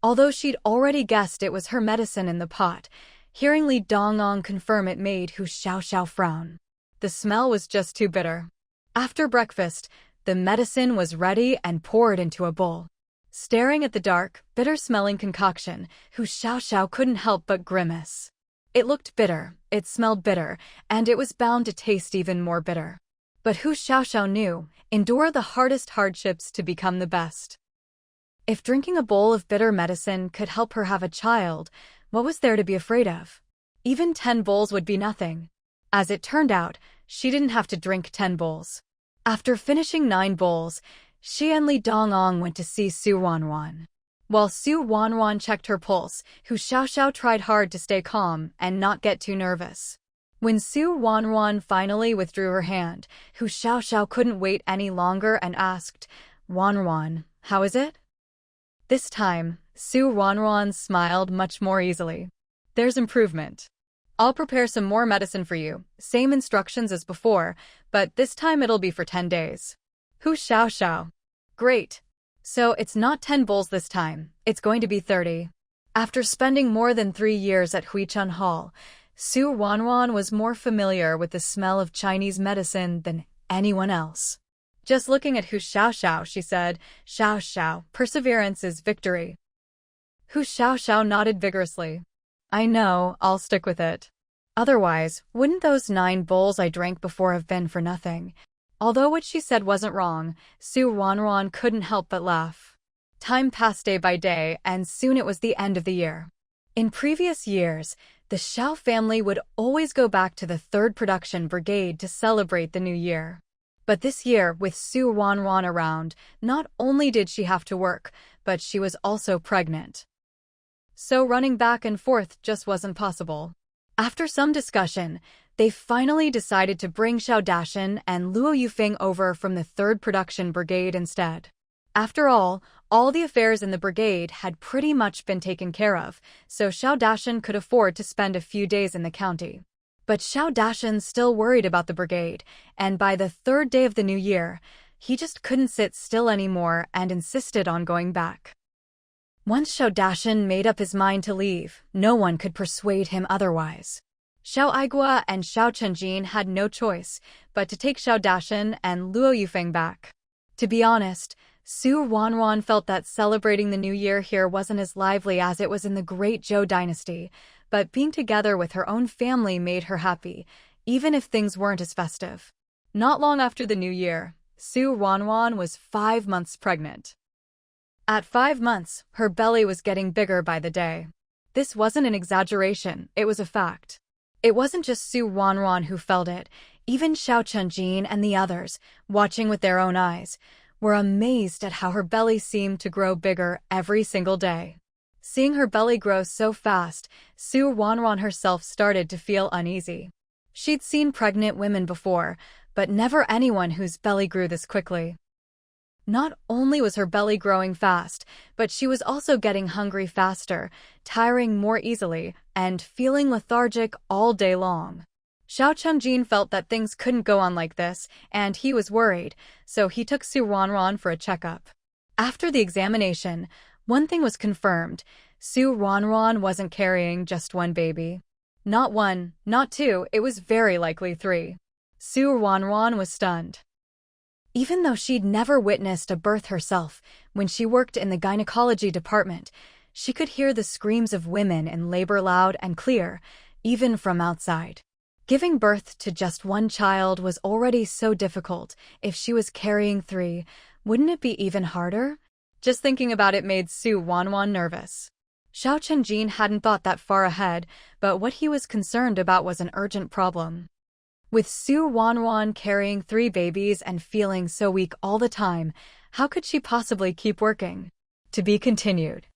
Although she'd already guessed it was her medicine in the pot, hearing Li Dongong confirm it made Hu Xiaoxiao frown. The smell was just too bitter. After breakfast, the medicine was ready and poured into a bowl. Staring at the dark, bitter-smelling concoction, Hu Xiaoxiao couldn't help but grimace. It looked bitter, it smelled bitter, and it was bound to taste even more bitter. But Hu Xiaoxiao knew, endure the hardest hardships to become the best. If drinking a bowl of bitter medicine could help her have a child, what was there to be afraid of? Even 10 bowls would be nothing. As it turned out, she didn't have to drink 10 bowls. After finishing 9 bowls, she and Li Dongong went to see Su Ruanruan. While Su Ruanruan checked her pulse, Hu Xiaoxiao tried hard to stay calm and not get too nervous. When Su Ruanruan finally withdrew her hand, Hu Xiaoxiao couldn't wait any longer and asked, Ruanruan, how is it? This time, Su Ruanruan smiled much more easily. There's improvement. I'll prepare some more medicine for you, same instructions as before, but this time it'll be for 10 days. Hu Xiaoxiao. Great. So it's not 10 bowls this time, it's going to be 30. After spending more than 3 years at Huichun Hall, Ruanruan was more familiar with the smell of Chinese medicine than anyone else. Just looking at Hu Xiaoxiao, she said, Xiaoxiao, perseverance is victory. Hu Xiaoxiao nodded vigorously. I know, I'll stick with it. Otherwise, wouldn't those 9 bowls I drank before have been for nothing? Although what she said wasn't wrong, Ruanruan couldn't help but laugh. Time passed day by day, and soon it was the end of the year. In previous years, the Xiao family would always go back to the 3rd Production Brigade to celebrate the new year. But this year, with Ruanruan around, not only did she have to work, but she was also pregnant. So running back and forth just wasn't possible. After some discussion, they finally decided to bring Xiao Dashan and Luo Yufeng over from the 3rd Production Brigade instead. After all the affairs in the brigade had pretty much been taken care of, so Xiao Dashan could afford to spend a few days in the county. But Xiao Dashan still worried about the brigade, and by the 3rd day of the new year, he just couldn't sit still anymore and insisted on going back. Once Xiao Dashan made up his mind to leave, no one could persuade him otherwise. Xiao Aigua and Xiao Chenjin had no choice but to take Xiao Dashan and Luo Yufeng back. To be honest, Ruanruan felt that celebrating the new year here wasn't as lively as it was in the Great Zhou dynasty, but being together with her own family made her happy, even if things weren't as festive. Not long after the new year, Ruanruan was 5 months pregnant. At 5 months, her belly was getting bigger by the day. This wasn't an exaggeration, it was a fact. It wasn't just Ruanruan who felt it, even Xiao Chenjin and the others, watching with their own eyes, were amazed at how her belly seemed to grow bigger every single day. Seeing her belly grow so fast, Ruanruan herself started to feel uneasy. She'd seen pregnant women before, but never anyone whose belly grew this quickly. Not only was her belly growing fast, but she was also getting hungry faster, tiring more easily, and feeling lethargic all day long. Xiao Chenjin felt that things couldn't go on like this, and he was worried, so he took Ruanruan for a checkup. After the examination, one thing was confirmed: Ruanruan wasn't carrying just one baby. Not 1, not 2, it was very likely 3. Ruanruan was stunned. Even though she'd never witnessed a birth herself, when she worked in the gynecology department, she could hear the screams of women in labor loud and clear, even from outside. Giving birth to just 1 child was already so difficult. If she was carrying 3, wouldn't it be even harder? Just thinking about it made Ruanruan nervous. Xiao Chenjin hadn't thought that far ahead, but what he was concerned about was an urgent problem. With Ruanruan carrying 3 babies and feeling so weak all the time, how could she possibly keep working? To be continued.